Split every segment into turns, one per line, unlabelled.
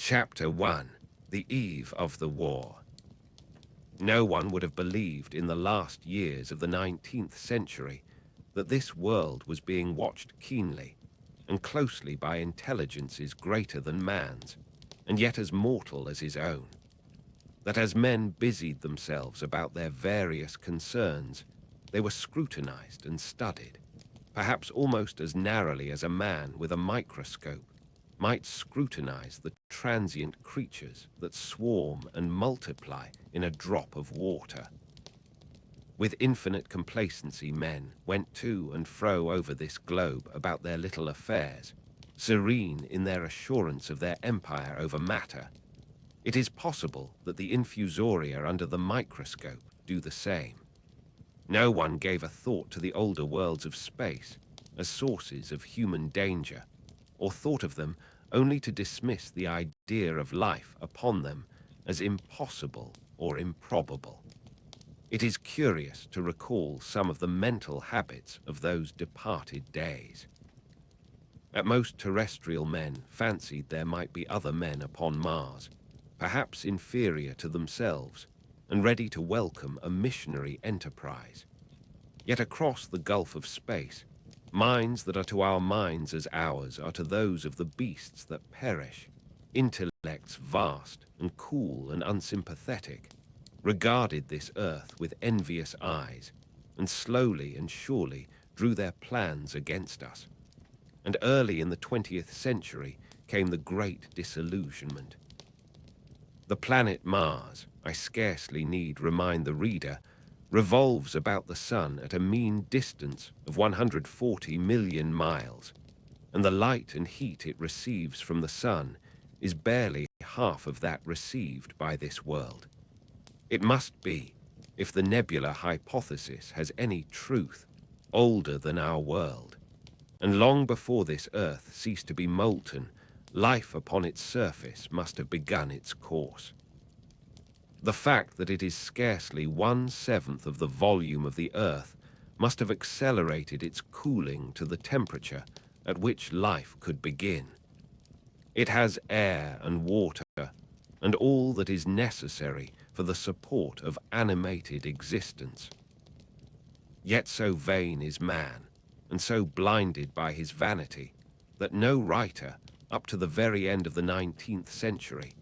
Chapter 1. The Eve of the War. No one would have believed in the last years of the 19th century that this world was being watched keenly and closely by intelligences greater than man's, and yet as mortal as his own. That as men busied themselves about their various concerns, they were scrutinized and studied, perhaps almost as narrowly as a man with a microscope might scrutinize the transient creatures that swarm and multiply in a drop of water. With infinite complacency, men went to and fro over this globe about their little affairs, serene in their assurance of their empire over matter. It is possible that the infusoria under the microscope do the same. No one gave a thought to the older worlds of space as sources of human danger, or thought of them only to dismiss the idea of life upon them as impossible or improbable. It is curious to recall some of the mental habits of those departed days. At most, terrestrial men fancied there might be other men upon Mars, perhaps inferior to themselves, and ready to welcome a missionary enterprise. Yet across the gulf of space, minds that are to our minds as ours are to those of the beasts that perish, intellects vast and cool and unsympathetic, regarded this earth with envious eyes, and slowly and surely drew their plans against us. And early in the 20th century came the great disillusionment. The planet Mars, I scarcely need remind the reader, revolves about the sun at a mean distance of 140 million miles, and the light and heat it receives from the sun is barely half of that received by this world. It must be, if the nebular hypothesis has any truth, older than our world, and long before this earth ceased to be molten, life upon its surface must have begun its course. The fact that it is scarcely 1/7 of the volume of the earth must have accelerated its cooling to the temperature at which life could begin. It has air and water, and all that is necessary for the support of animated existence. Yet so vain is man, and so blinded by his vanity, that no writer, up to the very end of the 19th century,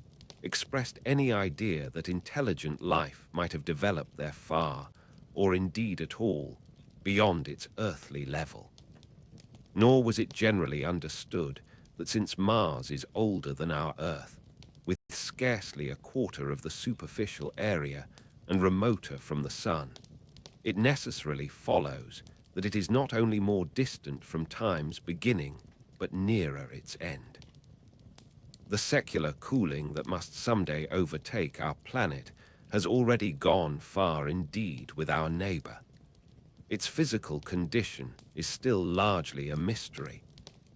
expressed any idea that intelligent life might have developed there far, or indeed at all, beyond its earthly level. Nor was it generally understood that since Mars is older than our Earth, with scarcely a quarter of the superficial area and remoter from the sun, it necessarily follows that it is not only more distant from time's beginning, but nearer its end. The secular cooling that must someday overtake our planet has already gone far indeed with our neighbor. Its physical condition is still largely a mystery,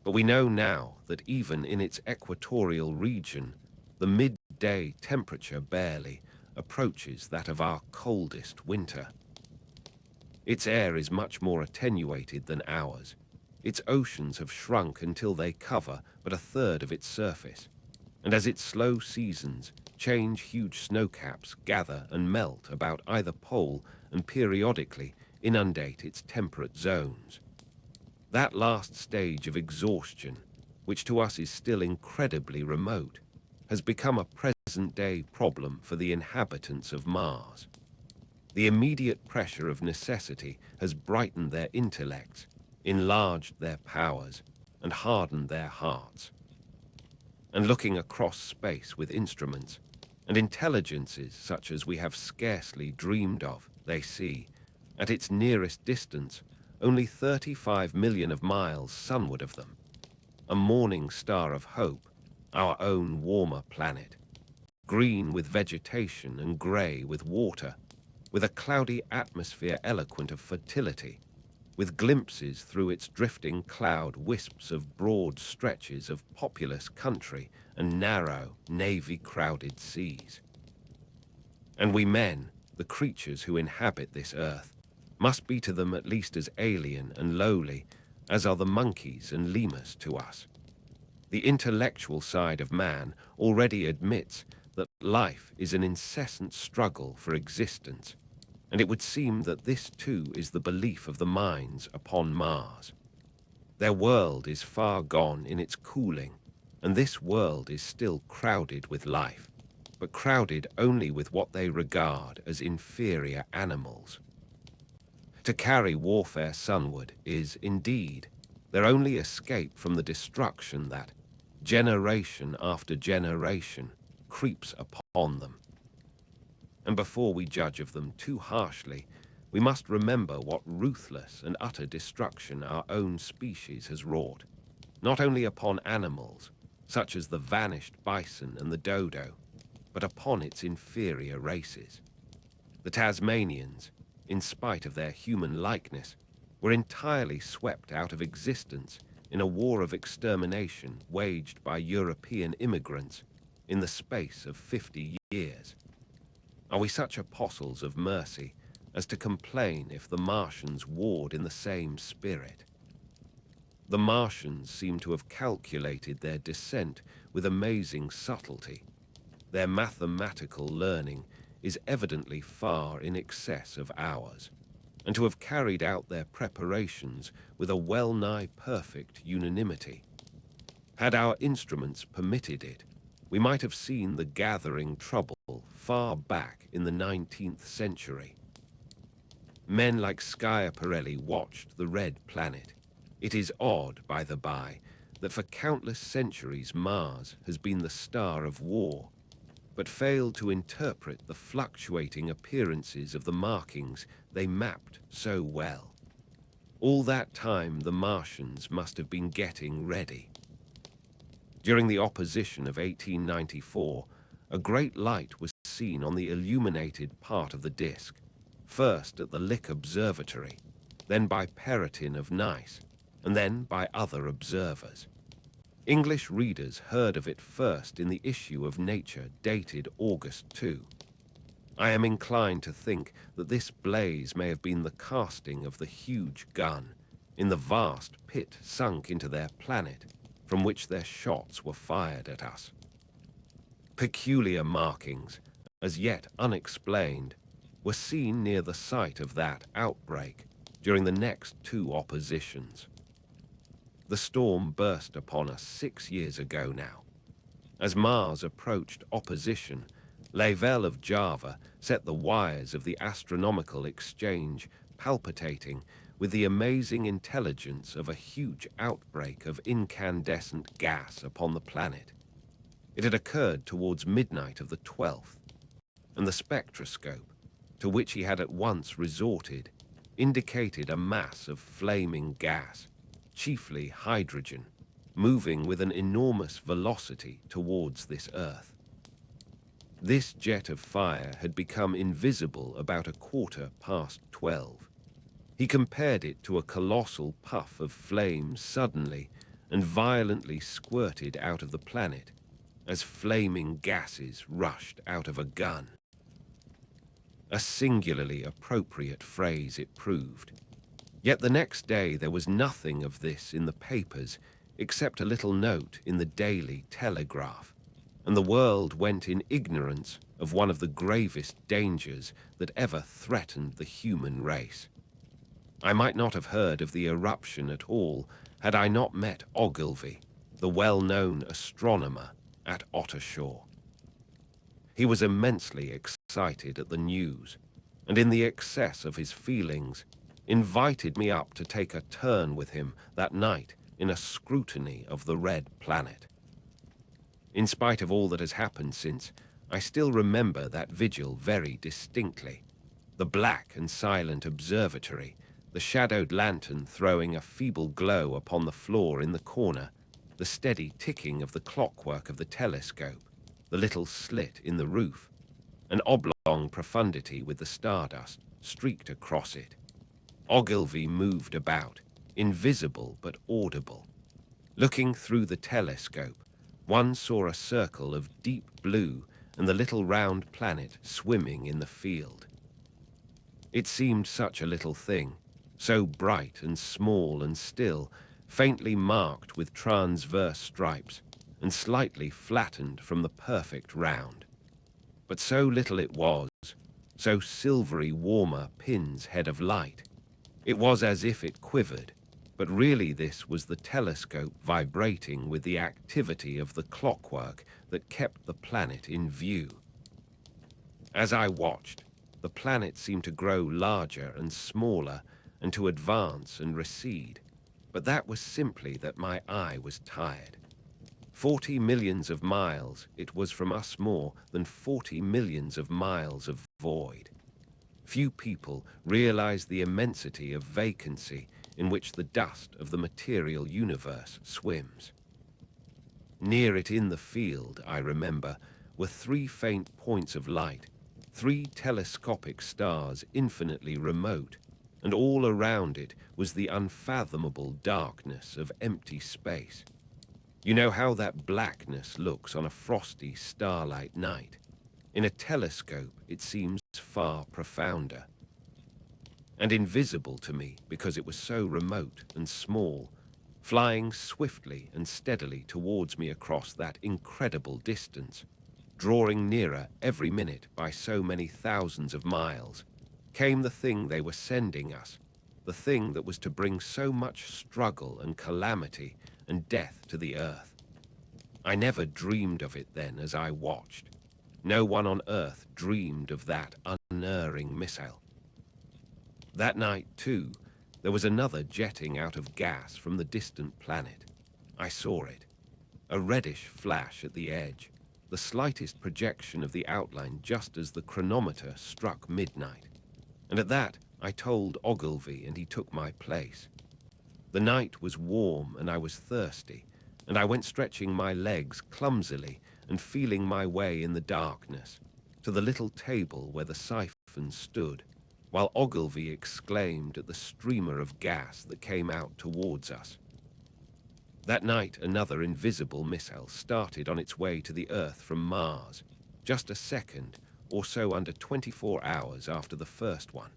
but we know now that even in its equatorial region, the midday temperature barely approaches that of our coldest winter. Its air is much more attenuated than ours. Its oceans have shrunk until they cover but 1/3 of its surface, and as its slow seasons change, huge snowcaps gather and melt about either pole and periodically inundate its temperate zones. That last stage of exhaustion, which to us is still incredibly remote, has become a present-day problem for the inhabitants of Mars. The immediate pressure of necessity has brightened their intellects, enlarged their powers, and hardened their hearts. And looking across space with instruments and intelligences such as we have scarcely dreamed of, they see, at its nearest distance, only 35 million of miles sunward of them, a morning star of hope, our own warmer planet, green with vegetation and grey with water, with a cloudy atmosphere eloquent of fertility, with glimpses through its drifting cloud wisps of broad stretches of populous country and narrow, navy-crowded seas. And we men, the creatures who inhabit this earth, must be to them at least as alien and lowly as are the monkeys and lemurs to us. The intellectual side of man already admits that life is an incessant struggle for existence, and it would seem that this too is the belief of the minds upon Mars. Their world is far gone in its cooling, and this world is still crowded with life, but crowded only with what they regard as inferior animals. To carry warfare sunward is, indeed, their only escape from the destruction that, generation after generation, creeps upon them. And before we judge of them too harshly, we must remember what ruthless and utter destruction our own species has wrought, not only upon animals, such as the vanished bison and the dodo, but upon its inferior races. The Tasmanians, in spite of their human likeness, were entirely swept out of existence in a war of extermination waged by European immigrants in the space of 50 years. Are we such apostles of mercy as to complain if the Martians warred in the same spirit? The Martians seem to have calculated their descent with amazing subtlety. Their mathematical learning is evidently far in excess of ours, and to have carried out their preparations with a well-nigh perfect unanimity. Had our instruments permitted it, we might have seen the gathering trouble far back in the 19th century. Men like Sciarparelli watched the red planet. It is odd, by the by, that for countless centuries Mars has been the star of war, but failed to interpret the fluctuating appearances of the markings they mapped so well. All that time the Martians must have been getting ready. During the opposition of 1894, a great light was seen on the illuminated part of the disk, first at the Lick Observatory, then by Perrotin of Nice, and then by other observers. English readers heard of it first in the issue of Nature dated August 2. I am inclined to think that this blaze may have been the casting of the huge gun in the vast pit sunk into their planet from which their shots were fired at us. Peculiar markings, as yet unexplained, were seen near the site of that outbreak during the next two oppositions. The storm burst upon us 6 years ago now. As Mars approached opposition, Lavelle of Java set the wires of the astronomical exchange palpitating with the amazing intelligence of a huge outbreak of incandescent gas upon the planet. It had occurred towards midnight of the 12th, and the spectroscope, to which he had at once resorted, indicated a mass of flaming gas, chiefly hydrogen, moving with an enormous velocity towards this Earth. This jet of fire had become invisible about 12:15. He compared it to a colossal puff of flame suddenly and violently squirted out of the planet, as flaming gases rushed out of a gun. A singularly appropriate phrase it proved. Yet the next day there was nothing of this in the papers except a little note in the Daily Telegraph, and the world went in ignorance of one of the gravest dangers that ever threatened the human race. I might not have heard of the eruption at all had I not met Ogilvy, the well-known astronomer, at Ottershaw. He was immensely excited at the news, and in the excess of his feelings, invited me up to take a turn with him that night in a scrutiny of the red planet. In spite of all that has happened since, I still remember that vigil very distinctly. The black and silent observatory, the shadowed lantern throwing a feeble glow upon the floor in the corner, the steady ticking of the clockwork of the telescope, the little slit in the roof, an oblong profundity with the stardust streaked across it. Ogilvy moved about, invisible but audible. Looking through the telescope, one saw a circle of deep blue and the little round planet swimming in the field. It seemed such a little thing, so bright and small and still, faintly marked with transverse stripes and slightly flattened from the perfect round. But so little it was, so silvery warmer pin's head of light. It was as if it quivered, but really this was the telescope vibrating with the activity of the clockwork that kept the planet in view. As I watched, the planet seemed to grow larger and smaller and to advance and recede, but that was simply that my eye was tired. 40 millions of miles, it was from us more than 40 millions of miles of void. Few people realize the immensity of vacancy in which the dust of the material universe swims. Near it in the field, I remember, were 3 faint points of light, 3 telescopic stars infinitely remote, and all around it was the unfathomable darkness of empty space. You know how that blackness looks on a frosty starlight night? In a telescope, it seems far profounder. And invisible to me because it was so remote and small, flying swiftly and steadily towards me across that incredible distance, drawing nearer every minute by so many thousands of miles, came the thing they were sending us, the thing that was to bring so much struggle and calamity and death to the earth. I never dreamed of it then as I watched. No one on earth dreamed of that unerring missile. That night, too, there was another jetting out of gas from the distant planet. I saw it, a reddish flash at the edge, the slightest projection of the outline just as the chronometer struck midnight. And at that, I told Ogilvy and he took my place. The night was warm and I was thirsty, and I went stretching my legs clumsily and feeling my way in the darkness to the little table where the siphon stood, while Ogilvy exclaimed at the streamer of gas that came out towards us. That night another invisible missile started on its way to the Earth from Mars, just a second or so under 24 hours after the first one.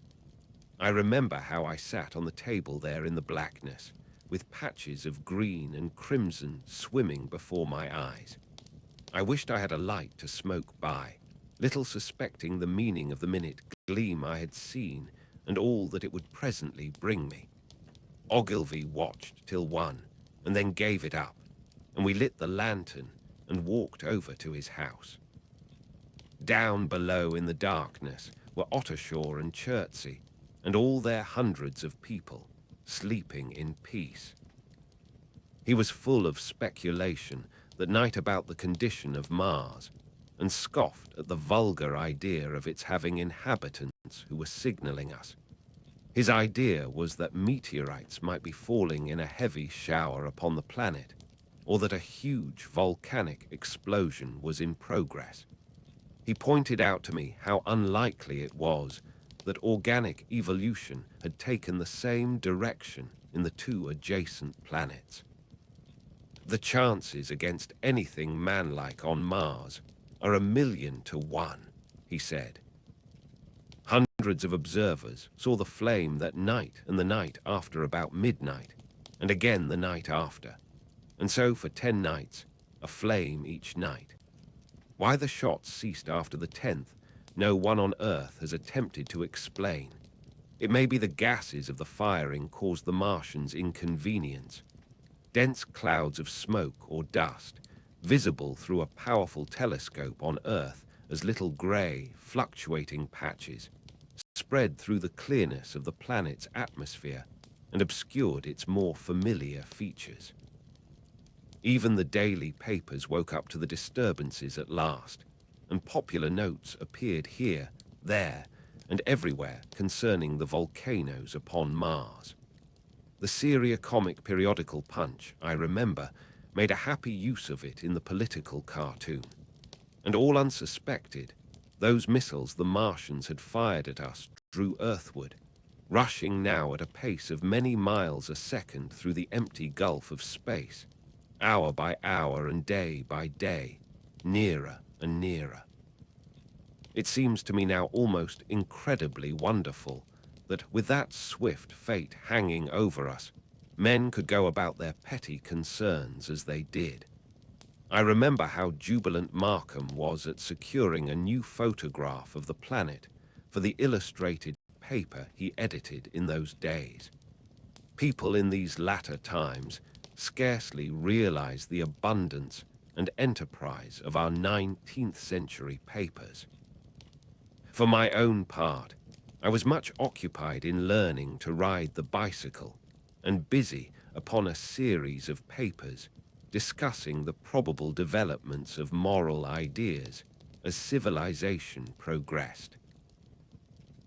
I remember how I sat on the table there in the blackness, with patches of green and crimson swimming before my eyes. I wished I had a light to smoke by, little suspecting the meaning of the minute gleam I had seen and all that it would presently bring me. Ogilvy watched till 1, and then gave it up, and we lit the lantern and walked over to his house. Down below in the darkness were Ottershaw and Chertsey, and all their hundreds of people, sleeping in peace. He was full of speculation that night about the condition of Mars, and scoffed at the vulgar idea of its having inhabitants who were signaling us. His idea was that meteorites might be falling in a heavy shower upon the planet, or that a huge volcanic explosion was in progress. He pointed out to me how unlikely it was that organic evolution had taken the same direction in the 2 adjacent planets. The chances against anything manlike on Mars are 1,000,000 to 1, he said. Hundreds of observers saw the flame that night and the night after about midnight, and again the night after, and so for 10 nights, a flame each night. Why the shots ceased after the 10th, no one on Earth has attempted to explain. It may be the gases of the firing caused the Martians inconvenience. Dense clouds of smoke or dust, visible through a powerful telescope on Earth as little grey, fluctuating patches, spread through the clearness of the planet's atmosphere and obscured its more familiar features. Even the daily papers woke up to the disturbances at last, and popular notes appeared here, there, and everywhere concerning the volcanoes upon Mars. The Syria-comic periodical Punch, I remember, made a happy use of it in the political cartoon. And all unsuspected, those missiles the Martians had fired at us drew earthward, rushing now at a pace of many miles a second through the empty gulf of space, hour by hour and day by day, nearer and nearer. It seems to me now almost incredibly wonderful that with that swift fate hanging over us, men could go about their petty concerns as they did. I remember how jubilant Markham was at securing a new photograph of the planet for the illustrated paper he edited in those days. People in these latter times scarcely realize the abundance and enterprise of our 19th century papers. For my own part, I was much occupied in learning to ride the bicycle and busy upon a series of papers discussing the probable developments of moral ideas as civilization progressed.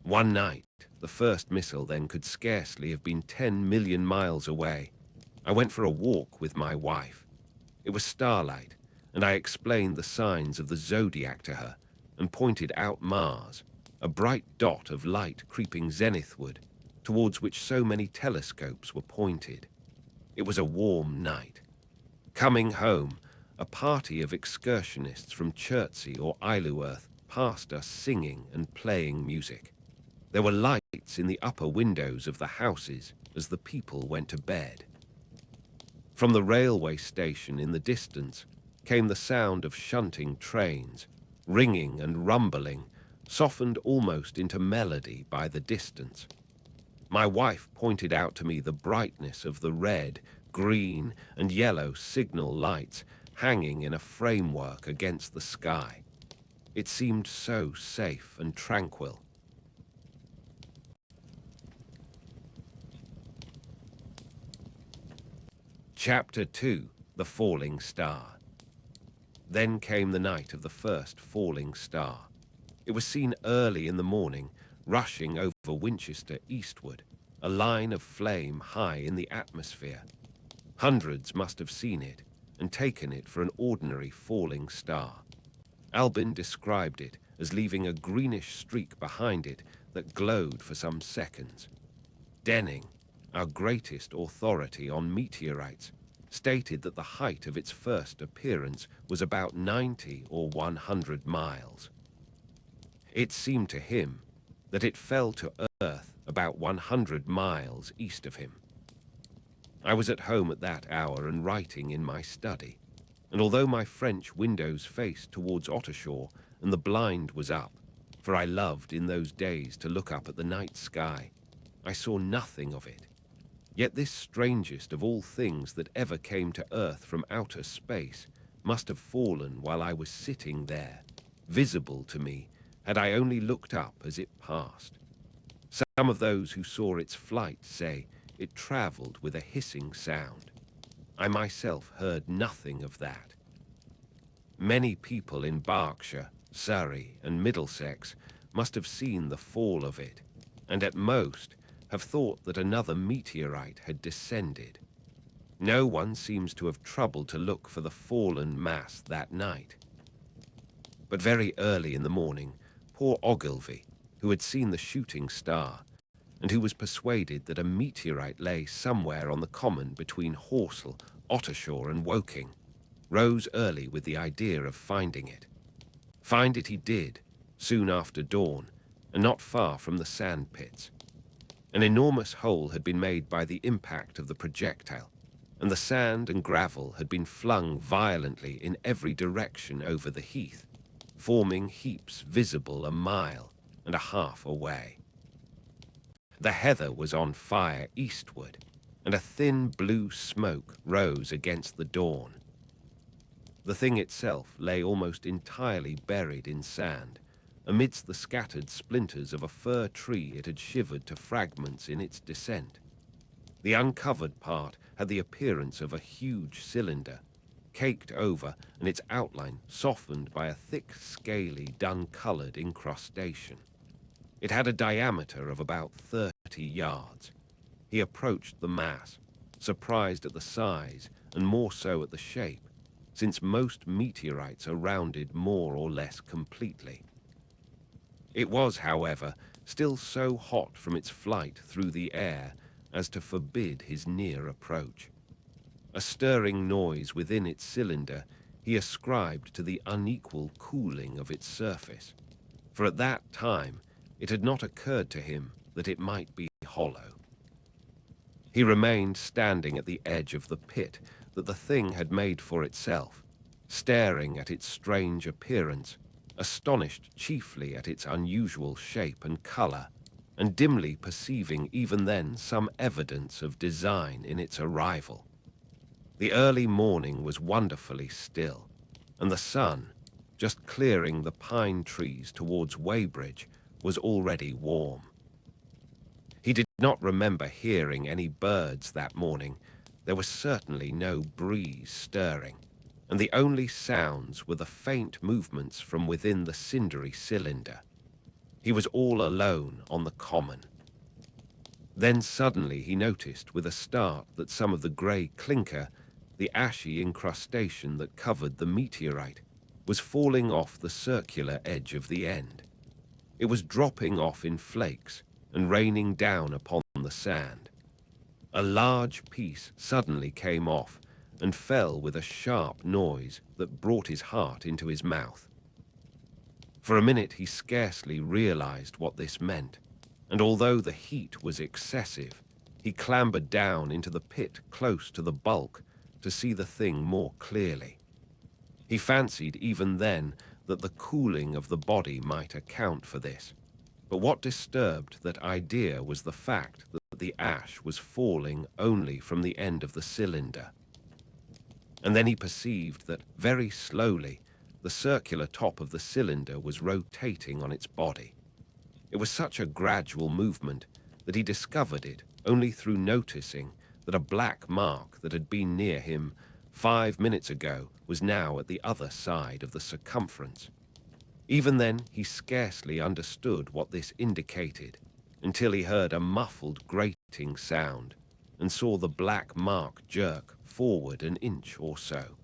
One night, the first missile then could scarcely have been 10 million miles away. I went for a walk with my wife. It was starlight, and I explained the signs of the zodiac to her and pointed out Mars, a bright dot of light creeping zenithward, towards which so many telescopes were pointed. It was a warm night. Coming home, a party of excursionists from Chertsey or Isleworth passed us singing and playing music. There were lights in the upper windows of the houses as the people went to bed. From the railway station in the distance came the sound of shunting trains, ringing and rumbling, softened almost into melody by the distance. My wife pointed out to me the brightness of the red, green, and yellow signal lights hanging in a framework against the sky. It seemed so safe and tranquil. Chapter 2: The Falling Star. Then came the night of the first falling star. It was seen early in the morning, rushing over Winchester eastward, a line of flame high in the atmosphere. Hundreds must have seen it and taken it for an ordinary falling star. Albin described it as leaving a greenish streak behind it that glowed for some seconds. Denning, our greatest authority on meteorites, stated that the height of its first appearance was about 90 or 100 miles. It seemed to him that it fell to Earth about 100 miles east of him. I was at home at that hour and writing in my study, and although my French windows faced towards Ottershaw and the blind was up, for I loved in those days to look up at the night sky, I saw nothing of it. Yet this strangest of all things that ever came to Earth from outer space must have fallen while I was sitting there, visible to me, had I only looked up as it passed. Some of those who saw its flight say it travelled with a hissing sound. I myself heard nothing of that. Many people in Berkshire, Surrey, and Middlesex must have seen the fall of it, and at most have thought that another meteorite had descended. No one seems to have troubled to look for the fallen mass that night. But very early in the morning, poor Ogilvy, who had seen the shooting star, and who was persuaded that a meteorite lay somewhere on the common between HORSELL, Ottershaw, and Woking, rose early with the idea of finding it. Find it he did, soon after dawn, and not far from the sand pits. An enormous hole had been made by the impact of the projectile, and the sand and gravel had been flung violently in every direction over the heath, forming heaps visible a mile and a half away. The heather was on fire eastward, and a thin blue smoke rose against the dawn. The thing itself lay almost entirely buried in sand, amidst the scattered splinters of a fir tree it had shivered to fragments in its descent. The uncovered part had the appearance of a huge cylinder, caked over and its outline softened by a thick, scaly, dun-colored incrustation. It had a diameter of about 30 yards. He approached the mass, surprised at the size and more so at the shape, since most meteorites are rounded more or less completely. It was, however, still so hot from its flight through the air as to forbid his near approach. A stirring noise within its cylinder he ascribed to the unequal cooling of its surface, for at that time it had not occurred to him that it might be hollow. He remained standing at the edge of the pit that the thing had made for itself, staring at its strange appearance, astonished chiefly at its unusual shape and color, and dimly perceiving even then some evidence of design in its arrival. The early morning was wonderfully still, and the sun, just clearing the pine trees towards Weybridge, was already warm. He did not remember hearing any birds that morning. There was certainly no breeze stirring, and the only sounds were the faint movements from within the cindery cylinder. He was all alone on the common. Then suddenly he noticed with a start that some of the grey clinker, the ashy incrustation that covered the meteorite, was falling off the circular edge of the end. It was dropping off in flakes and raining down upon the sand. A large piece suddenly came off and fell with a sharp noise that brought his heart into his mouth. For a minute he scarcely realized what this meant, and although the heat was excessive, he clambered down into the pit close to the bulk to see the thing more clearly. He fancied even then that the cooling of the body might account for this, but what disturbed that idea was the fact that the ash was falling only from the end of the cylinder. And then he perceived that, very slowly, the circular top of the cylinder was rotating on its body. It was such a gradual movement that he discovered it only through noticing that a black mark that had been near him 5 minutes ago was now at the other side of the circumference. Even then, he scarcely understood what this indicated, until he heard a muffled grating sound and saw the black mark jerk forward an inch or so.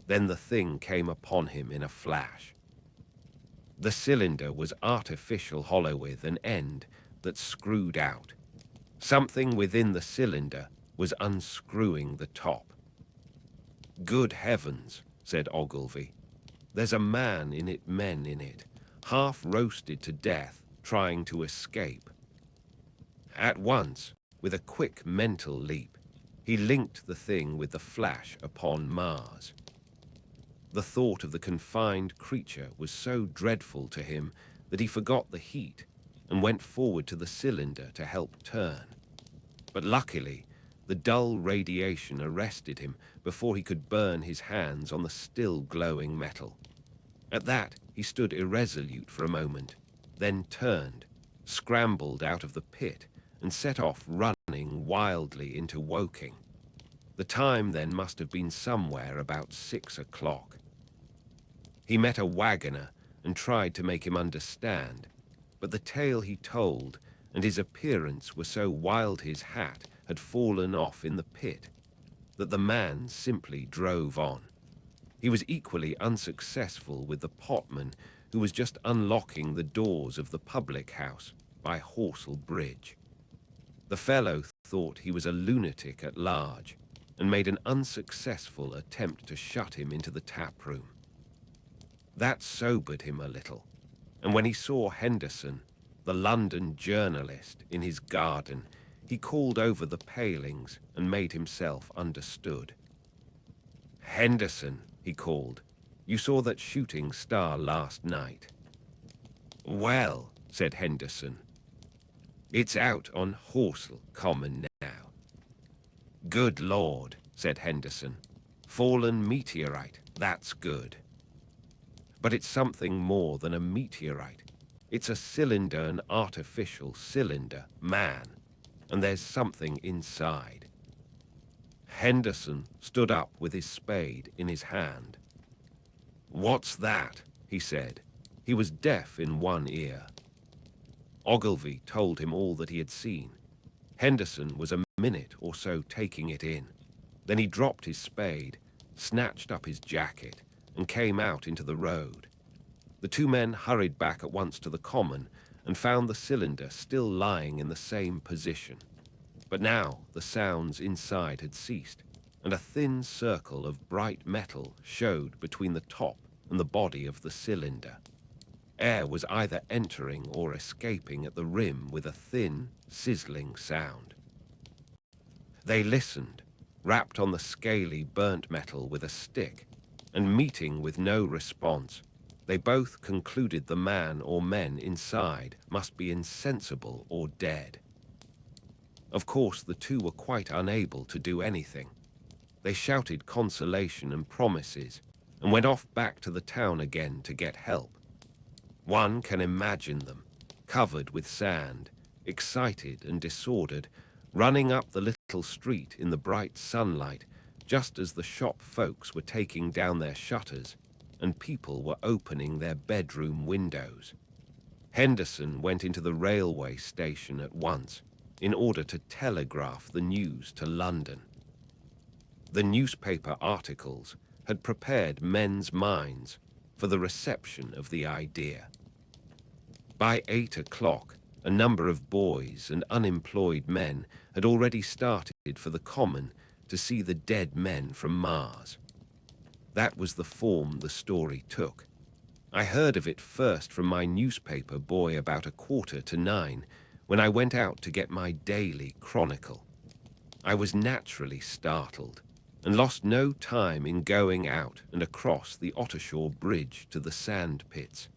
Then the thing came upon him in a flash. The cylinder was artificial hollow with an end that screwed out. Something within the cylinder was unscrewing the top. "Good heavens," said Ogilvy. "There's a man in it, men in it, half roasted to death, trying to escape." At once, with a quick mental leap, he linked the thing with the flash upon Mars. The thought of the confined creature was so dreadful to him that he forgot the heat and went forward to the cylinder to help turn. But luckily, the dull radiation arrested him before he could burn his hands on the still glowing metal. At that, he stood irresolute for a moment, then turned, scrambled out of the pit, and set off running wildly into Woking. The time then must have been somewhere about 6 o'clock. He met a wagoner and tried to make him understand, but the tale he told and his appearance were so wild his hat had fallen off in the pit that the man simply drove on. He was equally unsuccessful with the potman who was just unlocking the doors of the public house by HORSELL Bridge. The fellow thought he was a lunatic at large and made an unsuccessful attempt to shut him into the tap room. That sobered him a little, and when he saw Henderson, the London journalist, in his garden, he called over the palings and made himself understood. "Henderson," he called, "you saw that shooting star last night?" "Well," said Henderson, "it's out on HORSELL Common now." "Good Lord," said Henderson. "Fallen meteorite, that's good." "But it's something more than a meteorite. It's a cylinder, an artificial cylinder, man, and there's something inside." Henderson stood up with his spade in his hand. "What's that?" he said. He was deaf in one ear. Ogilvy told him all that he had seen. Henderson was a minute or so taking it in. Then he dropped his spade, snatched up his jacket, and came out into the road. The two men hurried back at once to the common and found the cylinder still lying in the same position. But now the sounds inside had ceased, and a thin circle of bright metal showed between the top and the body of the cylinder. Air was either entering or escaping at the rim with a thin, sizzling sound. They listened, rapped on the scaly burnt metal with a stick, and meeting with no response, they both concluded the man or men inside must be insensible or dead. Of course, the two were quite unable to do anything. They shouted consolation and promises, and went off back to the town again to get help. One can imagine them, covered with sand, excited and disordered, running up the little street in the bright sunlight, just as the shop folks were taking down their shutters and people were opening their bedroom windows. Henderson went into the railway station at once in order to telegraph the news to London. The newspaper articles had prepared men's minds for the reception of the idea. By 8 o'clock, a number of boys and unemployed men had already started for the common to see the dead men from Mars. That was the form the story took. I heard of it first from my newspaper boy about 8:45 when I went out to get my daily chronicle. I was naturally startled and lost no time in going out and across the Ottershaw Bridge to the sand pits.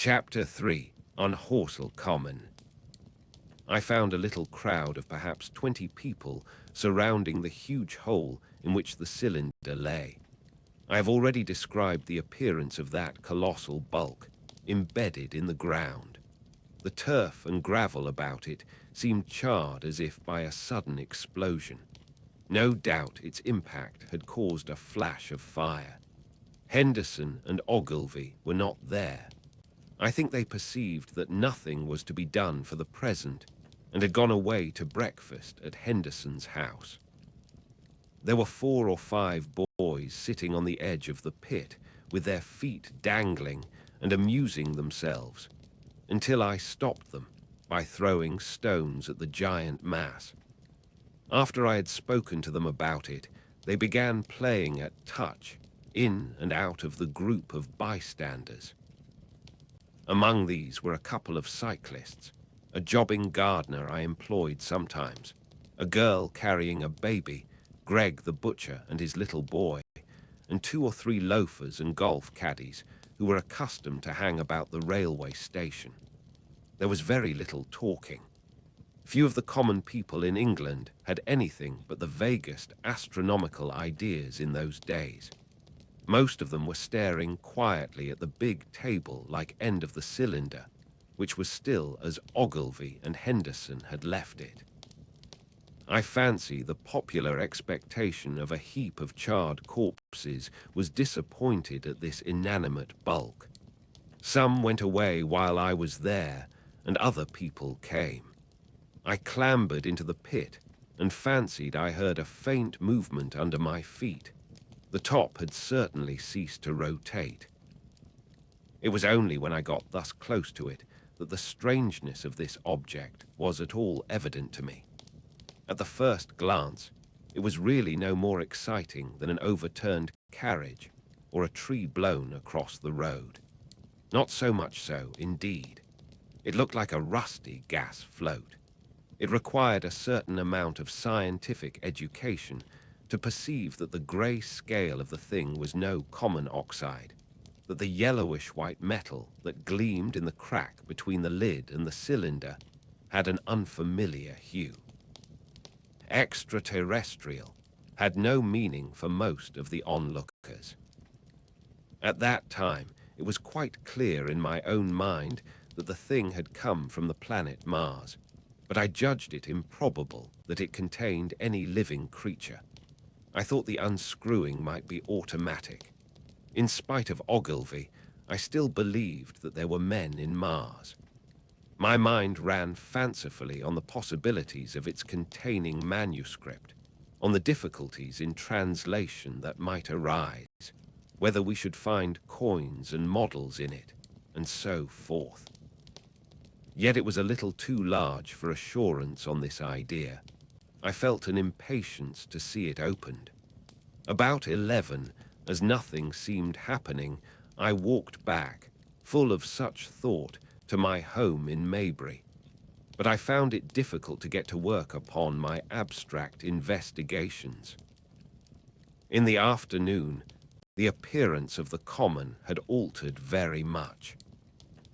Chapter 3 on HORSELL Common. I found a little crowd of perhaps 20 people surrounding the huge hole in which the cylinder lay. I have already described the appearance of that colossal bulk, embedded in the ground. The turf and gravel about it seemed charred as if by a sudden explosion. No doubt its impact had caused a flash of fire. Henderson and Ogilvy were not there. I think they perceived that nothing was to be done for the present and had gone away to breakfast at Henderson's house. There were 4 or 5 boys sitting on the edge of the pit with their feet dangling and amusing themselves until I stopped them by throwing stones at the giant mass. After I had spoken to them about it, they began playing at touch in and out of the group of bystanders. Among these were a couple of cyclists, a jobbing gardener I employed sometimes, a girl carrying a baby, Greg the butcher and his little boy, and 2 or 3 loafers and golf caddies who were accustomed to hang about the railway station. There was very little talking. Few of the common people in England had anything but the vaguest astronomical ideas in those days. Most of them were staring quietly at the big table-like end of the cylinder, which was still as Ogilvy and Henderson had left it. I fancy the popular expectation of a heap of charred corpses was disappointed at this inanimate bulk. Some went away while I was there, and other people came. I clambered into the pit and fancied I heard a faint movement under my feet. The top had certainly ceased to rotate. It was only when I got thus close to it that the strangeness of this object was at all evident to me. At the first glance, it was really no more exciting than an overturned carriage or a tree blown across the road. Not so much so, indeed. It looked like a rusty gas float. It required a certain amount of scientific education to perceive that the grey scale of the thing was no common oxide, that the yellowish-white metal that gleamed in the crack between the lid and the cylinder had an unfamiliar hue. Extraterrestrial had no meaning for most of the onlookers. At that time, it was quite clear in my own mind that the thing had come from the planet Mars, but I judged it improbable that it contained any living creature. I thought the unscrewing might be automatic. In spite of Ogilvy, I still believed that there were men in Mars. My mind ran fancifully on the possibilities of its containing manuscript, on the difficulties in translation that might arise, whether we should find coins and models in it, and so forth. Yet it was a little too large for assurance on this idea. I felt an impatience to see it opened. About 11, as nothing seemed happening, I walked back full of such thought, to my home in Maybury, but I found it difficult to get to work upon my abstract investigations. In the afternoon, the appearance of the common had altered very much.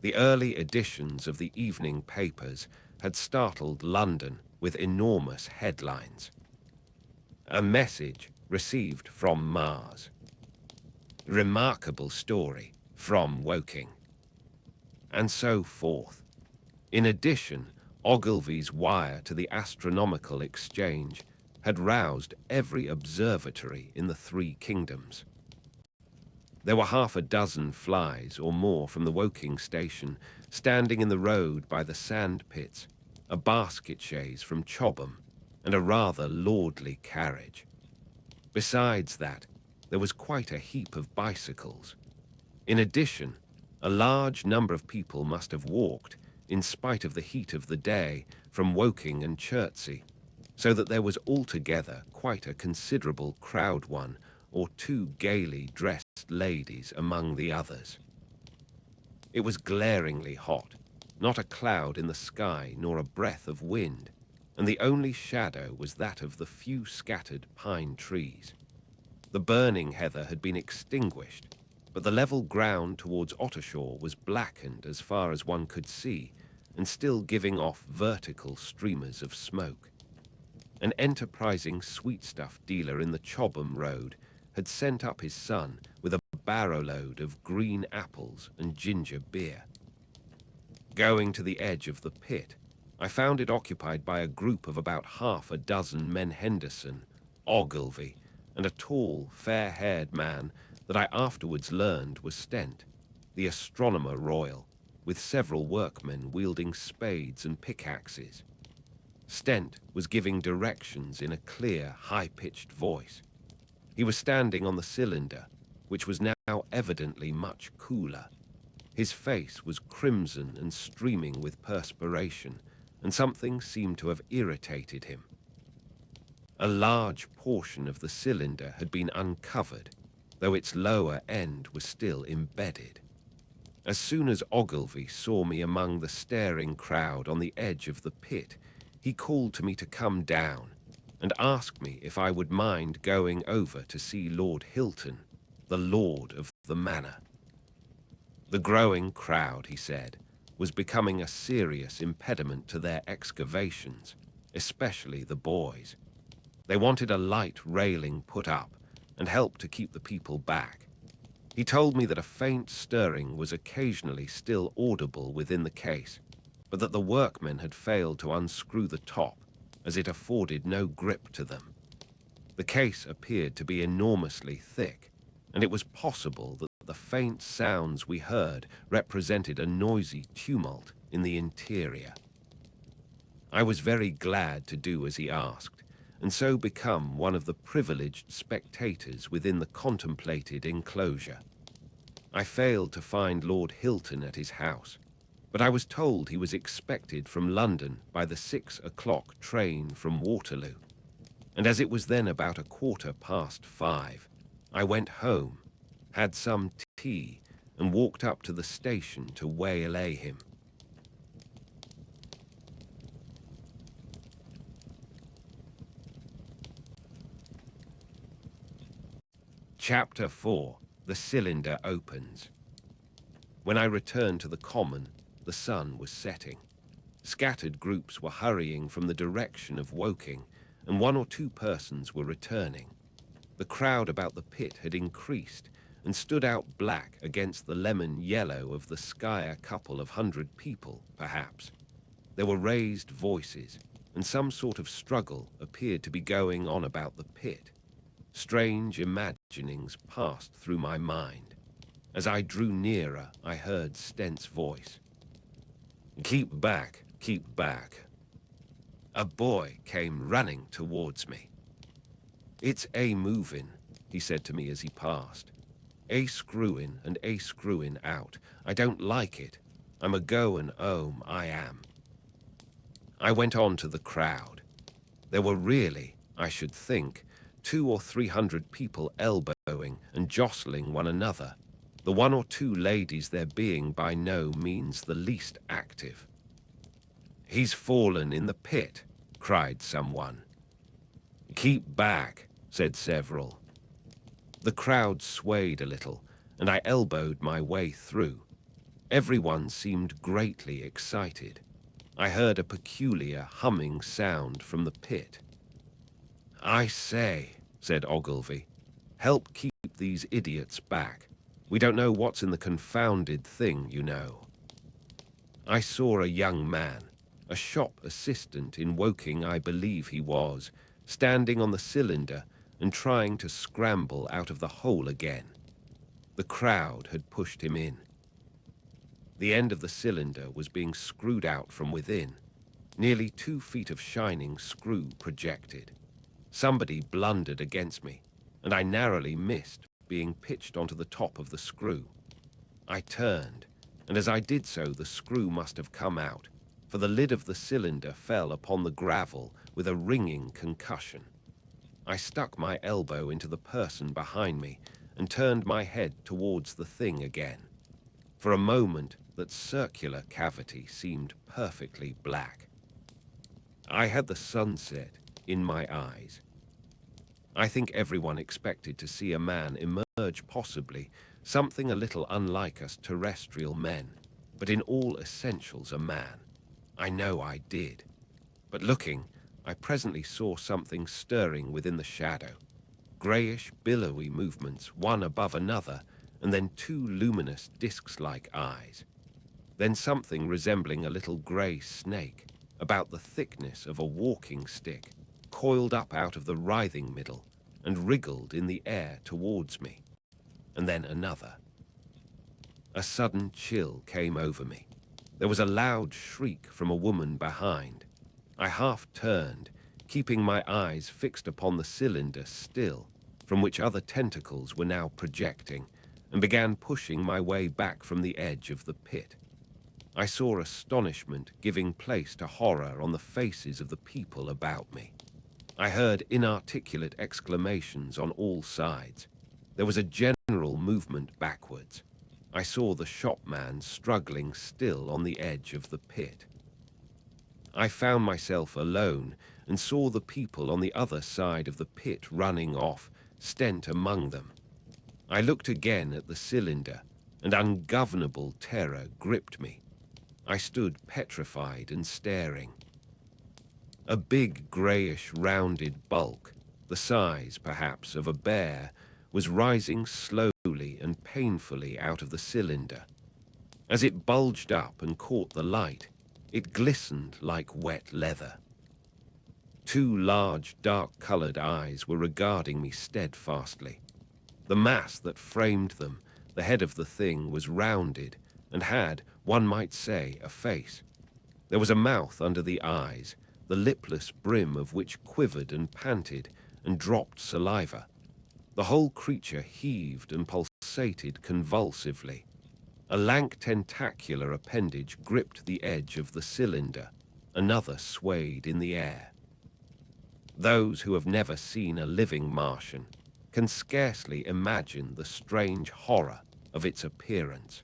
The early editions of the evening papers had startled London with enormous headlines. A message received from Mars. Remarkable story from Woking. And so forth. In addition, Ogilvy's wire to the Astronomical Exchange had roused every observatory in the three kingdoms. There were half a dozen flies or more from the Woking station standing in the road by the sand pits, a basket chaise from Chobham, and a rather lordly carriage. Besides that, there was quite a heap of bicycles. In addition, a large number of people must have walked, in spite of the heat of the day, from Woking and Chertsey, so that there was altogether quite a considerable crowd, one or two gaily dressed ladies among the others. It was glaringly hot, not a cloud in the sky nor a breath of wind, and the only shadow was that of the few scattered pine trees. The burning heather had been extinguished, but the level ground towards Ottershaw was blackened as far as one could see, and still giving off vertical streamers of smoke. An enterprising sweetstuff dealer in the Chobham Road had sent up his son with a barrowload of green apples and ginger beer. Going to the edge of the pit, I found it occupied by a group of about half a dozen men: Henderson, Ogilvy, and a tall, fair-haired man that I afterwards learned was Stent, the astronomer royal, with several workmen wielding spades and pickaxes. Stent was giving directions in a clear, high-pitched voice. He was standing on the cylinder, which was now evidently much cooler. His face was crimson and streaming with perspiration, and something seemed to have irritated him. A large portion of the cylinder had been uncovered, though its lower end was still embedded. As soon as Ogilvy saw me among the staring crowd on the edge of the pit, he called to me to come down and asked me if I would mind going over to see Lord Hilton, the lord of the manor. The growing crowd, he said, was becoming a serious impediment to their excavations, especially the boys. They wanted a light railing put up and help to keep the people back. He told me that a faint stirring was occasionally still audible within the case, but that the workmen had failed to unscrew the top, as it afforded no grip to them. The case appeared to be enormously thick, and it was possible that the faint sounds we heard represented a noisy tumult in the interior. I was very glad to do as he asked, and so become one of the privileged spectators within the contemplated enclosure. I failed to find Lord Hilton at his house, but I was told he was expected from London by the 6 o'clock train from Waterloo, and as it was then about 5:15, I went home, had some tea, and walked up to the station to waylay him. Chapter 4. The cylinder opens. When I returned to the common, the sun was setting. Scattered groups were hurrying from the direction of Woking, and one or two persons were returning. The crowd about the pit had increased and stood out black against the lemon yellow of the sky, a couple of hundred people, perhaps. There were raised voices, and some sort of struggle appeared to be going on about the pit. Strange imaginings passed through my mind. As I drew nearer, I heard Stent's voice. "Keep back, keep back." A boy came running towards me. "It's a movin'," he said to me as he passed. "A screw-in and a screw-in out. I don't like it. I'm a goin' 'ome, I am." I went on to the crowd. There were really, I should think, 200 or 300 people elbowing and jostling one another. the one or two ladies there being by no means the least active. "He's fallen in the pit," cried someone. "Keep back," said several. The crowd swayed a little, and I elbowed my way through. Everyone seemed greatly excited. I heard a peculiar humming sound from the pit. "I say," said Ogilvy, "help keep these idiots back. We don't know what's in the confounded thing, you know." I saw a young man, a shop assistant in Woking I believe he was, standing on the cylinder and trying to scramble out of the hole again. The crowd had pushed him in. The end of the cylinder was being screwed out from within. Nearly 2 feet of shining screw projected. Somebody blundered against me, and I narrowly missed being pitched onto the top of the screw. I turned, and as I did so the screw must have come out, for the lid of the cylinder fell upon the gravel with a ringing concussion. I stuck my elbow into the person behind me and turned my head towards the thing again. For a moment, that circular cavity seemed perfectly black. I had the sunset in my eyes. I think everyone expected to see a man emerge, possibly something a little unlike us terrestrial men, but in all essentials a man. I know I did. But looking, I presently saw something stirring within the shadow. Greyish, billowy movements, one above another, and then 2 luminous disc-like eyes. Then something resembling a little grey snake, about the thickness of a walking stick, coiled up out of the writhing middle and wriggled in the air towards me. And then another. A sudden chill came over me. There was a loud shriek from a woman behind. I half turned, keeping my eyes fixed upon the cylinder still, from which other tentacles were now projecting, and began pushing my way back from the edge of the pit. I saw astonishment giving place to horror on the faces of the people about me. I heard inarticulate exclamations on all sides. There was a general movement backwards. I saw the shopman struggling still on the edge of the pit. I found myself alone and saw the people on the other side of the pit running off, Stent among them. I looked again at the cylinder, and ungovernable terror gripped me. I stood petrified and staring. A big greyish rounded bulk, the size perhaps of a bear, was rising slowly and painfully out of the cylinder. As it bulged up and caught the light, it glistened like wet leather. 2 large, dark-coloured eyes were regarding me steadfastly. The mass that framed them, the head of the thing, was rounded and had, one might say, a face. There was a mouth under the eyes, the lipless brim of which quivered and panted and dropped saliva. The whole creature heaved and pulsated convulsively. A lank tentacular appendage gripped the edge of the cylinder. Another swayed in the air. Those who have never seen a living Martian can scarcely imagine the strange horror of its appearance.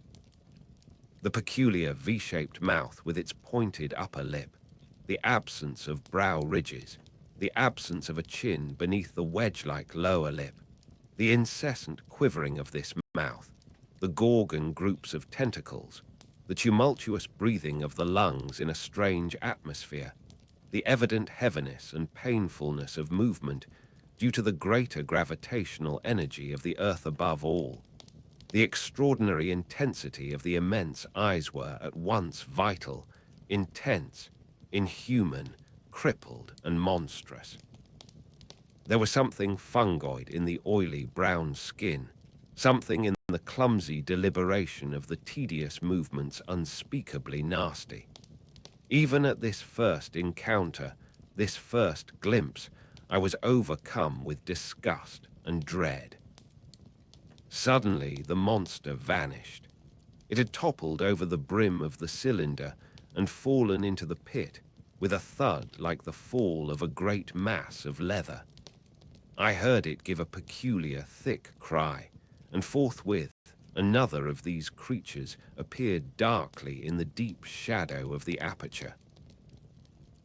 The peculiar V-shaped mouth with its pointed upper lip, the absence of brow ridges, the absence of a chin beneath the wedge-like lower lip, the incessant quivering of this mouth, the gorgon groups of tentacles, the tumultuous breathing of the lungs in a strange atmosphere, the evident heaviness and painfulness of movement due to the greater gravitational energy of the earth above all. The extraordinary intensity of the immense eyes were at once vital, intense, inhuman, crippled, and monstrous. There was something fungoid in the oily brown skin, something in the clumsy deliberation of the tedious movements unspeakably nasty. Even at this first encounter, this first glimpse, I was overcome with disgust and dread. Suddenly, the monster vanished. It had toppled over the brim of the cylinder and fallen into the pit with a thud like the fall of a great mass of leather. I heard it give a peculiar, thick cry, and forthwith another of these creatures appeared darkly in the deep shadow of the aperture.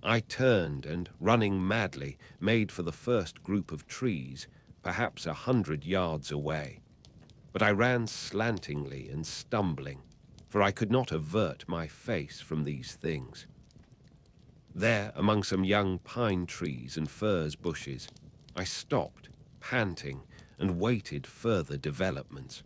I turned and, running madly, made for the first group of trees, perhaps 100 yards away. But I ran slantingly and stumbling, for I could not avert my face from these things. There, among some young pine trees and furze bushes, I stopped, panting, and waited further developments.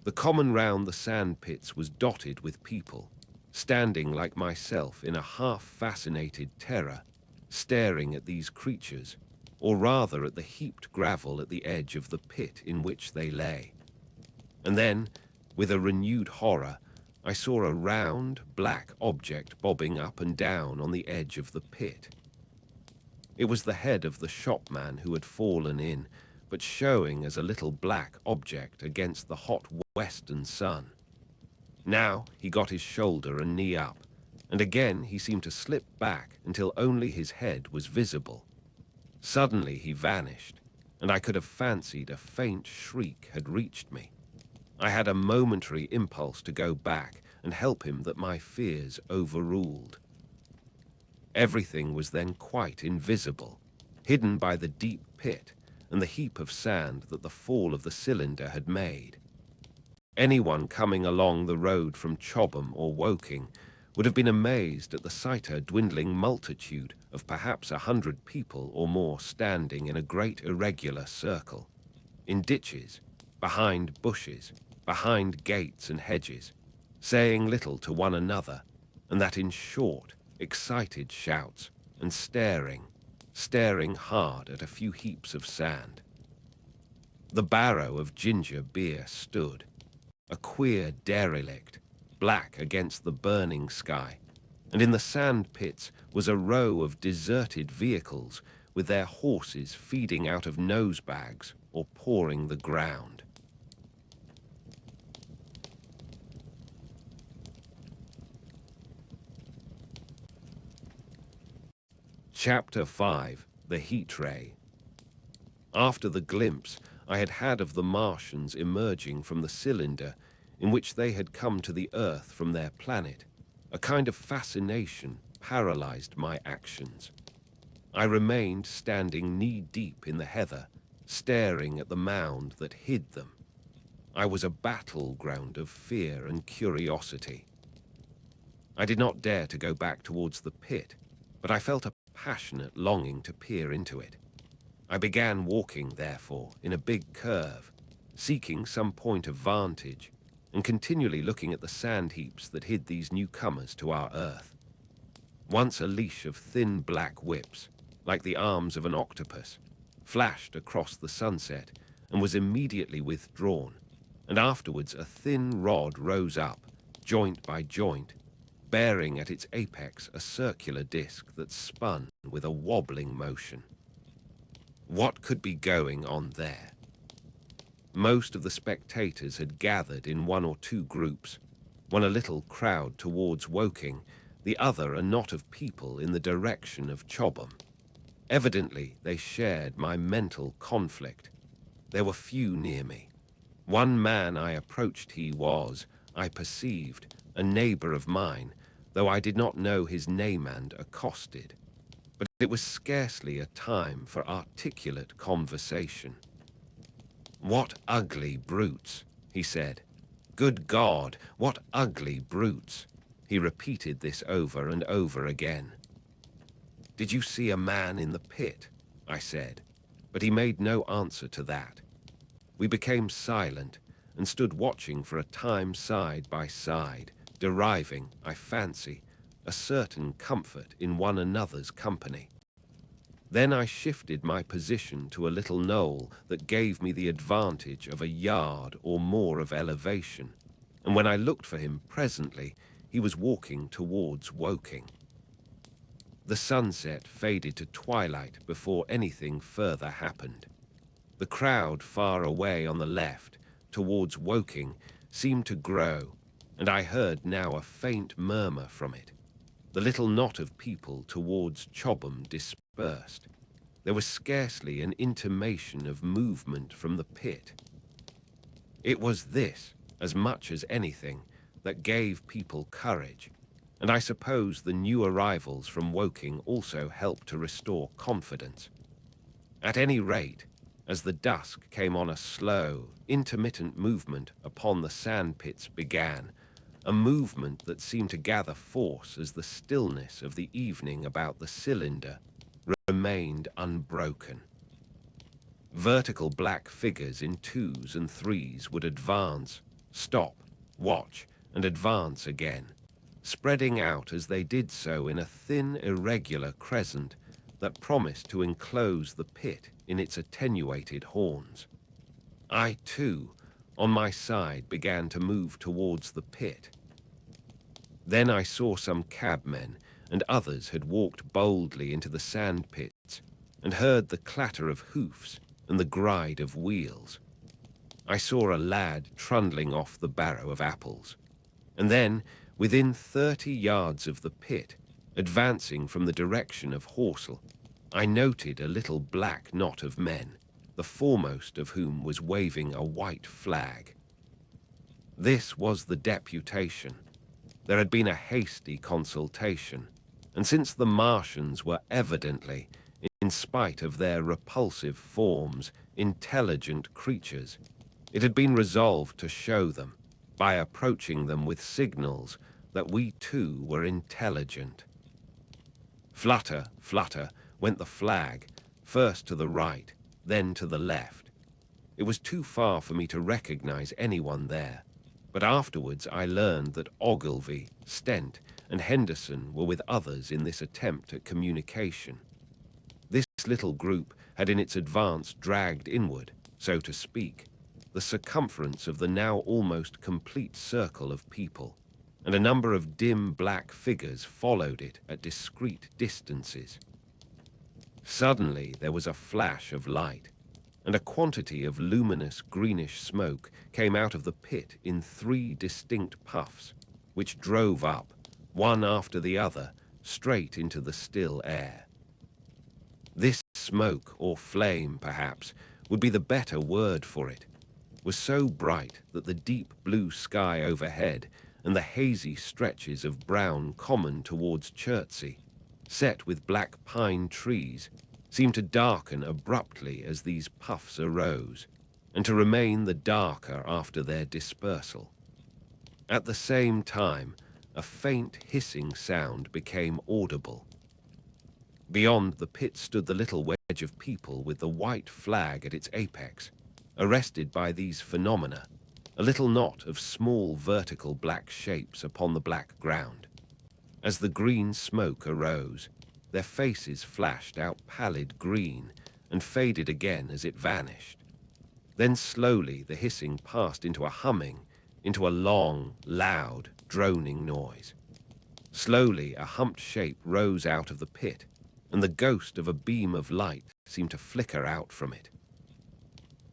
The common round the sand pits was dotted with people, standing like myself in a half-fascinated terror, staring at these creatures, or rather at the heaped gravel at the edge of the pit in which they lay. And then, with a renewed horror, I saw a round, black object bobbing up and down on the edge of the pit. It was the head of the shopman who had fallen in, but showing as a little black object against the hot western sun. Now he got his shoulder and knee up, and again he seemed to slip back until only his head was visible. Suddenly he vanished, and I could have fancied a faint shriek had reached me. I had a momentary impulse to go back and help him that my fears overruled. Everything was then quite invisible, hidden by the deep pit and the heap of sand that the fall of the cylinder had made. Anyone coming along the road from Chobham or Woking would have been amazed at the sight of a dwindling multitude of perhaps 100 people or more standing in a great irregular circle, in ditches, behind bushes, behind gates and hedges, saying little to one another, and that in short, excited shouts, and staring hard at a few heaps of sand. The barrow of ginger beer stood, a queer derelict, black against the burning sky, and in the sand pits was a row of deserted vehicles with their horses feeding out of nosebags or pawing the ground. Chapter 5. The Heat Ray. After the glimpse I had had of the Martians emerging from the cylinder in which they had come to the Earth from their planet, a kind of fascination paralyzed my actions. I remained standing knee-deep in the heather, staring at the mound that hid them. I was a battleground of fear and curiosity. I did not dare to go back towards the pit, but I felt a passionate longing to peer into it. I began walking, therefore, in a big curve, seeking some point of vantage, and continually looking at the sand heaps that hid these newcomers to our Earth. Once a leash of thin black whips, like the arms of an octopus, flashed across the sunset and was immediately withdrawn, and afterwards a thin rod rose up, joint by joint, bearing at its apex a circular disc that spun with a wobbling motion. What could be going on there? Most of the spectators had gathered in one or two groups, one a little crowd towards Woking, the other a knot of people in the direction of Chobham. Evidently they shared my mental conflict. There were few near me. One man I approached he was, I perceived, a neighbour of mine, though I did not know his name, and accosted. But it was scarcely a time for articulate conversation. "What ugly brutes," he said. "Good God, what ugly brutes." He repeated this over and over again. "Did you see a man in the pit?" I said, but he made no answer to that. We became silent and stood watching for a time side by side, deriving, I fancy, a certain comfort in one another's company. Then I shifted my position to a little knoll that gave me the advantage of a yard or more of elevation, and when I looked for him presently, he was walking towards Woking. The sunset faded to twilight before anything further happened. The crowd far away on the left, towards Woking, seemed to grow, and I heard now a faint murmur from it. The little knot of people towards Chobham dispersed. There was scarcely an intimation of movement from the pit. It was this, as much as anything, that gave people courage, and I suppose the new arrivals from Woking also helped to restore confidence. At any rate, as the dusk came on, a slow, intermittent movement upon the sandpits began, a movement that seemed to gather force as the stillness of the evening about the cylinder remained unbroken. Vertical black figures in twos and threes would advance, stop, watch, and advance again, spreading out as they did so in a thin, irregular crescent that promised to enclose the pit in its attenuated horns. I, too, on my side, began to move towards the pit. Then I saw some cabmen, and others had walked boldly into the sandpits, and heard the clatter of hoofs and the gride of wheels. I saw a lad trundling off the barrow of apples, and then, within 30 yards of the pit, advancing from the direction of HORSELL, I noted a little black knot of men, the foremost of whom was waving a white flag. This was the deputation. There had been a hasty consultation, and since the Martians were evidently, in spite of their repulsive forms, intelligent creatures, it had been resolved to show them, by approaching them with signals, that we too were intelligent. Flutter, flutter, went the flag, first to the right, then to the left. It was too far for me to recognize anyone there, but afterwards I learned that Ogilvy, Stent, and Henderson were with others in this attempt at communication. This little group had in its advance dragged inward, so to speak, the circumference of the now almost complete circle of people, and a number of dim black figures followed it at discreet distances. Suddenly there was a flash of light, and a quantity of luminous greenish smoke came out of the pit in 3 distinct puffs, which drove up, one after the other, straight into the still air. This smoke, or flame perhaps, would be the better word for it, was so bright that the deep blue sky overhead and the hazy stretches of brown common towards Chertsey, set with black pine trees, seemed to darken abruptly as these puffs arose, and to remain the darker after their dispersal. At the same time, a faint hissing sound became audible. Beyond the pit stood the little wedge of people with the white flag at its apex, arrested by these phenomena, a little knot of small vertical black shapes upon the black ground. As the green smoke arose, their faces flashed out pallid green and faded again as it vanished. Then slowly the hissing passed into a humming, into a long, loud, droning noise. Slowly a humped shape rose out of the pit, and the ghost of a beam of light seemed to flicker out from it.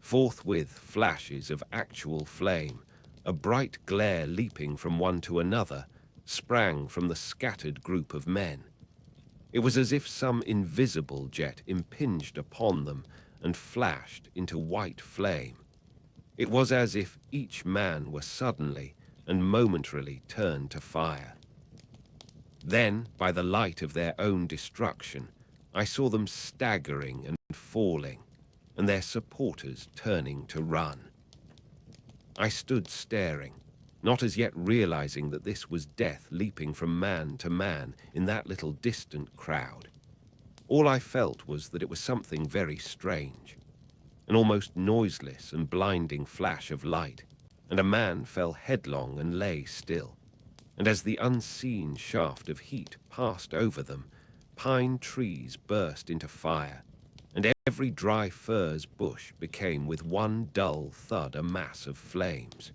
Forthwith flashes of actual flame, a bright glare leaping from one to another, sprang from the scattered group of men. It was as if some invisible jet impinged upon them and flashed into white flame. It was as if each man were suddenly and momentarily turned to fire. Then, by the light of their own destruction, I saw them staggering and falling, and their supporters turning to run. I stood staring, not as yet realizing that this was death leaping from man to man in that little distant crowd. All I felt was that it was something very strange. An almost noiseless and blinding flash of light, and a man fell headlong and lay still. And as the unseen shaft of heat passed over them, pine trees burst into fire, and every dry furze bush became with one dull thud a mass of flames.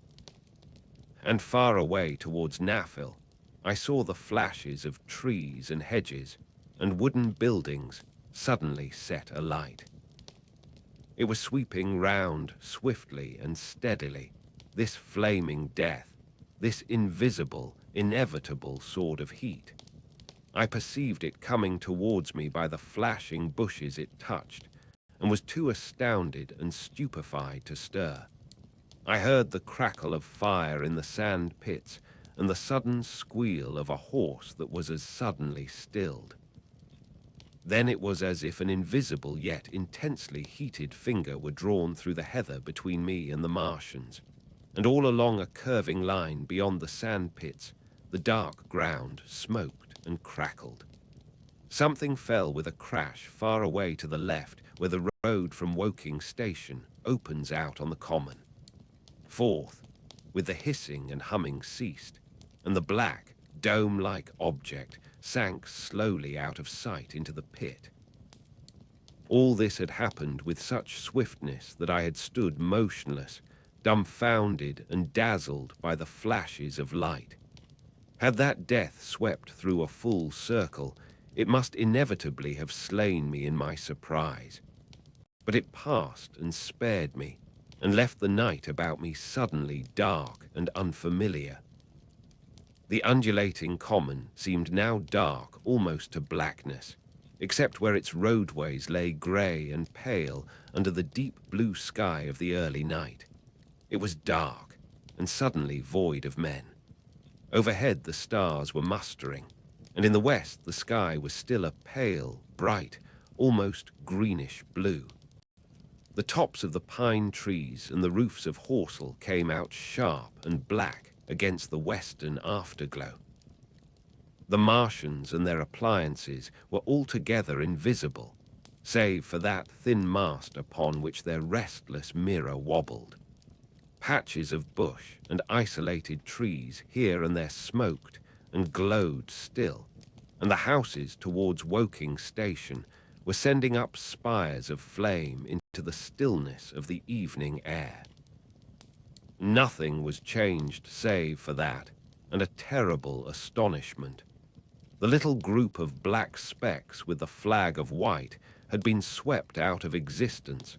And far away towards Nafil, I saw the flashes of trees and hedges and wooden buildings suddenly set alight. It was sweeping round swiftly and steadily, this flaming death, this invisible, inevitable sword of heat. I perceived it coming towards me by the flashing bushes it touched, and was too astounded and stupefied to stir. I heard the crackle of fire in the sand pits and the sudden squeal of a horse that was as suddenly stilled. Then it was as if an invisible yet intensely heated finger were drawn through the heather between me and the Martians, and all along a curving line beyond the sand pits, the dark ground smoked and crackled. Something fell with a crash far away to the left, where the road from Woking station opens out on the common. Forth, with the hissing and humming ceased, and the black, dome-like object sank slowly out of sight into the pit. All this had happened with such swiftness that I had stood motionless, dumbfounded and dazzled by the flashes of light. Had that death swept through a full circle, it must inevitably have slain me in my surprise. But it passed and spared me, and left the night about me suddenly dark and unfamiliar. The undulating common seemed now dark almost to blackness, except where its roadways lay grey and pale under the deep blue sky of the early night. It was dark and suddenly void of men. Overhead the stars were mustering, and in the west the sky was still a pale, bright, almost greenish blue. The tops of the pine trees and the roofs of HORSELL came out sharp and black against the western afterglow. The Martians and their appliances were altogether invisible, save for that thin mast upon which their restless mirror wobbled. Patches of bush and isolated trees here and there smoked and glowed still, and the houses towards Woking station were sending up spires of flame into the stillness of the evening air. Nothing was changed save for that, and a terrible astonishment. The little group of black specks with the flag of white had been swept out of existence,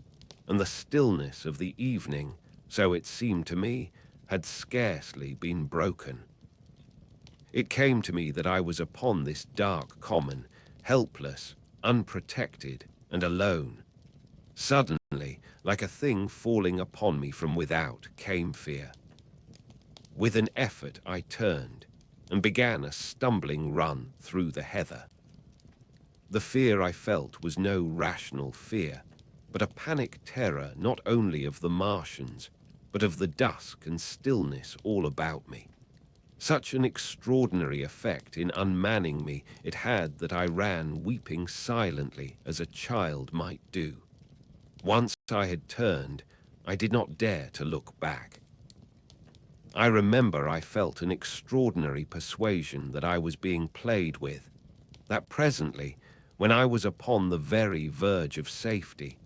and the stillness of the evening, so it seemed to me, had scarcely been broken. It came to me that I was upon this dark common, helpless, unprotected, and alone. Suddenly, like a thing falling upon me from without, came fear. With an effort I turned and began a stumbling run through the heather. The fear I felt was no rational fear, but a panic terror not only of the Martians, but of the dusk and stillness all about me. Such an extraordinary effect in unmanning me it had that I ran weeping silently as a child might do. Once I had turned, I did not dare to look back. I remember I felt an extraordinary persuasion that I was being played with, that presently, when I was upon the very verge of safety,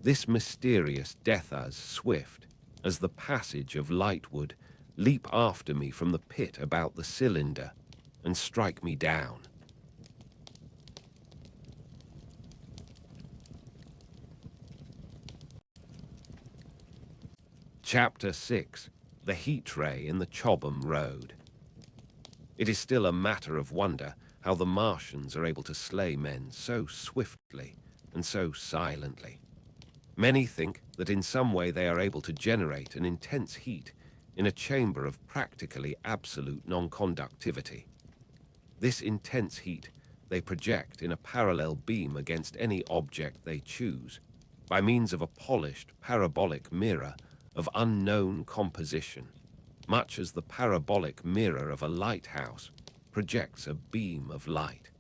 this mysterious death as swift as the passage of light would leap after me from the pit about the cylinder and strike me down. Chapter 6. The Heat Ray in the CHOBHAM Road. It is still a matter of wonder how the Martians are able to slay men so swiftly and so silently. Many think that in some way they are able to generate an intense heat in a chamber of practically absolute non-conductivity. This intense heat they project in a parallel beam against any object they choose, by means of a polished parabolic mirror of unknown composition, much as the parabolic mirror of a lighthouse projects a beam of light.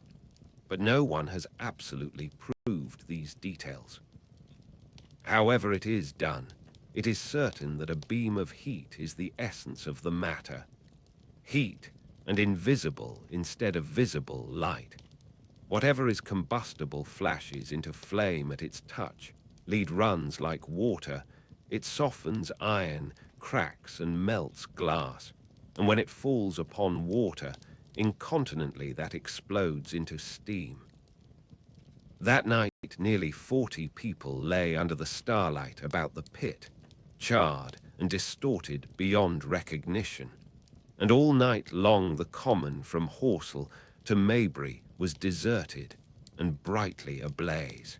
But no one has absolutely proved these details. However it is done, it is certain that a beam of heat is the essence of the matter. Heat and invisible instead of visible light. Whatever is combustible flashes into flame at its touch. Lead runs like water. It softens iron, cracks and melts glass. And when it falls upon water, incontinently that explodes into steam. That night, nearly 40 people lay under the starlight about the pit, charred and distorted beyond recognition. And all night long the common from HORSELL to Weybridge was deserted and brightly ablaze.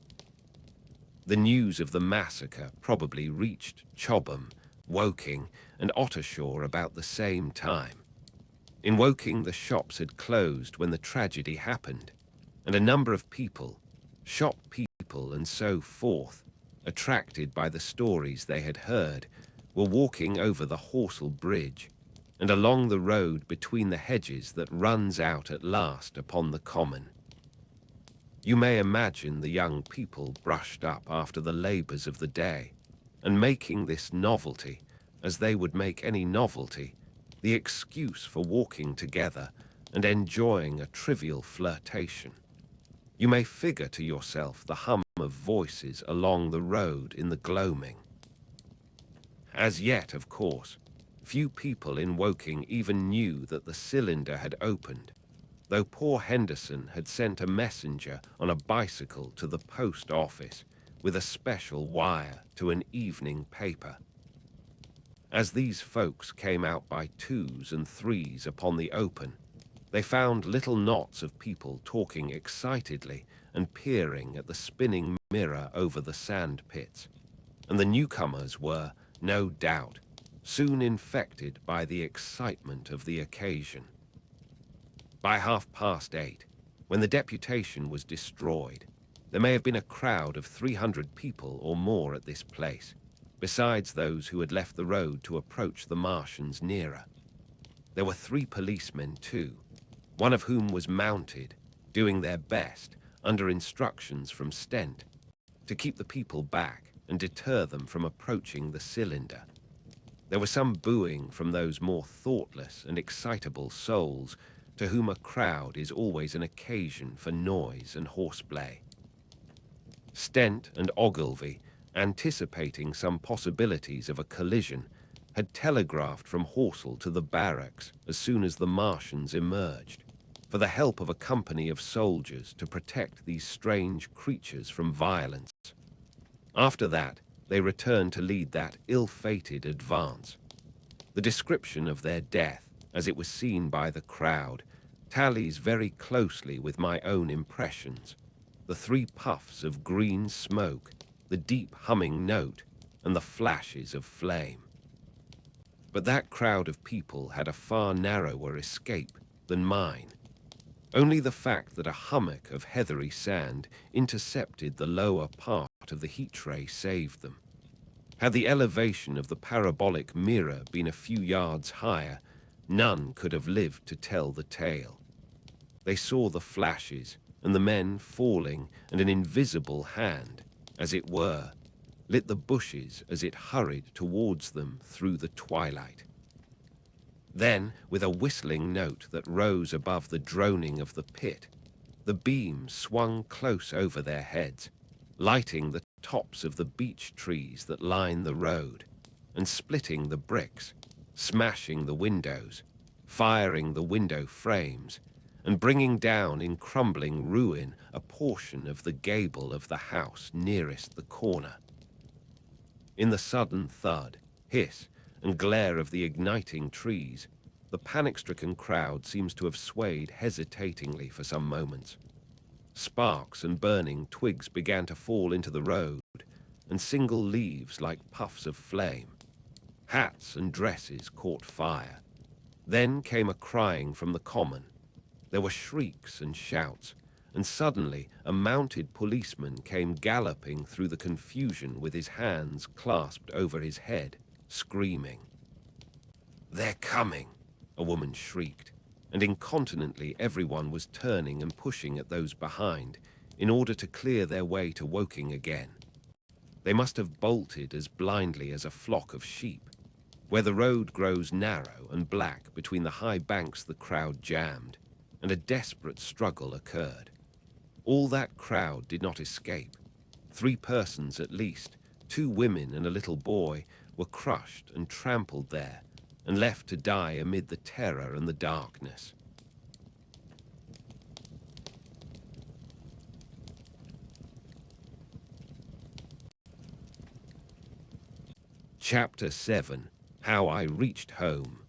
The news of the massacre probably reached CHOBHAM Woking and Ottershaw about the same time. In Woking, the shops had closed when the tragedy happened, and a number of people, shop people and so forth, attracted by the stories they had heard, were walking over the HORSELL bridge and along the road between the hedges that runs out at last upon the common. You may imagine the young people brushed up after the labours of the day, and making this novelty, as they would make any novelty, the excuse for walking together and enjoying a trivial flirtation. You may figure to yourself the hum of voices along the road in the gloaming. As yet, of course, few people in Woking even knew that the cylinder had opened, though poor Henderson had sent a messenger on a bicycle to the post office with a special wire to an evening paper. As these folks came out by twos and threes upon the open, they found little knots of people talking excitedly and peering at the spinning mirror over the sand pits, and the newcomers were, no doubt, soon infected by the excitement of the occasion. By 8:30, when the deputation was destroyed, there may have been a crowd of 300 people or more at this place, besides those who had left the road to approach the Martians nearer. There were 3 policemen too, one of whom was mounted, doing their best, under instructions from Stent, to keep the people back and deter them from approaching the cylinder. There was some booing from those more thoughtless and excitable souls to whom a crowd is always an occasion for noise and horseplay. Stent and Ogilvy, anticipating some possibilities of a collision, had telegraphed from HORSELL to the barracks as soon as the Martians emerged, for the help of a company of soldiers to protect these strange creatures from violence. After that, they returned to lead that ill-fated advance. The description of their death, as it was seen by the crowd, tallies very closely with my own impressions. The 3 puffs of green smoke, the deep humming note, and the flashes of flame. But that crowd of people had a far narrower escape than mine. Only the fact that a hummock of heathery sand intercepted the lower part of the heat ray saved them. Had the elevation of the parabolic mirror been a few yards higher, none could have lived to tell the tale. They saw the flashes and the men falling, and an invisible hand, as it were, lit the bushes as it hurried towards them through the twilight. Then, with a whistling note that rose above the droning of the pit, the beam swung close over their heads, lighting the tops of the beech trees that line the road, and splitting the bricks, smashing the windows, firing the window frames, and bringing down in crumbling ruin a portion of the gable of the house nearest the corner. In the sudden thud, hiss, and glare of the igniting trees, the panic-stricken crowd seems to have swayed hesitatingly for some moments. Sparks and burning twigs began to fall into the road, and single leaves like puffs of flame. Hats and dresses caught fire. Then came a crying from the common. There were shrieks and shouts, and suddenly a mounted policeman came galloping through the confusion with his hands clasped over his head, screaming. "They're coming!" a woman shrieked, and incontinently everyone was turning and pushing at those behind in order to clear their way to Woking again. They must have bolted as blindly as a flock of sheep. Where the road grows narrow and black between the high banks, the crowd jammed, and a desperate struggle occurred. All that crowd did not escape. 3 persons at least, 2 women and a little boy, were crushed and trampled there, and left to die amid the terror and the darkness. Chapter 7. How I reached home.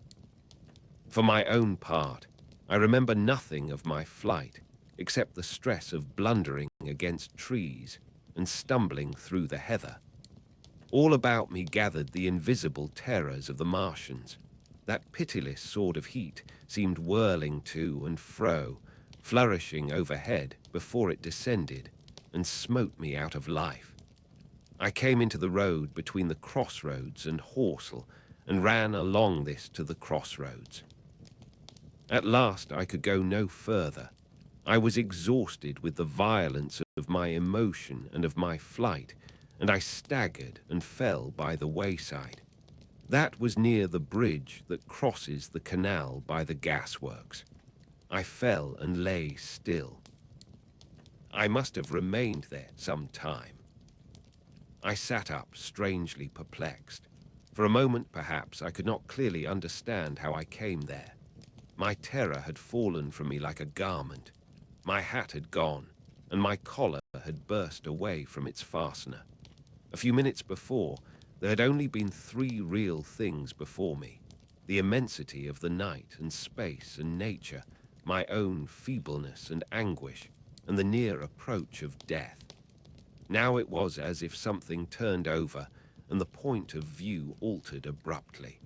For my own part, I remember nothing of my flight, except the stress of blundering against trees and stumbling through the heather. All about me gathered the invisible terrors of the Martians. That pitiless sword of heat seemed whirling to and fro, flourishing overhead before it descended and smote me out of life. I came into the road between the crossroads and HORSELL and ran along this to the crossroads. At last I could go no further. I was exhausted with the violence of my emotion and of my flight, and I staggered and fell by the wayside. That was near the bridge that crosses the canal by the gasworks. I fell and lay still. I must have remained there some time. I sat up, strangely perplexed. For a moment, perhaps, I could not clearly understand how I came there. My terror had fallen from me like a garment. My hat had gone, and my collar had burst away from its fastener. A few minutes before, there had only been three real things before me: the immensity of the night and space and nature, my own feebleness and anguish, and the near approach of death. Now it was as if something turned over and the point of view altered abruptly.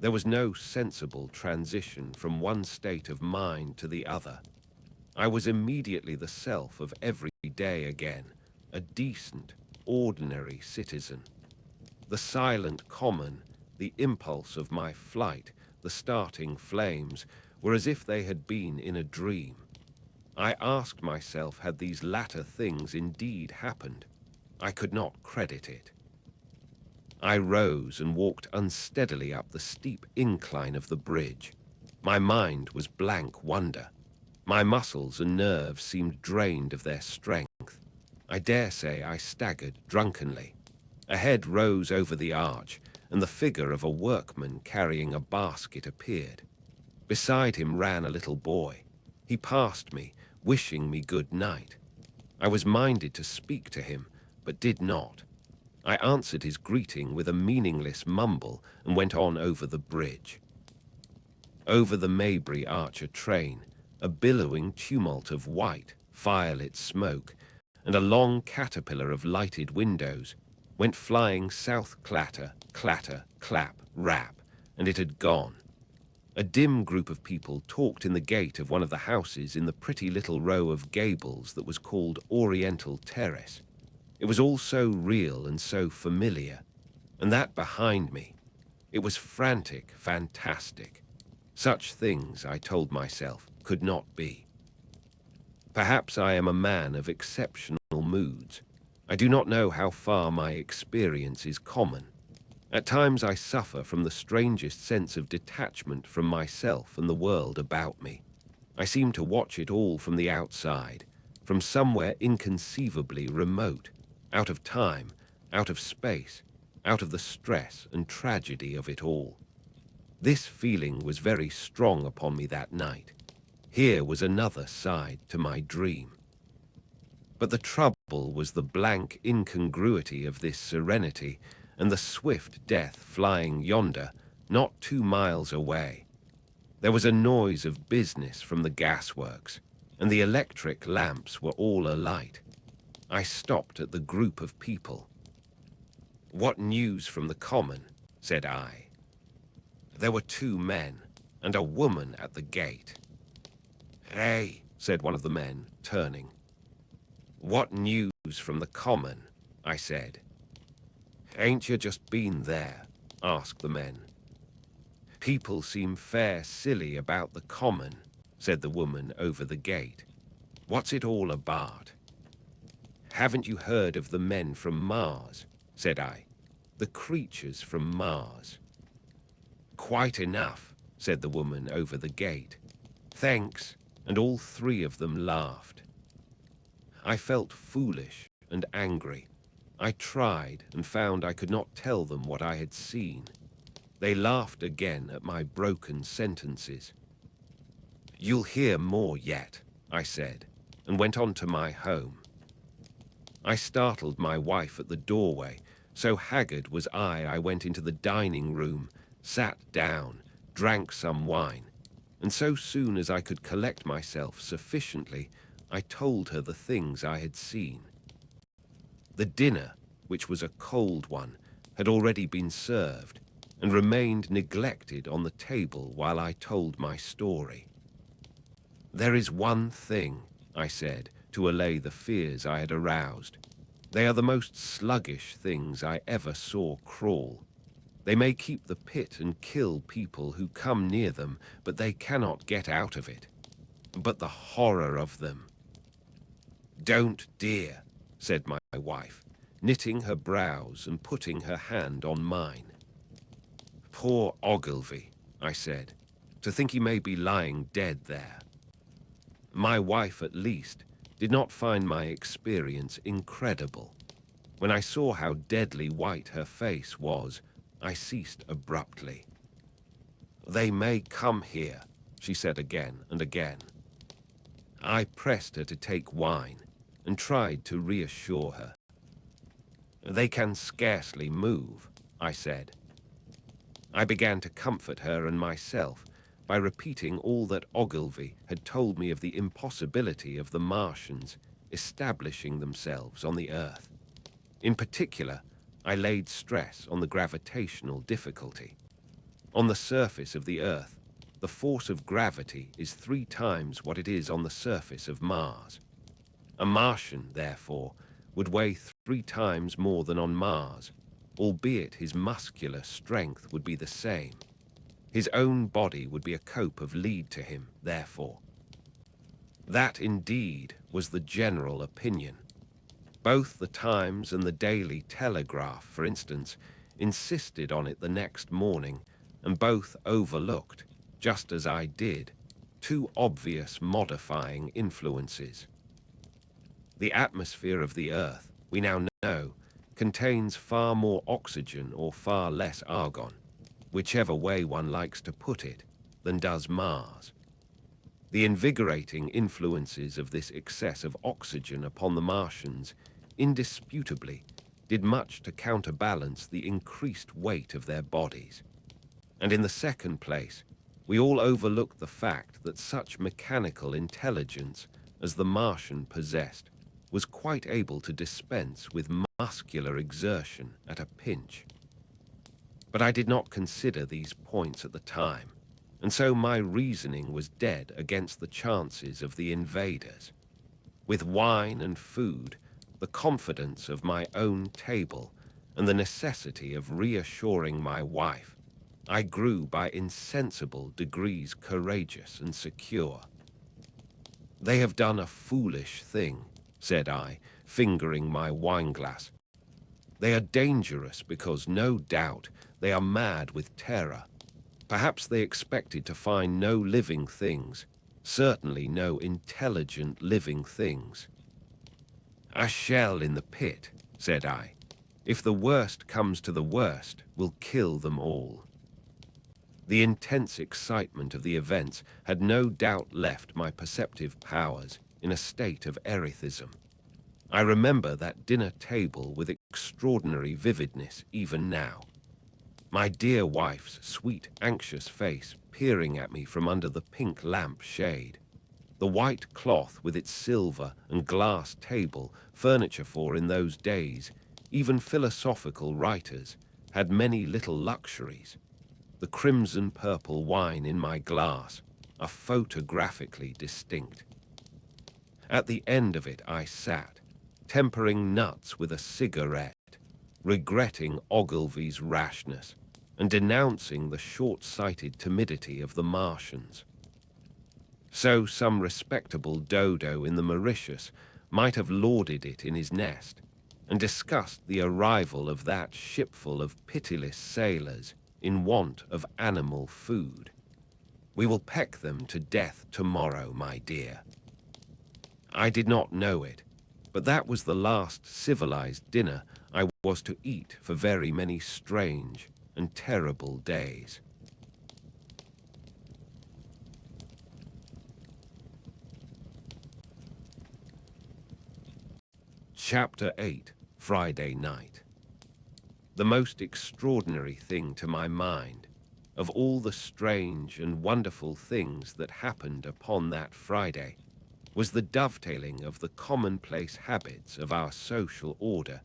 There was no sensible transition from one state of mind to the other. I was immediately the self of every day again, a decent, ordinary citizen. The silent common, the impulse of my flight, the starting flames, were as if they had been in a dream. I asked myself, had these latter things indeed happened? I could not credit it. I rose and walked unsteadily up the steep incline of the bridge. My mind was blank wonder. My muscles and nerves seemed drained of their strength. I dare say I staggered drunkenly. A head rose over the arch, and the figure of a workman carrying a basket appeared. Beside him ran a little boy. He passed me, wishing me good night. I was minded to speak to him, but did not. I answered his greeting with a meaningless mumble and went on over the bridge. Over the Maybury Archer train, a billowing tumult of white, firelit smoke, and a long caterpillar of lighted windows, went flying south, clatter, clatter, clap, rap, and it had gone. A dim group of people talked in the gate of one of the houses in the pretty little row of gables that was called Oriental Terrace. It was all so real and so familiar, and that behind me. It was frantic, fantastic. Such things, I told myself, could not be. Perhaps I am a man of exceptional moods. I do not know how far my experience is common. At times I suffer from the strangest sense of detachment from myself and the world about me. I seem to watch it all from the outside, from somewhere inconceivably remote, out of time, out of space, out of the stress and tragedy of it all. This feeling was very strong upon me that night. Here was another side to my dream. But the trouble was the blank incongruity of this serenity and the swift death flying yonder, not 2 miles away. There was a noise of business from the gasworks, and the electric lamps were all alight. I stopped at the group of people. "What news from the common?" said I. There were 2 men and a woman at the gate. "Hey," said one of the men, turning. "What news from the common?" I said. "Ain't you just been there?" asked the men. "People seem fair silly about the common," said the woman over the gate. "What's it all about?" "Haven't you heard of the men from Mars?" said I. "The creatures from Mars." "Quite enough," said the woman over the gate. "Thanks," and all 3 of them laughed. I felt foolish and angry. I tried and found I could not tell them what I had seen. They laughed again at my broken sentences. "You'll hear more yet," I said, and went on to my home. I startled my wife at the doorway. So haggard was I went into the dining room, sat down, drank some wine, and so soon as I could collect myself sufficiently, I told her the things I had seen. The dinner, which was a cold one, had already been served and remained neglected on the table while I told my story. "There is one thing," I said, to allay the fears I had aroused. "They are the most sluggish things I ever saw crawl. They may keep the pit and kill people who come near them, but they cannot get out of it. But the horror of them." "Don't, dear," said my wife, knitting her brows and putting her hand on mine. "Poor Ogilvy," I said, "to think he may be lying dead there." My wife, at least, did not find my experience incredible. When I saw how deadly white her face was, I ceased abruptly. "They may come here," she said again and again. I pressed her to take wine and tried to reassure her. "They can scarcely move," I said. I began to comfort her and myself by repeating all that Ogilvy had told me of the impossibility of the Martians establishing themselves on the Earth. In particular, I laid stress on the gravitational difficulty. On the surface of the Earth, the force of gravity is 3 times what it is on the surface of Mars. A Martian, therefore, would weigh 3 times more than on Mars, albeit his muscular strength would be the same. His own body would be a cope of lead to him, therefore. That, indeed, was the general opinion. Both the Times and the Daily Telegraph, for instance, insisted on it the next morning, and both overlooked, just as I did, 2 obvious modifying influences. The atmosphere of the Earth, we now know, contains far more oxygen or far less argon, whichever way one likes to put it, than does Mars. The invigorating influences of this excess of oxygen upon the Martians indisputably did much to counterbalance the increased weight of their bodies. And in the second place, we all overlooked the fact that such mechanical intelligence as the Martian possessed was quite able to dispense with muscular exertion at a pinch. But I did not consider these points at the time, and so my reasoning was dead against the chances of the invaders. With wine and food, the confidence of my own table, and the necessity of reassuring my wife, I grew by insensible degrees courageous and secure. "They have done a foolish thing," said I, fingering my wineglass. "They are dangerous because, no doubt, they are mad with terror. Perhaps they expected to find no living things, certainly no intelligent living things." "A shell in the pit," said I. "If the worst comes to the worst, will kill them all." The intense excitement of the events had no doubt left my perceptive powers in a state of erethism. I remember that dinner table with extraordinary vividness even now. My dear wife's sweet, anxious face peering at me from under the pink lamp shade. The white cloth with its silver and glass table, furniture for in those days, even philosophical writers, had many little luxuries. The crimson-purple wine in my glass are photographically distinct. At the end of it I sat, tempering nuts with a cigarette, regretting Ogilvy's rashness, and denouncing the short-sighted timidity of the Martians. So some respectable dodo in the Mauritius might have lauded it in his nest, and discussed the arrival of that shipful of pitiless sailors in want of animal food. "We will peck them to death tomorrow, my dear." I did not know it, but that was the last civilized dinner I was to eat for very many strange and terrible days. Chapter 8, Friday night. The most extraordinary thing to my mind, of all the strange and wonderful things that happened upon that Friday, was the dovetailing of the commonplace habits of our social order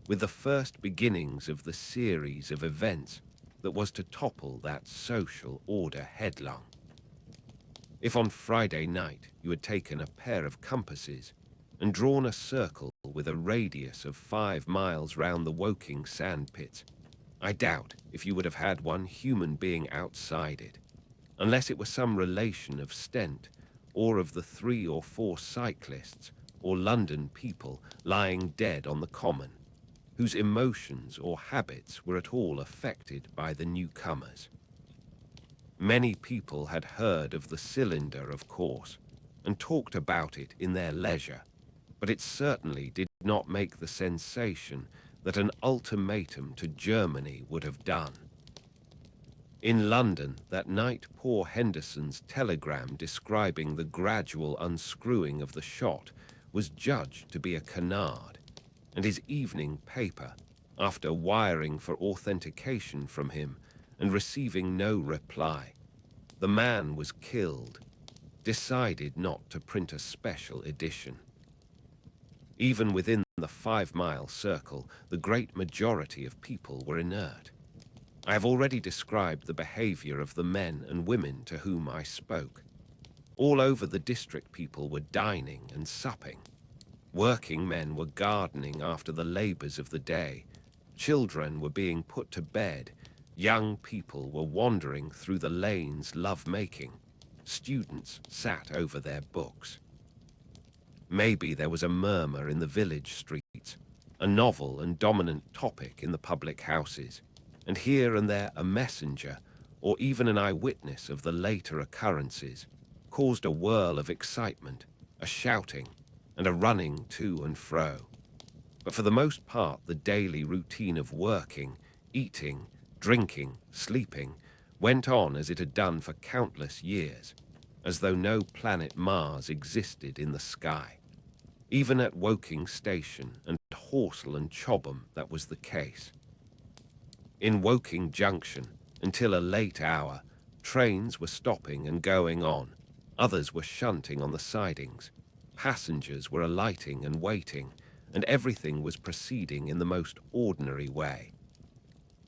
with the first beginnings of the series of events that was to topple that social order headlong. If on Friday night you had taken a pair of compasses and drawn a circle with a radius of 5 miles round the Woking sandpits, I doubt if you would have had one human being outside it, unless it were some relation of Stent or of the 3 or 4 cyclists or London people lying dead on the common, whose emotions or habits were at all affected by the newcomers. Many people had heard of the cylinder, of course, and talked about it in their leisure, but it certainly did not make the sensation that an ultimatum to Germany would have done. In London that night, poor Henderson's telegram describing the gradual unscrewing of the shot was judged to be a canard, and his evening paper, after wiring for authentication from him and receiving no reply, the man was killed, decided not to print a special edition. Even within the 5-mile circle, the great majority of people were inert. I have already described the behavior of the men and women to whom I spoke. All over the district people were dining and supping. Working men were gardening after the labors of the day. Children were being put to bed. Young people were wandering through the lanes love-making. Students sat over their books. Maybe there was a murmur in the village streets, a novel and dominant topic in the public houses, and here and there a messenger, or even an eyewitness of the later occurrences, caused a whirl of excitement, a shouting, and a running to and fro. But for the most part, the daily routine of working, eating, drinking, sleeping, went on as it had done for countless years, as though no planet Mars existed in the sky. Even at Woking Station and HORSELL and CHOBHAM, that was the case. In Woking Junction, until a late hour, trains were stopping and going on, others were shunting on the sidings, passengers were alighting and waiting, and everything was proceeding in the most ordinary way.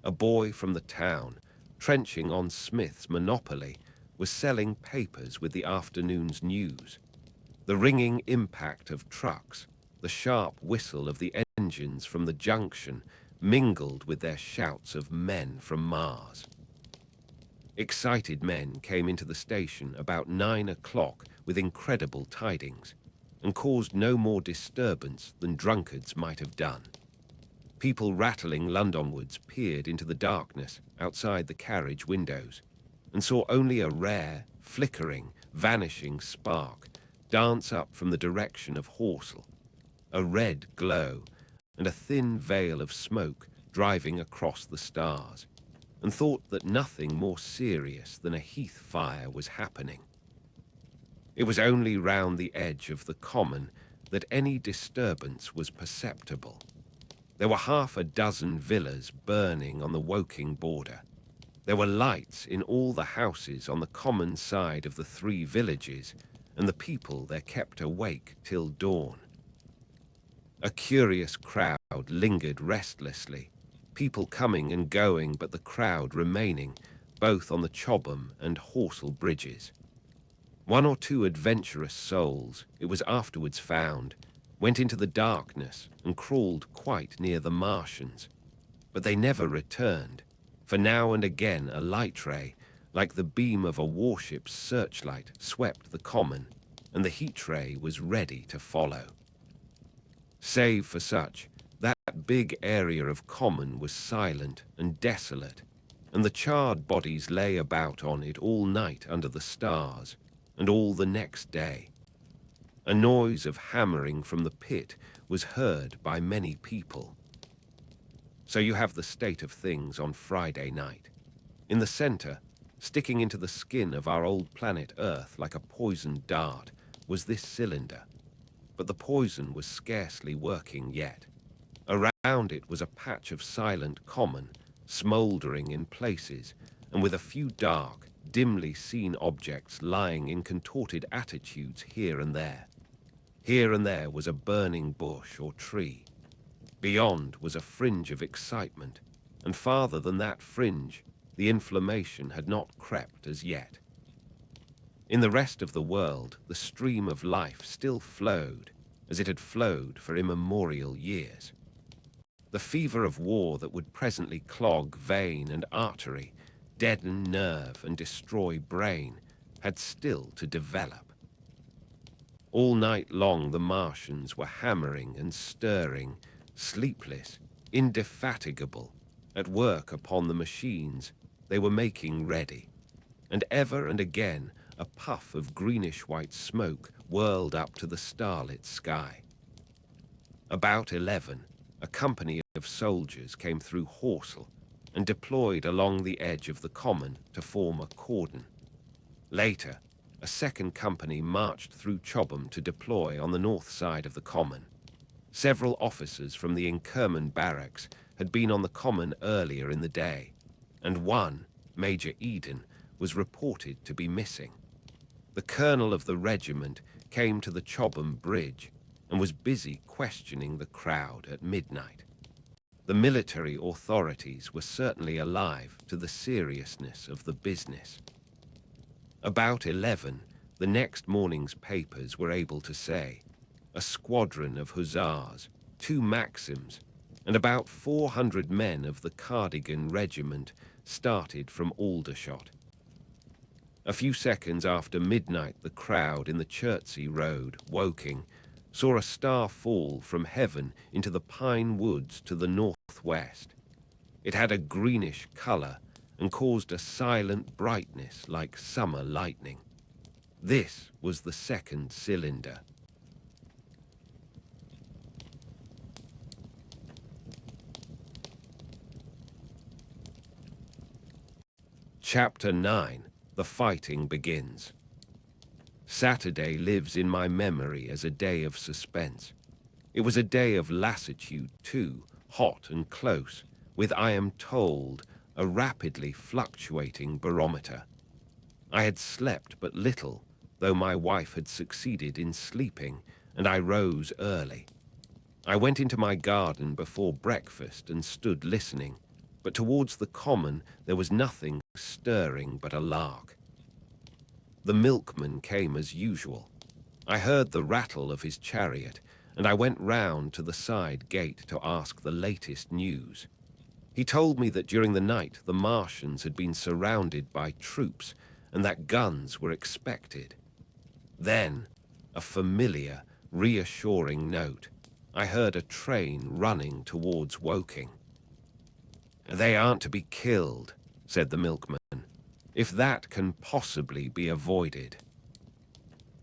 A boy from the town, trenching on Smith's monopoly, was selling papers with the afternoon's news. The ringing impact of trucks, the sharp whistle of the engines from the junction, mingled with their shouts of men from Mars. Excited men came into the station about 9 o'clock with incredible tidings, and caused no more disturbance than drunkards might have done. People rattling Londonwards peered into the darkness outside the carriage windows, and saw only a rare, flickering, vanishing spark dance up from the direction of HORSELL, a red glow and a thin veil of smoke driving across the stars, and thought that nothing more serious than a heath fire was happening. It was only round the edge of the common that any disturbance was perceptible. There were half a dozen villas burning on the Woking border. There were lights in all the houses on the common side of the 3 villages, and the people there kept awake till dawn. A curious crowd lingered restlessly, people coming and going, but the crowd remaining, both on the CHOBHAM and HORSELL bridges. 1 or 2 adventurous souls, it was afterwards found, went into the darkness and crawled quite near the Martians, but they never returned, for now and again a light ray, like the beam of a warship's searchlight, swept the common, and the heat ray was ready to follow. Save for such, that big area of common was silent and desolate, and the charred bodies lay about on it all night under the stars, and all the next day. A noise of hammering from the pit was heard by many people. So you have the state of things on Friday night. In the center, sticking into the skin of our old planet Earth like a poisoned dart, was this cylinder. But the poison was scarcely working yet. Around it was a patch of silent common, smouldering in places, and with a few dark, dimly seen objects lying in contorted attitudes here and there. Here and there was a burning bush or tree. Beyond was a fringe of excitement, and farther than that fringe, the inflammation had not crept as yet. In the rest of the world, the stream of life still flowed, as it had flowed for immemorial years. The fever of war that would presently clog vein and artery, deaden nerve and destroy brain, had still to develop. All night long the Martians were hammering and stirring, sleepless, indefatigable, at work upon the machines they were making ready, and again a puff of greenish-white smoke whirled up to the starlit sky. About 11, a company of soldiers came through HORSELL and deployed along the edge of the common to form a cordon. Later, a second company marched through CHOBHAM to deploy on the north side of the common. Several officers from the Inkerman barracks had been on the common earlier in the day, and one, Major Eden, was reported to be missing. The colonel of the regiment came to the CHOBHAM bridge and was busy questioning the crowd at midnight. The military authorities were certainly alive to the seriousness of the business. About 11, the next morning's papers were able to say, a squadron of hussars, 2 Maxims, and about 400 men of the Cardigan regiment started from Aldershot. A few seconds after midnight, the crowd in the Chertsey Road, Woking, saw a star fall from heaven into the pine woods to the northwest. It had a greenish color and caused a silent brightness like summer lightning. This was the second cylinder. Chapter 9. The Fighting Begins. Saturday lives in my memory as a day of suspense. It was a day of lassitude too, hot and close, with, I am told, a rapidly fluctuating barometer. I had slept but little, though my wife had succeeded in sleeping, and I rose early. I went into my garden before breakfast and stood listening, but towards the common there was nothing stirring but a lark. The milkman came as usual. I heard the rattle of his chariot, and I went round to the side gate to ask the latest news. He told me that during the night the Martians had been surrounded by troops and that guns were expected. Then, a familiar, reassuring note. I heard a train running towards Woking. "They aren't to be killed," said the milkman, "if that can possibly be avoided."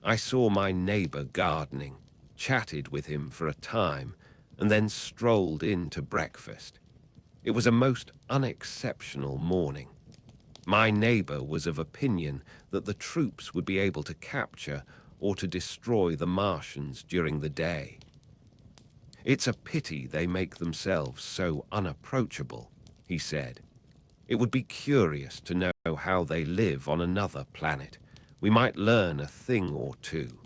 I saw my neighbor gardening, chatted with him for a time, and then strolled in to breakfast. It was a most unexceptional morning. My neighbor was of opinion that the troops would be able to capture or to destroy the Martians during the day. "It's a pity they make themselves so unapproachable," he said. "It would be curious to know how they live on another planet. We might learn a thing or two."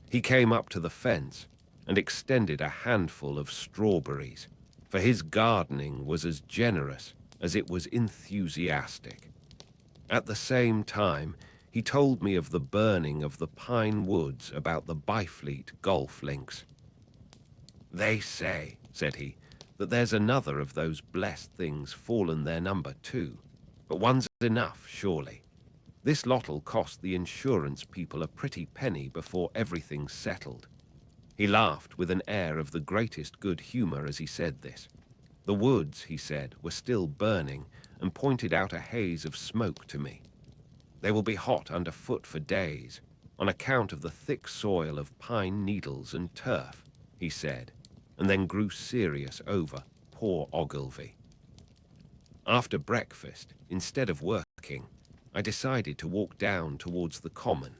He came up to the fence and extended a handful of strawberries, for his gardening was as generous as it was enthusiastic. At the same time, he told me of the burning of the pine woods about the Byfleet golf links. "They say," said he, "that there's another of those blessed things fallen their number too, but one's enough, surely. This lot'll cost the insurance people a pretty penny before everything's settled." He laughed with an air of the greatest good humor as he said this. The woods, he said, were still burning, and pointed out a haze of smoke to me. "They will be hot underfoot for days, on account of the thick soil of pine needles and turf," he said, and then grew serious over poor Ogilvy. After breakfast, instead of working, I decided to walk down towards the common.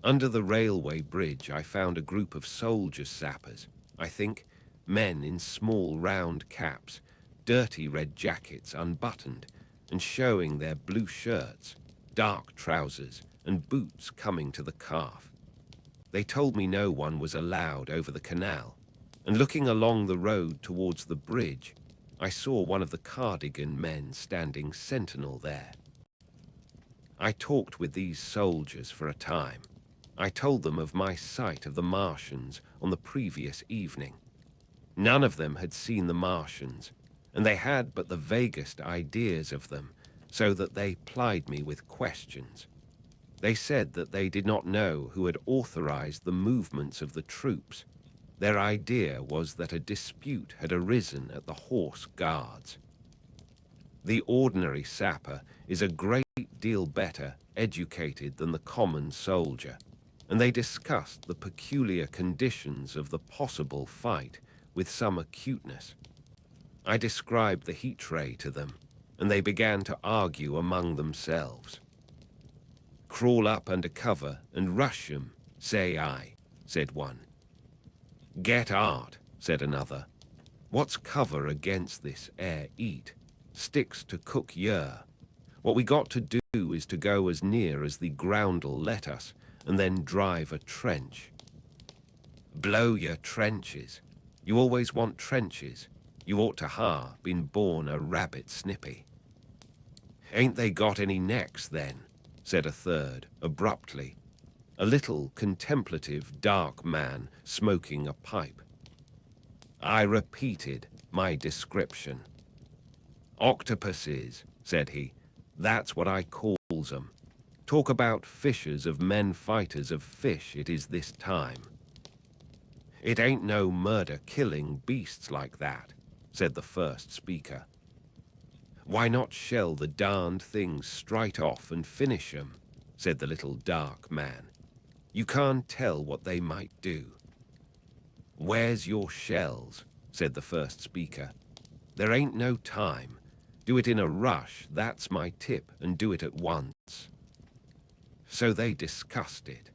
Under the railway bridge I found a group of soldier sappers, I think, men in small round caps, dirty red jackets unbuttoned, and showing their blue shirts, dark trousers, and boots coming to the calf. They told me no one was allowed over the canal, and looking along the road towards the bridge, I saw one of the cardigan men standing sentinel there. I talked with these soldiers for a time. I told them of my sight of the Martians on the previous evening. None of them had seen the Martians, and they had but the vaguest ideas of them, so that they plied me with questions. They said that they did not know who had authorized the movements of the troops. Their idea was that a dispute had arisen at the Horse Guards. The ordinary sapper is a great deal better educated than the common soldier, and they discussed the peculiar conditions of the possible fight with some acuteness. I described the heat ray to them, and they began to argue among themselves. "Crawl up under cover and rush 'em, say I," said one. "Get art," said another. "What's cover against this air eat? Sticks to cook yer. What we got to do is to go as near as the ground'll let us, and then drive a trench." "Blow your trenches. You always want trenches. You ought to ha' been born a rabbit snippy." "Ain't they got any necks then?" said a third, abruptly, a little contemplative dark man smoking a pipe. I repeated my description. "Octopuses," said he, "that's what I calls 'em. Talk about fishers of men fighters of fish it is this time." "It ain't no murder killing beasts like that," said the first speaker. "Why not shell the darned things straight off and finish 'em?" said the little dark man. "You can't tell what they might do." "Where's your shells?" said the first speaker. "There ain't no time. Do it in a rush, that's my tip, and do it at once." So they discussed it.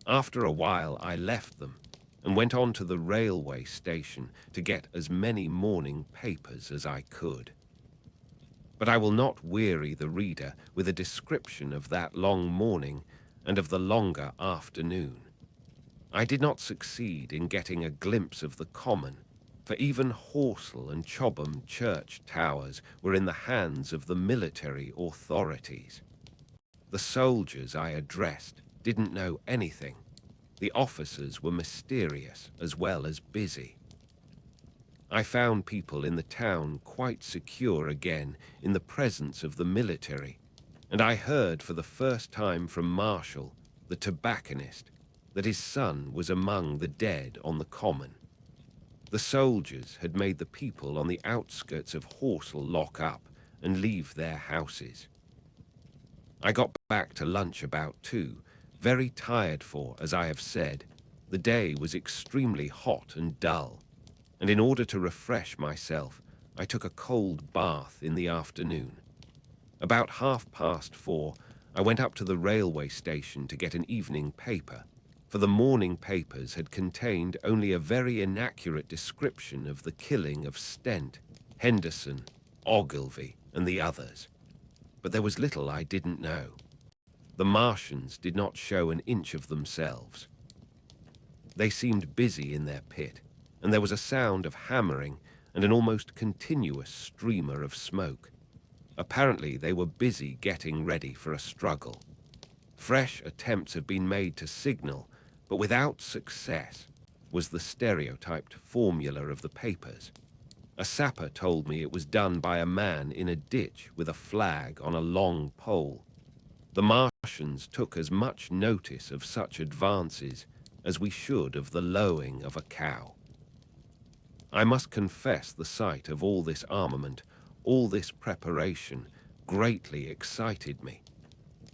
After a while I left them and went on to the railway station to get as many morning papers as I could. But I will not weary the reader with a description of that long morning and of the longer afternoon. I did not succeed in getting a glimpse of the common, for even HORSELL and CHOBHAM church towers were in the hands of the military authorities. The soldiers I addressed didn't know anything. The officers were mysterious as well as busy. I found people in the town quite secure again in the presence of the military, and I heard for the first time from Marshall, the tobacconist, that his son was among the dead on the common. The soldiers had made the people on the outskirts of HORSELL lock up and leave their houses. I got back to lunch about 2, very tired for, as I have said, the day was extremely hot and dull, and in order to refresh myself, I took a cold bath in the afternoon. About 4:30, I went up to the railway station to get an evening paper, for the morning papers had contained only a very inaccurate description of the killing of Stent, Henderson, Ogilvy, and the others. But there was little I didn't know. The Martians did not show an inch of themselves. They seemed busy in their pit, and there was a sound of hammering and an almost continuous streamer of smoke. Apparently they were busy getting ready for a struggle. Fresh attempts had been made to signal, but without success, was the stereotyped formula of the papers. A sapper told me it was done by a man in a ditch with a flag on a long pole. The Martians took as much notice of such advances as we should of the lowing of a cow. I must confess the sight of all this armament, all this preparation, greatly excited me.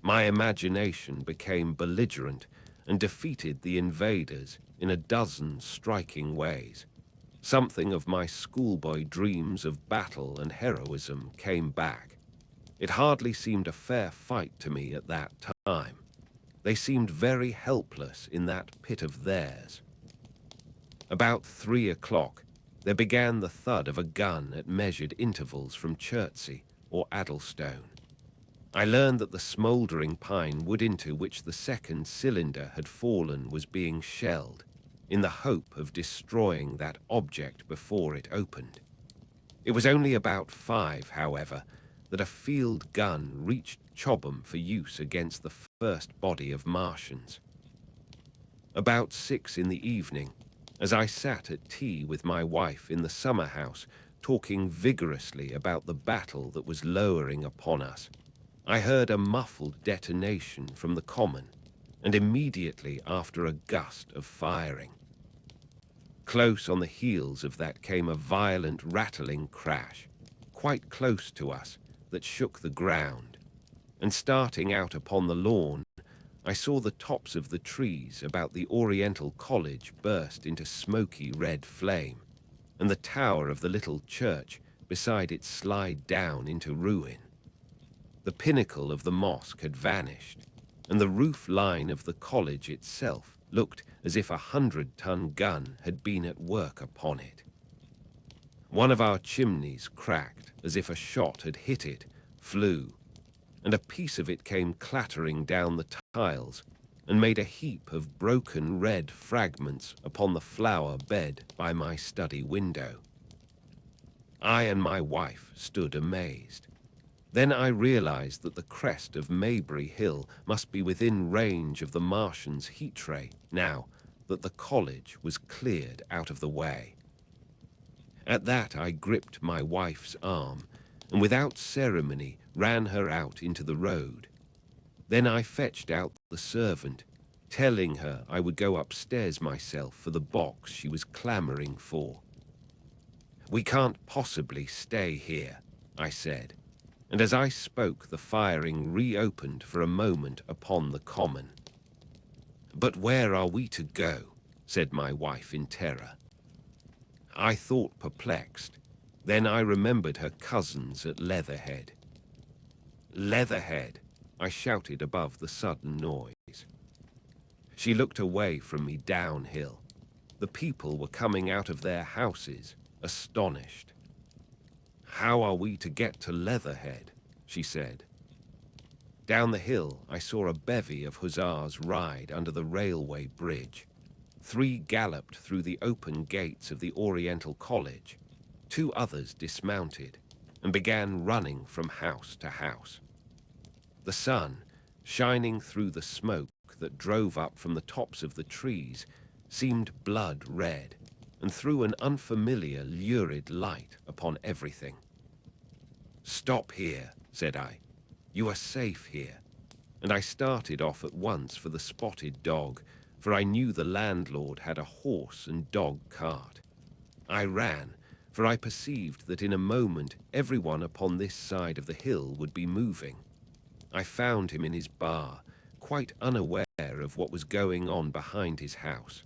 My imagination became belligerent and defeated the invaders in a dozen striking ways. Something of my schoolboy dreams of battle and heroism came back. It hardly seemed a fair fight to me at that time. They seemed very helpless in that pit of theirs. About 3 o'clock, there began the thud of a gun at measured intervals from Chertsey or Addlestone. I learned that the smouldering pine wood into which the second cylinder had fallen was being shelled. in the hope of destroying that object before it opened. It was only about 5, however, that a field gun reached CHOBHAM for use against the first body of Martians. About 6 in the evening, as I sat at tea with my wife in the summer house, talking vigorously about the battle that was lowering upon us, I heard a muffled detonation from the common, and immediately after a gust of firing. Close on the heels of that came a violent rattling crash, quite close to us, that shook the ground, and starting out upon the lawn, I saw the tops of the trees about the Oriental College burst into smoky red flame, and the tower of the little church beside it slide down into ruin. The pinnacle of the mosque had vanished, and the roof line of the college itself looked as if a 100-ton gun had been at work upon it. One of our chimneys cracked as if a shot had hit it, flew, and a piece of it came clattering down the tiles and made a heap of broken red fragments upon the flower bed by my study window. I and my wife stood amazed. Then I realized that the crest of Maybury Hill must be within range of the Martians' heat ray now that the college was cleared out of the way. At that I gripped my wife's arm and without ceremony ran her out into the road. Then I fetched out the servant, telling her I would go upstairs myself for the box she was clamoring for. "We can't possibly stay here," I said, and as I spoke the firing reopened for a moment upon the common. "But where are we to go?" said my wife in terror. I thought perplexed. Then I remembered her cousins at Leatherhead. "Leatherhead!" I shouted above the sudden noise. She looked away from me downhill. The people were coming out of their houses, astonished. "How are we to get to Leatherhead?" she said. Down the hill I saw a bevy of hussars ride under the railway bridge. 3 galloped through the open gates of the Oriental College. 2 others dismounted and began running from house to house. The sun, shining through the smoke that drove up from the tops of the trees, seemed blood red and threw an unfamiliar, lurid light upon everything. "Stop here," said I. "You are safe here." And I started off at once for the Spotted Dog, for I knew the landlord had a horse and dog cart. I ran, for I perceived that in a moment everyone upon this side of the hill would be moving. I found him in his bar, quite unaware of what was going on behind his house.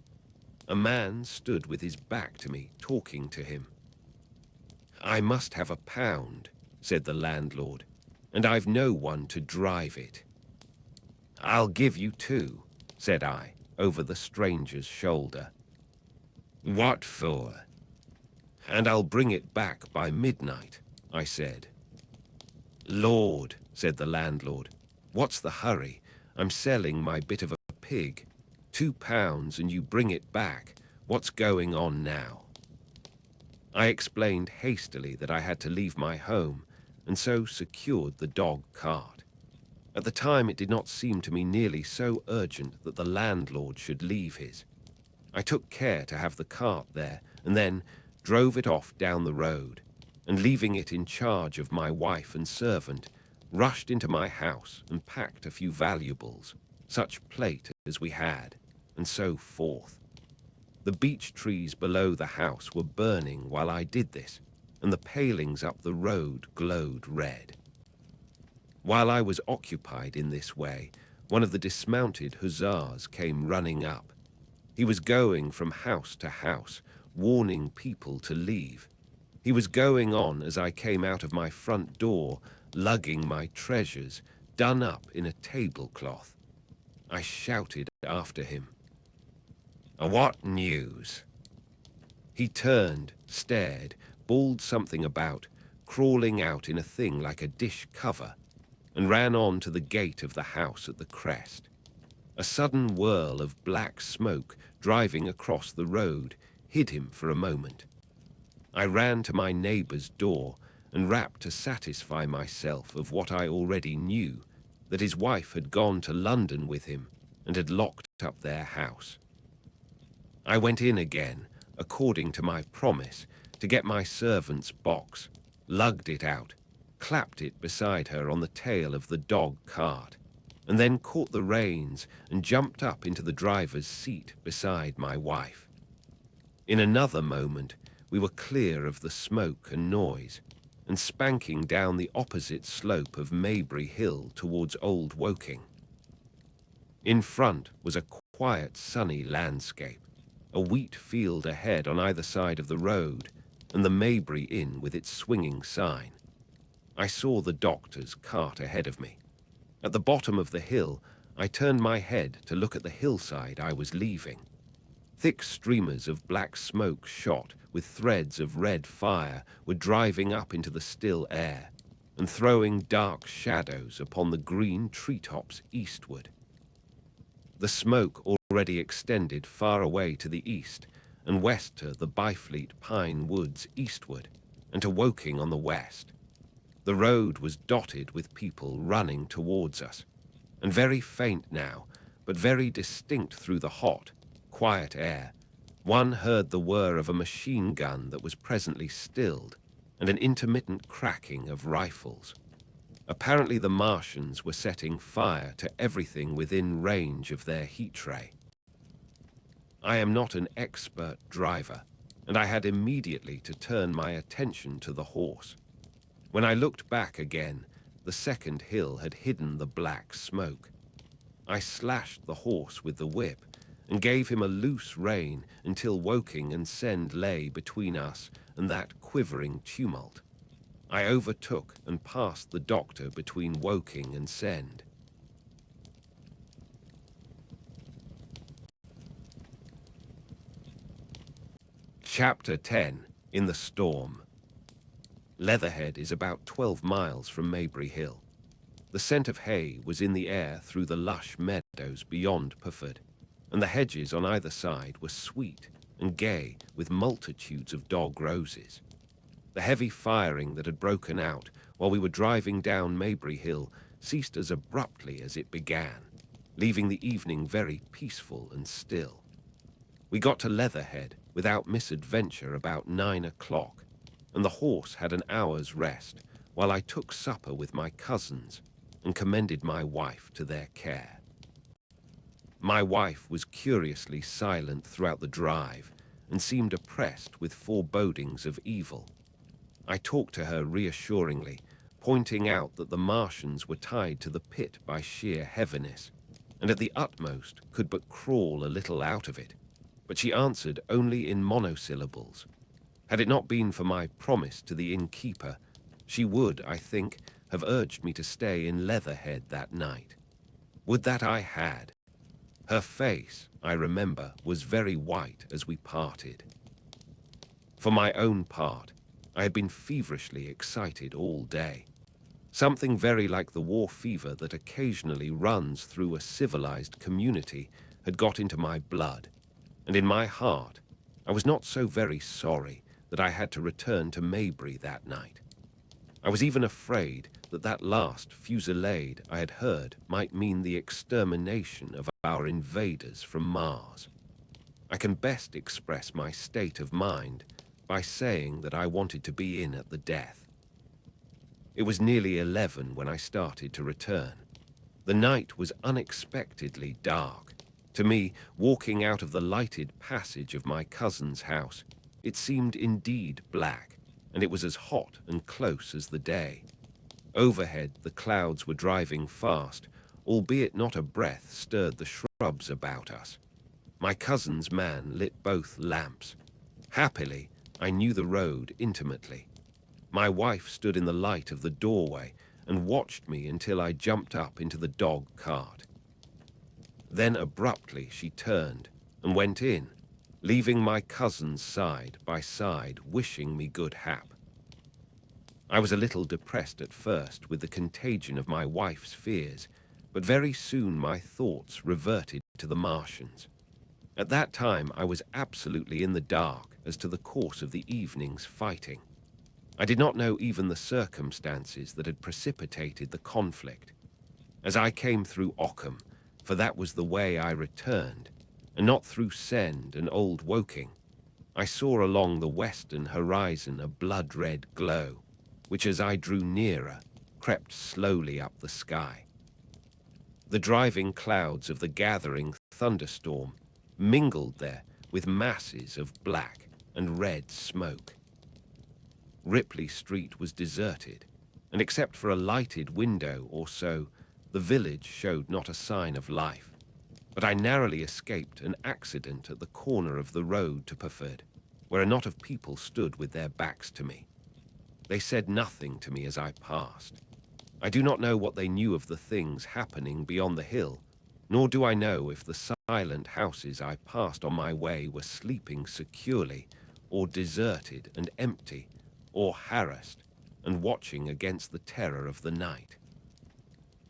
A man stood with his back to me, talking to him. "I must have £1," said the landlord, "and I've no one to drive it." "I'll give you 2, said I, over the stranger's shoulder. "What for?" "And I'll bring it back by midnight," I said. "Lord," said the landlord, "what's the hurry? I'm selling my bit of a pig. £2 and you bring it back. What's going on now?" I explained hastily that I had to leave my home, and so secured the dog cart. At the time it did not seem to me nearly so urgent that the landlord should leave his. I took care to have the cart there, and then drove it off down the road, and leaving it in charge of my wife and servant, rushed into my house and packed a few valuables, such plate as we had, and so forth. The beech trees below the house were burning while I did this, and the palings up the road glowed red. While I was occupied in this way, one of the dismounted hussars came running up. He was going from house to house, warning people to leave. He was going on as I came out of my front door, lugging my treasures, done up in a tablecloth. I shouted after him, "What news?" He turned, stared, bawled something about, crawling out in a thing like a dish cover, and ran on to the gate of the house at the crest. A sudden whirl of black smoke driving across the road hid him for a moment. I ran to my neighbour's door and rapped to satisfy myself of what I already knew, that his wife had gone to London with him and had locked up their house. I went in again, according to my promise, to get my servant's box, lugged it out, clapped it beside her on the tail of the dog cart, and then caught the reins and jumped up into the driver's seat beside my wife. In another moment, we were clear of the smoke and noise, and spanking down the opposite slope of Maybury Hill towards Old Woking. In front was a quiet, sunny landscape, a wheat field ahead on either side of the road, and the Maybury Inn with its swinging sign. I saw the doctor's cart ahead of me. At the bottom of the hill, I turned my head to look at the hillside I was leaving. Thick streamers of black smoke shot with threads of red fire were driving up into the still air and throwing dark shadows upon the green treetops eastward. The smoke already extended far away to the east and west to the Byfleet pine woods eastward and to Woking on the west. The road was dotted with people running towards us, and very faint now, but very distinct through the hot, quiet air. One heard the whir of a machine gun that was presently stilled, and an intermittent cracking of rifles. Apparently the Martians were setting fire to everything within range of their heat ray. I am not an expert driver, and I had immediately to turn my attention to the horse. When I looked back again, the second hill had hidden the black smoke. I slashed the horse with the whip and gave him a loose rein until Woking and Send lay between us and that quivering tumult. I overtook and passed the doctor between Woking and Send. Chapter 10. In the Storm. Leatherhead is about 12 miles from Maybury Hill. The scent of hay was in the air through the lush meadows beyond Pufford, and the hedges on either side were sweet and gay with multitudes of dog roses. The heavy firing that had broken out while we were driving down Maybury Hill ceased as abruptly as it began, leaving the evening very peaceful and still. We got to Leatherhead without misadventure about 9 o'clock, and the horse had an hour's rest while I took supper with my cousins and commended my wife to their care. My wife was curiously silent throughout the drive and seemed oppressed with forebodings of evil. I talked to her reassuringly, pointing out that the Martians were tied to the pit by sheer heaviness, and at the utmost could but crawl a little out of it, but she answered only in monosyllables. Had it not been for my promise to the innkeeper, she would, I think, have urged me to stay in Leatherhead that night. Would that I had. Her face, I remember, was very white as we parted. For my own part, I had been feverishly excited all day. Something very like the war fever that occasionally runs through a civilized community had got into my blood, and in my heart I was not so very sorry that I had to return to Maybury that night. I was even afraid that that last fusillade I had heard might mean the extermination of our invaders from Mars. I can best express my state of mind by saying that I wanted to be in at the death. It was nearly 11 when I started to return. The night was unexpectedly dark. To me, walking out of the lighted passage of my cousin's house, it seemed indeed black, and it was as hot and close as the day. Overhead, the clouds were driving fast, albeit not a breath stirred the shrubs about us. My cousin's man lit both lamps. Happily, I knew the road intimately. My wife stood in the light of the doorway and watched me until I jumped up into the dog cart. Then abruptly she turned and went in, leaving my cousins side by side, wishing me good hap. I was a little depressed at first with the contagion of my wife's fears, but very soon my thoughts reverted to the Martians. At that time, I was absolutely in the dark as to the course of the evening's fighting. I did not know even the circumstances that had precipitated the conflict. As I came through Ockham, for that was the way I returned, and not through Send and Old Woking, I saw along the western horizon a blood-red glow, which as I drew nearer, crept slowly up the sky. The driving clouds of the gathering thunderstorm mingled there with masses of black and red smoke. Ripley Street was deserted, and except for a lighted window or so, the village showed not a sign of life. But I narrowly escaped an accident at the corner of the road to Perford, where a knot of people stood with their backs to me. They said nothing to me as I passed. I do not know what they knew of the things happening beyond the hill, nor do I know if the silent houses I passed on my way were sleeping securely, or deserted and empty, or harassed and watching against the terror of the night.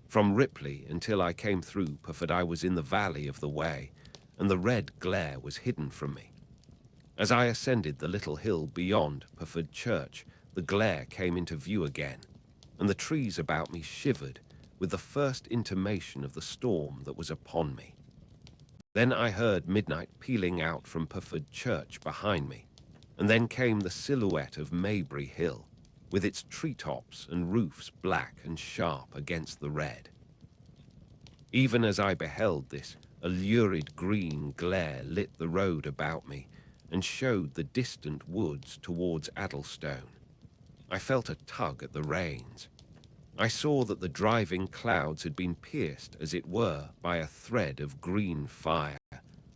From Ripley until I came through Perford, I was in the valley of the Wey, and the red glare was hidden from me. As I ascended the little hill beyond Perford Church, the glare came into view again, and the trees about me shivered with the first intimation of the storm that was upon me. Then I heard midnight pealing out from Perford Church behind me, and then came the silhouette of Maybury Hill, with its treetops and roofs black and sharp against the red. Even as I beheld this, a lurid green glare lit the road about me and showed the distant woods towards Addlestone. I felt a tug at the reins. I saw that the driving clouds had been pierced, as it were, by a thread of green fire,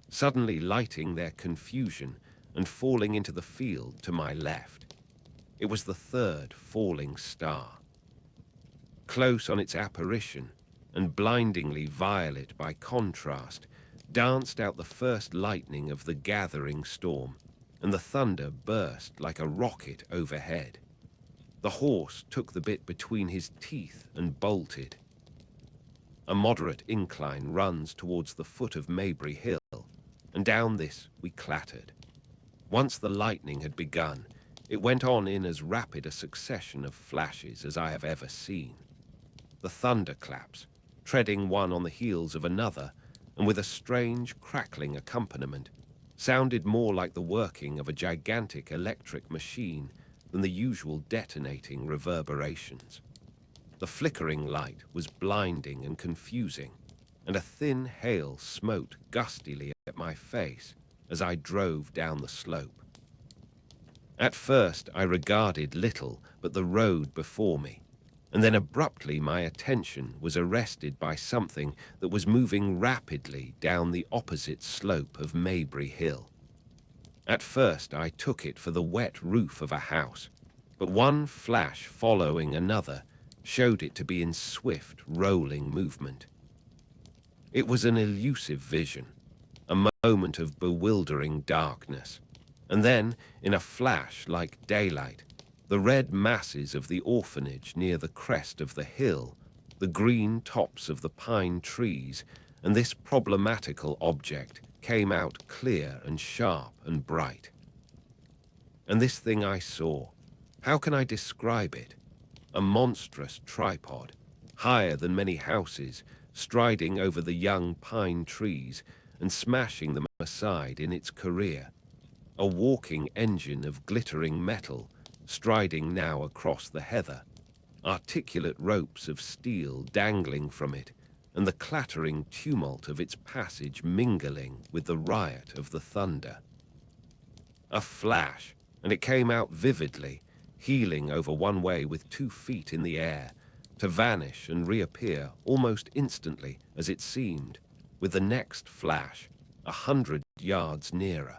suddenly lighting their confusion and falling into the field to my left. It was the third falling star. Close on its apparition, and blindingly violet by contrast, danced out the first lightning of the gathering storm, and the thunder burst like a rocket overhead. The horse took the bit between his teeth and bolted. A moderate incline runs towards the foot of Maybury Hill, and down this we clattered. Once the lightning had begun, it went on in as rapid a succession of flashes as I have ever seen. The thunderclaps, treading one on the heels of another, and with a strange crackling accompaniment, sounded more like the working of a gigantic electric machine than the usual detonating reverberations. The flickering light was blinding and confusing, and a thin hail smote gustily at my face as I drove down the slope. At first I regarded little but the road before me, and then abruptly my attention was arrested by something that was moving rapidly down the opposite slope of Maybury Hill. At first I took it for the wet roof of a house, but one flash following another showed it to be in swift, rolling movement. It was an elusive vision, a moment of bewildering darkness, and then, in a flash like daylight, the red masses of the orphanage near the crest of the hill, the green tops of the pine trees, and this problematical object came out clear and sharp and bright. And this thing I saw, how can I describe it? A monstrous tripod, higher than many houses, striding over the young pine trees and smashing them aside in its career. A walking engine of glittering metal, striding now across the heather, articulate ropes of steel dangling from it, and the clattering tumult of its passage mingling with the riot of the thunder. A flash, and it came out vividly, heeling over one way with 2 feet in the air, to vanish and reappear almost instantly, as it seemed, with the next flash 100 yards nearer.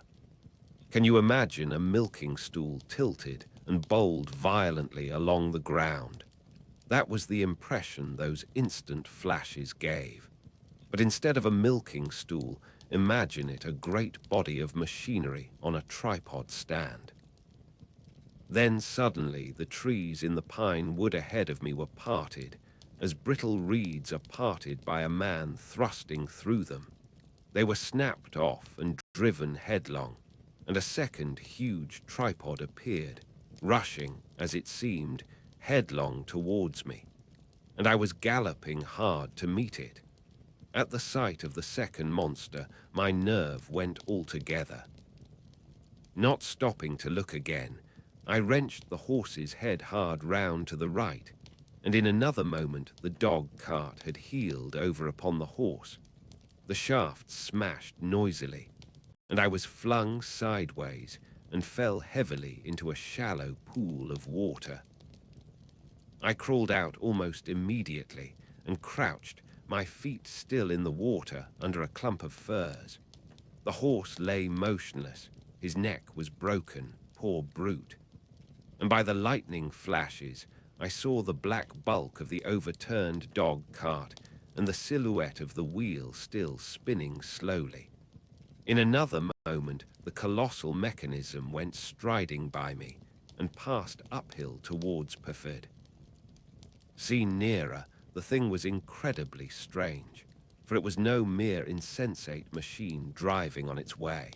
Can you imagine a milking stool tilted and bowled violently along the ground? That was the impression those instant flashes gave. But instead of a milking stool, imagine it a great body of machinery on a tripod stand. Then suddenly the trees in the pine wood ahead of me were parted, as brittle reeds are parted by a man thrusting through them. They were snapped off and driven headlong, and a second huge tripod appeared, rushing, as it seemed, headlong towards me, and I was galloping hard to meet it. At the sight of the second monster, my nerve went altogether. Not stopping to look again, I wrenched the horse's head hard round to the right, and in another moment the dog cart had heeled over upon the horse. The shaft smashed noisily, and I was flung sideways and fell heavily into a shallow pool of water. I crawled out almost immediately and crouched, my feet still in the water under a clump of firs. The horse lay motionless, his neck was broken, poor brute. And by the lightning flashes, I saw the black bulk of the overturned dog cart and the silhouette of the wheel still spinning slowly. In another moment, the colossal mechanism went striding by me and passed uphill towards Perfid. Seen nearer, the thing was incredibly strange, for it was no mere insensate machine driving on its way.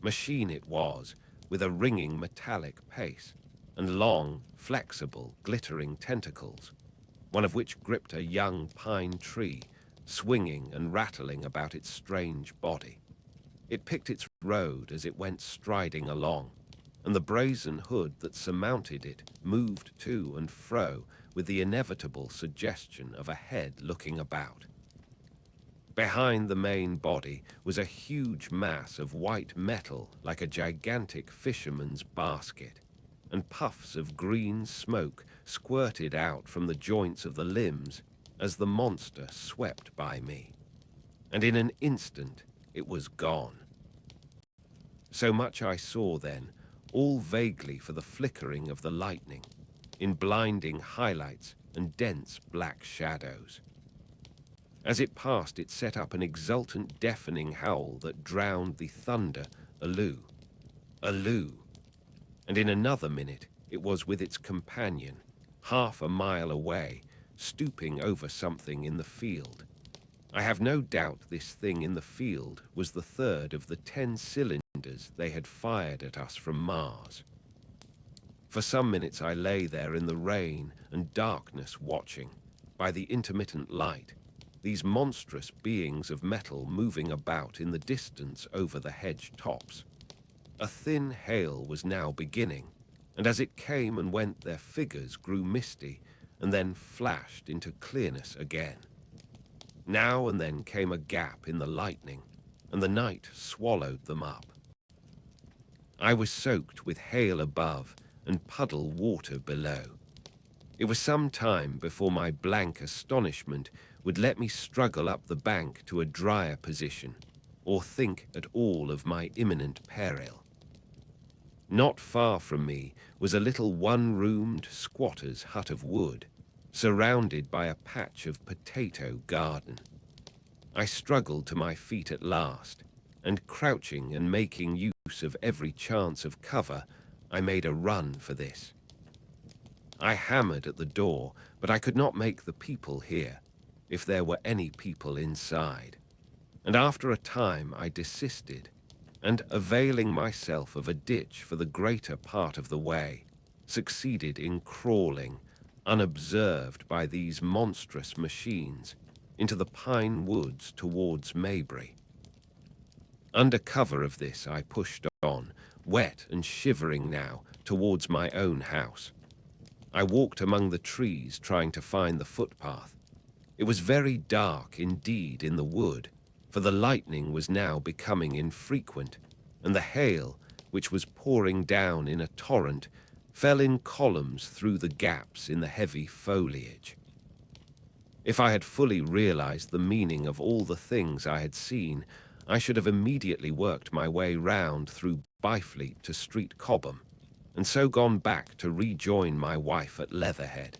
Machine it was, with a ringing metallic pace, and long, flexible, glittering tentacles, one of which gripped a young pine tree, swinging and rattling about its strange body. It picked its road as it went striding along, and the brazen hood that surmounted it moved to and fro with the inevitable suggestion of a head looking about. Behind the main body was a huge mass of white metal like a gigantic fisherman's basket, and puffs of green smoke squirted out from the joints of the limbs as the monster swept by me. And in an instant it was gone. So much I saw then, all vaguely for the flickering of the lightning, in blinding highlights and dense black shadows. As it passed, it set up an exultant, deafening howl that drowned the thunder, aloo, aloo. And in another minute, it was with its companion, half a mile away, stooping over something in the field. I have no doubt this thing in the field was the third of the 10 cylinders they had fired at us from Mars. For some minutes I lay there in the rain and darkness watching, by the intermittent light, these monstrous beings of metal moving about in the distance over the hedge tops. A thin hail was now beginning, and as it came and went their figures grew misty and then flashed into clearness again. Now and then came a gap in the lightning, and the night swallowed them up. I was soaked with hail above and puddle water below. It was some time before my blank astonishment would let me struggle up the bank to a drier position, or think at all of my imminent peril. Not far from me was a little one-roomed squatter's hut of wood, surrounded by a patch of potato garden. I struggled to my feet at last, and crouching and making use of every chance of cover, I made a run for this. I hammered at the door, but I could not make the people hear, if there were any people inside. And after a time I desisted, and availing myself of a ditch for the greater part of the way, succeeded in crawling, unobserved by these monstrous machines, into the pine woods towards Weybrидge. Under cover of this I pushed on, wet and shivering now, towards my own house. I walked among the trees trying to find the footpath. It was very dark indeed in the wood, for the lightning was now becoming infrequent, and the hail, which was pouring down in a torrent, fell in columns through the gaps in the heavy foliage. If I had fully realized the meaning of all the things I had seen, I should have immediately worked my way round through Byfleet to Street Cobham, and so gone back to rejoin my wife at Leatherhead.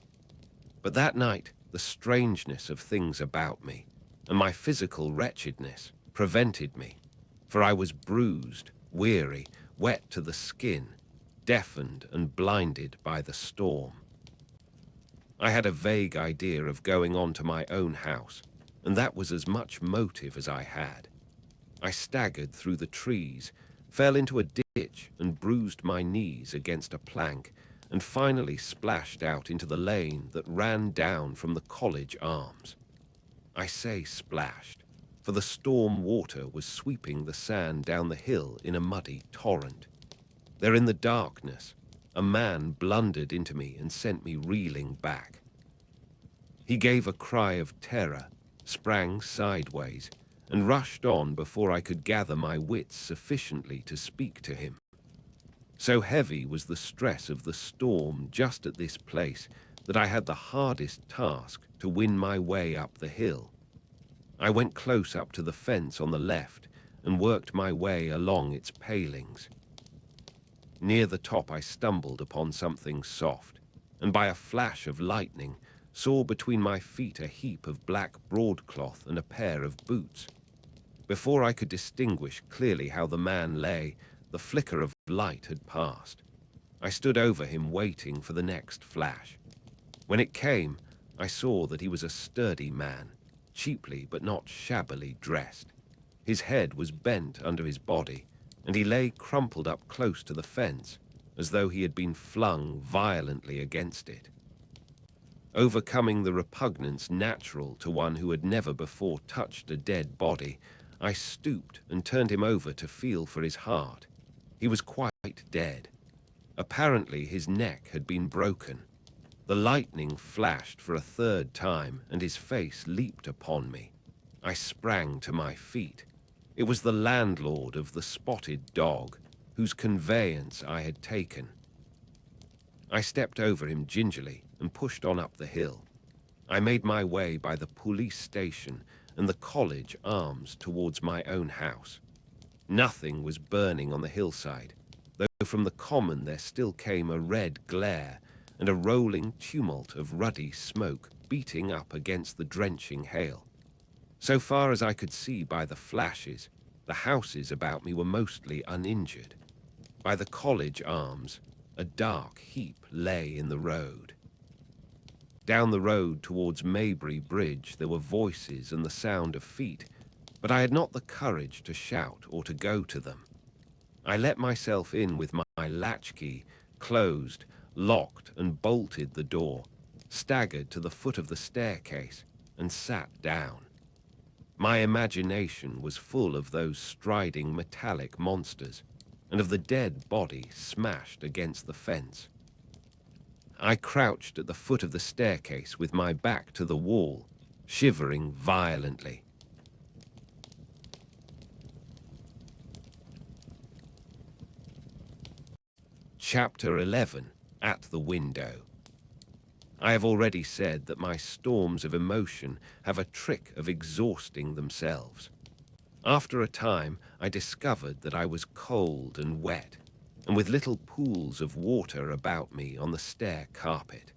But that night, the strangeness of things about me, and my physical wretchedness, prevented me, for I was bruised, weary, wet to the skin, deafened and blinded by the storm. I had a vague idea of going on to my own house, and that was as much motive as I had. I staggered through the trees, fell into a ditch and bruised my knees against a plank, and finally splashed out into the lane that ran down from the college arms. I say splashed, for the storm water was sweeping the sand down the hill in a muddy torrent. There in the darkness, a man blundered into me and sent me reeling back. He gave a cry of terror, sprang sideways, and rushed on before I could gather my wits sufficiently to speak to him. So heavy was the stress of the storm just at this place that I had the hardest task to win my way up the hill. I went close up to the fence on the left and worked my way along its palings. Near the top I stumbled upon something soft, and by a flash of lightning saw between my feet a heap of black broadcloth and a pair of boots. Before I could distinguish clearly how the man lay, the flicker of light had passed. I stood over him waiting for the next flash. When it came, I saw that he was a sturdy man, cheaply but not shabbily dressed. His head was bent under his body, and he lay crumpled up close to the fence, as though he had been flung violently against it. Overcoming the repugnance natural to one who had never before touched a dead body, I stooped and turned him over to feel for his heart. He was quite dead. Apparently his neck had been broken. The lightning flashed for a third time, and his face leaped upon me. I sprang to my feet. It was the landlord of the Spotted Dog, whose conveyance I had taken. I stepped over him gingerly and pushed on up the hill. I made my way by the police station and the college arms towards my own house. Nothing was burning on the hillside, though from the common there still came a red glare and a rolling tumult of ruddy smoke beating up against the drenching hail. So far as I could see by the flashes, the houses about me were mostly uninjured. By the college arms, a dark heap lay in the road. Down the road towards WEYBRIDGE there were voices and the sound of feet, but I had not the courage to shout or to go to them. I let myself in with my latchkey, closed, locked and bolted the door, staggered to the foot of the staircase, and sat down. My imagination was full of those striding metallic monsters, and of the dead body smashed against the fence. I crouched at the foot of the staircase with my back to the wall, shivering violently. Chapter 11. At the Window. I have already said that my storms of emotion have a trick of exhausting themselves. After a time, I discovered that I was cold and wet, and with little pools of water about me on the stair carpet.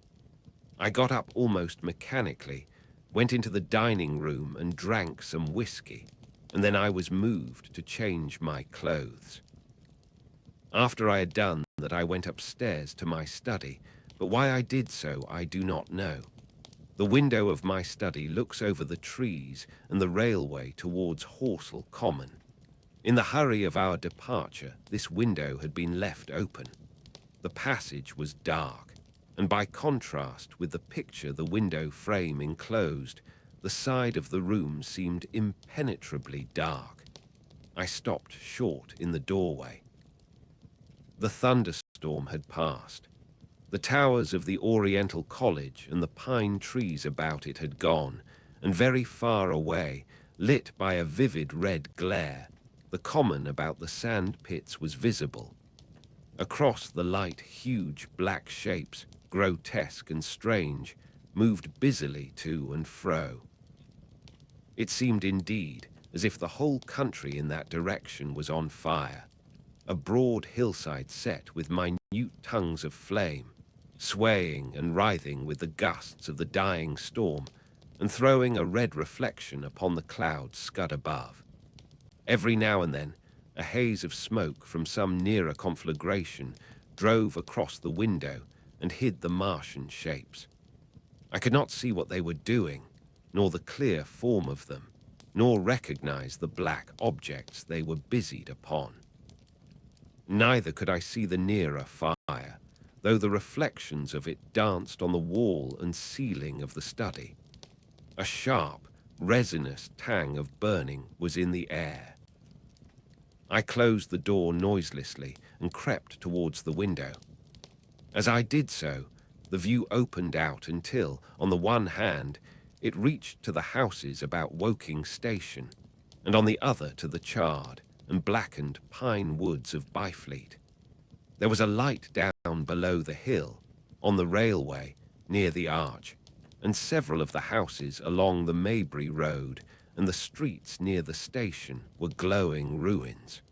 I got up almost mechanically, went into the dining room and drank some whiskey, and then I was moved to change my clothes. After I had done that, I went upstairs to my study, but why I did so I do not know. The window of my study looks over the trees and the railway towards HORSELL Common. In the hurry of our departure, this window had been left open. The passage was dark, and by contrast with the picture the window frame enclosed, the side of the room seemed impenetrably dark. I stopped short in the doorway. The thunderstorm had passed. The towers of the Oriental College and the pine trees about it had gone, and very far away, lit by a vivid red glare, the common about the sand pits was visible. Across the light, huge black shapes, grotesque and strange, moved busily to and fro. It seemed indeed as if the whole country in that direction was on fire, a broad hillside set with minute tongues of flame, swaying and writhing with the gusts of the dying storm, and throwing a red reflection upon the clouds scud above. Every now and then, a haze of smoke from some nearer conflagration drove across the window and hid the Martian shapes. I could not see what they were doing, nor the clear form of them, nor recognize the black objects they were busied upon. Neither could I see the nearer fire, though the reflections of it danced on the wall and ceiling of the study. A sharp, resinous tang of burning was in the air. I closed the door noiselessly and crept towards the window. As I did so, the view opened out until, on the one hand, it reached to the houses about Woking Station, and on the other to the charred and blackened pine woods of Byfleet. There was a light down below the hill, on the railway, near the arch, and several of the houses along the Maybury Road and the streets near the station were glowing ruins.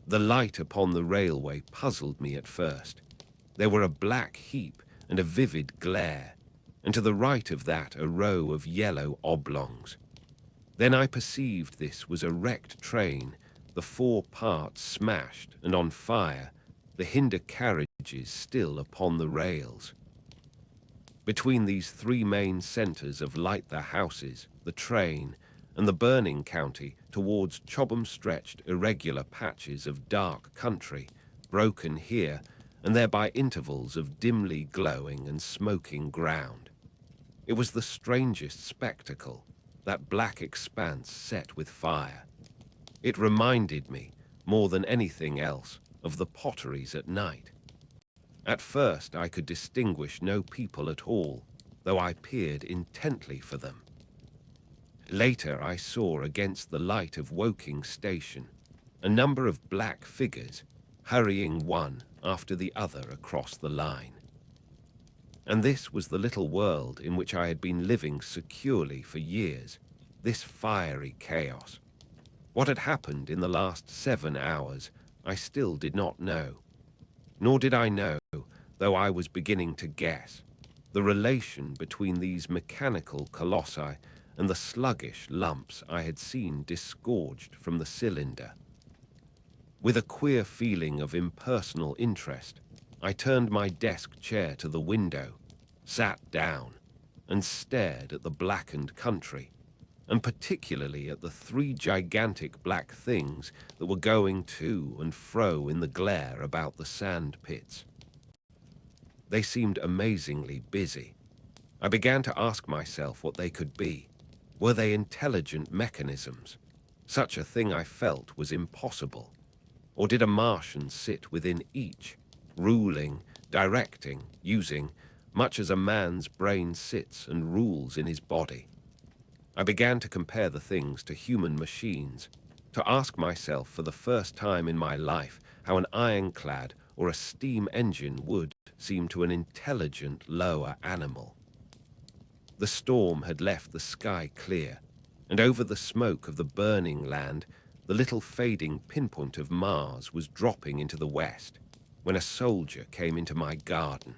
The light upon the railway puzzled me at first. There were a black heap and a vivid glare, and to the right of that a row of yellow oblongs. Then I perceived this was a wrecked train, the four parts smashed and on fire, the hinder carriages still upon the rails. Between these three main centres of light the houses, the train, and the burning county towards CHOBHAM stretched irregular patches of dark country, broken here and there by intervals of dimly glowing and smoking ground. It was the strangest spectacle, that black expanse set with fire. It reminded me, more than anything else, of the potteries at night. At first I could distinguish no people at all, though I peered intently for them. Later I saw against the light of Woking Station a number of black figures hurrying one after the other across the line. And this was the little world in which I had been living securely for years, this fiery chaos. What had happened in the last 7 hours I still did not know. Nor did I know, though I was beginning to guess, the relation between these mechanical colossi and the sluggish lumps I had seen disgorged from the cylinder. With a queer feeling of impersonal interest, I turned my desk chair to the window, sat down, and stared at the blackened country, and particularly at the three gigantic black things that were going to and fro in the glare about the sand pits. They seemed amazingly busy. I began to ask myself what they could be. Were they intelligent mechanisms? Such a thing I felt was impossible. Or did a Martian sit within each, ruling, directing, using, much as a man's brain sits and rules in his body? I began to compare the things to human machines, to ask myself for the first time in my life how an ironclad or a steam engine would seem to an intelligent lower animal. The storm had left the sky clear, and over the smoke of the burning land, the little fading pinpoint of Mars was dropping into the west, when a soldier came into my garden.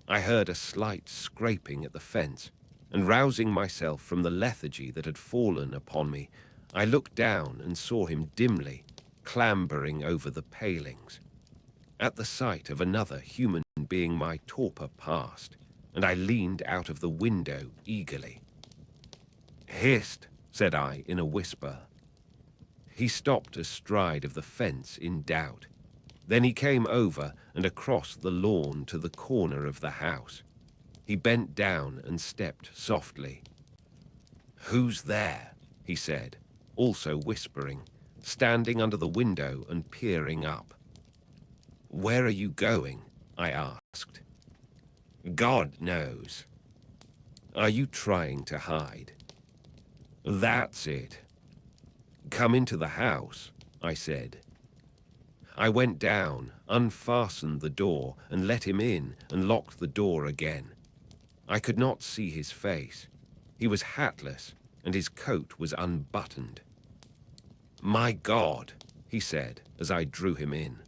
I heard a slight scraping at the fence, and rousing myself from the lethargy that had fallen upon me, I looked down and saw him dimly, clambering over the palings. At the sight of another human being my torpor passed, and I leaned out of the window eagerly. "Hist," said I in a whisper. He stopped astride of the fence in doubt. Then he came over and across the lawn to the corner of the house. He bent down and stepped softly. "Who's there?" he said, also whispering, standing under the window and peering up. "Where are you going?" I asked. "God knows." "Are you trying to hide?" "That's it." "Come into the house," I said. I went down, unfastened the door, and let him in and locked the door again. I could not see his face. He was hatless, and his coat was unbuttoned. "My God," he said as I drew him in.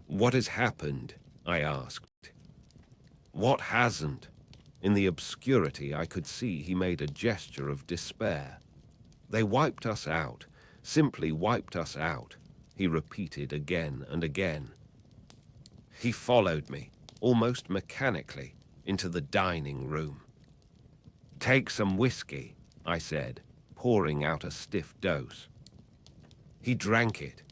"What has happened?" I asked. "What hasn't?" In the obscurity I could see he made a gesture of despair. "They wiped us out, simply wiped us out," he repeated again and again. He followed me, almost mechanically, into the dining room. "Take some whiskey," I said, pouring out a stiff dose. He drank it.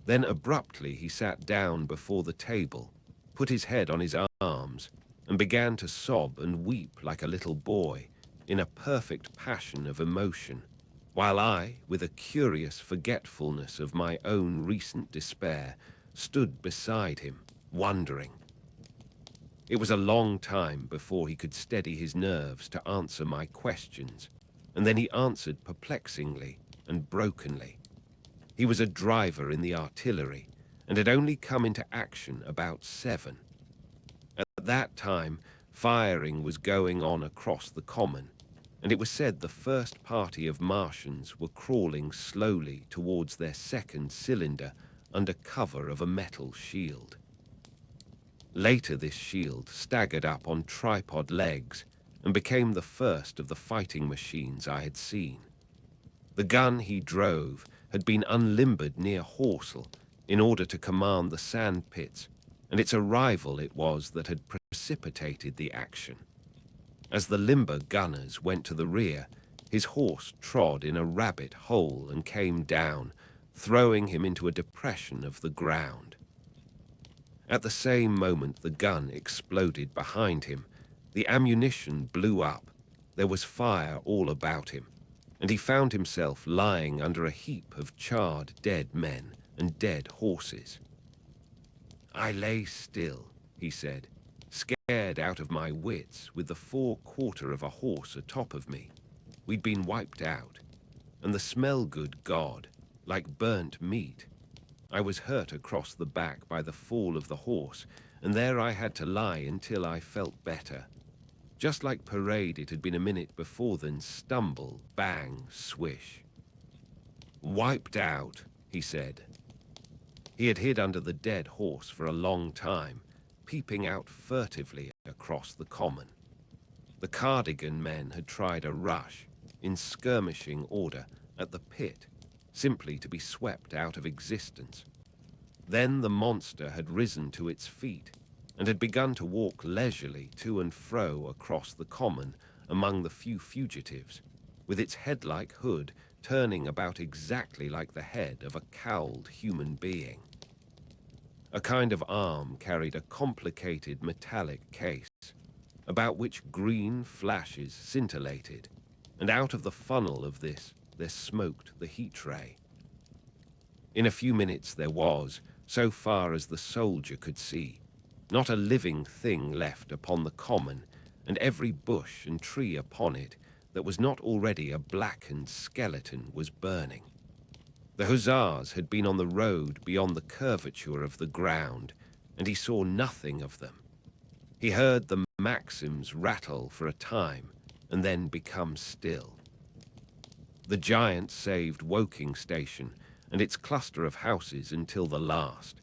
Then abruptly he sat down before the table, put his head on his arms, and began to sob and weep like a little boy, in a perfect passion of emotion, while I, with a curious forgetfulness of my own recent despair, stood beside him, wondering. It was a long time before he could steady his nerves to answer my questions, and then he answered perplexingly and brokenly. He was a driver in the artillery and had only come into action about 7. At that time, firing was going on across the common, and it was said the first party of Martians were crawling slowly towards their second cylinder under cover of a metal shield. Later this shield staggered up on tripod legs and became the first of the fighting machines I had seen. The gun he drove had been unlimbered near HORSELL in order to command the sand pits, and its arrival it was that had precipitated the action. As the limber gunners went to the rear, his horse trod in a rabbit hole and came down, throwing him into a depression of the ground. At the same moment the gun exploded behind him, the ammunition blew up, there was fire all about him, and he found himself lying under a heap of charred dead men and dead horses. "I lay still," he said, "scared out of my wits, with the forequarter of a horse atop of me. We'd been wiped out, and the smell good God, like burnt meat. I was hurt across the back by the fall of the horse, and there I had to lie until I felt better. Just like parade it had been a minute before then, stumble, bang, swish." "Wiped out," he said. He had hid under the dead horse for a long time, peeping out furtively across the common. The cardigan men had tried a rush, in skirmishing order, at the pit, simply to be swept out of existence. Then the monster had risen to its feet, and had begun to walk leisurely to and fro across the common among the few fugitives, with its head-like hood turning about exactly like the head of a cowled human being. A kind of arm carried a complicated metallic case, about which green flashes scintillated, and out of the funnel of this there smoked the heat ray. In a few minutes there was, so far as the soldier could see, not a living thing left upon the common, and every bush and tree upon it that was not already a blackened skeleton was burning. The hussars had been on the road beyond the curvature of the ground, and he saw nothing of them. He heard the Maxims rattle for a time, and then become still. The giant saved Woking Station and its cluster of houses until the last.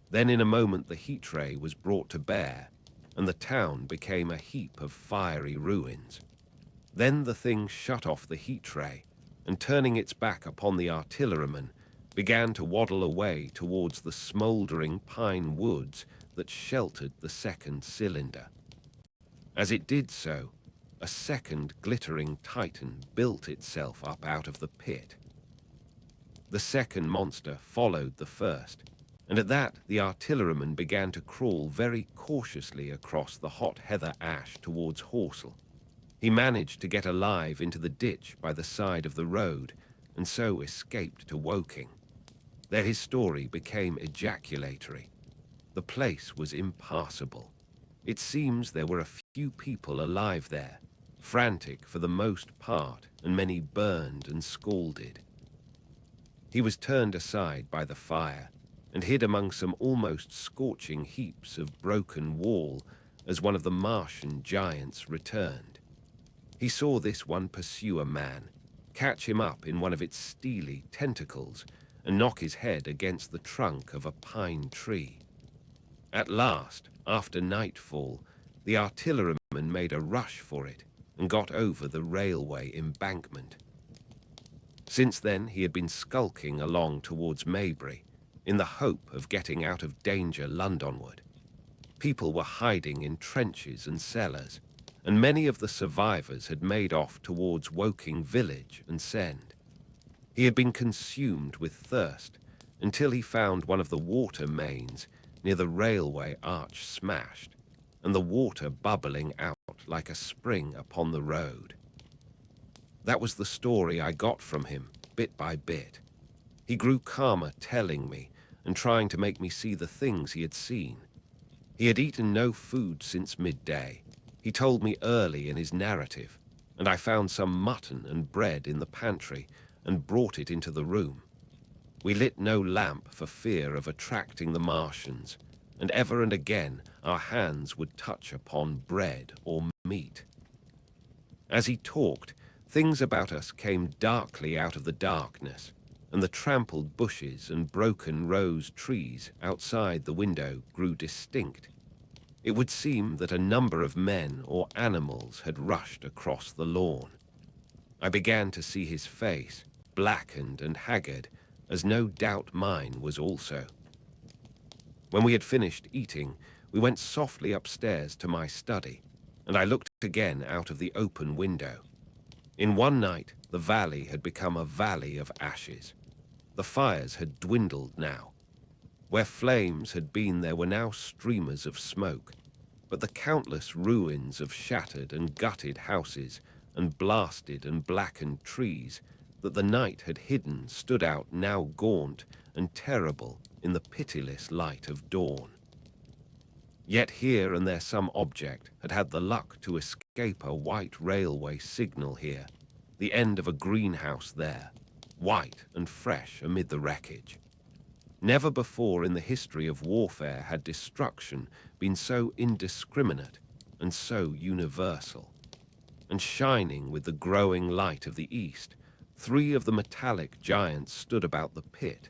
Then in a moment the heat ray was brought to bear, and the town became a heap of fiery ruins. Then the thing shut off the heat ray, and turning its back upon the artilleryman, began to waddle away towards the smouldering pine woods that sheltered the second cylinder. As it did so, a second glittering titan built itself up out of the pit. The second monster followed the first, and at that the artilleryman began to crawl very cautiously across the hot heather ash towards HORSELL. He managed to get alive into the ditch by the side of the road, and so escaped to Woking. There his story became ejaculatory. The place was impassable. It seems there were a few people alive there, frantic for the most part, and many burned and scalded. He was turned aside by the fire, and hid among some almost scorching heaps of broken wall as one of the Martian giants returned. He saw this one pursue a man, catch him up in one of its steely tentacles, and knock his head against the trunk of a pine tree. At last, after nightfall, the artilleryman made a rush for it and got over the railway embankment. Since then he had been skulking along towards Maybury, in the hope of getting out of danger Londonward. People were hiding in trenches and cellars, and many of the survivors had made off towards Woking village and Send. He had been consumed with thirst until he found one of the water mains near the railway arch smashed, and the water bubbling out like a spring upon the road. That was the story I got from him, bit by bit. He grew calmer telling me and trying to make me see the things he had seen. He had eaten no food since midday. He told me early in his narrative, and I found some mutton and bread in the pantry and brought it into the room. We lit no lamp for fear of attracting the Martians, and ever and again our hands would touch upon bread or meat. As he talked, things about us came darkly out of the darkness, and the trampled bushes and broken rose trees outside the window grew distinct. It would seem that a number of men or animals had rushed across the lawn. I began to see his face, blackened and haggard, as no doubt mine was also. When we had finished eating, we went softly upstairs to my study, and I looked again out of the open window. In one night, the valley had become a valley of ashes. The fires had dwindled now. Where flames had been, there were now streamers of smoke, but the countless ruins of shattered and gutted houses and blasted and blackened trees that the night had hidden stood out now gaunt and terrible in the pitiless light of dawn. Yet here and there some object had had the luck to escape a white railway signal here, the end of a greenhouse there, white and fresh amid the wreckage. Never before in the history of warfare had destruction been so indiscriminate and so universal. And shining with the growing light of the east, 3 of the metallic giants stood about the pit,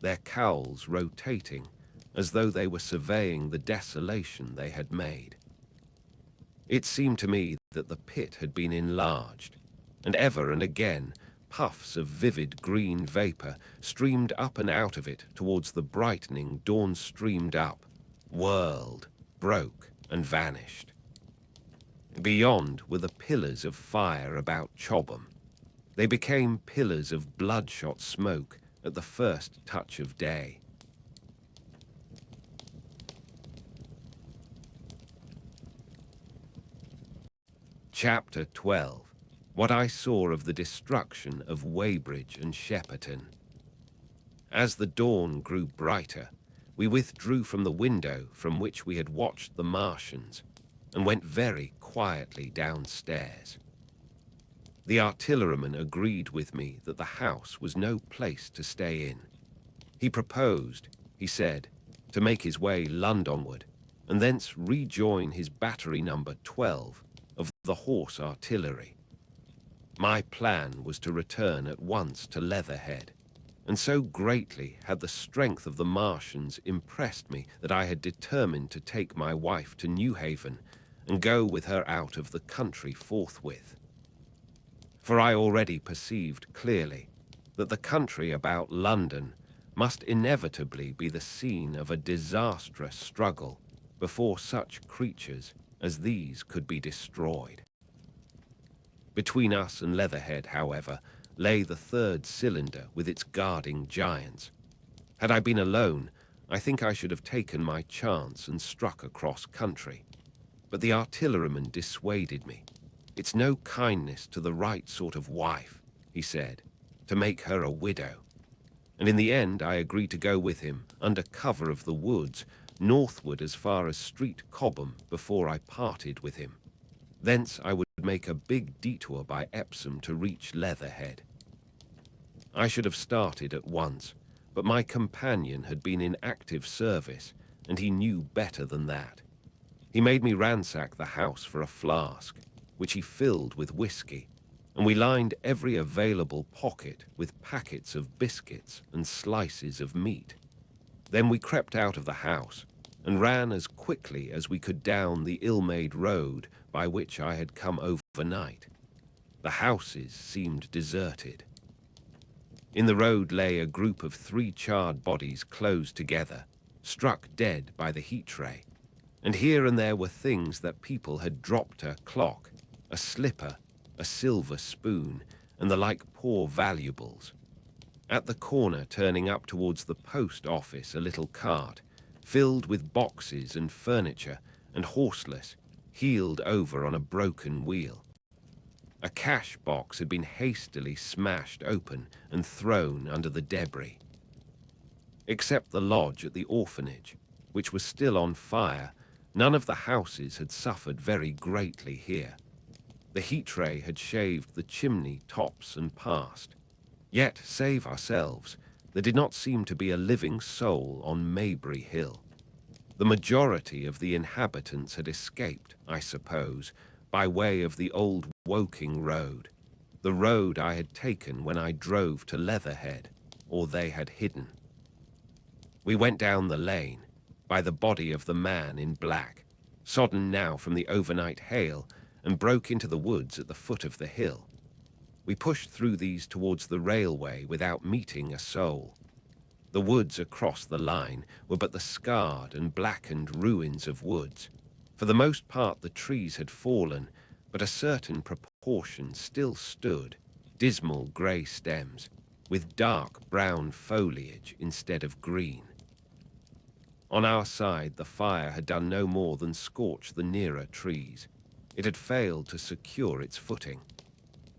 their cowls rotating as though they were surveying the desolation they had made. It seemed to me that the pit had been enlarged, and ever and again puffs of vivid green vapor streamed up and out of it towards the brightening dawn, streamed up, whirled, broke, and vanished. Beyond were the pillars of fire about CHOBHAM. They became pillars of bloodshot smoke at the first touch of day. Chapter 12. What I saw of the destruction of Weybridge and Shepperton. As the dawn grew brighter, we withdrew from the window from which we had watched the Martians and went very quietly downstairs. The artilleryman agreed with me that the house was no place to stay in. He proposed, he said, to make his way Londonward and thence rejoin his battery number 12 of the horse artillery. My plan was to return at once to Leatherhead, and so greatly had the strength of the Martians impressed me that I had determined to take my wife to Newhaven and go with her out of the country forthwith. For I already perceived clearly that the country about London must inevitably be the scene of a disastrous struggle before such creatures as these could be destroyed. Between us and Leatherhead, however, lay the 3rd cylinder with its guarding giants. Had I been alone, I think I should have taken my chance and struck across country. But the artilleryman dissuaded me. It's no kindness to the right sort of wife, he said, to make her a widow. And in the end I agreed to go with him, under cover of the woods, northward as far as Street Cobham before I parted with him. Thence I would make a big detour by Epsom to reach Leatherhead. I should have started at once, but my companion had been in active service, and he knew better than that. He made me ransack the house for a flask, which he filled with whiskey, and we lined every available pocket with packets of biscuits and slices of meat. Then we crept out of the house and ran as quickly as we could down the ill-made road by which I had come overnight. The houses seemed deserted. In the road lay a group of 3 charred bodies close together, struck dead by the heat ray. and here and there were things that people had dropped: a clock, a slipper, a silver spoon, and the like poor valuables. At the corner, turning up towards the post office, a little cart, filled with boxes and furniture, and horseless, heeled over on a broken wheel. A cash box had been hastily smashed open and thrown under the debris. Except the lodge at the orphanage, which was still on fire, none of the houses had suffered very greatly here. The heat ray had shaved the chimney tops and passed. Yet, save ourselves, there did not seem to be a living soul on Maybury Hill. The majority of the inhabitants had escaped, I suppose, by way of the old Woking road, the road I had taken when I drove to Leatherhead, or they had hidden. We went down the lane, by the body of the man in black, sodden now from the overnight hail, and broke into the woods at the foot of the hill. We pushed through these towards the railway without meeting a soul. The woods across the line were but the scarred and blackened ruins of woods. For the most part the trees had fallen, but a certain proportion still stood, dismal grey stems, with dark brown foliage instead of green. On our side the fire had done no more than scorch the nearer trees. It had failed to secure its footing.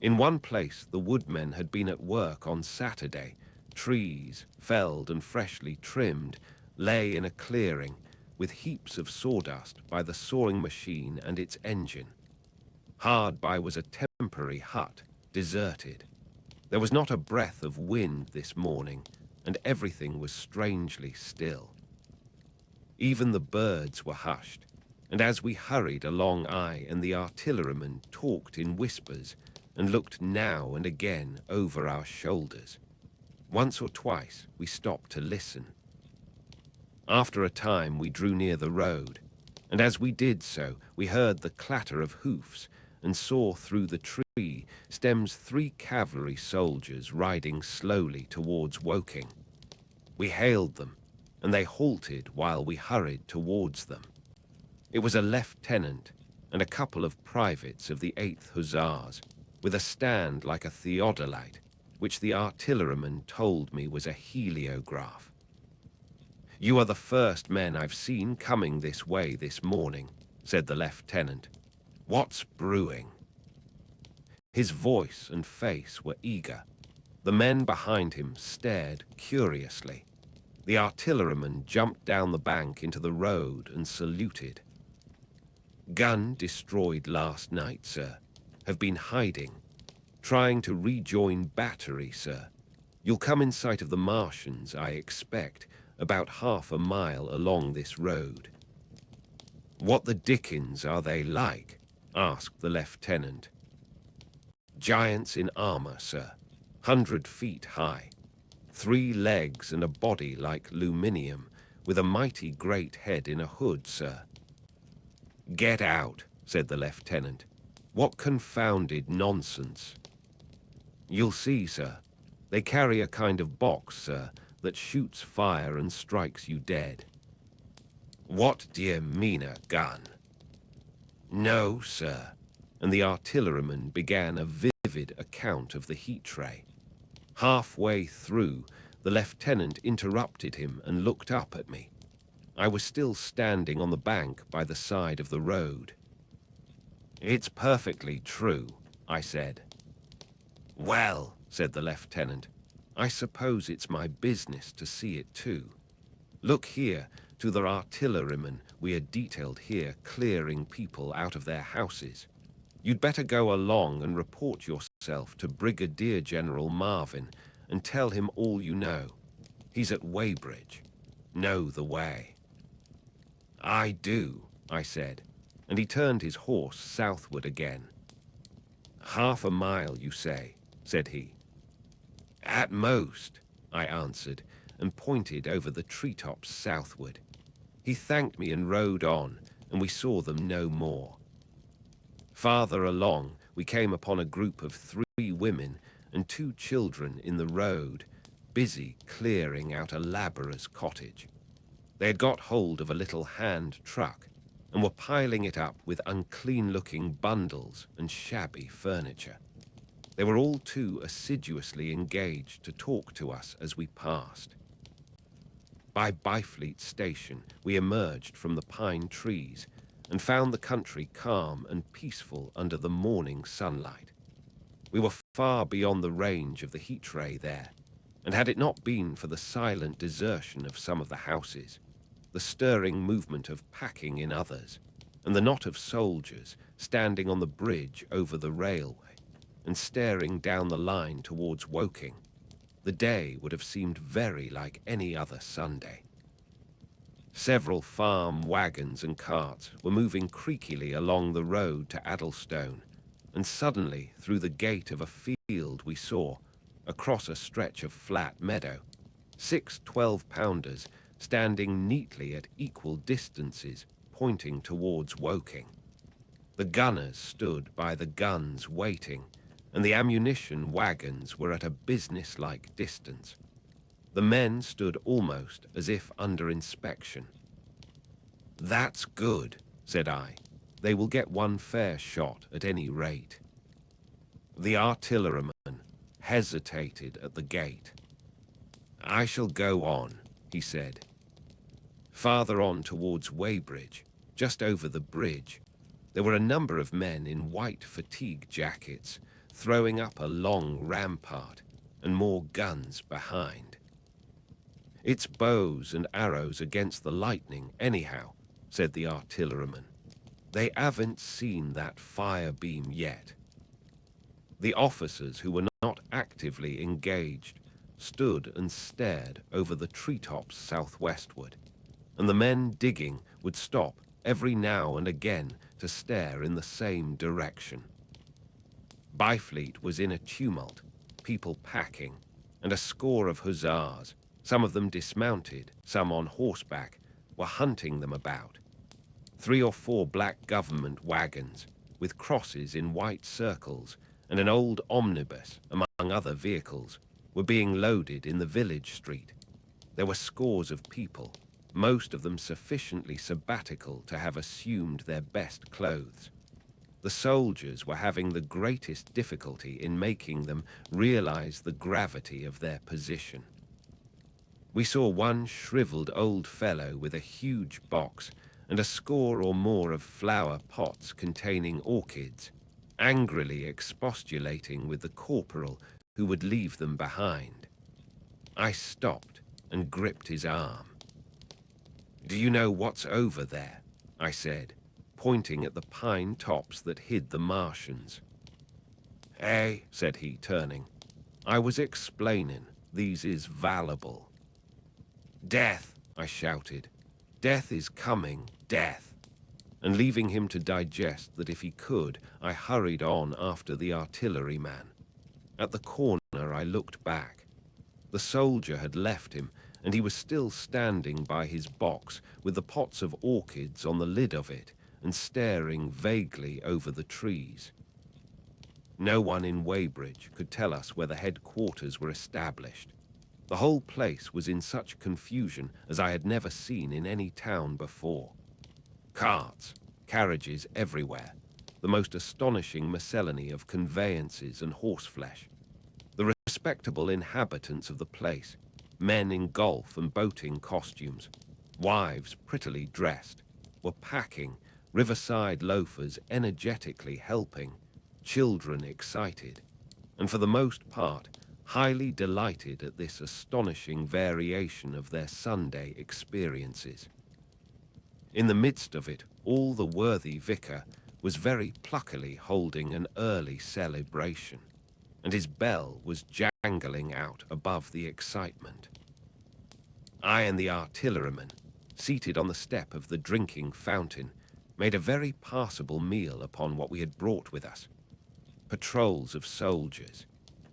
In one place the woodmen had been at work on Saturday. Trees, felled and freshly trimmed, lay in a clearing, with heaps of sawdust by the sawing machine and its engine. Hard by was a temporary hut, deserted. There was not a breath of wind this morning, and everything was strangely still. Even the birds were hushed, and as we hurried along, I and the artilleryman talked in whispers and looked now and again over our shoulders. Once or twice we stopped to listen. After a time we drew near the road, and as we did so we heard the clatter of hoofs and saw through the tree stems 3 cavalry soldiers riding slowly towards Woking. We hailed them, and they halted while we hurried towards them. It was a lieutenant and a couple of privates of the 8th Hussars, with a stand like a theodolite, which the artilleryman told me was a heliograph. "You are the first men I've seen coming this way this morning," said the lieutenant. "What's brewing?" His voice and face were eager. The men behind him stared curiously. The artilleryman jumped down the bank into the road and saluted. "Gun destroyed last night, sir. Have been hiding. Trying to rejoin battery, sir. You'll come in sight of the Martians, I expect, about half a mile along this road." "What the dickens are they like?" asked the lieutenant. "Giants in armor, sir. 100 feet high. 3 legs and a body like aluminium, with a mighty great head in a hood, sir." "Get out," said the lieutenant. "What confounded nonsense." "You'll see, sir. They carry a kind of box, sir, that shoots fire and strikes you dead." "What d'ye mean, a gun?" "No, sir," and the artilleryman began a vivid account of the heat ray. Halfway through, the lieutenant interrupted him and looked up at me. I was still standing on the bank by the side of the road. "It's perfectly true," I said. "Well," said the lieutenant, "I suppose it's my business to see it too. Look here, to the artilleryman we are detailed here clearing people out of their houses. You'd better go along and report yourself to Brigadier General Marvin and tell him all you know. He's at Weybridge. Know the way." "I do," I said, and he turned his horse southward again. "Half a mile, you say?" said he. "At most," I answered, and pointed over the treetops southward. He thanked me and rode on, and we saw them no more. Farther along, we came upon a group of 3 women and 2 children in the road, busy clearing out a labourer's cottage. They had got hold of a little hand truck, and were piling it up with unclean-looking bundles and shabby furniture. They were all too assiduously engaged to talk to us as we passed. By Byfleet Station, we emerged from the pine trees and found the country calm and peaceful under the morning sunlight. We were far beyond the range of the heat ray there, and had it not been for the silent desertion of some of the houses, the stirring movement of packing in others, and the knot of soldiers standing on the bridge over the railway and staring down the line towards Woking, the day would have seemed very like any other Sunday. Several farm wagons and carts were moving creakily along the road to Addlestone, and suddenly, through the gate of a field we saw, across a stretch of flat meadow, 6 12-pounders standing neatly at equal distances, pointing towards Woking. The gunners stood by the guns waiting, and the ammunition wagons were at a business-like distance. The men stood almost as if under inspection. "That's good," said I. "They will get one fair shot at any rate." The artilleryman hesitated at the gate. "I shall go on," he said. Farther on towards Weybridge, just over the bridge, there were a number of men in white fatigue jackets throwing up a long rampart, and more guns behind. "It's bows and arrows against the lightning, anyhow," said the artilleryman. "They haven't seen that fire beam yet." The officers, who were not actively engaged, stood and stared over the treetops southwestward, and the men digging would stop every now and again to stare in the same direction. Byfleet was in a tumult, people packing, and a score of hussars, some of them dismounted, some on horseback, were hunting them about. 3 or 4 black government wagons, with crosses in white circles, and an old omnibus, among other vehicles, were being loaded in the village street. There were scores of people, most of them sufficiently sabbatical to have assumed their best clothes. The soldiers were having the greatest difficulty in making them realize the gravity of their position. We saw one shriveled old fellow with a huge box and a score or more of flower pots containing orchids, angrily expostulating with the corporal who would leave them behind. I stopped and gripped his arm. "Do you know what's over there?" I said, pointing at the pine tops that hid the Martians. "Eh," said he, turning. "I was explaining, these is valuable." "Death," I shouted. "Death is coming, death." And leaving him to digest that if he could, I hurried on after the artilleryman. At the corner I looked back. The soldier had left him, and he was still standing by his box with the pots of orchids on the lid of it and staring vaguely over the trees. No one in Weybridge could tell us where the headquarters were established. The whole place was in such confusion as I had never seen in any town before. Carts, carriages everywhere, the most astonishing miscellany of conveyances and horseflesh. The respectable inhabitants of the place, men in golf and boating costumes, wives prettily dressed, were packing, riverside loafers energetically helping, children excited, and for the most part highly delighted at this astonishing variation of their Sunday experiences. In the midst of it all, the worthy vicar was very pluckily holding an early celebration, and his bell was jangling out above the excitement. I and the artilleryman, seated on the step of the drinking fountain, made a very passable meal upon what we had brought with us. Patrols of soldiers,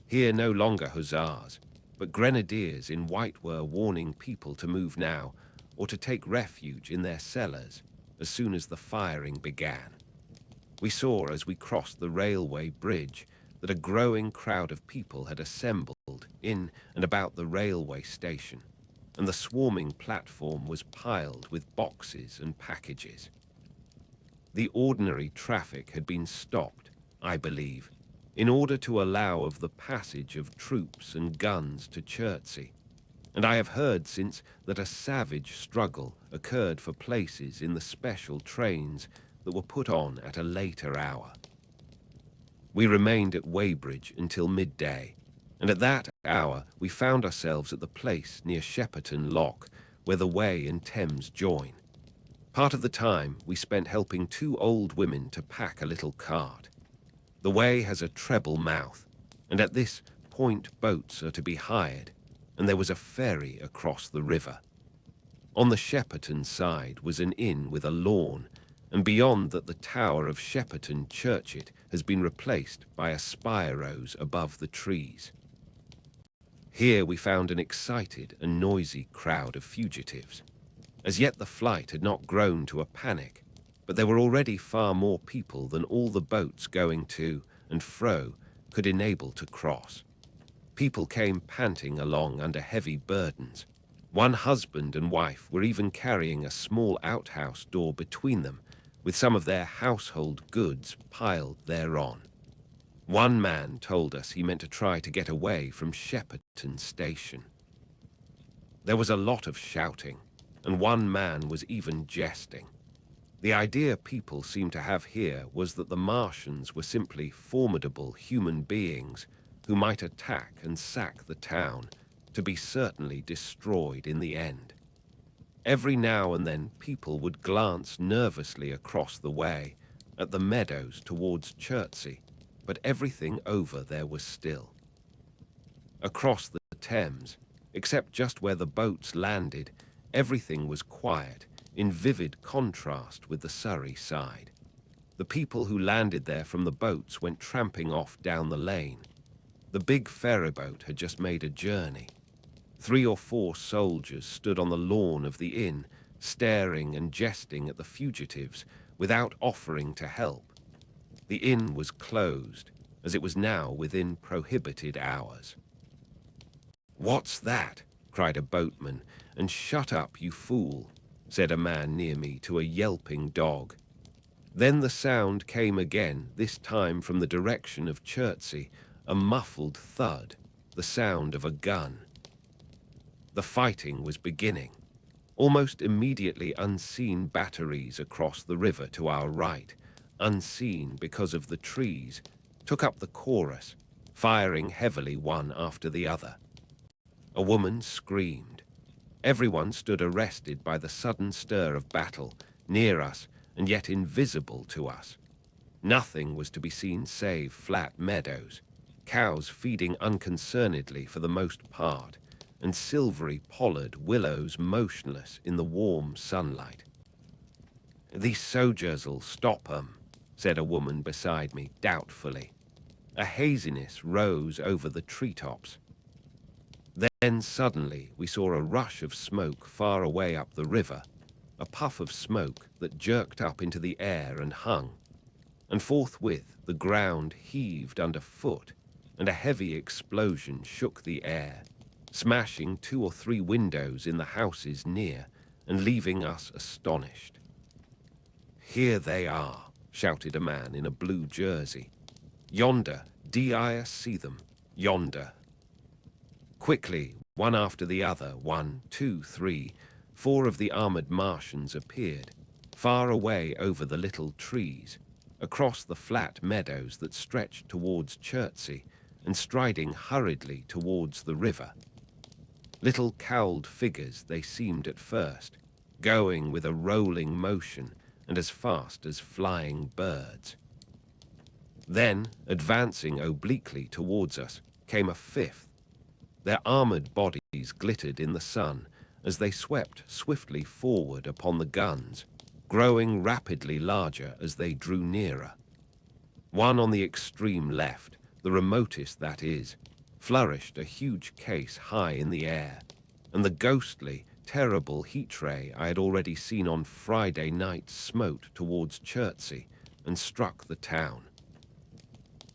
here no longer hussars, but grenadiers in white, were warning people to move now, or to take refuge in their cellars as soon as the firing began. We saw as we crossed the railway bridge that a growing crowd of people had assembled in and about the railway station, and the swarming platform was piled with boxes and packages. The ordinary traffic had been stopped, I believe, in order to allow of the passage of troops and guns to Chertsey, and I have heard since that a savage struggle occurred for places in the special trains that were put on at a later hour. We remained at Weybridge until midday, and at that hour we found ourselves at the place near Shepperton Lock, where the Wey and Thames join. Part of the time we spent helping two old women to pack a little cart. The Wey has a treble mouth, and at this point boats are to be hired, and there was a ferry across the river. On the Shepperton side was an inn with a lawn, and beyond that the tower of Shepperton Churchyard has been replaced by a spire rose above the trees. Here we found an excited and noisy crowd of fugitives. As yet the flight had not grown to a panic, but there were already far more people than all the boats going to and fro could enable to cross. People came panting along under heavy burdens. One husband and wife were even carrying a small outhouse door between them, with some of their household goods piled thereon. One man told us he meant to try to get away from Shepperton Station. There was a lot of shouting, and one man was even jesting. The idea people seemed to have here was that the Martians were simply formidable human beings who might attack and sack the town, to be certainly destroyed in the end. Every now and then people would glance nervously across the way at the meadows towards Chertsey, but everything over there was still. Across the Thames, except just where the boats landed, everything was quiet, in vivid contrast with the Surrey side. The people who landed there from the boats went tramping off down the lane. The big ferryboat had just made a journey. 3 or 4 soldiers stood on the lawn of the inn, staring and jesting at the fugitives without offering to help. The inn was closed, as it was now within prohibited hours. "What's that?" cried a boatman, and "Shut up, you fool," said a man near me to a yelping dog. Then the sound came again, this time from the direction of Chertsey, a muffled thud, the sound of a gun. The fighting was beginning. Almost immediately unseen batteries across the river to our right, unseen because of the trees, took up the chorus, firing heavily one after the other. A woman screamed. Everyone stood arrested by the sudden stir of battle, near us and yet invisible to us. Nothing was to be seen save flat meadows, cows feeding unconcernedly for the most part, and silvery pollard willows motionless in the warm sunlight. "These soldiers'll stop 'em," said a woman beside me doubtfully. A haziness rose over the treetops. Then suddenly we saw a rush of smoke far away up the river, a puff of smoke that jerked up into the air and hung, and forthwith the ground heaved underfoot, and a heavy explosion shook the air, smashing 2 or 3 windows in the houses near and leaving us astonished. "Here they are," shouted a man in a blue jersey. "Yonder, d'ye see them? Yonder." Quickly, one after the other, 1, 2, 3, 4 of the armored Martians appeared, far away over the little trees, across the flat meadows that stretched towards Chertsey, and striding hurriedly towards the river. Little cowled figures they seemed at first, going with a rolling motion and as fast as flying birds. Then, advancing obliquely towards us, came a 5th. Their armored bodies glittered in the sun as they swept swiftly forward upon the guns, growing rapidly larger as they drew nearer. One on the extreme left, the remotest that is, flourished a huge case high in the air, and the ghostly, terrible heat ray I had already seen on Friday night smote towards Chertsey and struck the town.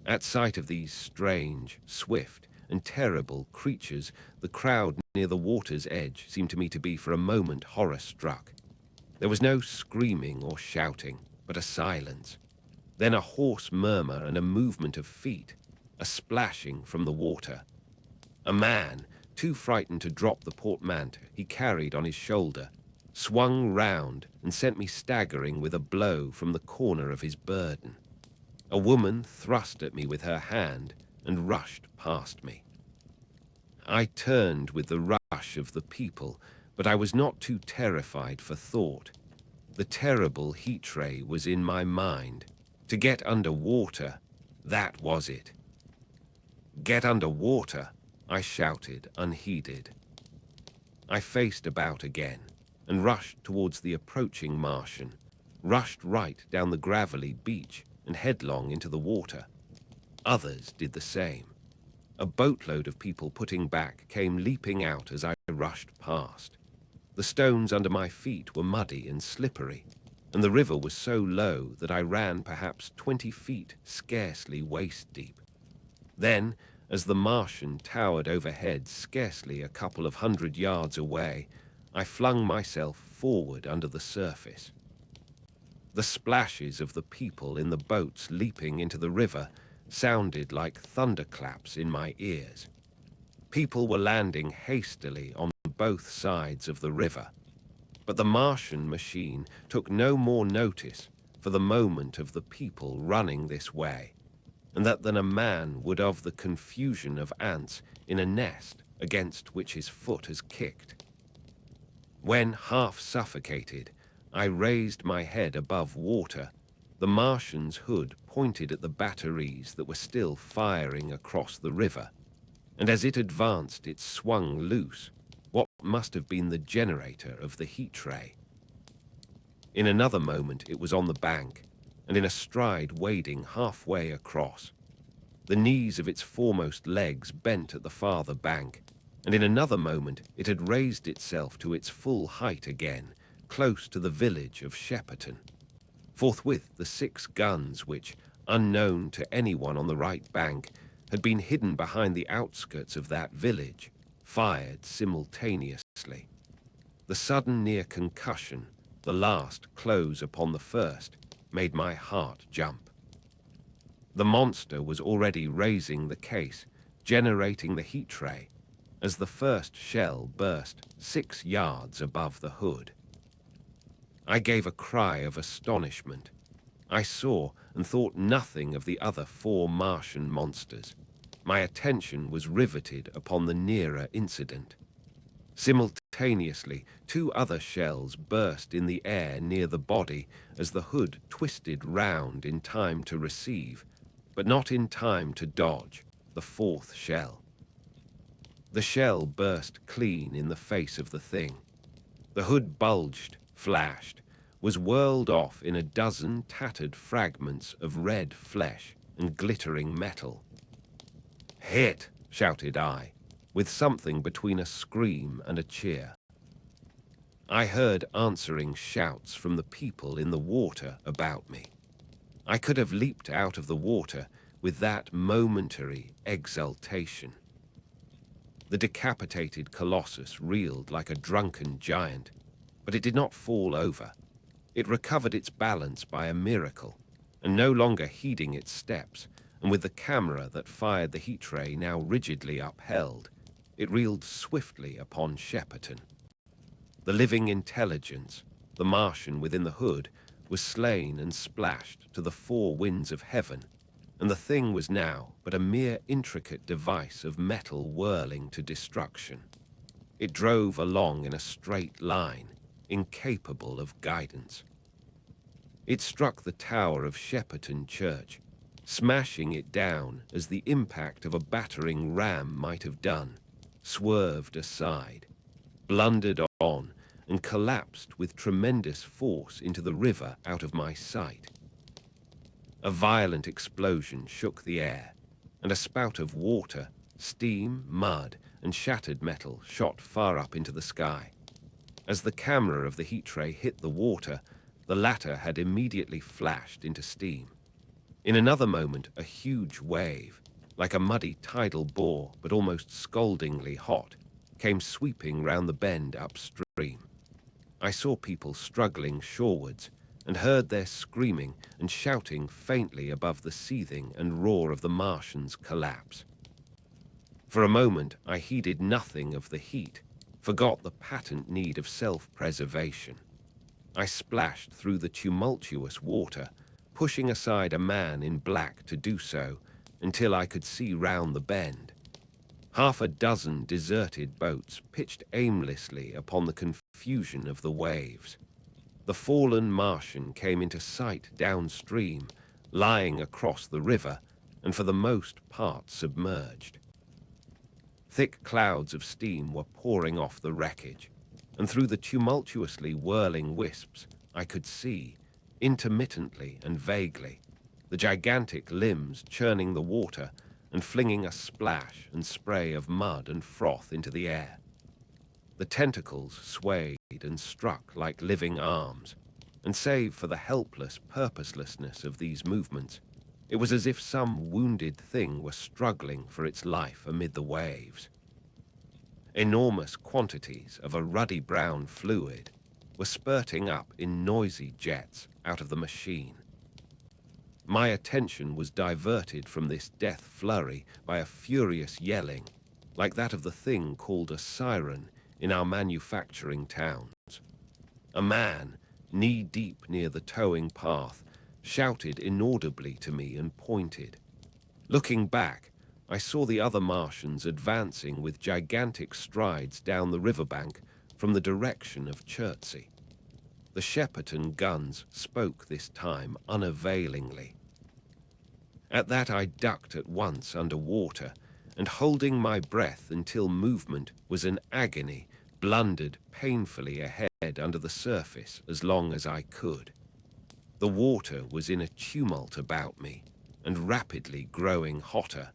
At sight of these strange, swift, and terrible creatures, the crowd near the water's edge seemed to me to be for a moment horror-struck. There was no screaming or shouting. but a silence. Then a hoarse murmur and a movement of feet, a splashing from the water. A man, too frightened to drop the portmanteau he carried on his shoulder, swung round and sent me staggering with a blow from the corner of his burden. A woman thrust at me with her hand and rushed past me. I turned with the rush of the people, but I was not too terrified for thought. The terrible heat ray was in my mind. To get under water, that was it. Get under water, I shouted, unheeded. I faced about again and rushed towards the approaching Martian, rushed right down the gravelly beach and headlong into the water. Others did the same. A boatload of people putting back came leaping out as I rushed past. The stones under my feet were muddy and slippery, and the river was so low that I ran perhaps 20 feet, scarcely waist deep. Then, as the Martian towered overhead scarcely a couple of 100 yards away, I flung myself forward under the surface. The splashes of the people in the boats leaping into the river sounded like thunderclaps in my ears. People were landing hastily on both sides of the river, but the Martian machine took no more notice for the moment of the people running this way, and that than a man would of the confusion of ants in a nest against which his foot has kicked. When, half suffocated, I raised my head above water, the Martian's hood pointed at the batteries that were still firing across the river, and as it advanced it swung loose what must have been the generator of the heat ray. In another moment it was on the bank, and in a stride wading halfway across. The knees of its foremost legs bent at the farther bank, and in another moment it had raised itself to its full height again, close to the village of Shepperton. Forthwith the 6 guns which, unknown to anyone on the right bank, had been hidden behind the outskirts of that village, fired simultaneously. The sudden near concussion, the last close upon the first, made my heart jump. The monster was already raising the case, generating the heat ray, as the first shell burst 6 yards above the hood. I gave a cry of astonishment. I saw and thought nothing of the other 4 Martian monsters. My attention was riveted upon the nearer incident. Simultaneously, 2 other shells burst in the air near the body as the hood twisted round in time to receive, but not in time to dodge, the 4th shell. The shell burst clean in the face of the thing. The hood bulged, flashed, was whirled off in a dozen tattered fragments of red flesh and glittering metal. "Hit!" shouted I, with something between a scream and a cheer. I heard answering shouts from the people in the water about me. I could have leaped out of the water with that momentary exultation. The decapitated colossus reeled like a drunken giant, but it did not fall over. It recovered its balance by a miracle, and no longer heeding its steps, and with the camera that fired the heat ray now rigidly upheld, it reeled swiftly upon Shepperton. The living intelligence, the Martian within the hood, was slain and splashed to the 4 winds of heaven, and the thing was now but a mere intricate device of metal whirling to destruction. It drove along in a straight line, incapable of guidance. It struck the tower of Shepperton Church, smashing it down as the impact of a battering ram might have done, swerved aside, blundered on, and collapsed with tremendous force into the river out of my sight. A violent explosion shook the air, and a spout of water, steam, mud, and shattered metal shot far up into the sky. As the camera of the heat ray hit the water, the latter had immediately flashed into steam. In another moment, a huge wave, like a muddy tidal bore but almost scaldingly hot, came sweeping round the bend upstream. I saw people struggling shorewards, and heard their screaming and shouting faintly above the seething and roar of the Martians' collapse. For a moment, I heeded nothing of the heat, forgot the patent need of self-preservation. I splashed through the tumultuous water, pushing aside a man in black to do so, until I could see round the bend. Half a dozen deserted boats pitched aimlessly upon the confusion of the waves. The fallen Martian came into sight downstream, lying across the river, and for the most part submerged. Thick clouds of steam were pouring off the wreckage, and through the tumultuously whirling wisps I could see, intermittently and vaguely, the gigantic limbs churning the water and flinging a splash and spray of mud and froth into the air. The tentacles swayed and struck like living arms, and save for the helpless purposelessness of these movements, it was as if some wounded thing were struggling for its life amid the waves. Enormous quantities of a ruddy brown fluid were spurting up in noisy jets out of the machine. My attention was diverted from this death flurry by a furious yelling, like that of the thing called a siren in our manufacturing towns. A man, knee-deep near the towing path, shouted inaudibly to me and pointed. Looking back, I saw the other Martians advancing with gigantic strides down the riverbank from the direction of Chertsey. The Shepperton guns spoke this time unavailingly. At that I ducked at once under water, and holding my breath until movement was an agony, blundered painfully ahead under the surface as long as I could. The water was in a tumult about me, and rapidly growing hotter.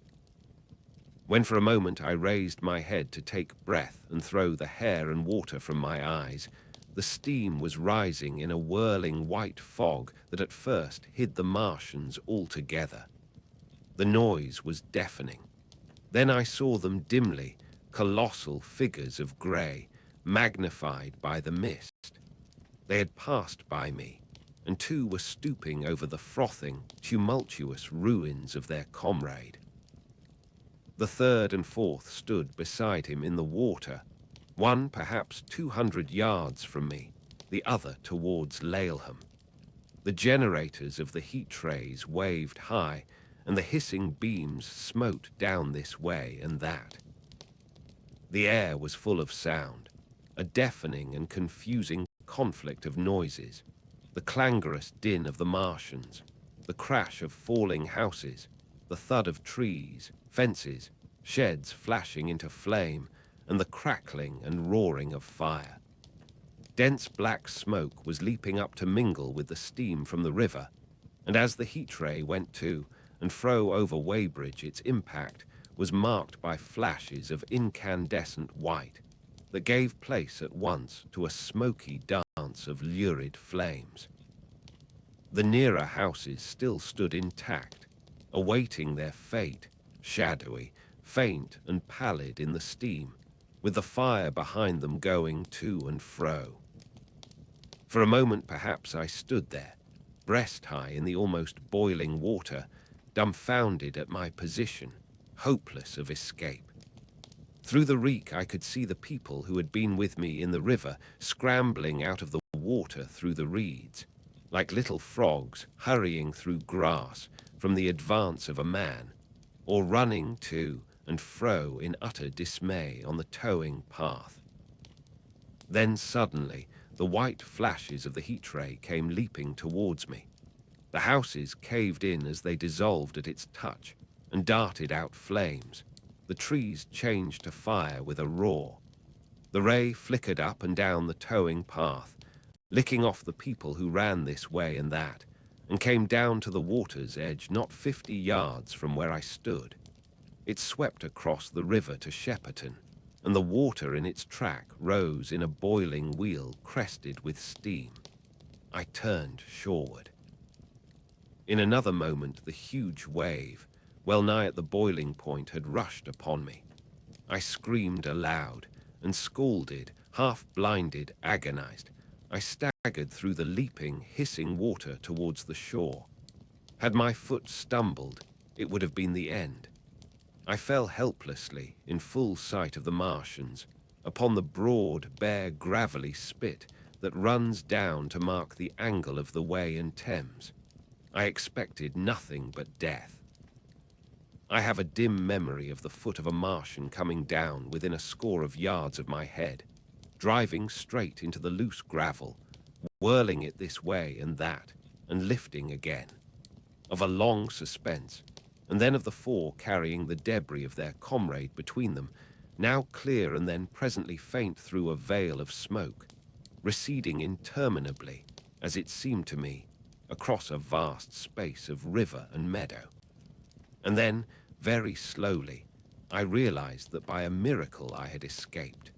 When for a moment I raised my head to take breath and throw the hair and water from my eyes, the steam was rising in a whirling white fog that at first hid the Martians altogether. The noise was deafening. Then I saw them dimly, colossal figures of grey, magnified by the mist. They had passed by me, and two were stooping over the frothing, tumultuous ruins of their comrade. The third and fourth stood beside him in the water, one perhaps 200 yards from me, the other towards Laleham. The generators of the heat trays waved high, and the hissing beams smote down this way and that. The air was full of sound, a deafening and confusing conflict of noises, the clangorous din of the Martians, the crash of falling houses, the thud of trees, fences, sheds flashing into flame, and the crackling and roaring of fire. Dense black smoke was leaping up to mingle with the steam from the river, and as the heat ray went to and fro over Weybridge, its impact was marked by flashes of incandescent white that gave place at once to a smoky dance of lurid flames. The nearer houses still stood intact, awaiting their fate, shadowy, faint and pallid in the steam, with the fire behind them going to and fro. For a moment perhaps I stood there, breast high in the almost boiling water, dumbfounded at my position, hopeless of escape. Through the reek I could see the people who had been with me in the river scrambling out of the water through the reeds, like little frogs hurrying through grass from the advance of a man, or running to and fro in utter dismay on the towing path. Then suddenly the white flashes of the heat ray came leaping towards me. The houses caved in as they dissolved at its touch and darted out flames. The trees changed to fire with a roar. The ray flickered up and down the towing path, licking off the people who ran this way and that, and came down to the water's edge not 50 yards from where I stood. It swept across the river to Shepperton, and the water in its track rose in a boiling wheel crested with steam. I turned shoreward. In another moment the huge wave, well nigh at the boiling point, had rushed upon me. I screamed aloud and scalded, half-blinded, agonized, I staggered through the leaping, hissing water towards the shore. Had my foot stumbled, it would have been the end. I fell helplessly, in full sight of the Martians, upon the broad, bare, gravelly spit that runs down to mark the angle of the Wey and Thames. I expected nothing but death. I have a dim memory of the foot of a Martian coming down within a score of yards of my head, driving straight into the loose gravel, whirling it this way and that, and lifting again. Of a long suspense, and then of the four carrying the debris of their comrade between them, now clear and then presently faint through a veil of smoke, receding interminably, as it seemed to me, across a vast space of river and meadow. And then, very slowly, I realized that by a miracle I had escaped.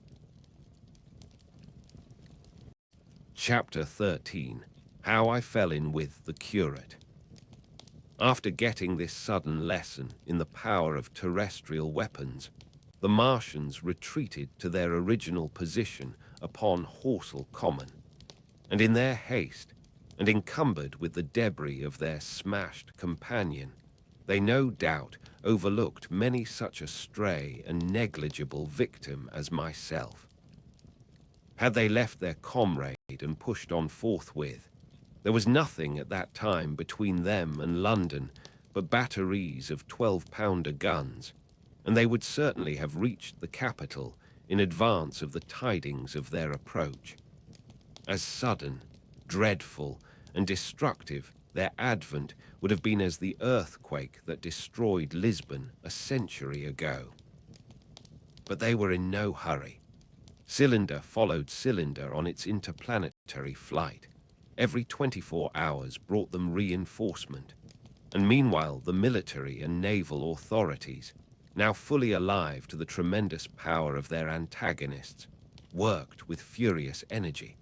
Chapter 13. How I Fell in with the Curate. After getting this sudden lesson in the power of terrestrial weapons, the Martians retreated to their original position upon HORSELL Common, and in their haste, and encumbered with the debris of their smashed companion, they no doubt overlooked many such a stray and negligible victim as myself. Had they left their comrade and pushed on forthwith, there was nothing at that time between them and London but batteries of 12-pounder guns, and they would certainly have reached the capital in advance of the tidings of their approach. As sudden, dreadful, and destructive their advent would have been as the earthquake that destroyed Lisbon a century ago. But they were in no hurry. Cylinder followed cylinder on its interplanetary flight. Every 24 hours brought them reinforcement, and meanwhile the military and naval authorities, now fully alive to the tremendous power of their antagonists, worked with furious energy.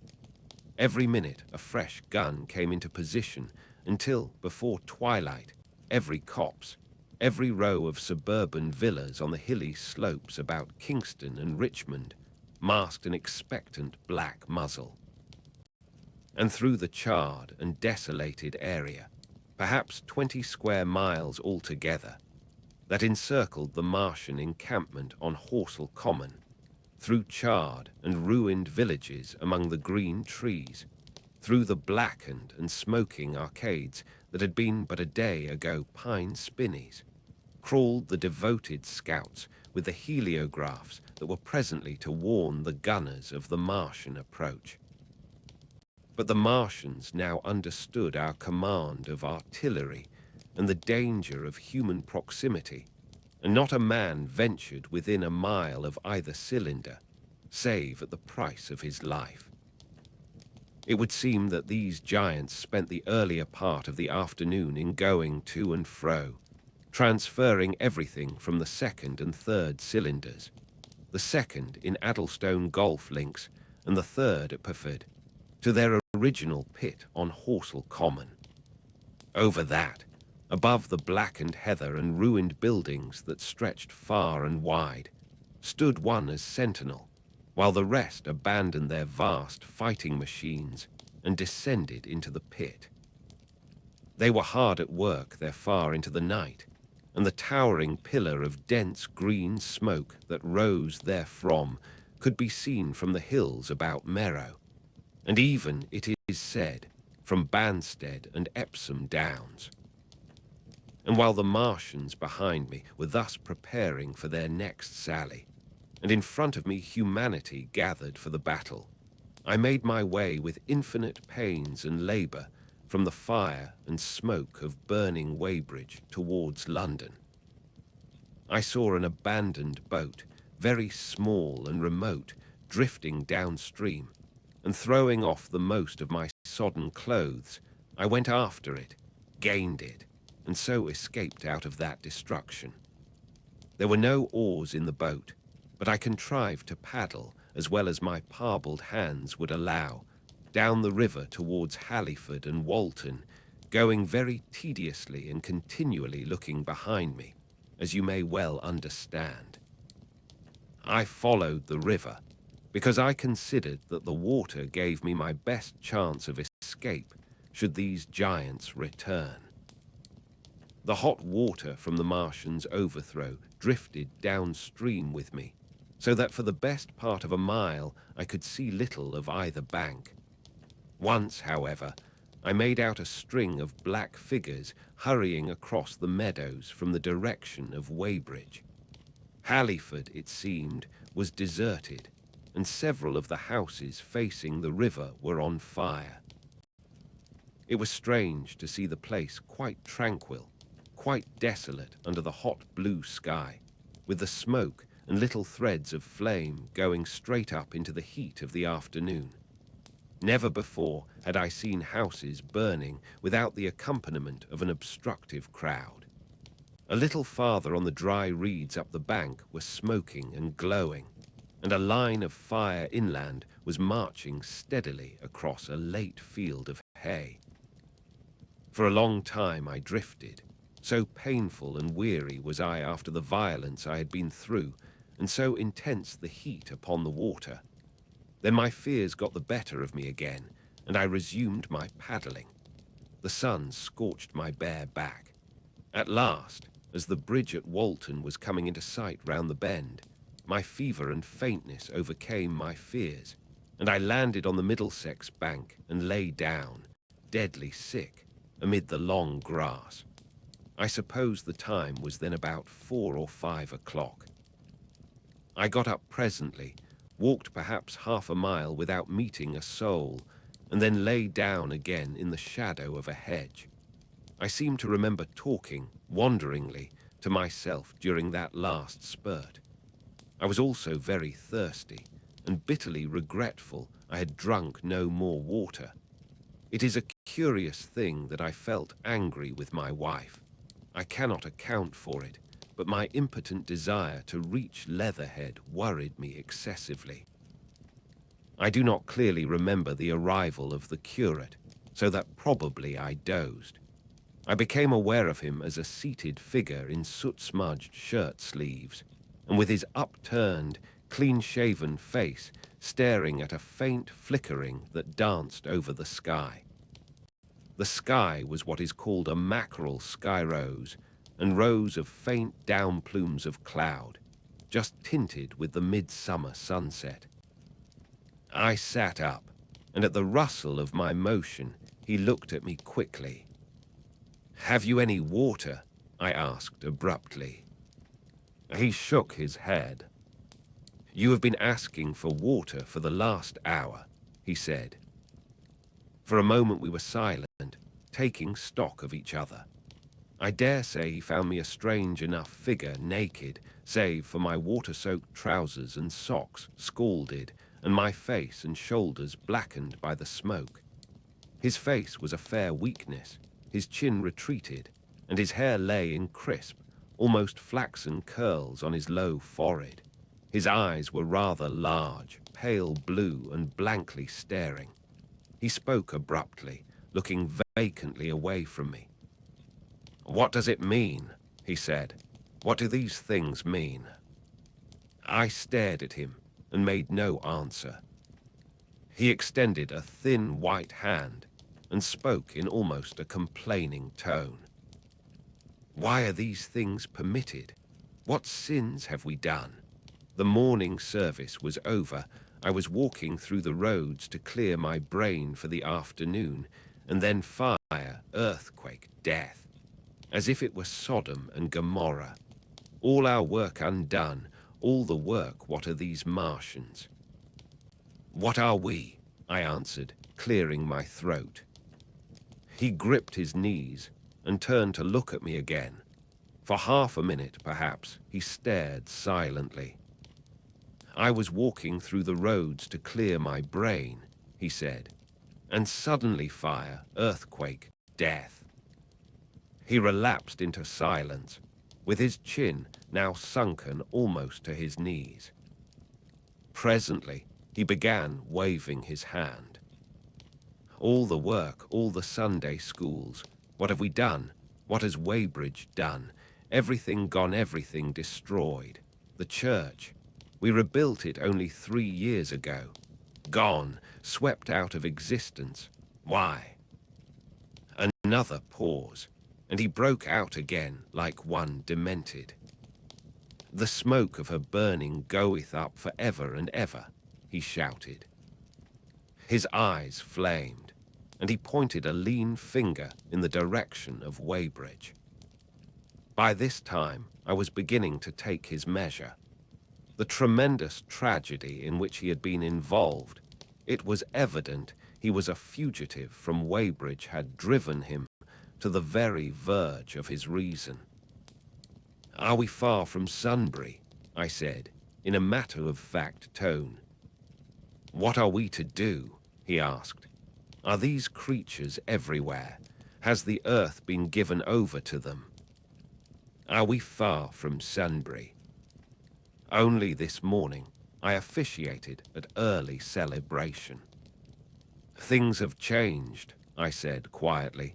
Every minute a fresh gun came into position until, before twilight, every copse, every row of suburban villas on the hilly slopes about Kingston and Richmond masked an expectant black muzzle. And through the charred and desolated area, perhaps 20 square miles altogether, that encircled the Martian encampment on HORSELL Common, through charred and ruined villages among the green trees, through the blackened and smoking arcades that had been but a day ago pine spinneys, crawled the devoted scouts with the heliographs that were presently to warn the gunners of the Martian approach. But the Martians now understood our command of artillery and the danger of human proximity, and not a man ventured within a mile of either cylinder, save at the price of his life. It would seem that these giants spent the earlier part of the afternoon in going to and fro, transferring everything from the second and third cylinders, the second in Addlestone golf links and the third at Perford, to their original pit on HORSELL Common. Over that, above the blackened heather and ruined buildings that stretched far and wide, stood one as sentinel, while the rest abandoned their vast fighting machines and descended into the pit. They were hard at work there far into the night, and the towering pillar of dense green smoke that rose therefrom could be seen from the hills about Merrow, and even, it is said, from Banstead and Epsom Downs. And while the Martians behind me were thus preparing for their next sally, and in front of me humanity gathered for the battle, I made my way with infinite pains and labour from the fire and smoke of burning Weybridge towards London. I saw an abandoned boat, very small and remote, drifting downstream, and throwing off the most of my sodden clothes, I went after it, gained it, and so escaped out of that destruction. There were no oars in the boat, but I contrived to paddle, as well as my parbled hands would allow, down the river towards Halliford and Walton, going very tediously and continually looking behind me, as you may well understand. I followed the river, because I considered that the water gave me my best chance of escape should these giants return. The hot water from the Martians' overthrow drifted downstream with me, so that for the best part of a mile I could see little of either bank. Once, however, I made out a string of black figures hurrying across the meadows from the direction of Weybridge. Halliford, it seemed, was deserted, and several of the houses facing the river were on fire. It was strange to see the place quite tranquil, quite desolate under the hot blue sky, with the smoke and little threads of flame going straight up into the heat of the afternoon. Never before had I seen houses burning without the accompaniment of an obstructive crowd. A little farther on the dry reeds up the bank were smoking and glowing, and a line of fire inland was marching steadily across a late field of hay. For a long time I drifted, so painful and weary was I after the violence I had been through, and so intense the heat upon the water. Then my fears got the better of me again, and I resumed my paddling. The sun scorched my bare back. At last, as the bridge at Walton was coming into sight round the bend, my fever and faintness overcame my fears, and I landed on the Middlesex bank and lay down, deadly sick, amid the long grass. I suppose the time was then about 4 or 5 o'clock. I got up presently, walked perhaps half a mile without meeting a soul, and then lay down again in the shadow of a hedge. I seem to remember talking, wanderingly, to myself during that last spurt. I was also very thirsty, and bitterly regretful I had drunk no more water. It is a curious thing that I felt angry with my wife. I cannot account for it, but my impotent desire to reach Leatherhead worried me excessively. I do not clearly remember the arrival of the curate, so that probably I dozed. I became aware of him as a seated figure in soot-smudged shirt sleeves, and with his upturned, clean-shaven face staring at a faint flickering that danced over the sky. The sky was what is called a mackerel sky rose, and rows of faint down plumes of cloud, just tinted with the midsummer sunset. I sat up, and at the rustle of my motion, he looked at me quickly. "Have you any water?" I asked abruptly. He shook his head. "You have been asking for water for the last hour," he said. For a moment we were silent, taking stock of each other. I dare say he found me a strange enough figure, naked, save for my water-soaked trousers and socks, scalded, and my face and shoulders blackened by the smoke. His face was a fair weakness, his chin retreated, and his hair lay in crisp, almost flaxen curls on his low forehead. His eyes were rather large, pale blue and blankly staring. He spoke abruptly, looking vacantly away from me. "What does it mean?" he said. "What do these things mean?" I stared at him and made no answer. He extended a thin white hand and spoke in almost a complaining tone. "Why are these things permitted? What sins have we done?" The morning service was over. I was walking through the roads to clear my brain for the afternoon, and then fire, earthquake, death. As if it were Sodom and Gomorrah. All our work undone, all the work, what are these Martians? "What are we?" I answered, clearing my throat. He gripped his knees and turned to look at me again. For half a minute, perhaps, he stared silently. "I was walking through the roads to clear my brain," he said, "and suddenly fire, earthquake, death." He relapsed into silence, with his chin now sunken almost to his knees. Presently, he began waving his hand. "All the work, all the Sunday schools, what have we done? What has Weybridge done? Everything gone, everything destroyed. The church. We rebuilt it only 3 years ago. Gone, swept out of existence. Why? Another pause, and he broke out again like one demented. The smoke of her burning goeth up for ever and ever, he shouted. His eyes flamed, and he pointed a lean finger in the direction of Weybridge. By this time, I was beginning to take his measure. The tremendous tragedy in which he had been involved, it was evident he was a fugitive from Weybridge, had driven him to the very verge of his reason. "Are we far from Sunbury?" I said, in a matter-of-fact tone. "What are we to do?" he asked. "Are these creatures everywhere? Has the earth been given over to them?" "Are we far from Sunbury?" Only this morning I officiated at early celebration. "Things have changed," I said quietly.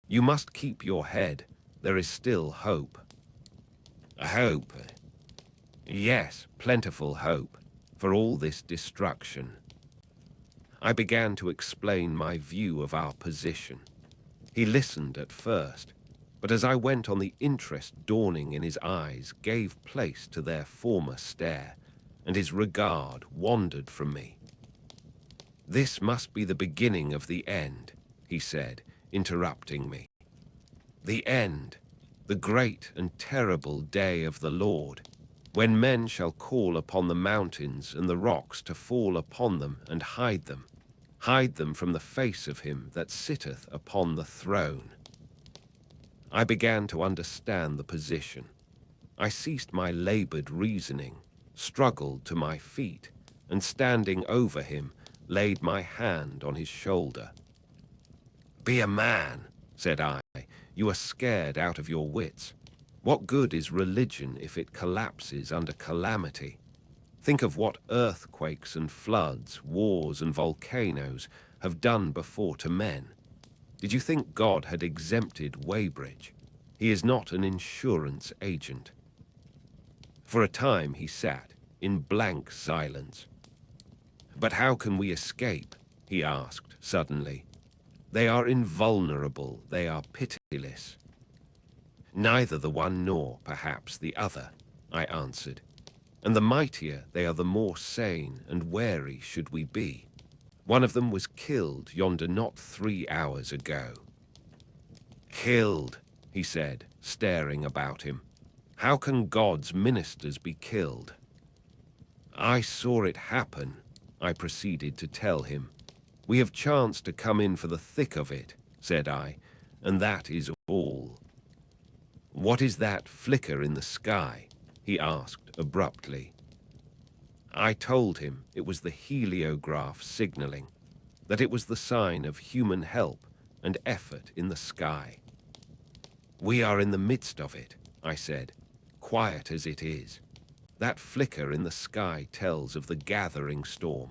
"You must keep your head. There is still hope." "Hope?" "Yes, plentiful hope, for all this destruction." I began to explain my view of our position. He listened at first, but as I went on, the interest dawning in his eyes gave place to their former stare, and his regard wandered from me. "This must be the beginning of the end," he said, interrupting me. "The end, the great and terrible day of the Lord, when men shall call upon the mountains and the rocks to fall upon them and hide them from the face of him that sitteth upon the throne." I began to understand the position. I ceased my labored reasoning, struggled to my feet, and standing over him, laid my hand on his shoulder. "Be a man," said I. "You are scared out of your wits. What good is religion if it collapses under calamity? Think of what earthquakes and floods, wars and volcanoes have done before to men. Did you think God had exempted Weybridge? He is not an insurance agent." For a time he sat in blank silence. "But how can we escape?" he asked suddenly. "They are invulnerable, they are pitiless." "Neither the one nor, perhaps, the other," I answered. "And the mightier they are, the more sane and wary should we be. One of them was killed yonder not 3 hours ago." "Killed," he said, staring about him. "How can God's ministers be killed?" "I saw it happen," I proceeded to tell him. "We have chanced to come in for the thick of it," said I, "and that is all." "What is that flicker in the sky?" he asked abruptly. I told him it was the heliograph signaling, that it was the sign of human help and effort in the sky. "We are in the midst of it," I said, "quiet as it is. That flicker in the sky tells of the gathering storm.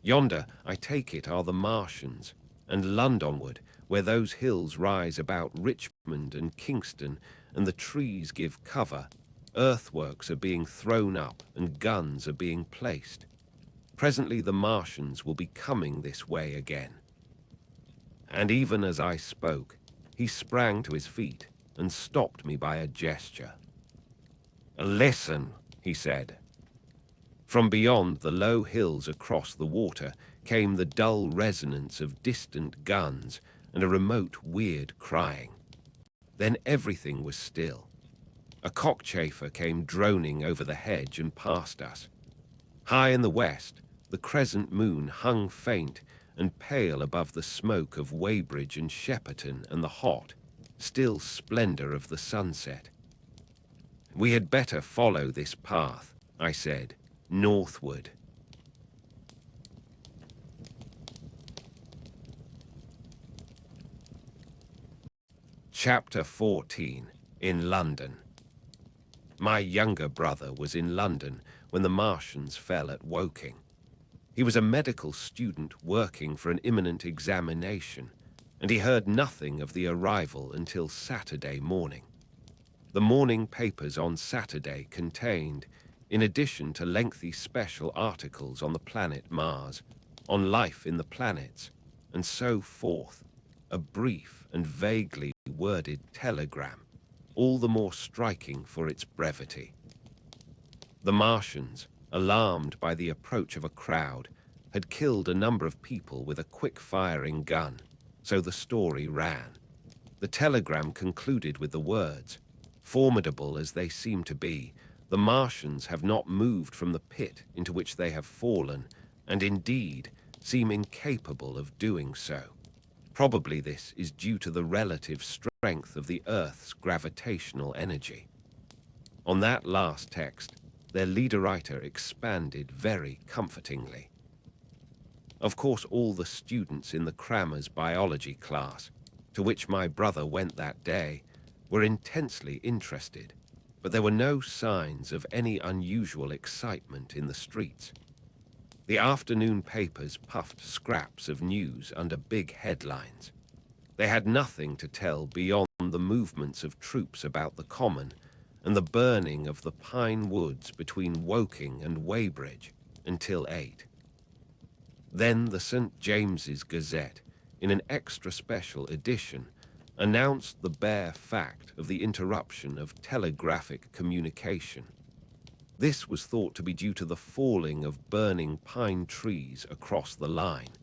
Yonder, I take it, are the Martians, and Londonward, where those hills rise about Richmond and Kingston, and the trees give cover, earthworks are being thrown up and guns are being placed. Presently the Martians will be coming this way again." And even as I spoke, he sprang to his feet and stopped me by a gesture. "Listen," he said. From beyond the low hills across the water came the dull resonance of distant guns and a remote weird crying. Then everything was still. A cockchafer came droning over the hedge and past us. High in the west, the crescent moon hung faint and pale above the smoke of Weybridge and Shepperton and the hot, still splendor of the sunset. "We had better follow this path," I said, "northward." Chapter 14. In London. My younger brother was in London when the Martians fell at Woking. He was a medical student working for an imminent examination, and he heard nothing of the arrival until Saturday morning. The morning papers on Saturday contained, in addition to lengthy special articles on the planet Mars, on life in the planets, and so forth, a brief and vaguely worded telegram, all the more striking for its brevity. The Martians, alarmed by the approach of a crowd, had killed a number of people with a quick-firing gun, so the story ran. The telegram concluded with the words, "Formidable as they seem to be, the Martians have not moved from the pit into which they have fallen, and indeed seem incapable of doing so. Probably this is due to the relative strength of the Earth's gravitational energy." On that last text, their leader-writer expanded very comfortingly. Of course, all the students in the crammer's biology class, to which my brother went that day, were intensely interested, but there were no signs of any unusual excitement in the streets. The afternoon papers puffed scraps of news under big headlines. They had nothing to tell beyond the movements of troops about the common and the burning of the pine woods between Woking and Weybridge until 8. Then the St. James's Gazette, in an extra special edition, announced the bare fact of the interruption of telegraphic communication. This was thought to be due to the falling of burning pine trees across the line.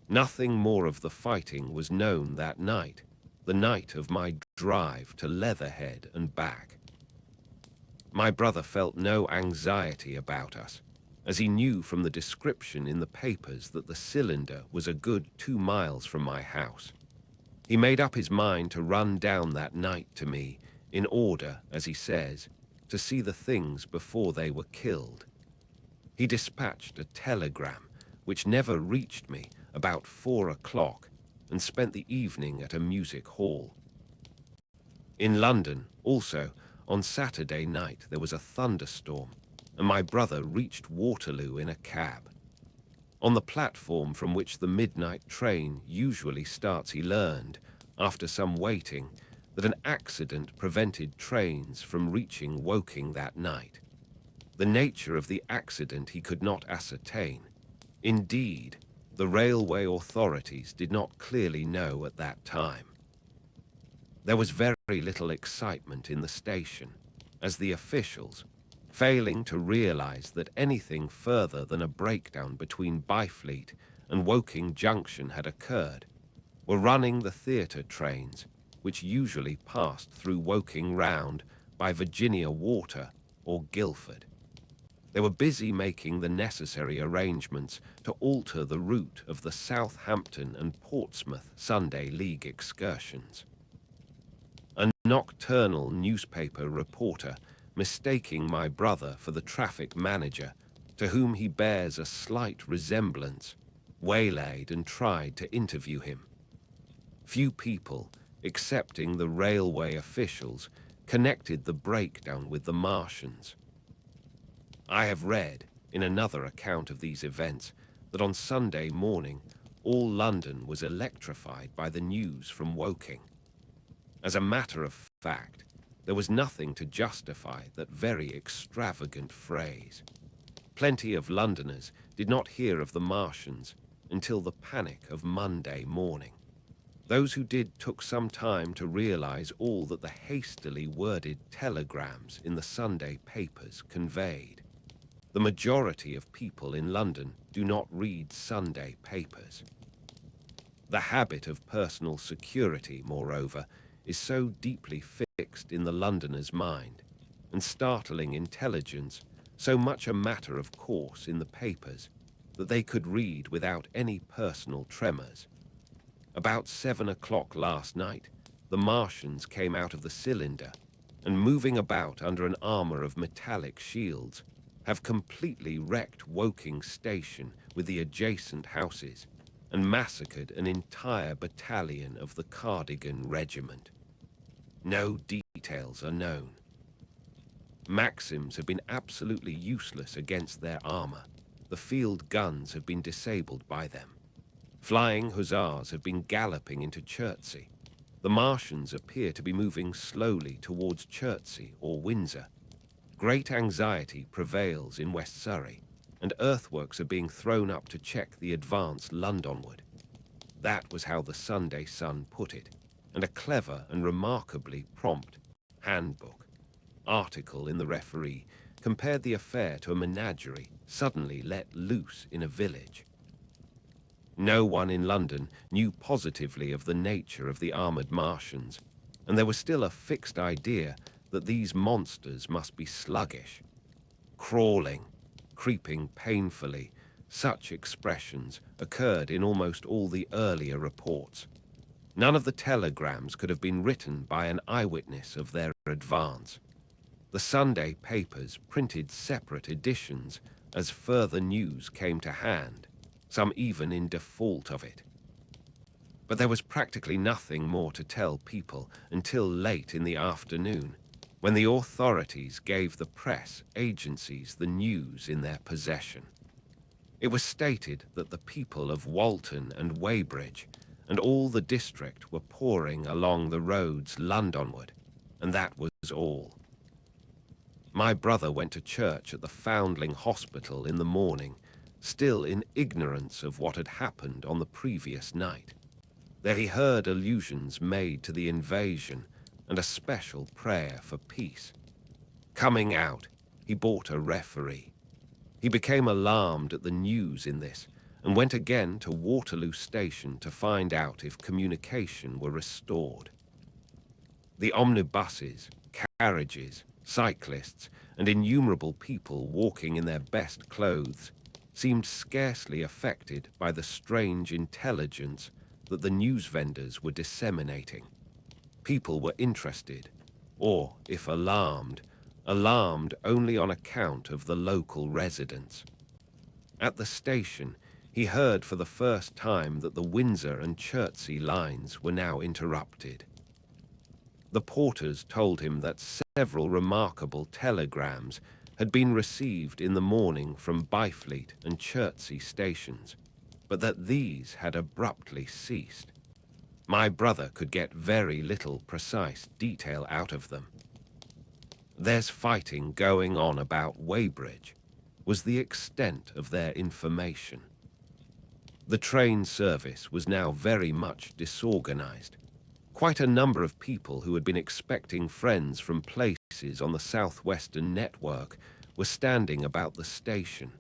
Nothing more of the fighting was known that night, the night of my drive to Leatherhead and back. My brother felt no anxiety about us, as he knew from the description in the papers that the cylinder was a good 2 miles from my house. He made up his mind to run down that night to me, in order, as he says, to see the things before they were killed. He dispatched a telegram, which never reached me, about 4 o'clock, and spent the evening at a music hall. In London, also, on Saturday night there was a thunderstorm, and my brother reached Waterloo in a cab. On the platform from which the midnight train usually starts, he learned, after some waiting, that an accident prevented trains from reaching Woking that night. The nature of the accident he could not ascertain. Indeed, the railway authorities did not clearly know at that time. There was very little excitement in the station, as the officials, failing to realize that anything further than a breakdown between Byfleet and Woking Junction had occurred, were running the theatre trains, which usually passed through Woking round by Virginia Water or Guildford. They were busy making the necessary arrangements to alter the route of the Southampton and Portsmouth Sunday League excursions. A nocturnal newspaper reporter, mistaking my brother for the traffic manager, to whom he bears a slight resemblance, waylaid and tried to interview him. Few people, excepting the railway officials, connected the breakdown with the Martians. I have read, in another account of these events, that on Sunday morning all London was electrified by the news from Woking. As a matter of fact, there was nothing to justify that very extravagant phrase. Plenty of Londoners did not hear of the Martians until the panic of Monday morning. Those who did took some time to realize all that the hastily worded telegrams in the Sunday papers conveyed. The majority of people in London do not read Sunday papers. The habit of personal security, moreover, is so deeply fixed in the Londoner's mind, and startling intelligence so much a matter of course in the papers, that they could read without any personal tremors. About 7 o'clock last night, the Martians came out of the cylinder, and moving about under an armor of metallic shields, have completely wrecked Woking Station with the adjacent houses, and massacred an entire battalion of the Cardigan Regiment. No details are known. Maxims have been absolutely useless against their armor. The field guns have been disabled by them. Flying hussars have been galloping into Chertsey. The Martians appear to be moving slowly towards Chertsey or Windsor. Great anxiety prevails in West Surrey, and earthworks are being thrown up to check the advance Londonward. That was how the Sunday Sun put it, and a clever and remarkably prompt handbook article in the Referee compared the affair to a menagerie suddenly let loose in a village. No one in London knew positively of the nature of the armoured Martians, and there was still a fixed idea that these monsters must be sluggish, crawling, creeping painfully. Such expressions occurred in almost all the earlier reports. None of the telegrams could have been written by an eyewitness of their advance. The Sunday papers printed separate editions as further news came to hand, some even in default of it. But there was practically nothing more to tell people until late in the afternoon, when the authorities gave the press agencies the news in their possession. It was stated that the people of Walton and Weybridge and all the district were pouring along the roads Londonward, and that was all. My brother went to church at the Foundling Hospital in the morning, still in ignorance of what had happened on the previous night. There he heard allusions made to the invasion and a special prayer for peace. Coming out, he bought a Referee. He became alarmed at the news in this and went again to Waterloo Station to find out if communication were restored. The omnibuses, carriages, cyclists, and innumerable people walking in their best clothes seemed scarcely affected by the strange intelligence that the news vendors were disseminating. People were interested, or, if alarmed, alarmed only on account of the local residents. At the station, he heard for the first time that the Windsor and Chertsey lines were now interrupted. The porters told him that several remarkable telegrams had been received in the morning from Byfleet and Chertsey stations, but that these had abruptly ceased. My brother could get very little precise detail out of them. "There's fighting going on about Weybridge," was the extent of their information. The train service was now very much disorganized. Quite a number of people who had been expecting friends from places on the southwestern network were standing about the station.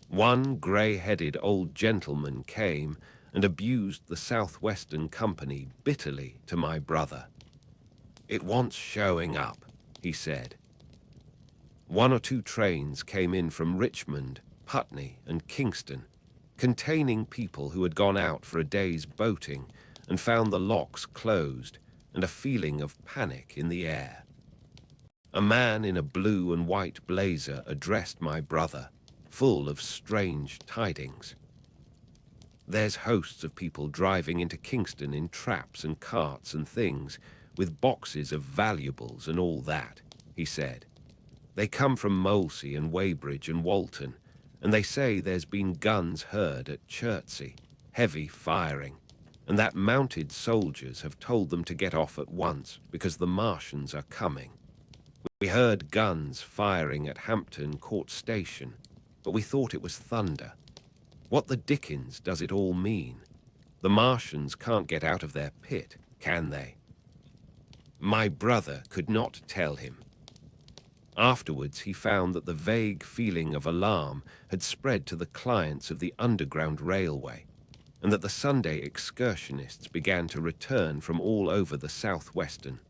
One grey-headed old gentleman came and abused the southwestern company bitterly to my brother. "It wants showing up," he said. 1 or 2 trains came in from Richmond, Putney, and Kingston, containing people who had gone out for a day's boating and found the locks closed and a feeling of panic in the air. A man in a blue and white blazer addressed my brother, full of strange tidings. "There's hosts of people driving into Kingston in traps and carts and things, with boxes of valuables and all that," he said. "They come from Molesey and Weybridge and Walton, and they say there's been guns heard at Chertsey, heavy firing, and that mounted soldiers have told them to get off at once because the Martians are coming. We heard guns firing at Hampton Court Station, but we thought it was thunder. What the dickens does it all mean? The Martians can't get out of their pit, can they?" My brother could not tell him. Afterwards, he found that the vague feeling of alarm had spread to the clients of the Underground Railway, and that the Sunday excursionists began to return from all over the southwestern,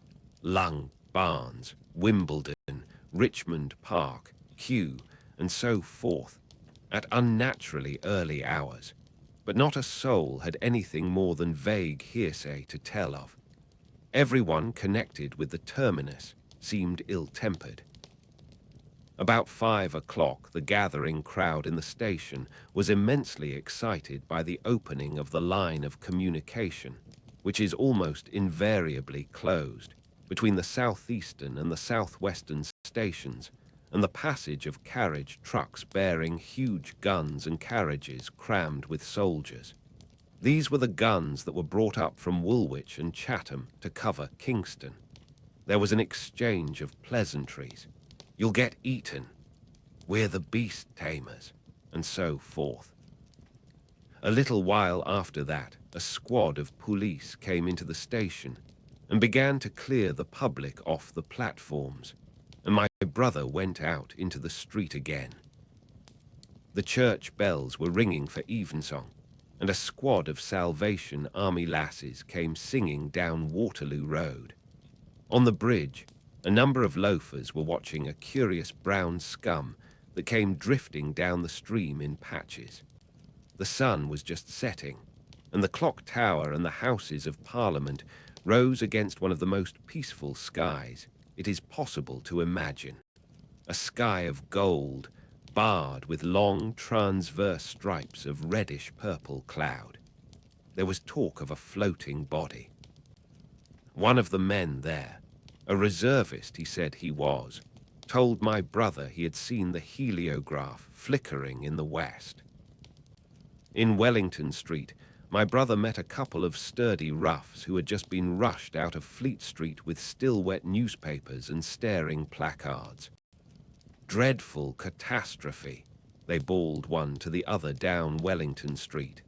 Lung, Barnes, Wimbledon, Richmond Park, Kew, and so forth, at unnaturally early hours, but not a soul had anything more than vague hearsay to tell of. Everyone connected with the terminus seemed ill-tempered. About 5 o'clock, the gathering crowd in the station was immensely excited by the opening of the line of communication, which is almost invariably closed, between the southeastern and the southwestern stations, and the passage of carriage trucks bearing huge guns and carriages crammed with soldiers. These were the guns that were brought up from Woolwich and Chatham to cover Kingston. There was an exchange of pleasantries. You'll get eaten. We're the beast tamers, and so forth. A little while after that, a squad of police came into the station and began to clear the public off the platforms, and my brother went out into the street again. The church bells were ringing for evensong, and a squad of Salvation Army lasses came singing down Waterloo Road. On the bridge, a number of loafers were watching a curious brown scum that came drifting down the stream in patches. The sun was just setting, and the clock tower and the Houses of Parliament rose against one of the most peaceful skies it is possible to imagine. A sky of gold, barred with long transverse stripes of reddish-purple cloud. There was talk of a floating body. One of the men there, a reservist he said he was, told my brother he had seen the heliograph flickering in the west. In Wellington Street, my brother met a couple of sturdy roughs who had just been rushed out of Fleet Street with still-wet newspapers and staring placards. "Dreadful catastrophe," they bawled one to the other down Wellington Street.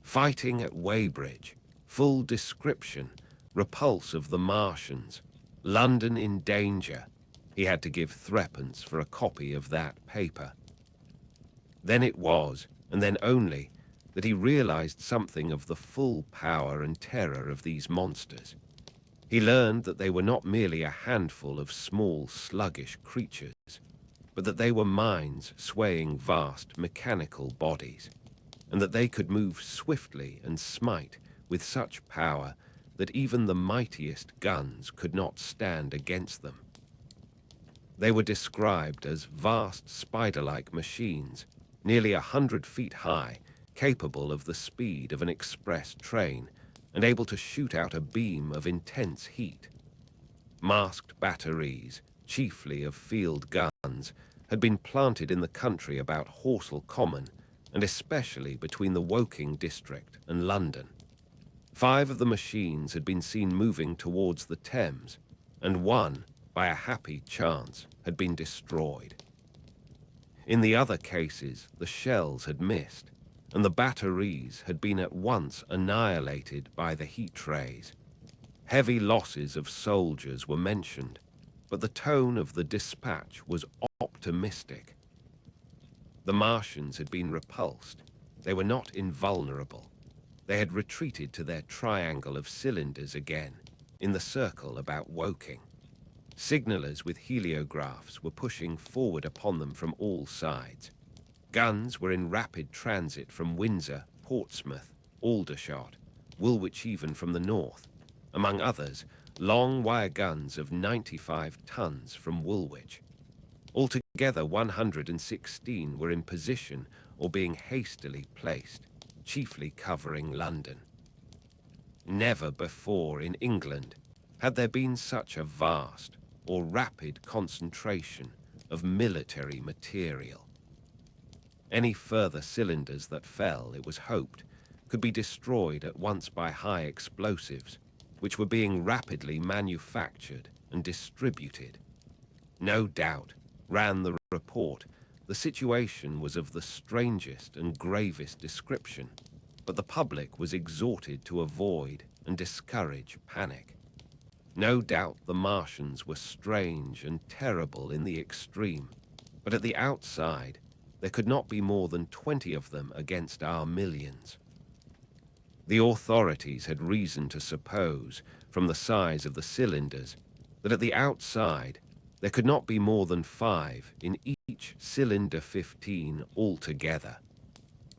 "Fighting at Weybridge, full description, repulse of the Martians, London in danger." He had to give threepence for a copy of that paper. Then it was, and then only, that he realized something of the full power and terror of these monsters. He learned that they were not merely a handful of small, sluggish creatures, but that they were minds swaying vast mechanical bodies, and that they could move swiftly and smite with such power that even the mightiest guns could not stand against them. They were described as vast spider-like machines, nearly 100 feet high, capable of the speed of an express train and able to shoot out a beam of intense heat. Masked batteries, chiefly of field guns, had been planted in the country about HORSELL Common, and especially between the Woking district and London. 5 of the machines had been seen moving towards the Thames, and one, by a happy chance, had been destroyed. In the other cases, the shells had missed, and the batteries had been at once annihilated by the heat rays. Heavy losses of soldiers were mentioned, but the tone of the dispatch was optimistic. The Martians had been repulsed. They were not invulnerable. They had retreated to their triangle of cylinders again, in the circle about Woking. Signallers with heliographs were pushing forward upon them from all sides. Guns were in rapid transit from Windsor, Portsmouth, Aldershot, Woolwich even from the north. Among others, long wire guns of 95 tons from Woolwich. Altogether 116 were in position or being hastily placed, chiefly covering London. Never before in England had there been such a vast or rapid concentration of military material. Any further cylinders that fell, it was hoped, could be destroyed at once by high explosives, which were being rapidly manufactured and distributed. No doubt, ran the report, the situation was of the strangest and gravest description, but the public was exhorted to avoid and discourage panic. No doubt the Martians were strange and terrible in the extreme, but at the outside, there could not be more than 20 of them against our millions. The authorities had reason to suppose, from the size of the cylinders, that at the outside there could not be more than 5 in each cylinder, 15 altogether,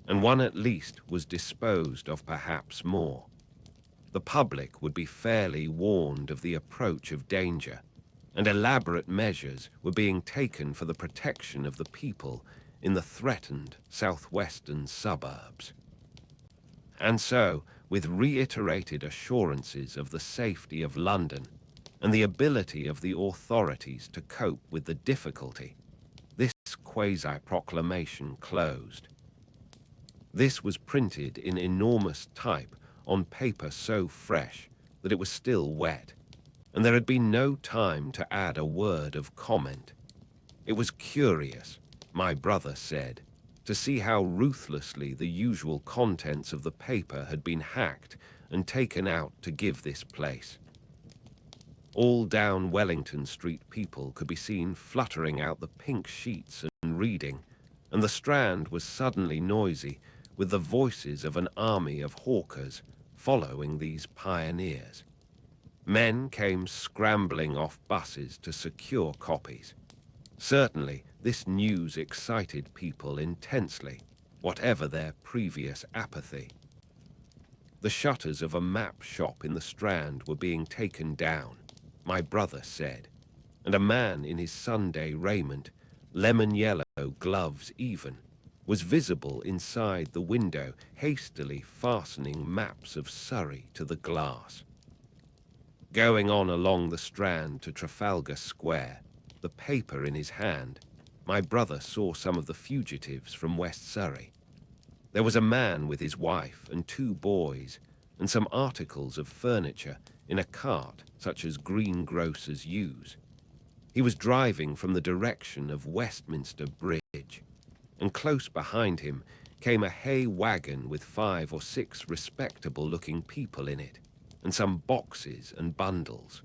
and one at least was disposed of, perhaps more. The public would be fairly warned of the approach of danger, and elaborate measures were being taken for the protection of the people in the threatened southwestern suburbs. And so, with reiterated assurances of the safety of London and the ability of the authorities to cope with the difficulty, this quasi-proclamation closed. This was printed in enormous type on paper so fresh that it was still wet, and there had been no time to add a word of comment. It was curious, my brother said, to see how ruthlessly the usual contents of the paper had been hacked and taken out to give this place. All down Wellington Street people could be seen fluttering out the pink sheets and reading, and the Strand was suddenly noisy with the voices of an army of hawkers following these pioneers. Men came scrambling off buses to secure copies. Certainly, this news excited people intensely, whatever their previous apathy. The shutters of a map shop in the Strand were being taken down, my brother said, and a man in his Sunday raiment, lemon yellow gloves even, was visible inside the window, hastily fastening maps of Surrey to the glass. Going on along the Strand to Trafalgar Square, the paper in his hand, my brother saw some of the fugitives from West Surrey. There was a man with his wife and 2 boys, and some articles of furniture in a cart such as greengrocers use. He was driving from the direction of Westminster Bridge, and close behind him came a hay wagon with 5 or 6 respectable-looking people in it, and some boxes and bundles.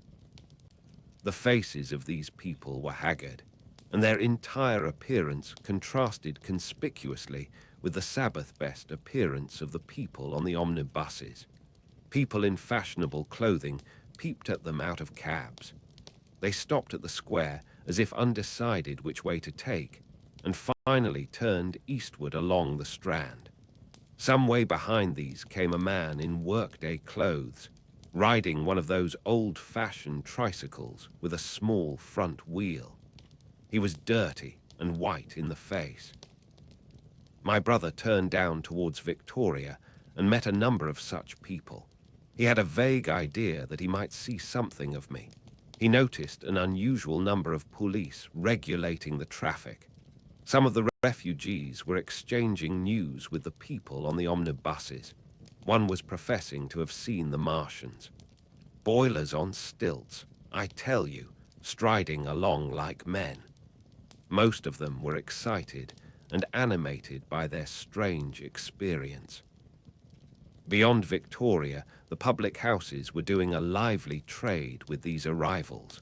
The faces of these people were haggard, and their entire appearance contrasted conspicuously with the Sabbath-best appearance of the people on the omnibuses. People in fashionable clothing peeped at them out of cabs. They stopped at the square as if undecided which way to take, and finally turned eastward along the Strand. Some way behind these came a man in workday clothes, riding one of those old-fashioned tricycles with a small front wheel. He was dirty and white in the face. My brother turned down towards Victoria and met a number of such people. He had a vague idea that he might see something of me. He noticed an unusual number of police regulating the traffic. Some of the refugees were exchanging news with the people on the omnibuses. One was professing to have seen the Martians. Boilers on stilts, I tell you, striding along like men. Most of them were excited and animated by their strange experience. Beyond Victoria, the public houses were doing a lively trade with these arrivals.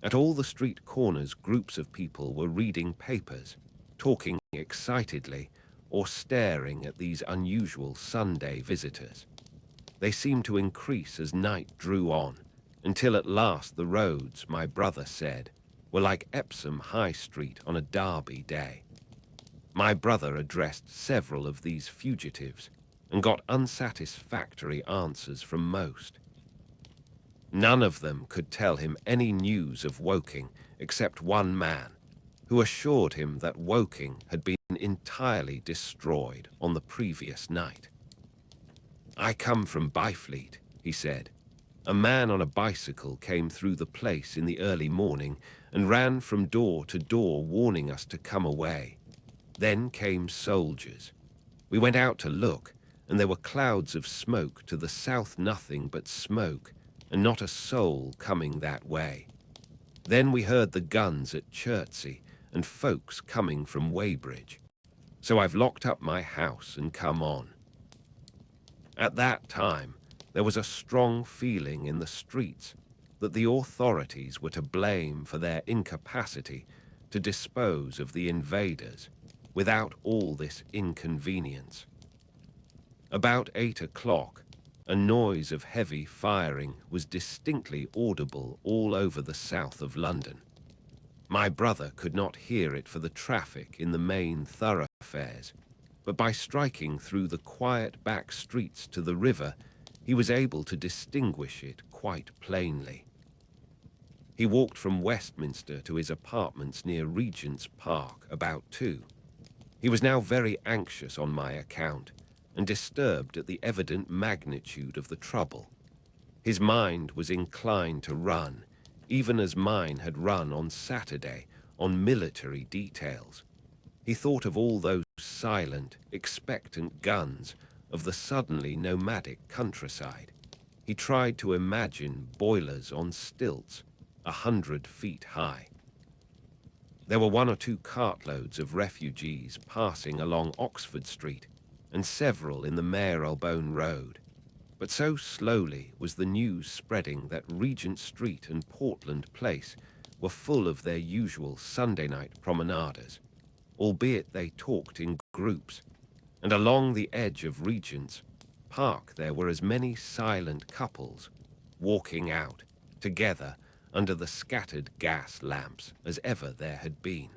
At all the street corners, groups of people were reading papers, talking excitedly, or staring at these unusual Sunday visitors. They seemed to increase as night drew on, until at last the roads, my brother said, were like Epsom High Street on a Derby day. My brother addressed several of these fugitives and got unsatisfactory answers from most. None of them could tell him any news of Woking except one man, who assured him that Woking had been entirely destroyed on the previous night. "I come from Byfleet," he said. "A man on a bicycle came through the place in the early morning and ran from door to door warning us to come away. Then came soldiers. We went out to look, and there were clouds of smoke to the south, nothing but smoke, and not a soul coming that way. Then we heard the guns at Chertsey and folks coming from Weybridge. So I've locked up my house and come on." At that time, there was a strong feeling in the streets that the authorities were to blame for their incapacity to dispose of the invaders without all this inconvenience. About 8 o'clock, a noise of heavy firing was distinctly audible all over the south of London. My brother could not hear it for the traffic in the main thoroughfares, but by striking through the quiet back streets to the river, he was able to distinguish it quite plainly. He walked from Westminster to his apartments near Regent's Park about 2. He was now very anxious on my account and disturbed at the evident magnitude of the trouble. His mind was inclined to run, even as mine had run on Saturday, on military details. He thought of all those silent, expectant guns of the suddenly nomadic countryside. He tried to imagine boilers on stilts, 100 feet high. There were 1 or 2 cartloads of refugees passing along Oxford Street and several in the Marylebone Road, but so slowly was the news spreading that Regent Street and Portland Place were full of their usual Sunday night promenaders, albeit they talked in groups, and along the edge of Regent's Park there were as many silent couples walking out together under the scattered gas lamps as ever there had been.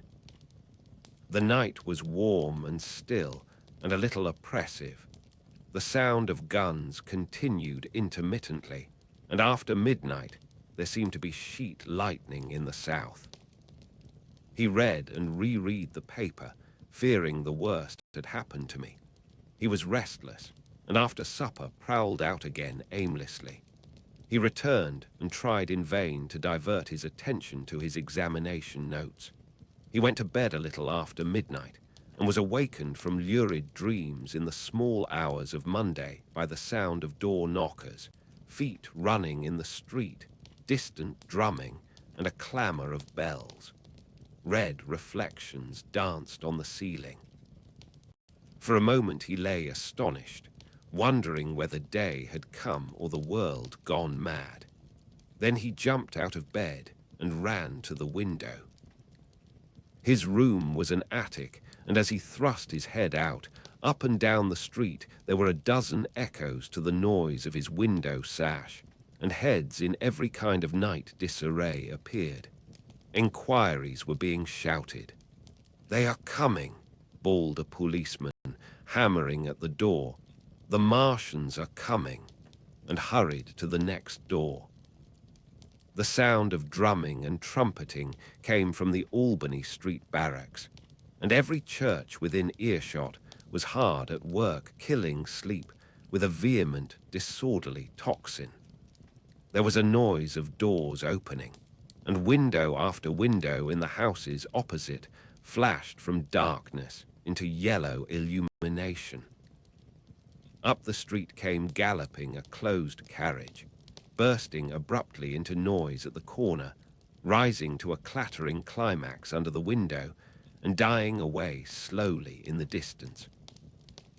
The night was warm and still and a little oppressive. The sound of guns continued intermittently, and after midnight there seemed to be sheet lightning in the south. He read and reread the paper, fearing the worst had happened to me. He was restless, and after supper prowled out again aimlessly. He returned and tried in vain to divert his attention to his examination notes. He went to bed a little after midnight, and was awakened from lurid dreams in the small hours of Monday by the sound of door knockers, feet running in the street, distant drumming, and a clamour of bells. Red reflections danced on the ceiling. For a moment he lay astonished, wondering whether day had come or the world gone mad. Then he jumped out of bed and ran to the window. His room was an attic, and as he thrust his head out, up and down the street there were a dozen echoes to the noise of his window sash, and heads in every kind of night disarray appeared. Enquiries were being shouted. "They are coming," bawled a policeman, hammering at the door. "The Martians are coming," and hurried to the next door. The sound of drumming and trumpeting came from the Albany Street barracks, and every church within earshot was hard at work killing sleep with a vehement, disorderly tocsin. There was a noise of doors opening, and window after window in the houses opposite flashed from darkness into yellow illumination. Up the street came galloping a closed carriage, bursting abruptly into noise at the corner, rising to a clattering climax under the window, and dying away slowly in the distance.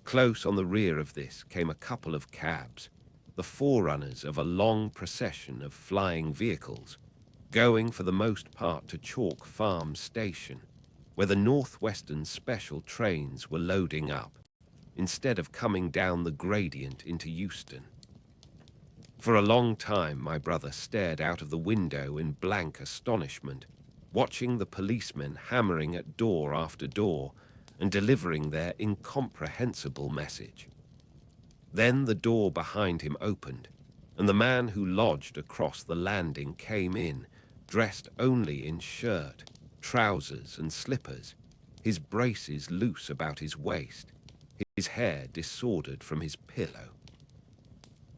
Close on the rear of this came a couple of cabs, the forerunners of a long procession of flying vehicles, going for the most part to Chalk Farm Station, where the Northwestern special trains were loading up, instead of coming down the gradient into Euston. For a long time my brother stared out of the window in blank astonishment, watching the policemen hammering at door after door and delivering their incomprehensible message. Then the door behind him opened, and the man who lodged across the landing came in, dressed only in shirt, trousers and slippers, his braces loose about his waist, his hair disordered from his pillow.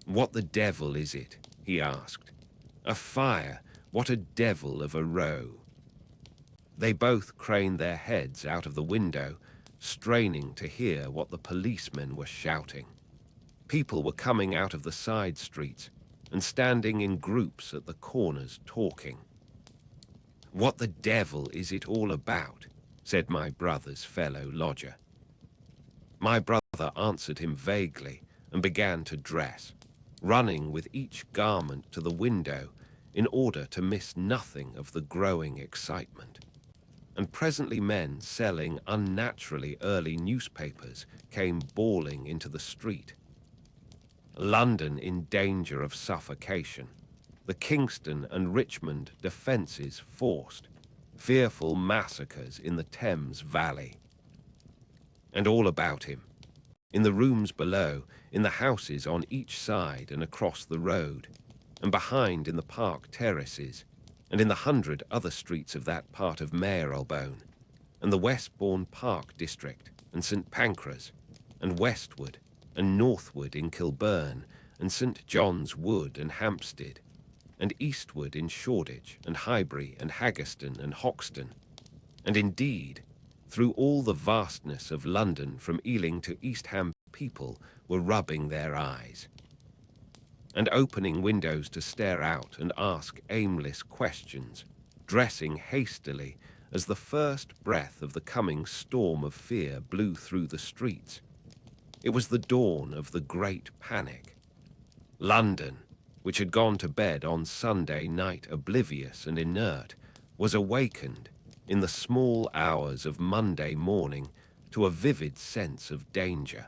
"What the devil is it?" he asked. "A fire! What a devil of a row!" They both craned their heads out of the window, straining to hear what the policemen were shouting. People were coming out of the side streets and standing in groups at the corners talking. "What the devil is it all about?" said my brother's fellow lodger. My brother answered him vaguely and began to dress, running with each garment to the window in order to miss nothing of the growing excitement. And presently men selling unnaturally early newspapers came bawling into the street. London in danger of suffocation, the Kingston and Richmond defences forced, fearful massacres in the Thames Valley. And all about him, in the rooms below, in the houses on each side and across the road, and behind in the park terraces, and in the 100 other streets of that part of Marylebone, and the Westbourne Park district, and St Pancras, and westward and northward in Kilburn, and St John's Wood and Hampstead, and eastward in Shoreditch and Highbury and Haggerston and Hoxton, and indeed, through all the vastness of London from Ealing to East Ham, people were rubbing their eyes and opening windows to stare out and ask aimless questions, dressing hastily as the first breath of the coming storm of fear blew through the streets. It was the dawn of the Great Panic. London, which had gone to bed on Sunday night oblivious and inert, was awakened in the small hours of Monday morning to a vivid sense of danger.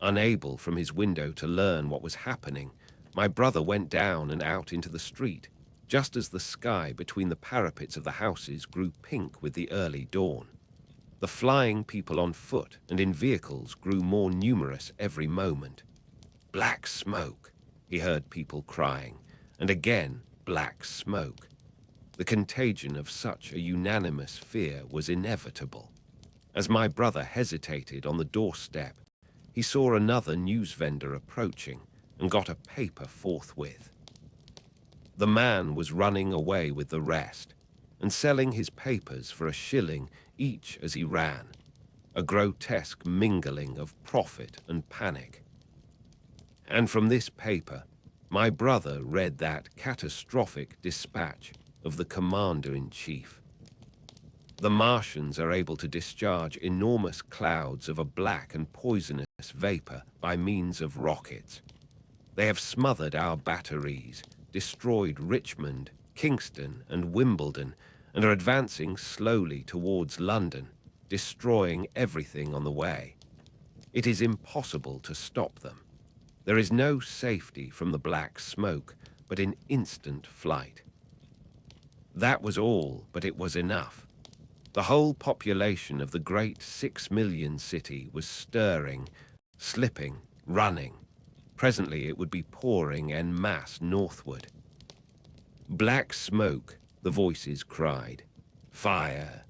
Unable from his window to learn what was happening, my brother went down and out into the street, just as the sky between the parapets of the houses grew pink with the early dawn. The flying people on foot and in vehicles grew more numerous every moment. "Black smoke," he heard people crying, and again black smoke. The contagion of such a unanimous fear was inevitable. As my brother hesitated on the doorstep, he saw another news vendor approaching and got a paper forthwith. The man was running away with the rest and selling his papers for £1 each as he ran, a grotesque mingling of profit and panic. And from this paper, my brother read that catastrophic dispatch of the Commander-in-Chief. The Martians are able to discharge enormous clouds of a black and poisonous vapor by means of rockets. They have smothered our batteries, destroyed Richmond, Kingston, and Wimbledon, and are advancing slowly towards London, destroying everything on the way. It is impossible to stop them. There is no safety from the black smoke, but in instant flight. That was all, but it was enough. The whole population of the great 6 million city was stirring, slipping, running. Presently it would be pouring en masse northward. "Black smoke," the voices cried. "Fire."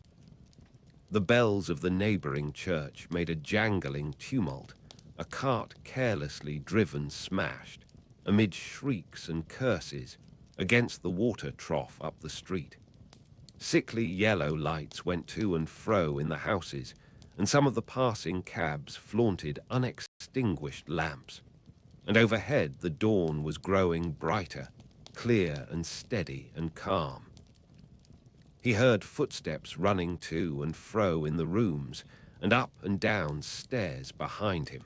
The bells of the neighboring church made a jangling tumult. A cart carelessly driven smashed, amid shrieks and curses, against the water trough up the street. Sickly yellow lights went to and fro in the houses, and some of the passing cabs flaunted unextinguished lamps. And overhead the dawn was growing brighter, clear and steady and calm. He heard footsteps running to and fro in the rooms and up and down stairs behind him.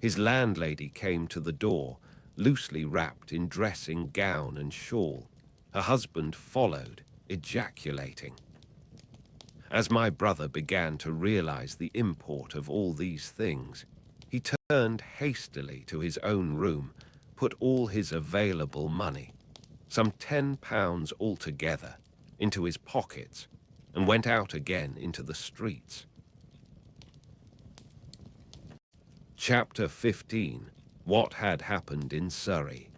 His landlady came to the door, loosely wrapped in dressing gown and shawl. Her husband followed, ejaculating. As my brother began to realize the import of all these things, he turned hastily to his own room, put all his available money, some £10 altogether, into his pockets, and went out again into the streets. Chapter 15. What had happened in Surrey.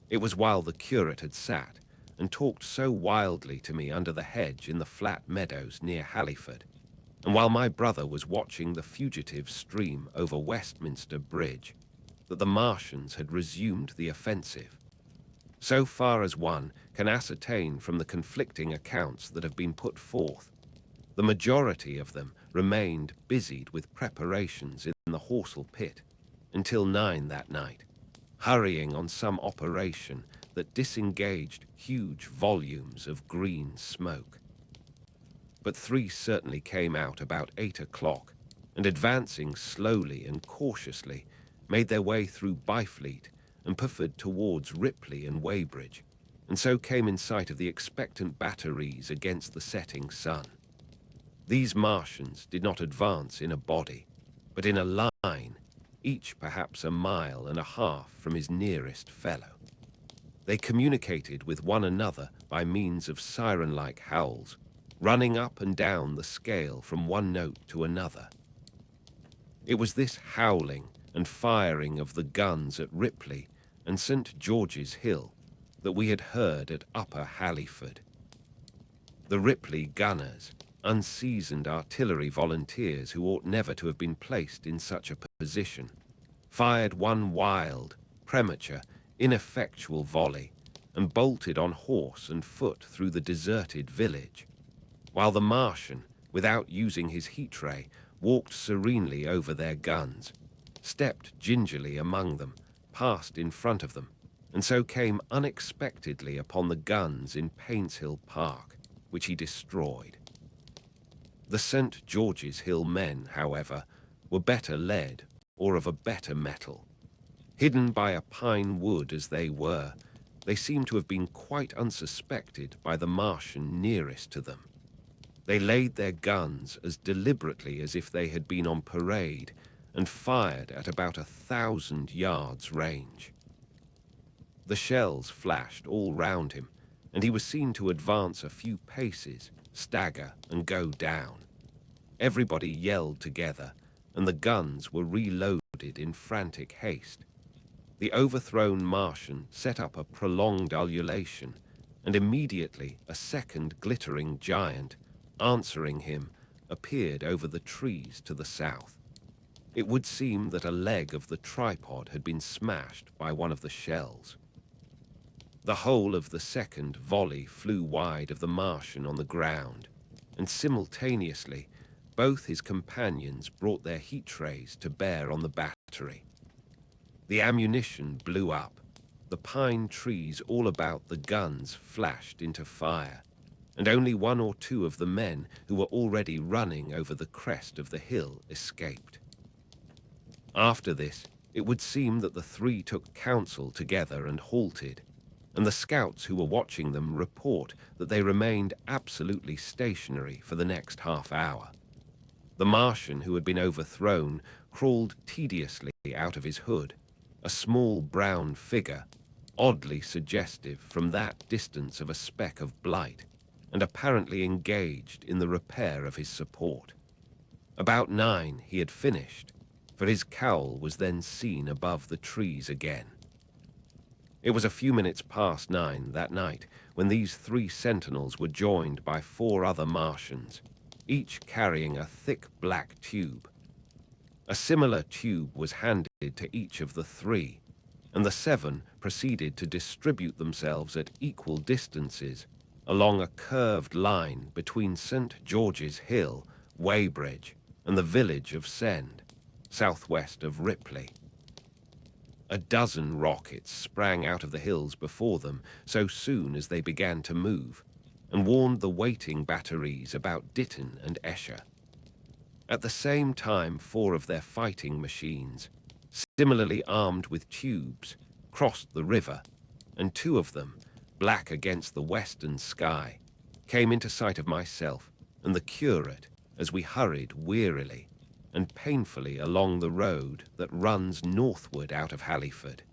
It was while the curate had sat and talked so wildly to me under the hedge in the flat meadows near Halliford, and while my brother was watching the fugitive stream over Westminster Bridge, that the Martians had resumed the offensive. So far as one can ascertain from the conflicting accounts that have been put forth, the majority of them remained busied with preparations in the HORSELL pit until 9 that night, hurrying on some operation that disengaged huge volumes of green smoke. But 3 certainly came out about 8 o'clock, and advancing slowly and cautiously, made their way through Byfleet and puffered towards Ripley and Weybridge, and so came in sight of the expectant batteries against the setting sun. These Martians did not advance in a body, but in a line, each perhaps 1.5 miles from his nearest fellow. They communicated with one another by means of siren-like howls, running up and down the scale from one note to another. It was this howling and firing of the guns at Ripley and St. George's Hill that we had heard at Upper Halliford. The Ripley gunners, unseasoned artillery volunteers who ought never to have been placed in such a position, fired one wild, premature, ineffectual volley and bolted on horse and foot through the deserted village, while the Martian, without using his heat ray, walked serenely over their guns, stepped gingerly among them, passed in front of them, and so came unexpectedly upon the guns in Paintshill Park. which he destroyed. The St. George's Hill men, however, were better led, or of a better metal. Hidden by a pine wood as they were, they seemed to have been quite unsuspected by the Martian nearest to them. They laid their guns as deliberately as if they had been on parade and fired at about 1,000 yards range. The shells flashed all round him, and he was seen to advance a few paces, stagger, and go down. Everybody yelled together, and the guns were reloaded in frantic haste. The overthrown Martian set up a prolonged ululation, and immediately a second glittering giant, answering him, appeared over the trees to the south. It would seem that a leg of the tripod had been smashed by one of the shells. The whole of the second volley flew wide of the Martian on the ground, and simultaneously both his companions brought their heat trays to bear on the battery. The ammunition blew up. The pine trees all about the guns flashed into fire, and only one or two of the men who were already running over the crest of the hill escaped. After this, it would seem that the three took counsel together and halted, and the scouts who were watching them report that they remained absolutely stationary for the next half hour. The Martian who had been overthrown crawled tediously out of his hood, a small brown figure, oddly suggestive from that distance of a speck of blight, and apparently engaged in the repair of his support. About 9 he had finished, for his cowl was then seen above the trees again. It was a few minutes past 9 that night when these 3 sentinels were joined by 4 other Martians, each carrying a thick black tube. A similar tube was handed to each of the 3, and the 7 proceeded to distribute themselves at equal distances along a curved line between St. George's Hill, Weybridge, and the village of Send, southwest of Ripley. A dozen rockets sprang out of the hills before them so soon as they began to move, and warned the waiting batteries about Ditton and Esher. At the same time, 4 of their fighting machines, similarly armed with tubes, crossed the river, and 2 of them, black against the western sky, came into sight of myself and the curate as we hurried wearily and painfully along the road that runs northward out of Halliford.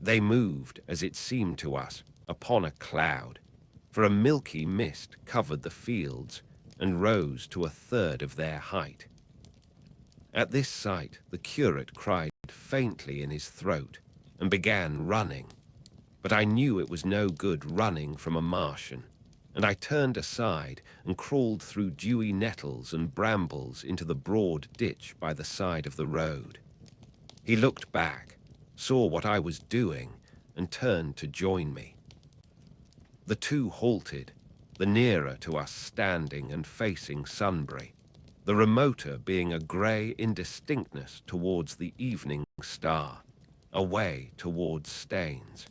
They moved, as it seemed to us, upon a cloud, for a milky mist covered the fields and rose to 1/3 of their height. At this sight, the curate cried faintly in his throat and began running, but I knew it was no good running from a Martian, and I turned aside and crawled through dewy nettles and brambles into the broad ditch by the side of the road. He looked back, saw what I was doing, and turned to join me. The 2 halted, the nearer to us standing and facing Sunbury, the remoter being a grey indistinctness towards the evening star, away towards Staines.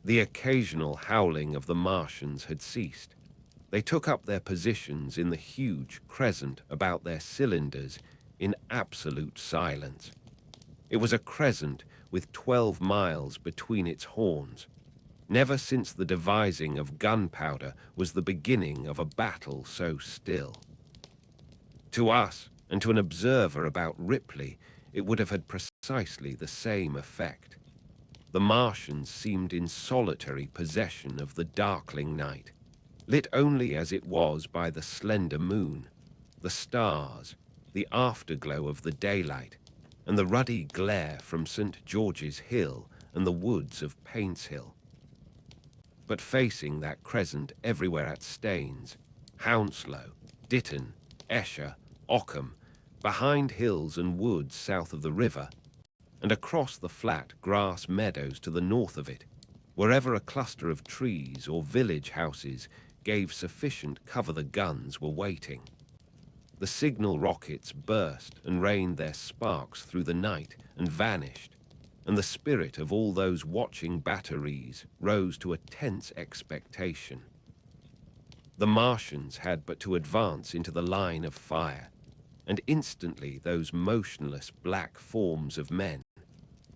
The occasional howling of the Martians had ceased. They took up their positions in the huge crescent about their cylinders in absolute silence. It was a crescent with 12 miles between its horns. Never since the devising of gunpowder was the beginning of a battle so still. To us, and to an observer about Ripley, it would have had precisely the same effect. The Martians seemed in solitary possession of the darkling night, lit only as it was by the slender moon, the stars, the afterglow of the daylight, and the ruddy glare from St. George's Hill and the woods of Paintshill. But facing that crescent everywhere at Staines, Hounslow, Ditton, Esher, Ockham, behind hills and woods south of the river, and across the flat grass meadows to the north of it, wherever a cluster of trees or village houses gave sufficient cover, the guns were waiting. The signal rockets burst and rained their sparks through the night and vanished, and the spirit of all those watching batteries rose to a tense expectation. The Martians had but to advance into the line of fire, and instantly those motionless black forms of men,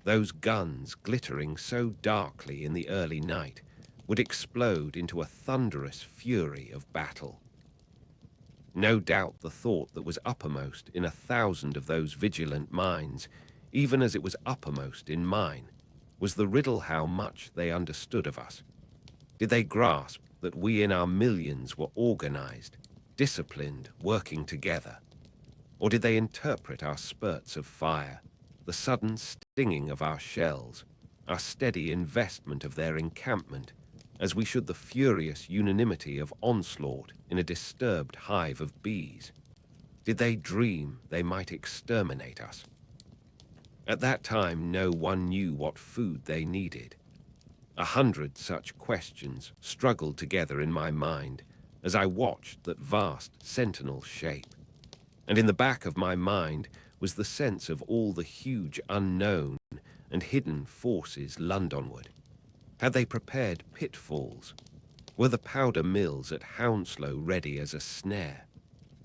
those guns glittering so darkly in the early night, would explode into a thunderous fury of battle. No doubt the thought that was uppermost in 1,000 of those vigilant minds, even as it was uppermost in mine, was the riddle how much they understood of us. Did they grasp that we in our millions were organized, disciplined, working together? Or did they interpret our spurts of fire, the sudden stinging of our shells, our steady investment of their encampment, as we should the furious unanimity of onslaught in a disturbed hive of bees? Did they dream they might exterminate us? At that time, no one knew what food they needed. 100 such questions struggled together in my mind as I watched that vast sentinel shape. And in the back of my mind was the sense of all the huge unknown and hidden forces Londonward. Had they prepared pitfalls? Were the powder mills at Hounslow ready as a snare?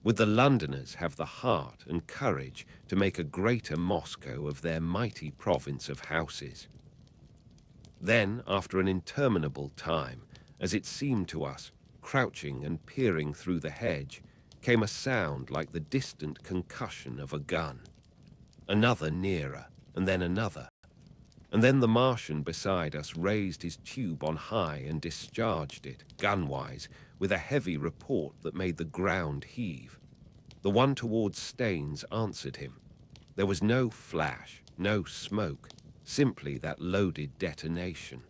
Would the Londoners have the heart and courage to make a greater Moscow of their mighty province of houses? Then, after an interminable time, as it seemed to us, crouching and peering through the hedge, came a sound like the distant concussion of a gun. Another nearer, and then another. And then the Martian beside us raised his tube on high and discharged it, gunwise, with a heavy report that made the ground heave. The one towards Staines answered him. There was no flash, no smoke, simply that loaded detonation.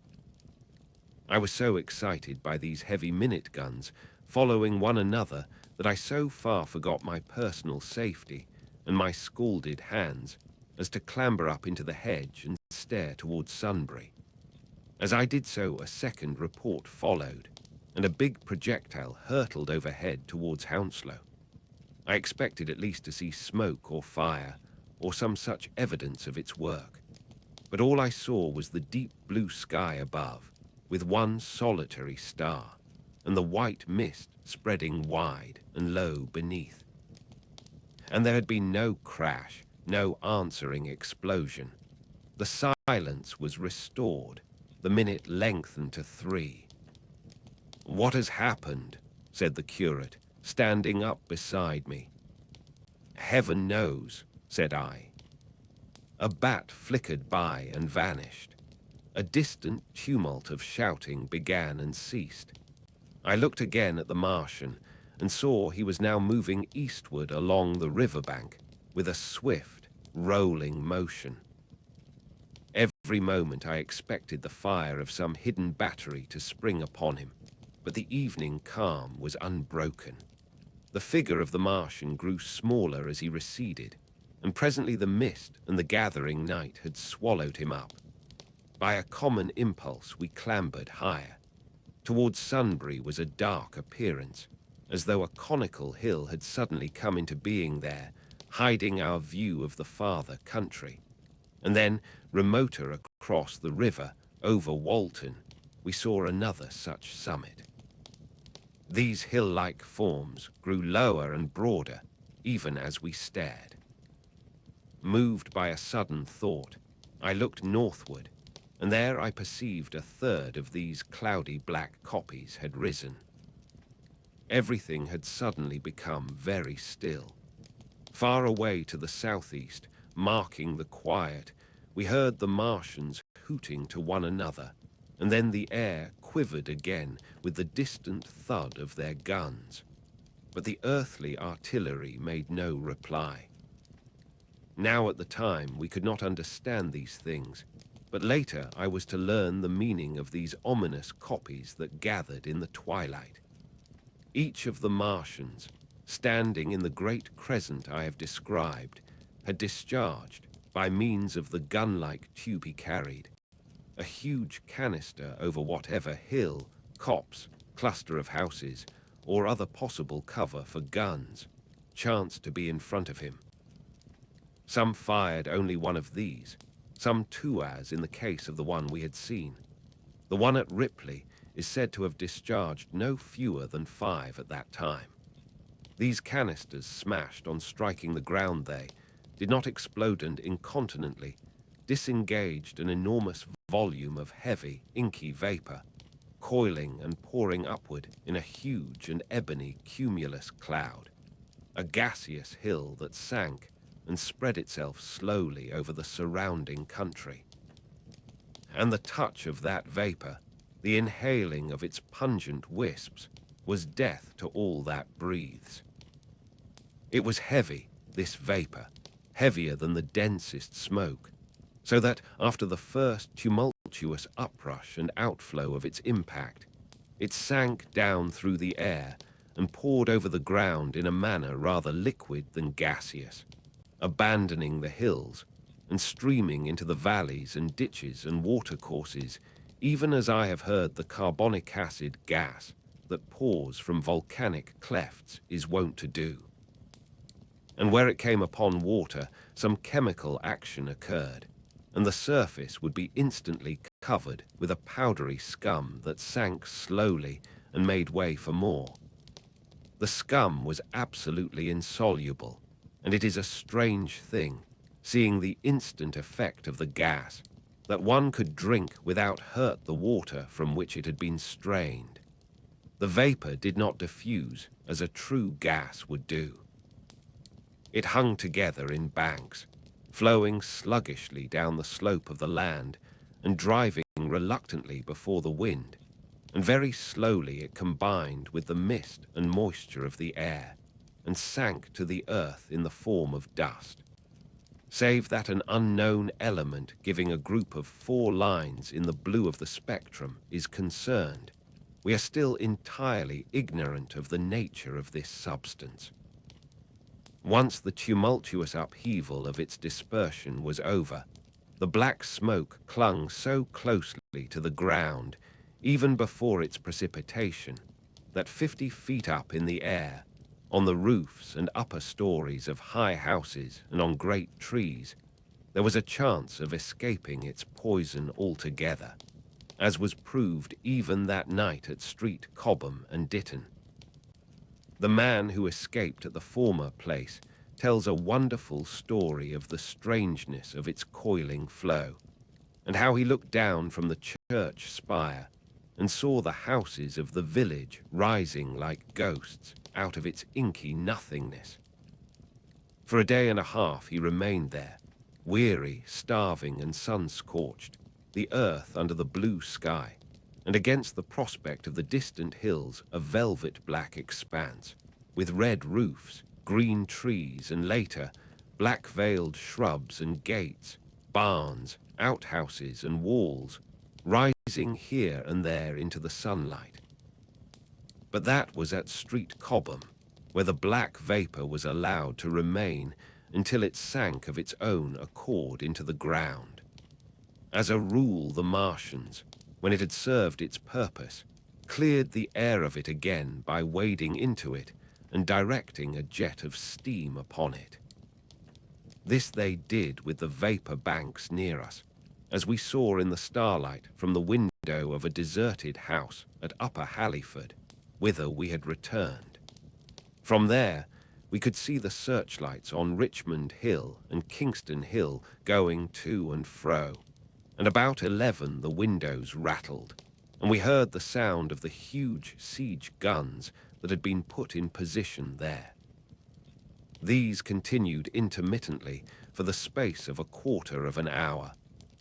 I was so excited by these heavy minute guns, following one another, that I so far forgot my personal safety and my scalded hands as to clamber up into the hedge and stare towards Sunbury. As I did so, a second report followed, and a big projectile hurtled overhead towards Hounslow. I expected at least to see smoke or fire, or some such evidence of its work. But all I saw was the deep blue sky above, with one solitary star, and the white mist spreading wide and low beneath. And there had been no crash, no answering explosion. The silence was restored. The minute lengthened to 3. "What has happened?" said the curate, standing up beside me. "Heaven knows," said I. A bat flickered by and vanished. A distant tumult of shouting began and ceased. I looked again at the Martian and saw he was now moving eastward along the riverbank with a swift, rolling motion. Every moment I expected the fire of some hidden battery to spring upon him, but the evening calm was unbroken. The figure of the Martian grew smaller as he receded, and presently the mist and the gathering night had swallowed him up. By a common impulse we clambered higher. Towards Sunbury was a dark appearance, as though a conical hill had suddenly come into being there, hiding our view of the farther country. And then, remoter across the river, over Walton, we saw another such summit. These hill-like forms grew lower and broader, even as we stared. Moved by a sudden thought, I looked northward, and there I perceived a third of these cloudy black copies had risen. Everything had suddenly become very still. Far away to the southeast, marking the quiet, we heard the Martians hooting to one another, and then the air quivered again with the distant thud of their guns. But the earthly artillery made no reply. Now at the time we could not understand these things, but later I was to learn the meaning of these ominous copies that gathered in the twilight. Each of the Martians, standing in the great crescent I have described, had discharged, by means of the gun-like tube he carried, a huge canister over whatever hill, copse, cluster of houses, or other possible cover for guns chanced to be in front of him. Some fired only one of these, some two, as in the case of the one we had seen. The one at Ripley is said to have discharged no fewer than 5 at that time. These canisters smashed on striking the ground did not explode and incontinently disengaged an enormous volume of heavy, inky vapor, coiling and pouring upward in a huge and ebony cumulus cloud, a gaseous hill that sank and spread itself slowly over the surrounding country. And the touch of that vapor, the inhaling of its pungent wisps, was death to all that breathes. It was heavy, this vapor, heavier than the densest smoke, so that after the first tumultuous uprush and outflow of its impact, it sank down through the air and poured over the ground in a manner rather liquid than gaseous, abandoning the hills and streaming into the valleys and ditches and watercourses, even as I have heard the carbonic acid gas that pours from volcanic clefts is wont to do. And where it came upon water, some chemical action occurred, and the surface would be instantly covered with a powdery scum that sank slowly and made way for more. The scum was absolutely insoluble, and it is a strange thing, seeing the instant effect of the gas, that one could drink without hurt the water from which it had been strained. The vapor did not diffuse as a true gas would do. It hung together in banks, flowing sluggishly down the slope of the land and driving reluctantly before the wind, and very slowly it combined with the mist and moisture of the air and sank to the earth in the form of dust. Save that an unknown element giving a group of 4 lines in the blue of the spectrum is concerned, we are still entirely ignorant of the nature of this substance. Once the tumultuous upheaval of its dispersion was over, the black smoke clung so closely to the ground, even before its precipitation, that 50 feet up in the air, on the roofs and upper stories of high houses and on great trees, there was a chance of escaping its poison altogether, as was proved even that night at Street Cobham and Ditton. The man who escaped at the former place tells a wonderful story of the strangeness of its coiling flow, and how he looked down from the church spire and saw the houses of the village rising like ghosts out of its inky nothingness. For a day and a half he remained there, weary, starving and sun-scorched, the earth under the blue sky, and against the prospect of the distant hills a velvet-black expanse, with red roofs, green trees, and later, black-veiled shrubs and gates, barns, outhouses and walls, rising here and there into the sunlight. But that was at Street Cobham, where the black vapor was allowed to remain until it sank of its own accord into the ground. As a rule, the Martians, when it had served its purpose, cleared the air of it again by wading into it and directing a jet of steam upon it. This they did with the vapor banks near us, as we saw in the starlight from the window of a deserted house at Upper Halliford, whither we had returned. From there, we could see the searchlights on Richmond Hill and Kingston Hill going to and fro, and about 11 the windows rattled, and we heard the sound of the huge siege guns that had been put in position there. These continued intermittently for the space of a quarter of an hour,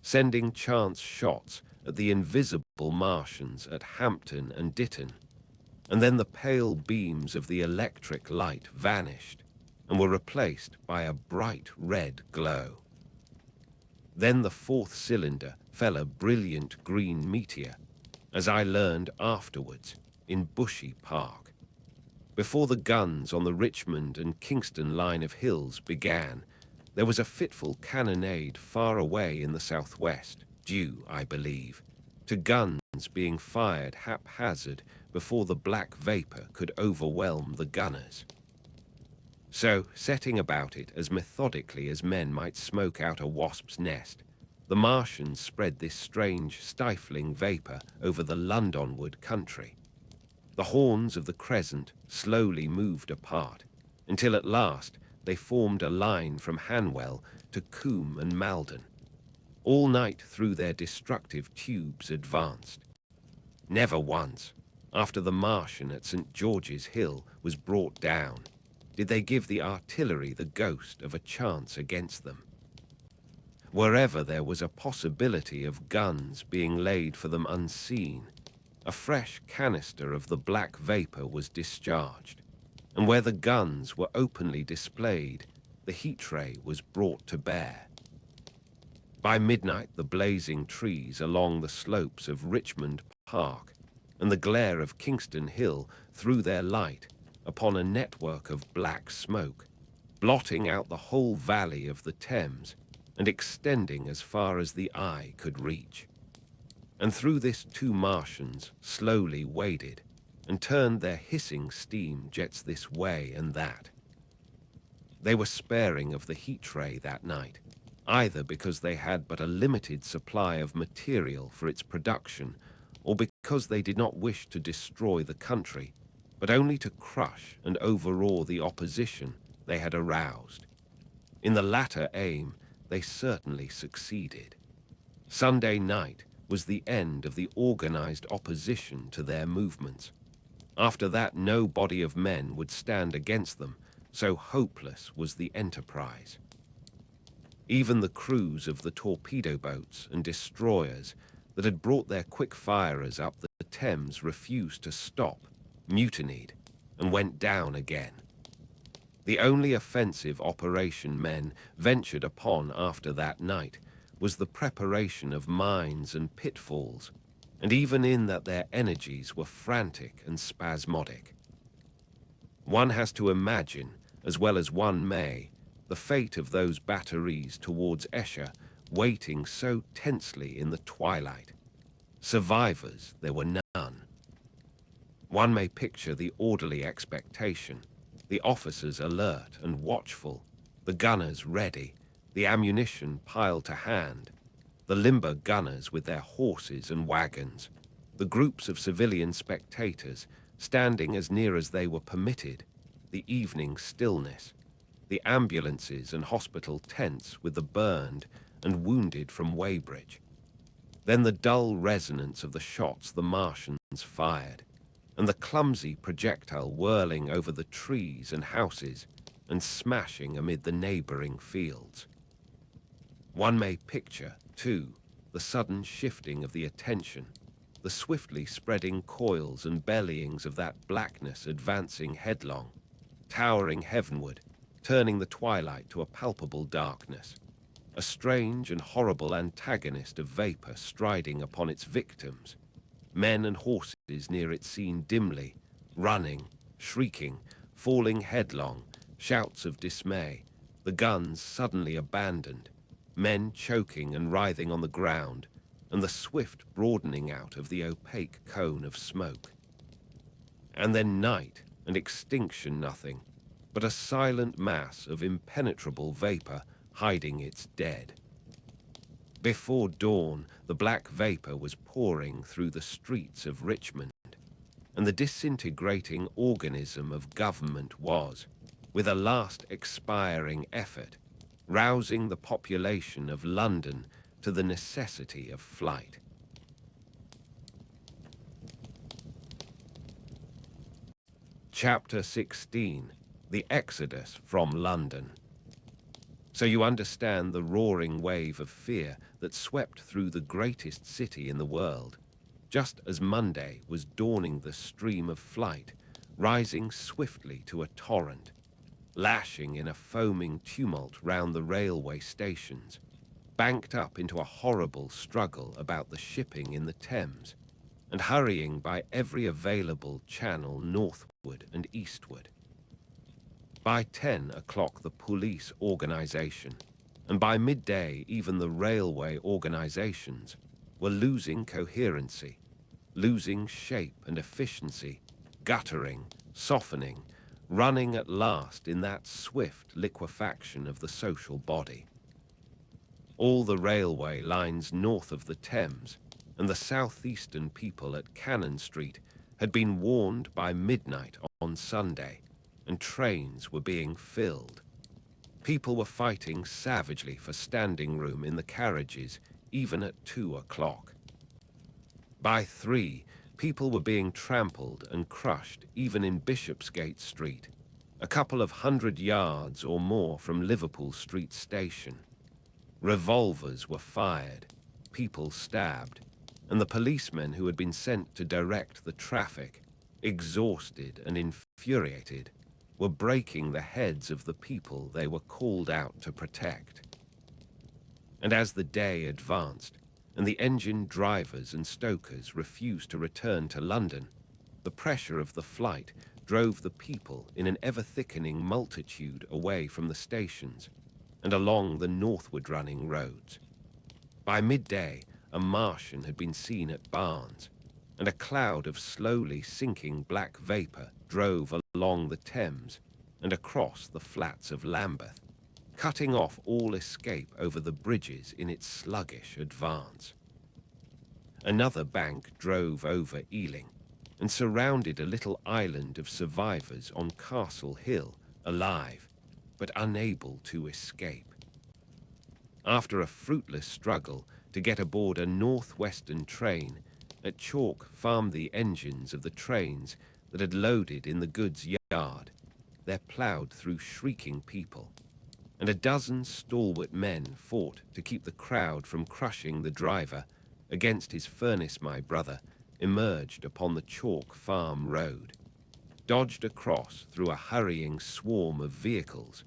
sending chance shots at the invisible Martians at Hampton and Ditton, and then the pale beams of the electric light vanished and were replaced by a bright red glow. Then the 4th cylinder fell a brilliant green meteor, as I learned afterwards, in Bushy Park. Before the guns on the Richmond and Kingston line of hills began, there was a fitful cannonade far away in the southwest, due, I believe, to guns being fired haphazard before the black vapor could overwhelm the gunners. So, setting about it as methodically as men might smoke out a wasp's nest, the Martians spread this strange, stifling vapor over the Londonward country. The horns of the crescent slowly moved apart, until at last they formed a line from Hanwell to Coombe and Malden. All night through their destructive tubes advanced. Never once, after the Martian at St. George's Hill was brought down, did they give the artillery the ghost of a chance against them. Wherever there was a possibility of guns being laid for them unseen, a fresh canister of the black vapor was discharged, and where the guns were openly displayed, the heat ray was brought to bear. By midnight, the blazing trees along the slopes of Richmond Park and the glare of Kingston Hill threw their light upon a network of black smoke, blotting out the whole valley of the Thames and extending as far as the eye could reach. And through this 2 Martians slowly waded and turned their hissing steam jets this way and that. They were sparing of the heat ray that night, either because they had but a limited supply of material for its production, or because they did not wish to destroy the country, but only to crush and overawe the opposition they had aroused. In the latter aim, they certainly succeeded. Sunday night was the end of the organized opposition to their movements. After that, no body of men would stand against them, so hopeless was the enterprise. Even the crews of the torpedo boats and destroyers that had brought their quick firers up the Thames refused to stop, mutinied, and went down again. The only offensive operation men ventured upon after that night was the preparation of mines and pitfalls, and even in that their energies were frantic and spasmodic. One has to imagine, as well as one may, the fate of those batteries towards Esher waiting so tensely in the twilight. Survivors there were none. One may picture the orderly expectation, the officers alert and watchful, the gunners ready, the ammunition piled to hand, the limber gunners with their horses and wagons, the groups of civilian spectators standing as near as they were permitted, the evening stillness, the ambulances and hospital tents with the burned and wounded from Weybridge. Then the dull resonance of the shots the Martians fired, and the clumsy projectile whirling over the trees and houses and smashing amid the neighboring fields. One may picture, too, the sudden shifting of the attention, the swiftly spreading coils and bellyings of that blackness advancing headlong, towering heavenward, turning the twilight to a palpable darkness, a strange and horrible antagonist of vapor striding upon its victims, men and horses near it seen dimly, running, shrieking, falling headlong, shouts of dismay, the guns suddenly abandoned, men choking and writhing on the ground, and the swift broadening out of the opaque cone of smoke. And then night and extinction nothing, but a silent mass of impenetrable vapor hiding its dead. Before dawn, the black vapor was pouring through the streets of Richmond, and the disintegrating organism of government was, with a last expiring effort, rousing the population of London to the necessity of flight. Chapter 16. The Exodus from London. So you understand the roaring wave of fear that swept through the greatest city in the world, just as Monday was dawning, the stream of flight, rising swiftly to a torrent, lashing in a foaming tumult round the railway stations, banked up into a horrible struggle about the shipping in the Thames, and hurrying by every available channel northward and eastward. By 10 o'clock the police organization, and by midday even the railway organizations, were losing coherency, losing shape and efficiency, guttering, softening, running at last in that swift liquefaction of the social body. all the railway lines north of the Thames, and the southeastern people at Cannon Street had been warned by midnight on Sunday, and trains were being filled. People were fighting savagely for standing room in the carriages, even at 2 o'clock. By 3, people were being trampled and crushed even in Bishopsgate Street, a couple of 100 yards or more from Liverpool Street Station. Revolvers were fired, people stabbed, and the policemen who had been sent to direct the traffic, exhausted and infuriated, were breaking the heads of the people they were called out to protect. And as the day advanced, and the engine drivers and stokers refused to return to London, the pressure of the flight drove the people in an ever-thickening multitude away from the stations and along the northward-running roads. By midday, a Martian had been seen at Barnes, and a cloud of slowly sinking black vapour drove along the Thames and across the flats of Lambeth, cutting off all escape over the bridges in its sluggish advance. Another bank drove over Ealing and surrounded a little island of survivors on Castle Hill, alive, but unable to escape. After a fruitless struggle to get aboard a northwestern train, at Chalk farmed the engines of the trains that had loaded in the goods yard, there ploughed through shrieking people, and a dozen stalwart men fought to keep the crowd from crushing the driver against his furnace. My brother emerged upon the Chalk Farm Road, dodged across through a hurrying swarm of vehicles,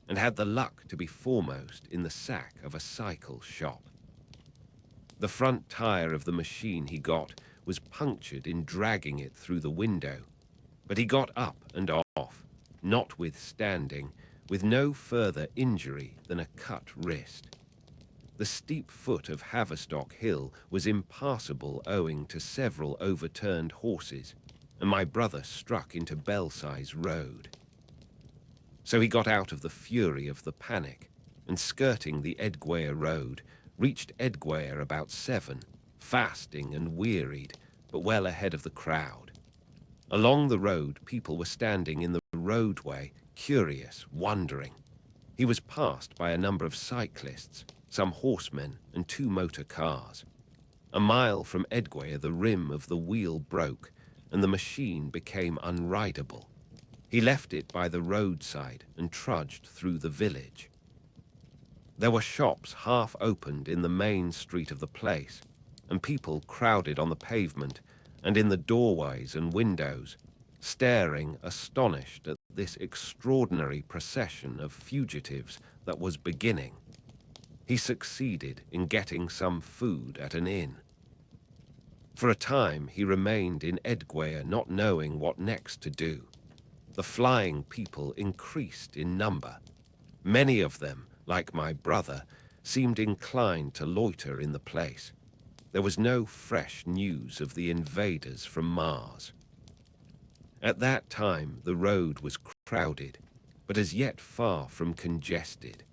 and had the luck to be foremost in the sack of a cycle shop. The front tire of the machine he got was punctured in dragging it through the window, but he got up and off, notwithstanding, with no further injury than a cut wrist. The steep foot of Haverstock Hill was impassable owing to several overturned horses, and my brother struck into Belsize Road. So he got out of the fury of the panic, and skirting the Edgware Road, reached Edgware about 7, fasting and wearied, but well ahead of the crowd. Along the road, people were standing in the roadway, curious, wondering. He was passed by a number of cyclists, some horsemen, and 2 motor cars. A mile from Edgware, the rim of the wheel broke, and the machine became unrideable. He left it by the roadside and trudged through the village. There were shops half opened in the main street of the place, and people crowded on the pavement and in the doorways and windows, staring astonished at this extraordinary procession of fugitives that was beginning. He succeeded in getting some food at an inn. For a time he remained in Edgware, not knowing what next to do. The flying people increased in number. Many of them, like my brother, seemed inclined to loiter in the place. There was no fresh news of the invaders from Mars. At that time the road was crowded, but as yet far from congested.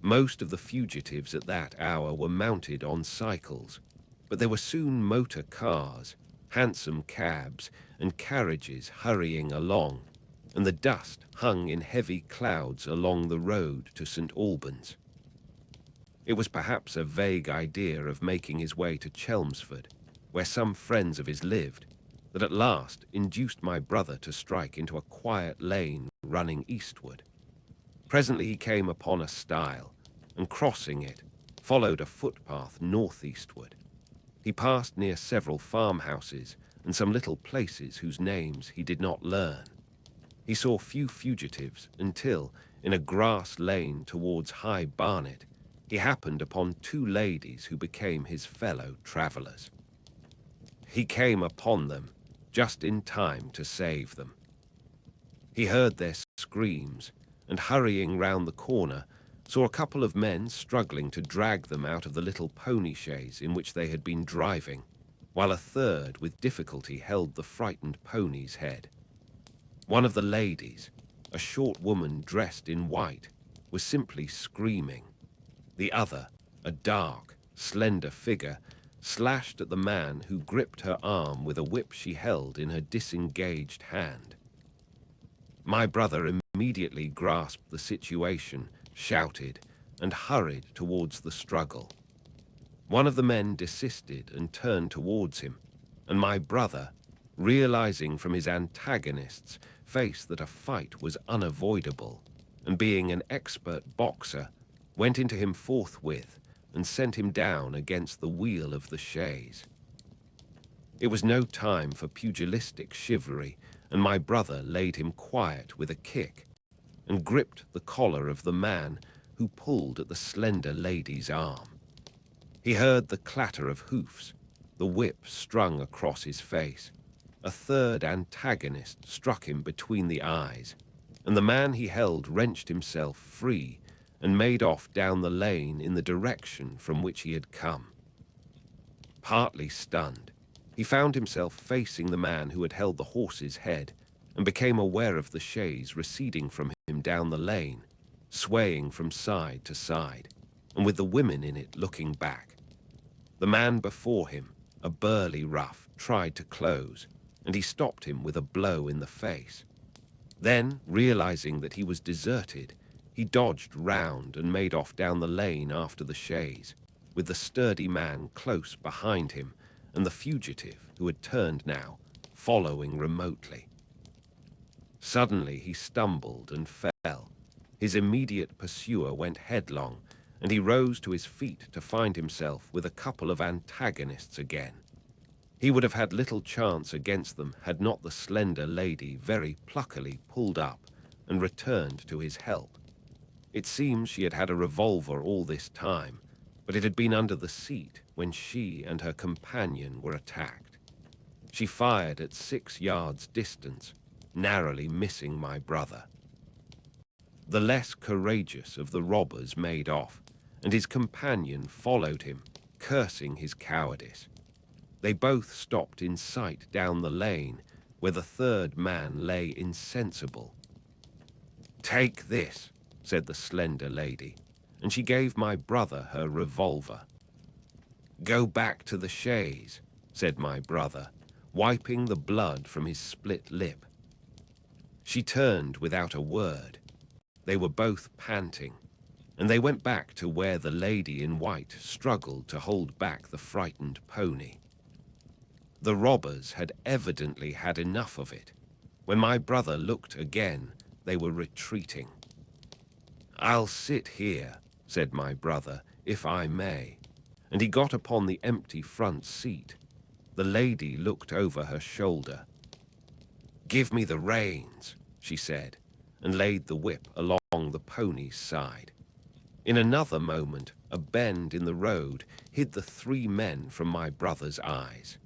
Most of the fugitives at that hour were mounted on cycles, but there were soon motor cars, hansom cabs, and carriages hurrying along, and the dust hung in heavy clouds along the road to St. Albans. It was perhaps a vague idea of making his way to Chelmsford, where some friends of his lived, that at last induced my brother to strike into a quiet lane running eastward. Presently he came upon a stile, and crossing it, followed a footpath northeastward. He passed near several farmhouses and some little places whose names he did not learn. He saw few fugitives until, in a grass lane towards High Barnet, he happened upon 2 ladies who became his fellow travellers. He came upon them just in time to save them. He heard their screams, and hurrying round the corner, saw a couple of men struggling to drag them out of the little pony chaise in which they had been driving, while a third with difficulty held the frightened pony's head. One of the ladies, a short woman dressed in white, was simply screaming. The other, a dark, slender figure, slashed at the man who gripped her arm with a whip she held in her disengaged hand. My brother immediately grasped the situation, shouted, and hurried towards the struggle. One of the men desisted and turned towards him, and my brother, realizing from his antagonist's face that a fight was unavoidable, and being an expert boxer, went into him forthwith and sent him down against the wheel of the chaise. It was no time for pugilistic chivalry, and my brother laid him quiet with a kick and gripped the collar of the man who pulled at the slender lady's arm. He heard the clatter of hoofs, the whip strung across his face. A third antagonist struck him between the eyes, and the man he held wrenched himself free and made off down the lane in the direction from which he had come. Partly stunned, he found himself facing the man who had held the horse's head and became aware of the chaise receding from him down the lane, swaying from side to side, and with the women in it looking back. The man before him, a burly rough, tried to close, and he stopped him with a blow in the face. Then, realizing that he was deserted, he dodged round and made off down the lane after the chaise, with the sturdy man close behind him and the fugitive, who had turned now, following remotely. Suddenly he stumbled and fell. His immediate pursuer went headlong, and he rose to his feet to find himself with a couple of antagonists again. He would have had little chance against them had not the slender lady very pluckily pulled up and returned to his help. It seems she had had a revolver all this time, but it had been under the seat when she and her companion were attacked. She fired at 6 yards distance, narrowly missing my brother. The less courageous of the robbers made off, and his companion followed him, cursing his cowardice. They both stopped in sight down the lane, where the third man lay insensible. "Take this," said the slender lady, and she gave my brother her revolver. "Go back to the chaise," said my brother, wiping the blood from his split lip. She turned without a word. They were both panting, and they went back to where the lady in white struggled to hold back the frightened pony. The robbers had evidently had enough of it. When my brother looked again, they were retreating. "I'll sit here," said my brother, "if I may," and he got upon the empty front seat. The lady looked over her shoulder. "Give me the reins," she said, and laid the whip along the pony's side. In another moment, a bend in the road hid the 3 men from my brother's eyes.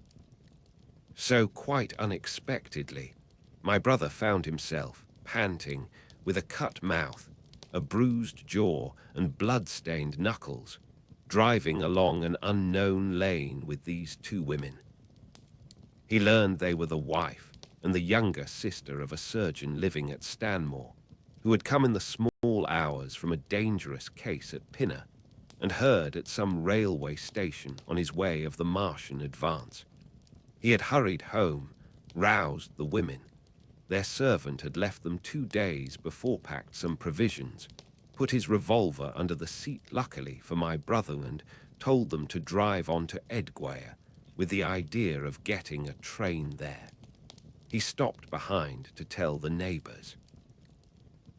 So quite unexpectedly, my brother found himself, panting, with a cut mouth, a bruised jaw and blood-stained knuckles, driving along an unknown lane with these 2 women. He learned they were the wife and the younger sister of a surgeon living at Stanmore, who had come in the small hours from a dangerous case at Pinner, and heard at some railway station on his way of the Martian advance. He had hurried home, roused the women. Their servant had left them 2 days before, packed some provisions, put his revolver under the seat luckily for my brother, and told them to drive on to Edgware with the idea of getting a train there. He stopped behind to tell the neighbours.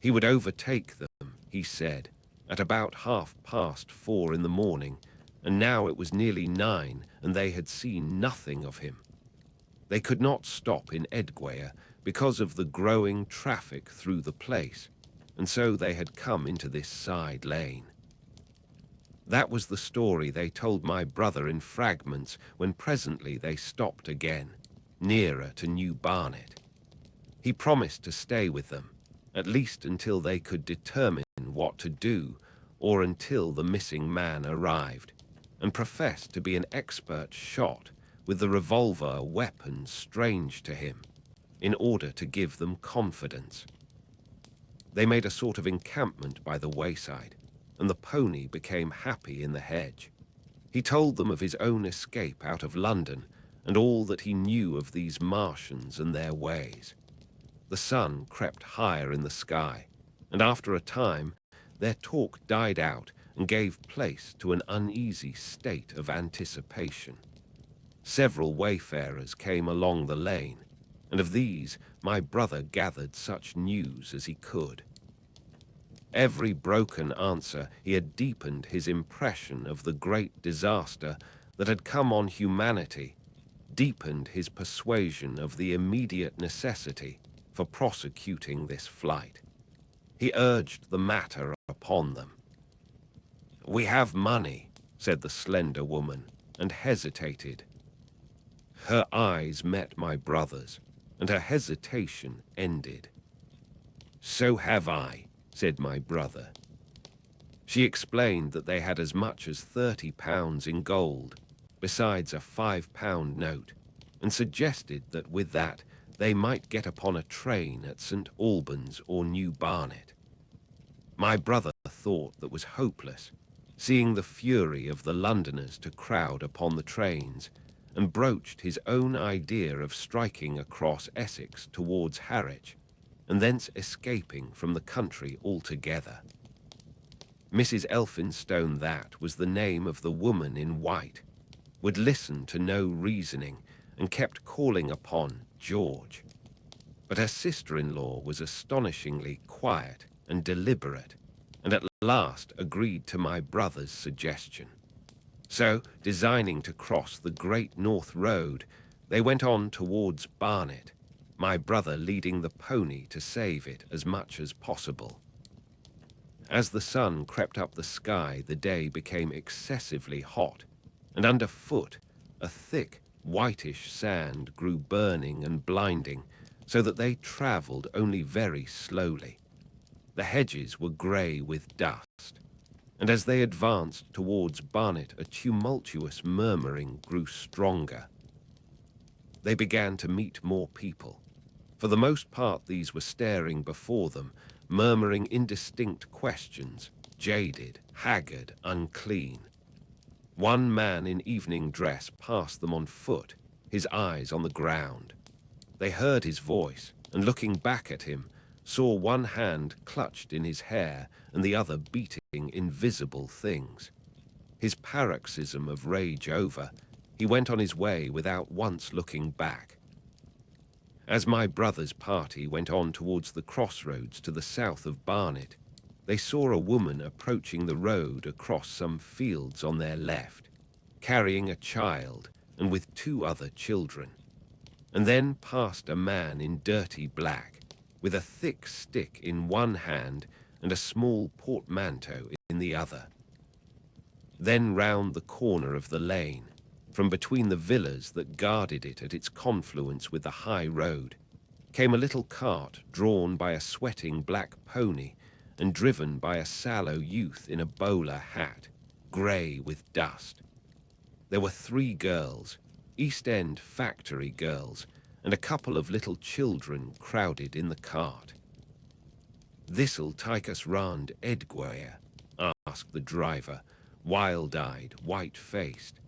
He would overtake them, he said, at about 4:30 in the morning, and now it was nearly 9 and they had seen nothing of him. They could not stop in Edgware because of the growing traffic through the place, and so they had come into this side lane. That was the story they told my brother in fragments when presently they stopped again, nearer to New Barnet. He promised to stay with them, at least until they could determine what to do, or until the missing man arrived, and professed to be an expert shot with the revolver, a weapon strange to him, in order to give them confidence. They made a sort of encampment by the wayside, and the pony became happy in the hedge. He told them of his own escape out of London and all that he knew of these Martians and their ways. The sun crept higher in the sky, and after a time their talk died out and gave place to an uneasy state of anticipation. Several wayfarers came along the lane, and of these my brother gathered such news as he could. Every broken answer he had deepened his impression of the great disaster that had come on humanity, deepened his persuasion of the immediate necessity for prosecuting this flight. He urged the matter upon them. "We have money," said the slender woman, and hesitated. Her eyes met my brother's, and her hesitation ended. "So have I," said my brother. She explained that they had as much as £30 in gold, besides a £5 note, and suggested that with that they might get upon a train at St. Albans or New Barnet. My brother thought that was hopeless, seeing the fury of the Londoners to crowd upon the trains, and broached his own idea of striking across Essex towards Harwich, and thence escaping from the country altogether. Mrs. Elphinstone, that was the name of the woman in white, would listen to no reasoning, and kept calling upon George. But her sister-in-law was astonishingly quiet and deliberate, and at last agreed to my brother's suggestion. So, designing to cross the Great North Road, they went on towards Barnet, my brother leading the pony to save it as much as possible. As the sun crept up the sky, the day became excessively hot, and underfoot a thick, whitish sand grew burning and blinding, so that they travelled only very slowly. The hedges were grey with dust, and as they advanced towards Barnet, a tumultuous murmuring grew stronger. They began to meet more people. For the most part these were staring before them, murmuring indistinct questions, jaded, haggard, unclean. One man in evening dress passed them on foot, his eyes on the ground. They heard his voice, and looking back at him, saw one hand clutched in his hair and the other beating invisible things. His paroxysm of rage over, he went on his way without once looking back. As my brother's party went on towards the crossroads to the south of Barnet, they saw a woman approaching the road across some fields on their left, carrying a child and with 2 other children, and then passed a man in dirty black, with a thick stick in one hand and a small portmanteau in the other. Then round the corner of the lane, from between the villas that guarded it at its confluence with the high road, came a little cart drawn by a sweating black pony and driven by a sallow youth in a bowler hat, grey with dust. There were 3 girls, East End factory girls, and a couple of little children crowded in the cart. "This'll take us round Edgware?" asked the driver, wild-eyed, white-faced,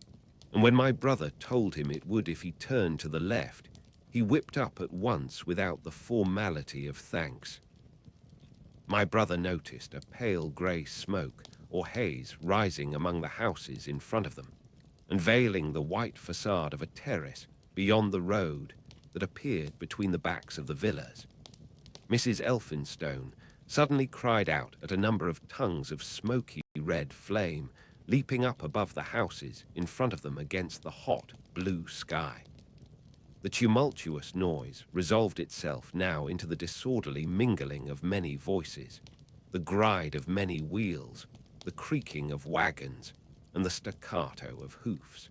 and when my brother told him it would if he turned to the left, he whipped up at once without the formality of thanks. My brother noticed a pale grey smoke or haze rising among the houses in front of them, and veiling the white facade of a terrace beyond the road that appeared between the backs of the villas. Mrs. Elphinstone suddenly cried out at a number of tongues of smoky red flame leaping up above the houses in front of them against the hot blue sky. The tumultuous noise resolved itself now into the disorderly mingling of many voices, the gride of many wheels, the creaking of wagons, and the staccato of hoofs.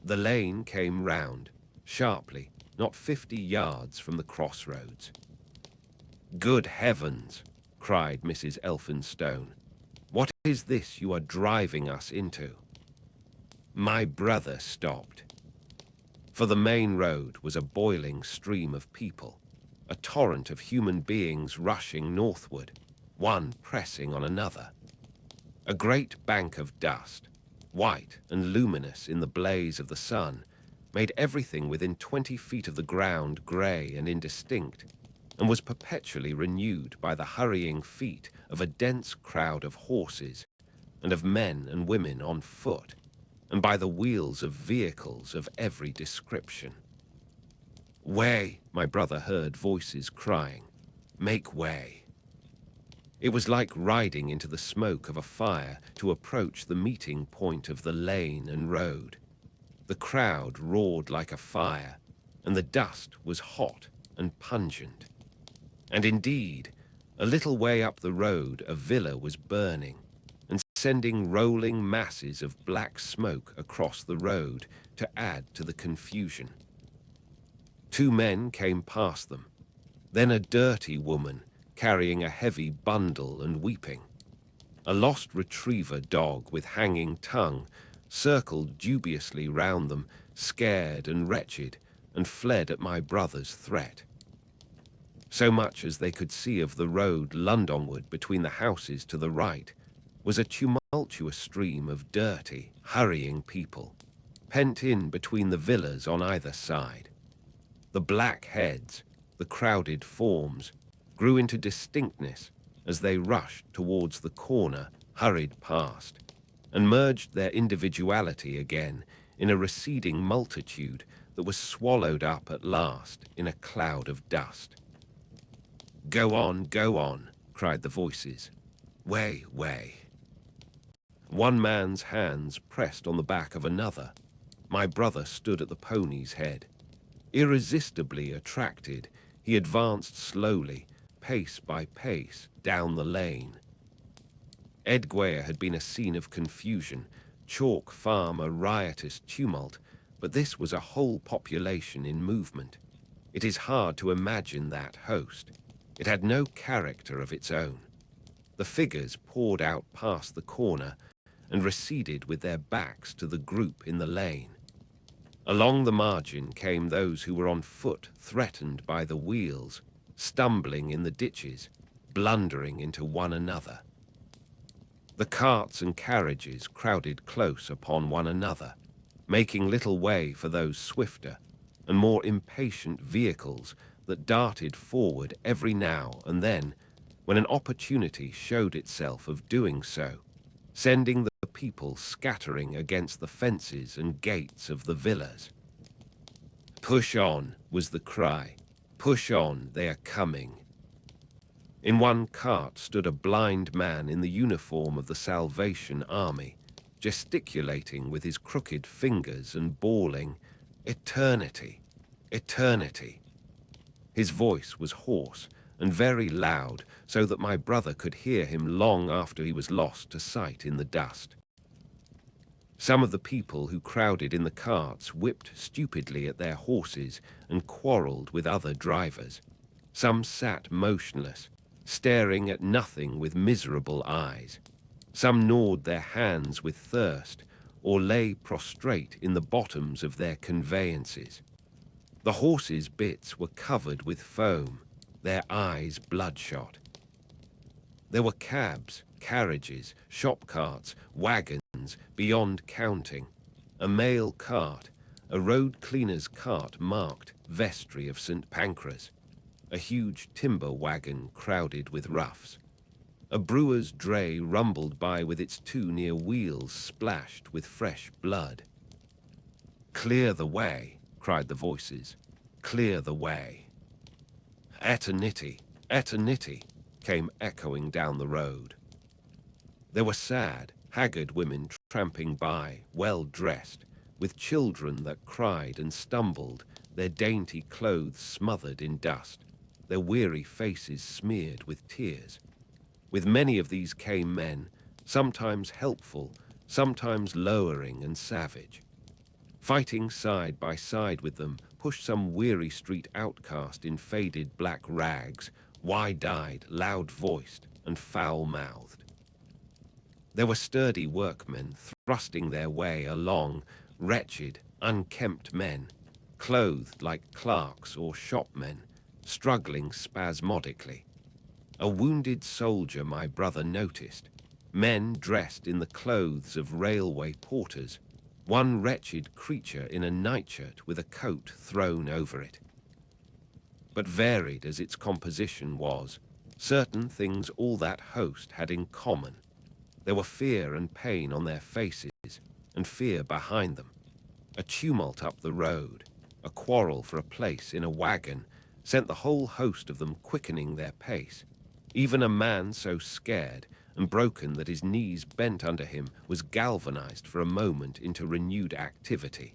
The lane came round, sharply, not 50 yards from the crossroads. "Good heavens!" cried Mrs. Elphinstone. "What is this you are driving us into?" My brother stopped. For the main road was a boiling stream of people, a torrent of human beings rushing northward, one pressing on another, A great bank of dust, white and luminous in the blaze of the sun, made everything within 20 feet of the ground grey and indistinct, and was perpetually renewed by the hurrying feet of a dense crowd of horses and of men and women on foot, and by the wheels of vehicles of every description. "Way," my brother heard voices crying. "Make way." It was like riding into the smoke of a fire to approach the meeting point of the lane and road. The crowd roared like a fire, and the dust was hot and pungent. And indeed, a little way up the road a villa was burning, and sending rolling masses of black smoke across the road to add to the confusion. 2 men came past them, then a dirty woman carrying a heavy bundle and weeping. A lost retriever dog with hanging tongue circled dubiously round them, scared and wretched, and fled at my brother's threat. So much as they could see of the road Londonward between the houses to the right was a tumultuous stream of dirty, hurrying people, pent in between the villas on either side. The black heads, the crowded forms, grew into distinctness as they rushed towards the corner, hurried past, and merged their individuality again in a receding multitude that was swallowed up at last in a cloud of dust. Go on," cried the voices. "Way, way." One man's hands pressed on the back of another. My brother stood at the pony's head. Irresistibly attracted, he advanced slowly, pace by pace, down the lane. Edgware had been a scene of confusion, Chalk Farm a riotous tumult, but this was a whole population in movement. It is hard to imagine that host. It had no character of its own. The figures poured out past the corner and receded with their backs to the group in the lane. Along the margin came those who were on foot, threatened by the wheels, stumbling in the ditches, blundering into one another. The carts and carriages crowded close upon one another, making little way for those swifter and more impatient vehicles that darted forward every now and then when an opportunity showed itself of doing so, sending the people scattering against the fences and gates of the villas. "Push on," was the cry. "Push on, they are coming." In one cart stood a blind man in the uniform of the Salvation Army, gesticulating with his crooked fingers and bawling, "Eternity! Eternity!" His voice was hoarse and very loud, so that my brother could hear him long after he was lost to sight in the dust. Some of the people who crowded in the carts whipped stupidly at their horses and quarreled with other drivers. Some sat motionless, staring at nothing with miserable eyes. Some gnawed their hands with thirst, or lay prostrate in the bottoms of their conveyances. The horses' bits were covered with foam, their eyes bloodshot. There were cabs, carriages, shop carts, wagons, beyond counting, a mail cart, a road cleaner's cart marked Vestry of St. Pancras, a huge timber wagon crowded with roughs. A brewer's dray rumbled by with its 2 near wheels splashed with fresh blood. "Clear the way," cried the voices. "Clear the way." "Eternity! Eternity!" came echoing down the road. There were sad, haggard women tramping by, well dressed, with children that cried and stumbled, their dainty clothes smothered in dust, their weary faces smeared with tears. With many of these came men, sometimes helpful, sometimes lowering and savage. Fighting side by side with them pushed some weary street outcast in faded black rags, wide-eyed, loud-voiced, and foul-mouthed. There were sturdy workmen thrusting their way along, wretched, unkempt men, clothed like clerks or shopmen, struggling spasmodically. A wounded soldier my brother noticed, men dressed in the clothes of railway porters, one wretched creature in a nightshirt with a coat thrown over it. But varied as its composition was, certain things all that host had in common. There were fear and pain on their faces, and fear behind them. A tumult up the road, a quarrel for a place in a wagon, sent the whole host of them quickening their pace. Even a man so scared and broken that his knees bent under him was galvanized for a moment into renewed activity.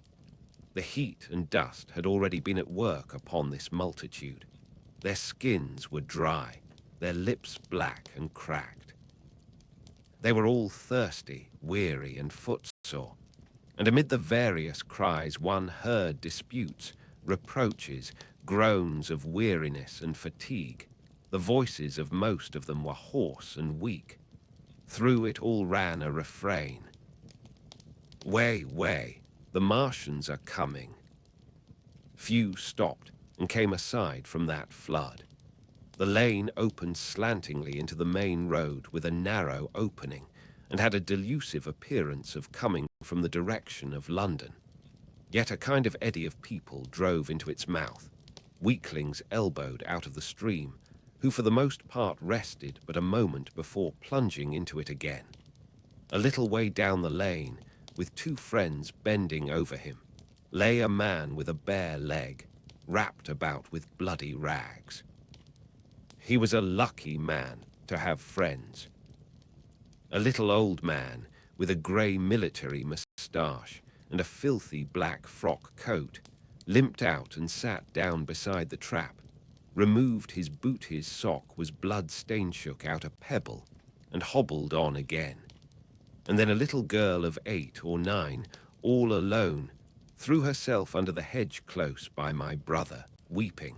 The heat and dust had already been at work upon this multitude. Their skins were dry, their lips black and cracked. They were all thirsty, weary, and footsore, and amid the various cries one heard disputes, reproaches, groans of weariness and fatigue. The voices of most of them were hoarse and weak. Through it all ran a refrain. "Way, way, the Martians are coming." Few stopped and came aside from that flood. The lane opened slantingly into the main road with a narrow opening, and had a delusive appearance of coming from the direction of London. Yet a kind of eddy of people drove into its mouth, weaklings elbowed out of the stream, who for the most part rested but a moment before plunging into it again. A little way down the lane, with two friends bending over him, lay a man with a bare leg, wrapped about with bloody rags. He was a lucky man to have friends. A little old man with a grey military moustache and a filthy black frock coat limped out and sat down beside the trap, removed his boot, his sock was blood-stained, shook out a pebble, and hobbled on again. And then a little girl of 8 or 9, all alone, threw herself under the hedge close by my brother, weeping.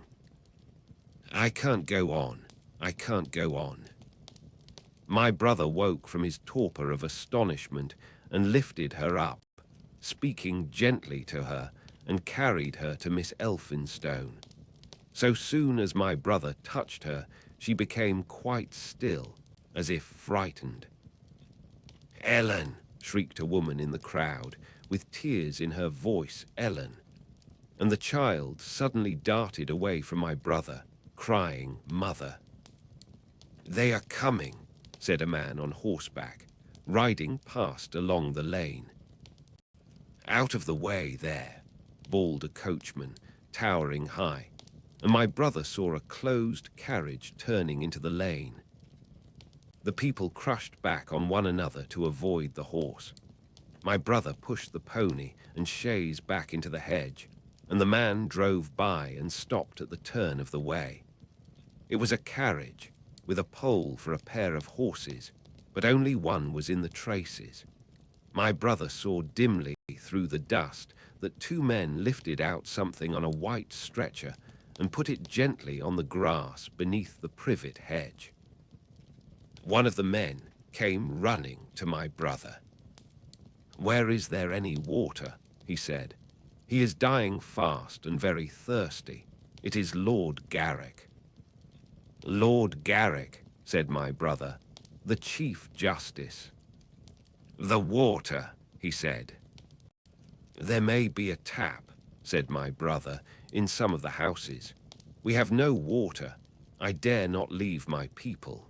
"I can't go on, I can't go on." My brother woke from his torpor of astonishment and lifted her up, speaking gently to her, and carried her to Miss Elphinstone. So soon as my brother touched her, she became quite still, as if frightened. "Ellen!" shrieked a woman in the crowd, with tears in her voice, "Ellen!" And the child suddenly darted away from my brother, crying, "Mother!" "They are coming," said a man on horseback, riding past along the lane. "Out of the way there," bawled a coachman, towering high, and my brother saw a closed carriage turning into the lane. The people crushed back on one another to avoid the horse. My brother pushed the pony and chaise back into the hedge, and the man drove by and stopped at the turn of the way. It was a carriage, with a pole for a pair of horses, but only one was in the traces. My brother saw dimly through the dust that two men lifted out something on a white stretcher and put it gently on the grass beneath the privet hedge. One of the men came running to my brother. "Where is there any water?" he said. "He is dying fast and very thirsty. It is Lord Garrick." "Lord Garrick," said my brother, "the Chief Justice." "The water," he said. "There may be a tap," said my brother, "in some of the houses. We have no water. I dare not leave my people."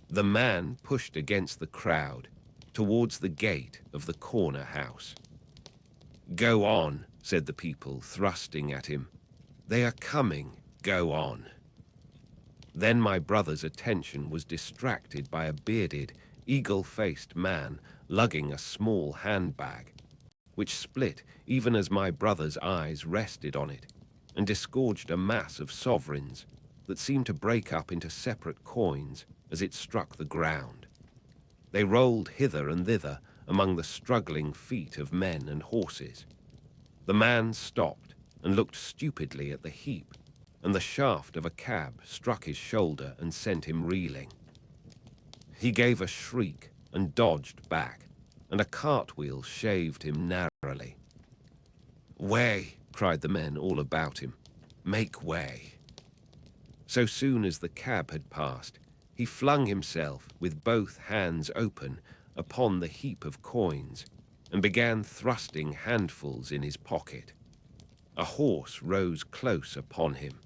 The man pushed against the crowd, towards the gate of the corner house. "Go on," said the people, thrusting at him. "They are coming. Go on." Then my brother's attention was distracted by a bearded, eagle-faced man lugging a small handbag, which split even as my brother's eyes rested on it, and disgorged a mass of sovereigns that seemed to break up into separate coins as it struck the ground. They rolled hither and thither among the struggling feet of men and horses. The man stopped and looked stupidly at the heap, and the shaft of a cab struck his shoulder and sent him reeling. He gave a shriek and dodged back, and a cartwheel shaved him narrowly. "Way!" cried the men all about him. "Make way!" So soon as the cab had passed, He flung himself with both hands open upon the heap of coins and began thrusting handfuls in his pocket. A horse rose close upon him,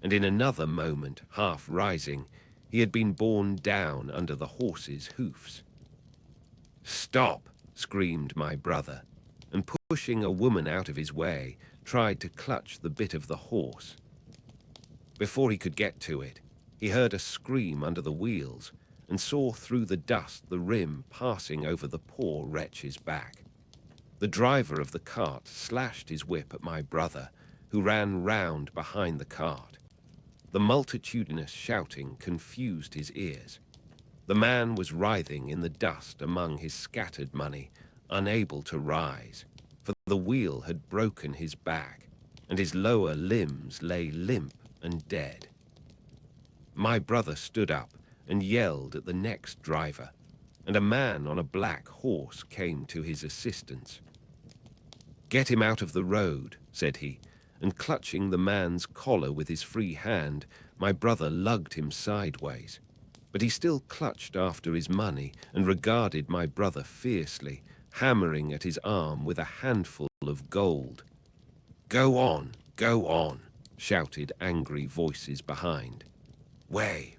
and in another moment, half rising, he had been borne down under the horse's hoofs. "Stop!" screamed my brother, and pushing a woman out of his way, tried to clutch the bit of the horse. Before he could get to it, he heard a scream under the wheels and saw through the dust the rim passing over the poor wretch's back. The driver of the cart slashed his whip at my brother, who ran round behind the cart. The multitudinous shouting confused his ears. The man was writhing in the dust among his scattered money, unable to rise, for the wheel had broken his back, and his lower limbs lay limp and dead. My brother stood up and yelled at the next driver, and a man on a black horse came to his assistance. "Get him out of the road," said he, and clutching the man's collar with his free hand, my brother lugged him sideways. But he still clutched after his money and regarded my brother fiercely, hammering at his arm with a handful of gold. Go on," shouted angry voices behind. Way.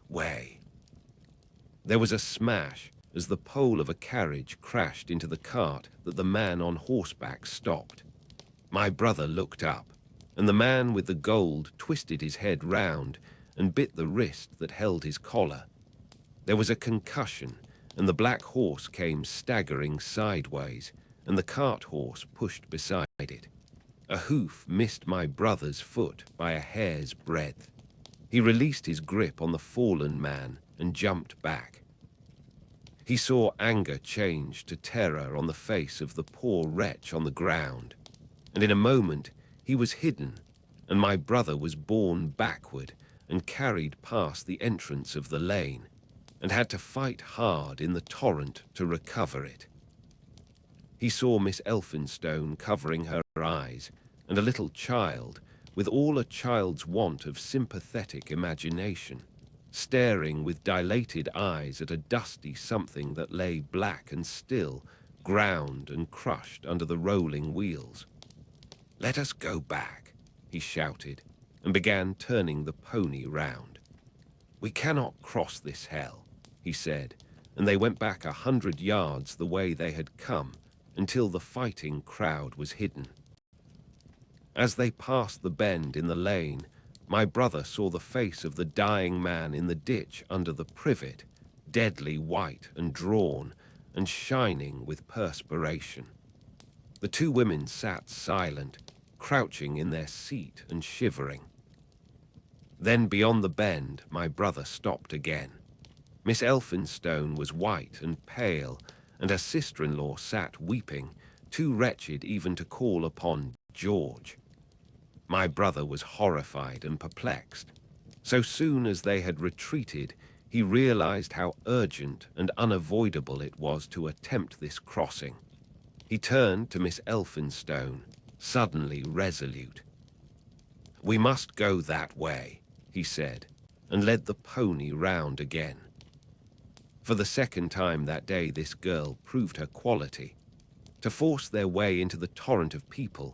There was a smash as the pole of a carriage crashed into the cart that the man on horseback stopped. My brother looked up, and the man with the gold twisted his head round and bit the wrist that held his collar. There was a concussion, and the black horse came staggering sideways, and the cart horse pushed beside it. A hoof missed my brother's foot by a hair's breadth. He released his grip on the fallen man and jumped back. He saw anger change to terror on the face of the poor wretch on the ground, and in a moment he was hidden, and my brother was borne backward and carried past the entrance of the lane, and had to fight hard in the torrent to recover it. He saw Miss Elphinstone covering her eyes, and a little child, with all a child's want of sympathetic imagination, staring with dilated eyes at a dusty something that lay black and still, ground and crushed under the rolling wheels. "Let us go back," he shouted, and began turning the pony round. "We cannot cross this hell," he said, and they went back 100 yards the way they had come, until the fighting crowd was hidden. As they passed the bend in the lane, my brother saw the face of the dying man in the ditch under the privet, deadly white and drawn, and shining with perspiration. The two women sat silent, crouching in their seat and shivering. Then beyond the bend, my brother stopped again. Miss Elphinstone was white and pale, and her sister-in-law sat weeping, too wretched even to call upon George. My brother was horrified and perplexed. So soon as they had retreated, he realized how urgent and unavoidable it was to attempt this crossing. He turned to Miss Elphinstone, suddenly resolute. "We must go that way," he said, and led the pony round again. For the second time that day this girl proved her quality. To force their way into the torrent of people,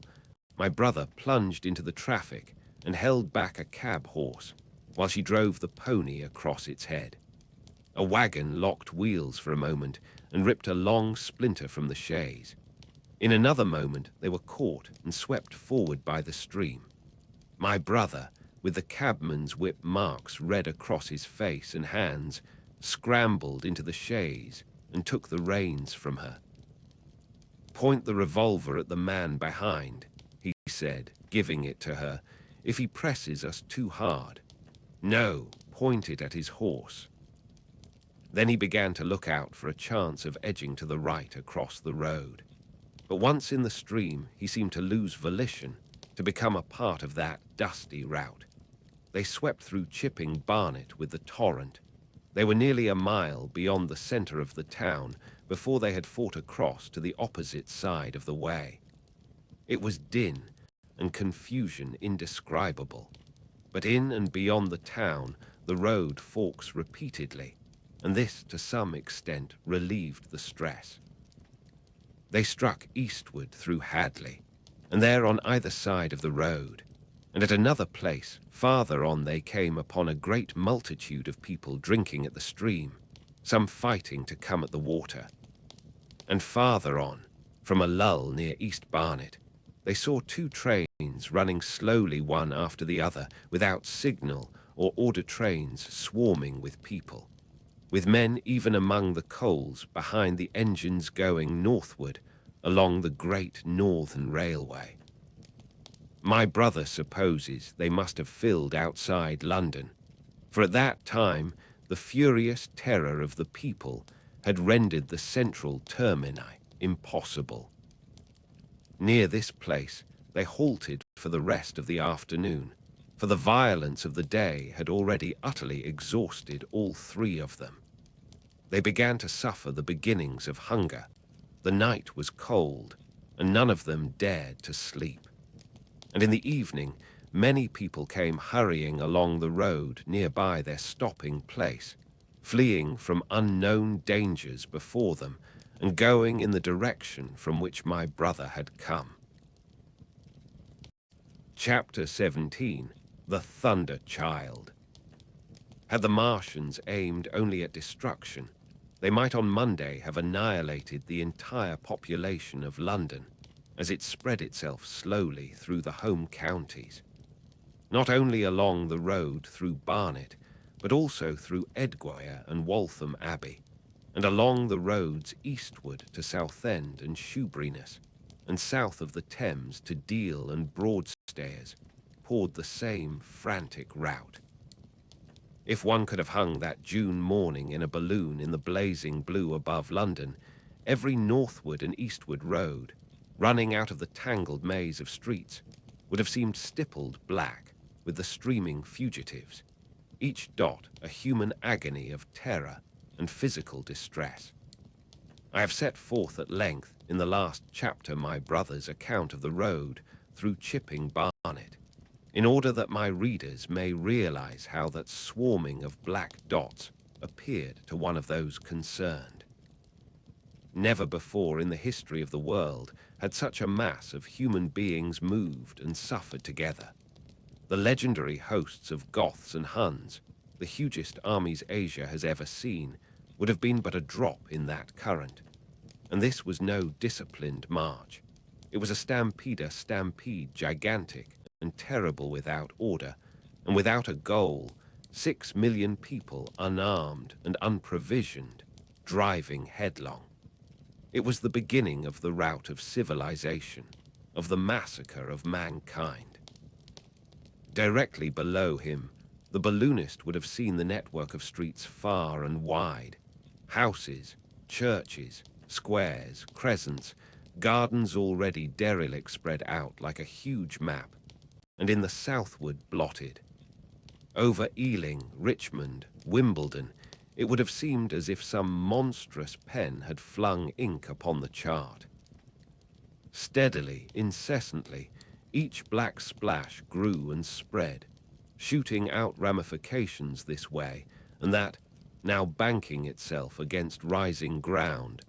my brother plunged into the traffic and held back a cab horse while she drove the pony across its head. A wagon locked wheels for a moment and ripped a long splinter from the chaise. In another moment they were caught and swept forward by the stream. My brother, with the cabman's whip marks red across his face and hands, scrambled into the chaise and took the reins from her. "Point the revolver at the man behind," he said, giving it to her, "if he presses us too hard. No, point it at his horse." Then he began to look out for a chance of edging to the right across the road. But once in the stream, he seemed to lose volition, to become a part of that dusty route. They swept through Chipping Barnet with the torrent. They were nearly a mile beyond the center of the town before they had fought across to the opposite side of the way. It was din and confusion indescribable, but in and beyond the town the road forks repeatedly, and this to some extent relieved the stress. They struck eastward through Hadley, and there on either side of the road, and at another place farther on they came upon a great multitude of people drinking at the stream, some fighting to come at the water. And farther on, from a lull near East Barnet, they saw two trains running slowly one after the other, without signal or order, trains swarming with people, with men even among the coals behind the engines going northward along the Great Northern Railway. My brother supposes they must have filled outside London, for at that time the furious terror of the people had rendered the central termini impossible. Near this place they halted for the rest of the afternoon, for the violence of the day had already utterly exhausted all three of them. They began to suffer the beginnings of hunger. The night was cold, and none of them dared to sleep. And in the evening, many people came hurrying along the road nearby their stopping place, fleeing from unknown dangers before them and going in the direction from which my brother had come. Chapter 17. The Thunder Child. Had the Martians aimed only at destruction, they might on Monday have annihilated the entire population of London as it spread itself slowly through the home counties, not only along the road through Barnet, but also through Edgware and Waltham Abbey, and along the roads eastward to Southend and Shoeburyness, and south of the Thames to Deal and Broadstairs, poured the same frantic rout. If one could have hung that June morning in a balloon in the blazing blue above London, every northward and eastward road, running out of the tangled maze of streets, would have seemed stippled black with the streaming fugitives, each dot a human agony of terror and physical distress. I have set forth at length in the last chapter my brother's account of the road through Chipping Barnet, in order that my readers may realize how that swarming of black dots appeared to one of those concerned. Never before in the history of the world had such a mass of human beings moved and suffered together. The legendary hosts of Goths and Huns, the hugest armies Asia has ever seen, would have been but a drop in that current. And this was no disciplined march. It was a stampede gigantic and terrible, without order and without a goal, 6 million people unarmed and unprovisioned, driving headlong. It was the beginning of the rout of civilization, of the massacre of mankind. Directly below him, the balloonist would have seen the network of streets far and wide, houses, churches, squares, crescents, gardens already derelict spread out like a huge map, and in the southward blotted. Over Ealing, Richmond, Wimbledon, it would have seemed as if some monstrous pen had flung ink upon the chart. Steadily, incessantly, each black splash grew and spread, shooting out ramifications this way and that, now banking itself against rising ground,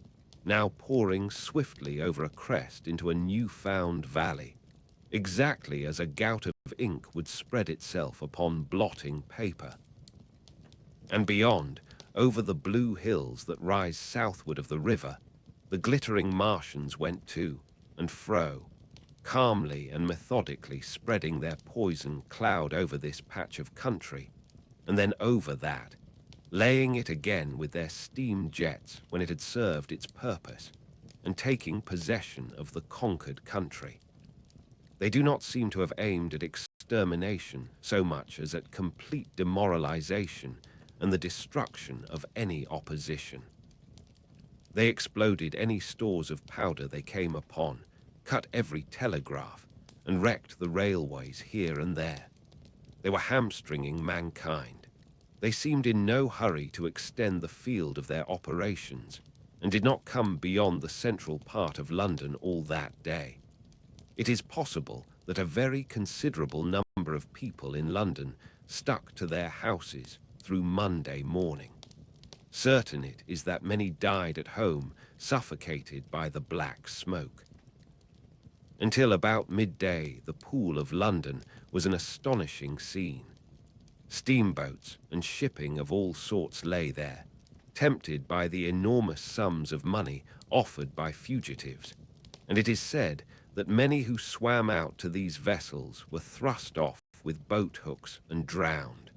now pouring swiftly over a crest into a new-found valley, exactly as a gout of ink would spread itself upon blotting paper. And beyond, over the blue hills that rise southward of the river, the glittering Martians went to and fro, calmly and methodically spreading their poison cloud over this patch of country, and then over that, laying it again with their steam jets when it had served its purpose, and taking possession of the conquered country. They do not seem to have aimed at extermination so much as at complete demoralization and the destruction of any opposition. They exploded any stores of powder they came upon, cut every telegraph, and wrecked the railways here and there. They were hamstringing mankind. They seemed in no hurry to extend the field of their operations, and did not come beyond the central part of London all that day. It is possible that a very considerable number of people in London stuck to their houses through Monday morning. Certain it is that many died at home, suffocated by the black smoke. Until about midday, the Pool of London was an astonishing scene. Steamboats and shipping of all sorts lay there, tempted by the enormous sums of money offered by fugitives, and it is said that many who swam out to these vessels were thrust off with boat hooks and drowned.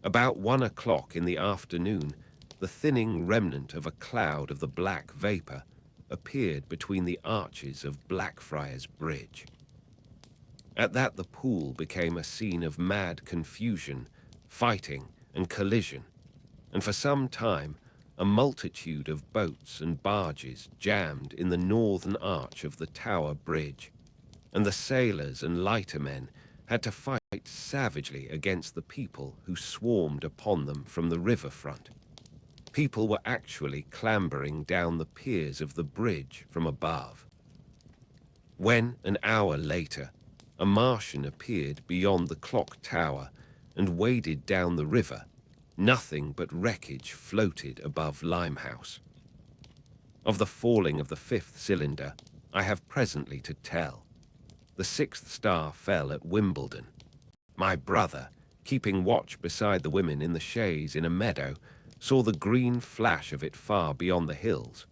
About 1 o'clock in the afternoon, the thinning remnant of a cloud of the black vapour appeared between the arches of Blackfriars Bridge. At that the pool became a scene of mad confusion, fighting and collision, and for some time a multitude of boats and barges jammed in the northern arch of the Tower Bridge, and the sailors and lightermen had to fight savagely against the people who swarmed upon them from the riverfront. People were actually clambering down the piers of the bridge from above. When, an hour later, a Martian appeared beyond the clock tower and waded down the river, nothing but wreckage floated above Limehouse. Of the falling of the 5th cylinder, I have presently to tell. The 6th star fell at Wimbledon. My brother, keeping watch beside the women in the chaise in a meadow, saw the green flash of it far beyond the hills.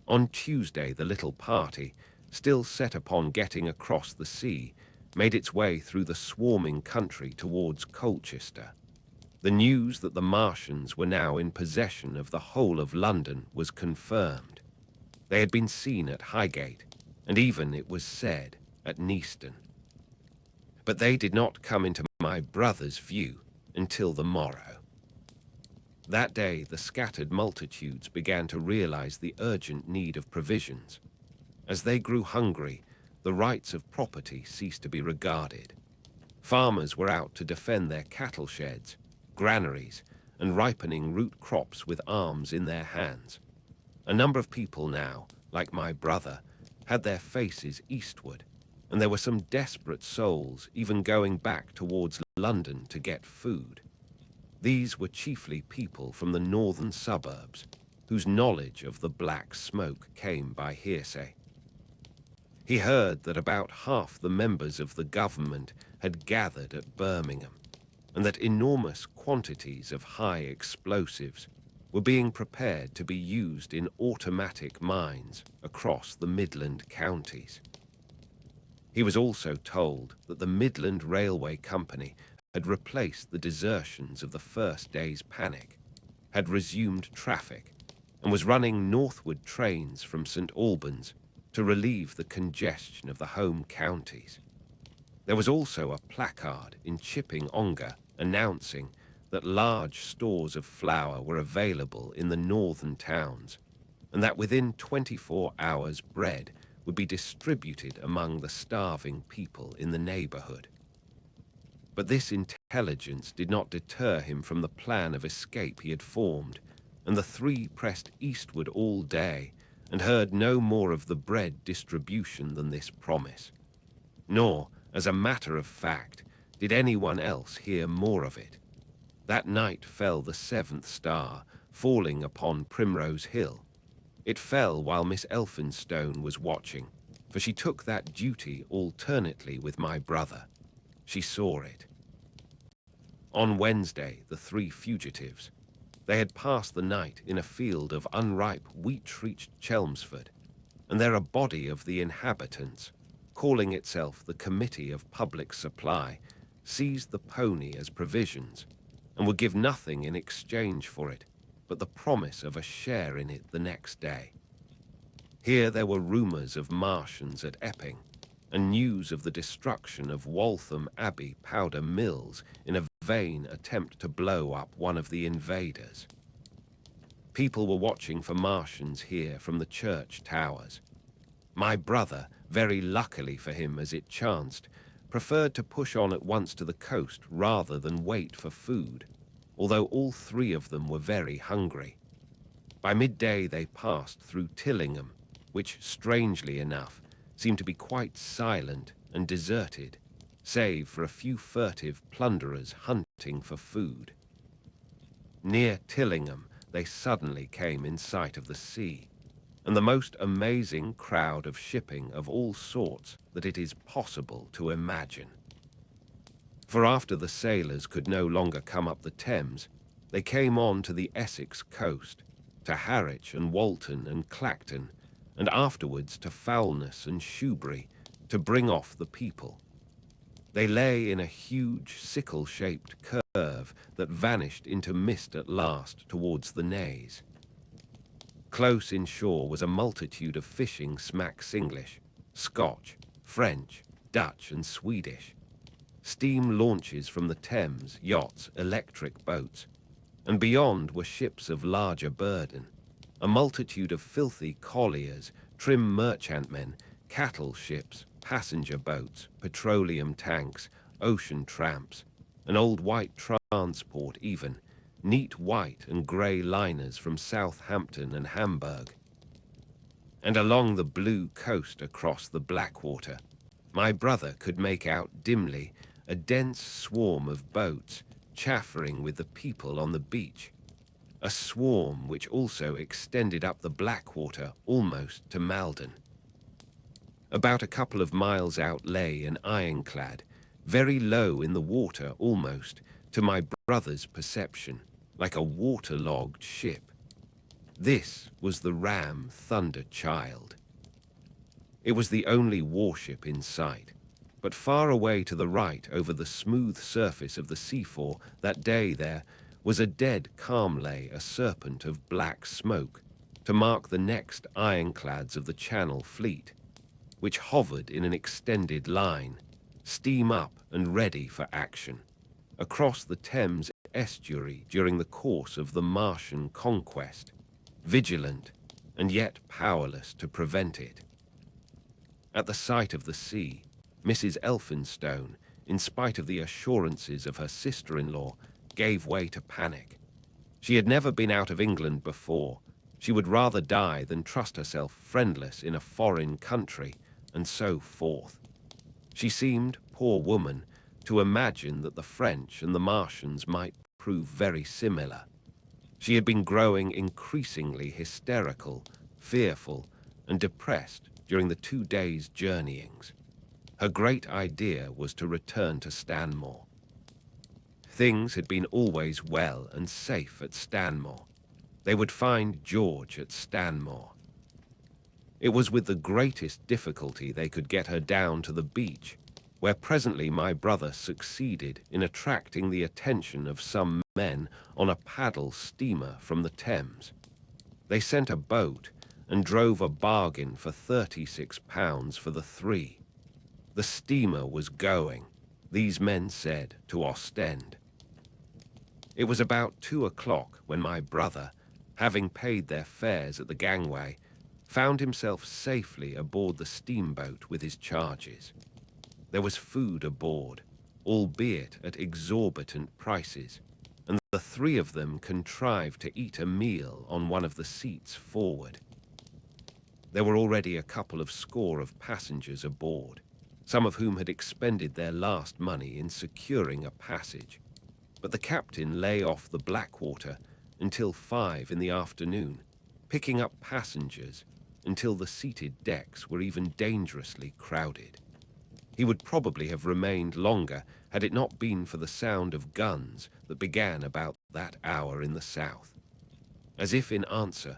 On Tuesday, the little party, still set upon getting across the sea, made its way through the swarming country towards Colchester. The news that the Martians were now in possession of the whole of London was confirmed. They had been seen at Highgate, and even, it was said, at Neaston. But they did not come into my brother's view until the morrow. That day the scattered multitudes began to realize the urgent need of provisions. As they grew hungry, the rights of property ceased to be regarded. Farmers were out to defend their cattle sheds, granaries, and ripening root crops with arms in their hands. A number of people now, like my brother, had their faces eastward, and there were some desperate souls even going back towards London to get food. These were chiefly people from the northern suburbs, whose knowledge of the black smoke came by hearsay. He heard that about half the members of the government had gathered at Birmingham, and that enormous quantities of high explosives were being prepared to be used in automatic mines across the Midland counties. He was also told that the Midland Railway Company had replaced the desertions of the first day's panic, had resumed traffic, and was running northward trains from St. Albans to relieve the congestion of the home counties. There was also a placard in Chipping Ongar announcing that large stores of flour were available in the northern towns, and that within 24 hours bread would be distributed among the starving people in the neighborhood. But this intelligence did not deter him from the plan of escape he had formed, and the three pressed eastward all day and heard no more of the bread distribution than this promise. Nor, as a matter of fact, did anyone else hear more of it. That night fell the 7th star, falling upon Primrose Hill. It fell while Miss Elphinstone was watching, for she took that duty alternately with my brother. She saw it. On Wednesday, the three fugitives. They had passed the night in a field of unripe wheat-reached Chelmsford, and there a body of the inhabitants, calling itself the Committee of Public Supply, seized the pony as provisions, and would give nothing in exchange for it but the promise of a share in it the next day. Here there were rumours of Martians at Epping, and news of the destruction of Waltham Abbey powder mills in a vain attempt to blow up one of the invaders. People were watching for Martians here from the church towers. My brother, very luckily for him as it chanced, preferred to push on at once to the coast rather than wait for food, although all three of them were very hungry. By midday they passed through Tillingham, which, strangely enough, seemed to be quite silent and deserted, save for a few furtive plunderers hunting for food. Near Tillingham, they suddenly came in sight of the sea, and the most amazing crowd of shipping of all sorts that it is possible to imagine. For after the sailors could no longer come up the Thames, they came on to the Essex coast, to Harwich and Walton and Clacton, and afterwards to Foulness and Shoebury, to bring off the people. They lay in a huge sickle-shaped curve that vanished into mist at last towards the Naze. Close inshore was a multitude of fishing smacks English, Scotch, French, Dutch and Swedish. Steam launches from the Thames, yachts, electric boats, and beyond were ships of larger burden, a multitude of filthy colliers, trim merchantmen, cattle ships, passenger boats, petroleum tanks, ocean tramps, an old white transport even, neat white and grey liners from Southampton and Hamburg. And along the blue coast across the Blackwater, my brother could make out dimly a dense swarm of boats chaffering with the people on the beach, a swarm which also extended up the Blackwater almost to Malden. About a couple of miles out lay an ironclad, very low in the water almost, to my brother's perception, like a waterlogged ship. This was the ram Thunder Child. It was the only warship in sight, but far away to the right over the smooth surface of the Seafor that day there was a dead calm lay a serpent of black smoke to mark the next ironclads of the Channel fleet, which hovered in an extended line, steam up and ready for action, across the Thames estuary during the course of the Martian conquest, vigilant and yet powerless to prevent it. At the sight of the sea, Mrs. Elphinstone, in spite of the assurances of her sister-in-law, gave way to panic. She had never been out of England before. She would rather die than trust herself friendless in a foreign country, and so forth. She seemed, poor woman, to imagine that the French and the Martians might prove very similar. She had been growing increasingly hysterical, fearful, and depressed during the 2 days' journeyings. Her great idea was to return to Stanmore. Things had been always well and safe at Stanmore. They would find George at Stanmore. It was with the greatest difficulty they could get her down to the beach, where presently my brother succeeded in attracting the attention of some men on a paddle steamer from the Thames. They sent a boat and drove a bargain for £36 for the three. The steamer was going, these men said, to Ostend. It was about 2 o'clock when my brother, having paid their fares at the gangway, found himself safely aboard the steamboat with his charges. There was food aboard, albeit at exorbitant prices, and the three of them contrived to eat a meal on one of the seats forward. There were already a couple of score of passengers aboard, some of whom had expended their last money in securing a passage, but the captain lay off the Blackwater until 5 in the afternoon, picking up passengers until the seated decks were even dangerously crowded. He would probably have remained longer had it not been for the sound of guns that began about that hour in the south. As if in answer,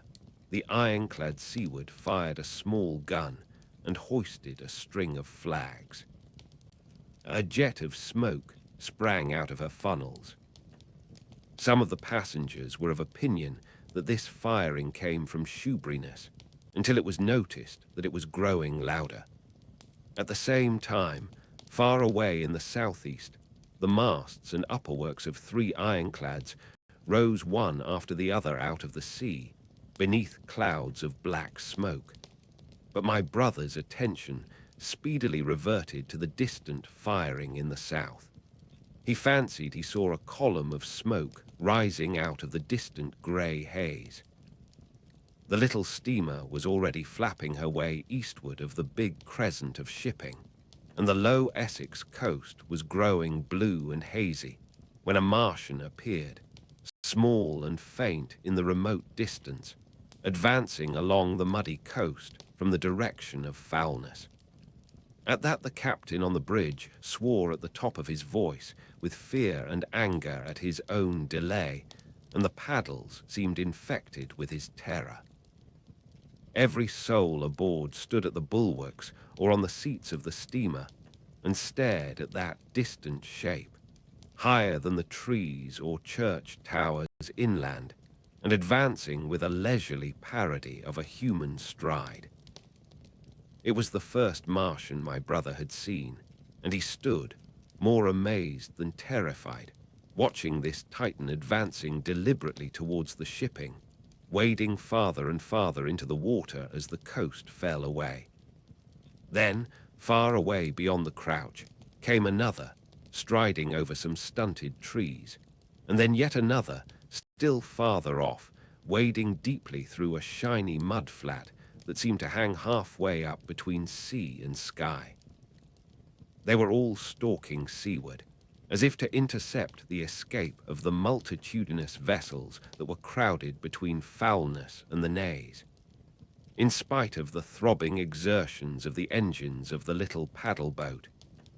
the ironclad Seaward fired a small gun and hoisted a string of flags. A jet of smoke sprang out of her funnels. Some of the passengers were of opinion that this firing came from Shoeburyness, until it was noticed that it was growing louder. At the same time, far away in the southeast, the masts and upperworks of 3 ironclads rose one after the other out of the sea, beneath clouds of black smoke. But my brother's attention speedily reverted to the distant firing in the south. He fancied he saw a column of smoke rising out of the distant grey haze. The little steamer was already flapping her way eastward of the big crescent of shipping, and the low Essex coast was growing blue and hazy when a Martian appeared, small and faint in the remote distance, advancing along the muddy coast from the direction of foulness. At that the captain on the bridge swore at the top of his voice with fear and anger at his own delay, and the paddles seemed infected with his terror. Every soul aboard stood at the bulwarks or on the seats of the steamer and stared at that distant shape, higher than the trees or church towers inland, and advancing with a leisurely parody of a human stride. It was the first Martian my brother had seen, and he stood, more amazed than terrified, watching this Titan advancing deliberately towards the shipping, wading farther and farther into the water as the coast fell away. Then, far away beyond the crouch, came another, striding over some stunted trees, and then yet another, still farther off, wading deeply through a shiny mud flat that seemed to hang halfway up between sea and sky. They were all stalking seaward, as if to intercept the escape of the multitudinous vessels that were crowded between Foulness and the Naze. In spite of the throbbing exertions of the engines of the little paddle boat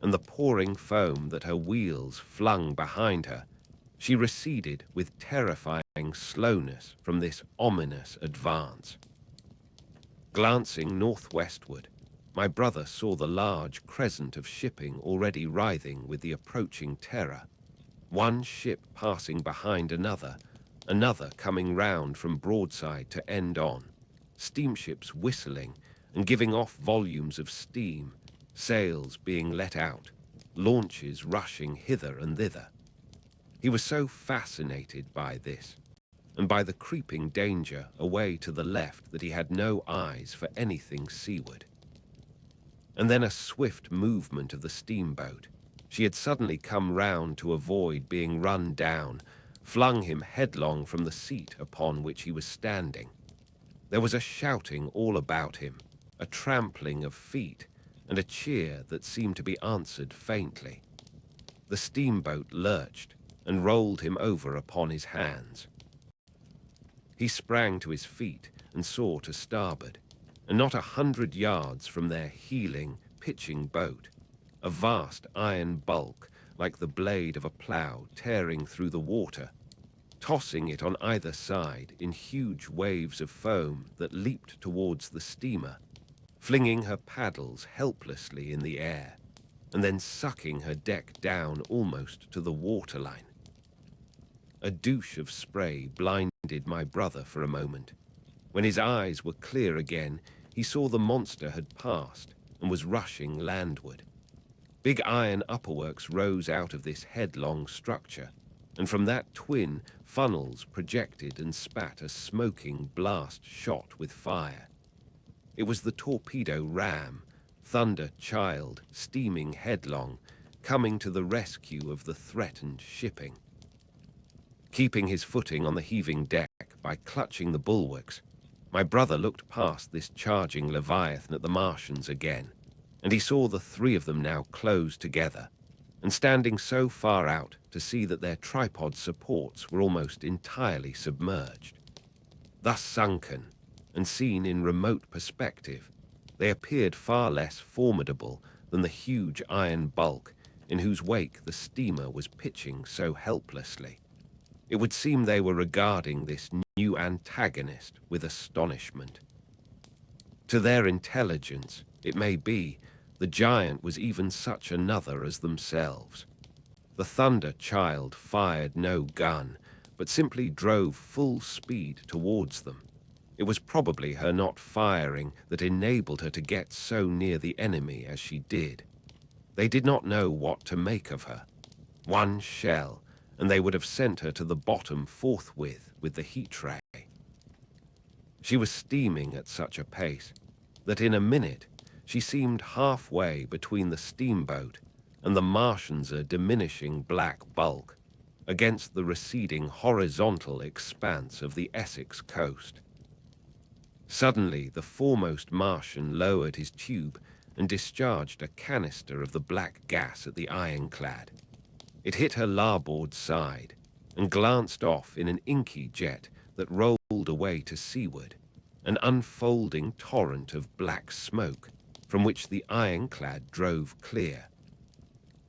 and the pouring foam that her wheels flung behind her, she receded with terrifying slowness from this ominous advance. Glancing northwestward, my brother saw the large crescent of shipping already writhing with the approaching terror, one ship passing behind another, another coming round from broadside to end on, steamships whistling and giving off volumes of steam, sails being let out, launches rushing hither and thither. He was so fascinated by this, and by the creeping danger away to the left, that he had no eyes for anything seaward. And then a swift movement of the steamboat. She had suddenly come round to avoid being run down, flung him headlong from the seat upon which he was standing. There was a shouting all about him, a trampling of feet, and a cheer that seemed to be answered faintly. The steamboat lurched and rolled him over upon his hands. He sprang to his feet and saw to starboard, and not 100 yards from their heeling, pitching boat, a vast iron bulk like the blade of a plough tearing through the water, tossing it on either side in huge waves of foam that leaped towards the steamer, flinging her paddles helplessly in the air, and then sucking her deck down almost to the waterline. A douche of spray blinded my brother for a moment. When his eyes were clear again, he saw the monster had passed and was rushing landward. Big iron upperworks rose out of this headlong structure, and from that twin, funnels projected and spat a smoking blast shot with fire. It was the torpedo ram, Thunder Child, steaming headlong, coming to the rescue of the threatened shipping. Keeping his footing on the heaving deck by clutching the bulwarks, my brother looked past this charging Leviathan at the Martians again, and he saw the three of them now close together, and standing so far out to see that their tripod supports were almost entirely submerged. Thus sunken, and seen in remote perspective, they appeared far less formidable than the huge iron bulk in whose wake the steamer was pitching so helplessly. It would seem they were regarding this new antagonist with astonishment. To their intelligence, it may be, the giant was even such another as themselves. The Thunder Child fired no gun, but simply drove full speed towards them. It was probably her not firing that enabled her to get so near the enemy as she did. They did not know what to make of her. One shell, and they would have sent her to the bottom forthwith with the heat ray. She was steaming at such a pace that in a minute she seemed halfway between the steamboat and the Martians' diminishing black bulk against the receding horizontal expanse of the Essex coast. Suddenly the foremost Martian lowered his tube and discharged a canister of the black gas at the ironclad. It hit her larboard side, and glanced off in an inky jet that rolled away to seaward, an unfolding torrent of black smoke from which the ironclad drove clear.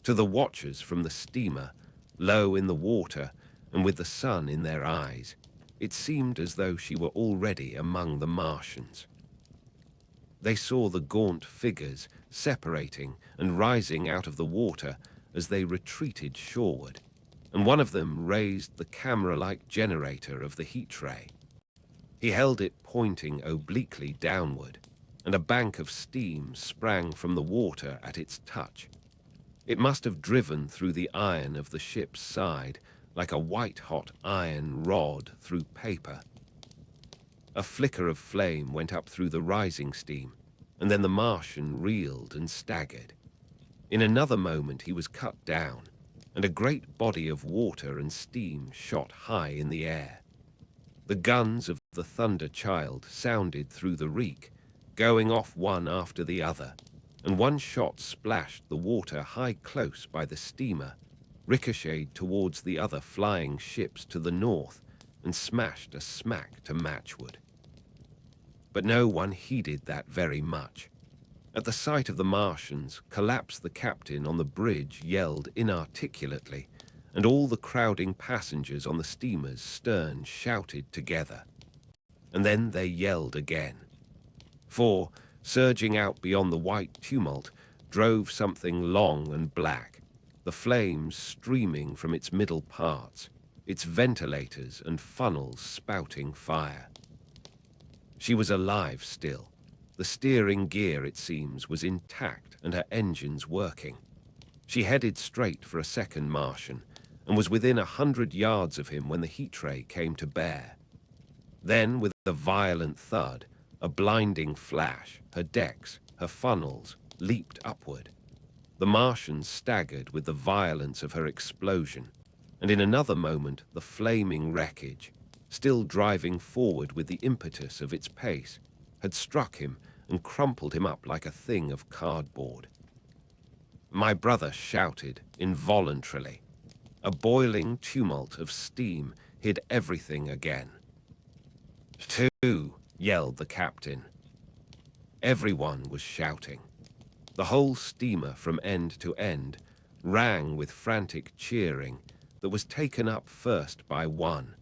To the watchers from the steamer, low in the water and with the sun in their eyes, it seemed as though she were already among the Martians. They saw the gaunt figures separating and rising out of the water as they retreated shoreward, and one of them raised the camera-like generator of the heat ray. He held it pointing obliquely downward, and a bank of steam sprang from the water at its touch. It must have driven through the iron of the ship's side like a white-hot iron rod through paper. A flicker of flame went up through the rising steam, and then the Martian reeled and staggered. In another moment he was cut down, and a great body of water and steam shot high in the air. The guns of the Thunder Child sounded through the reek, going off one after the other, and one shot splashed the water high close by the steamer, ricocheted towards the other flying ships to the north, and smashed a smack to matchwood. But no one heeded that very much. At the sight of the Martians, Collapse the captain on the bridge yelled inarticulately, and all the crowding passengers on the steamer's stern shouted together. And then they yelled again. For, surging out beyond the white tumult, drove something long and black, the flames streaming from its middle parts, its ventilators and funnels spouting fire. She was alive still. The steering gear, it seems, was intact and her engines working. She headed straight for a second Martian and was within 100 yards of him when the heat ray came to bear. Then, with a violent thud, a blinding flash, her decks, her funnels, leaped upward. The Martian staggered with the violence of her explosion, and in another moment the flaming wreckage, still driving forward with the impetus of its pace, had struck him and crumpled him up like a thing of cardboard. My brother shouted involuntarily. A boiling tumult of steam hid everything again. "Two!" yelled the captain. Everyone was shouting. The whole steamer from end to end rang with frantic cheering that was taken up first by one,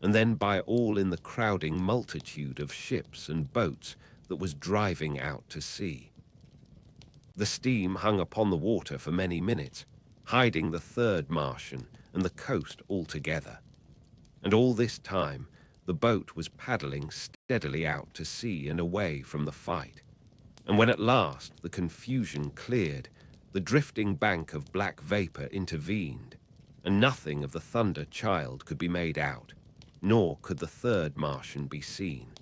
and then by all in the crowding multitude of ships and boats that was driving out to sea. The steam hung upon the water for many minutes, hiding the third Martian and the coast altogether. And all this time, the boat was paddling steadily out to sea and away from the fight. And when at last the confusion cleared, the drifting bank of black vapor intervened, and nothing of the Thunder Child could be made out, nor could the third Martian be seen.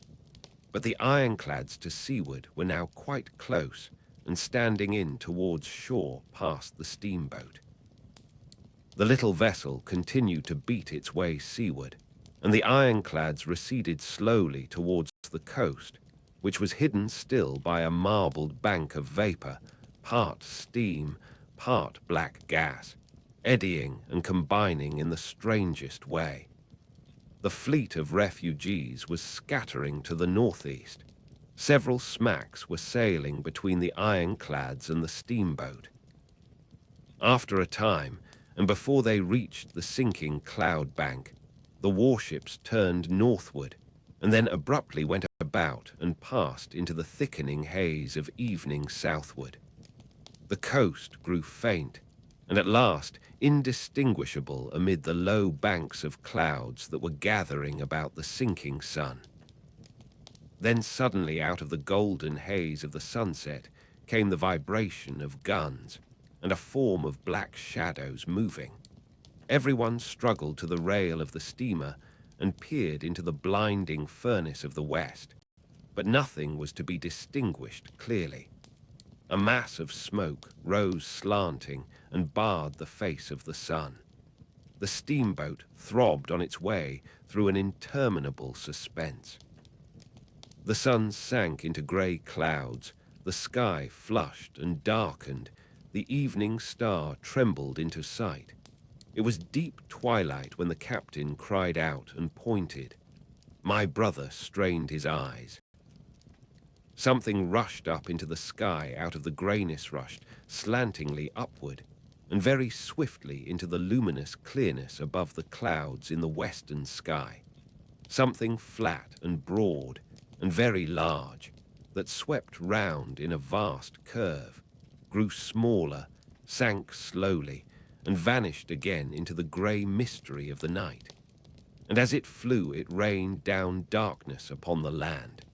But the ironclads to seaward were now quite close and standing in towards shore past the steamboat. The little vessel continued to beat its way seaward, and the ironclads receded slowly towards the coast, which was hidden still by a marbled bank of vapor, part steam, part black gas, eddying and combining in the strangest way. The fleet of refugees was scattering to the northeast. Several smacks were sailing between the ironclads and the steamboat. After a time, and before they reached the sinking cloud bank, the warships turned northward, and then abruptly went about and passed into the thickening haze of evening southward. The coast grew faint, and at last indistinguishable amid the low banks of clouds that were gathering about the sinking sun. Then suddenly out of the golden haze of the sunset came the vibration of guns and a form of black shadows moving. Everyone struggled to the rail of the steamer and peered into the blinding furnace of the west, but nothing was to be distinguished clearly. A mass of smoke rose slanting and barred the face of the sun. The steamboat throbbed on its way through an interminable suspense. The sun sank into grey clouds, the sky flushed and darkened, the evening star trembled into sight. It was deep twilight when the captain cried out and pointed. My brother strained his eyes. Something rushed up into the sky out of the greyness, rushed slantingly upward, and very swiftly into the luminous clearness above the clouds in the western sky. Something flat and broad and very large, that swept round in a vast curve, grew smaller, sank slowly, and vanished again into the grey mystery of the night. And as it flew, it rained down darkness upon the land.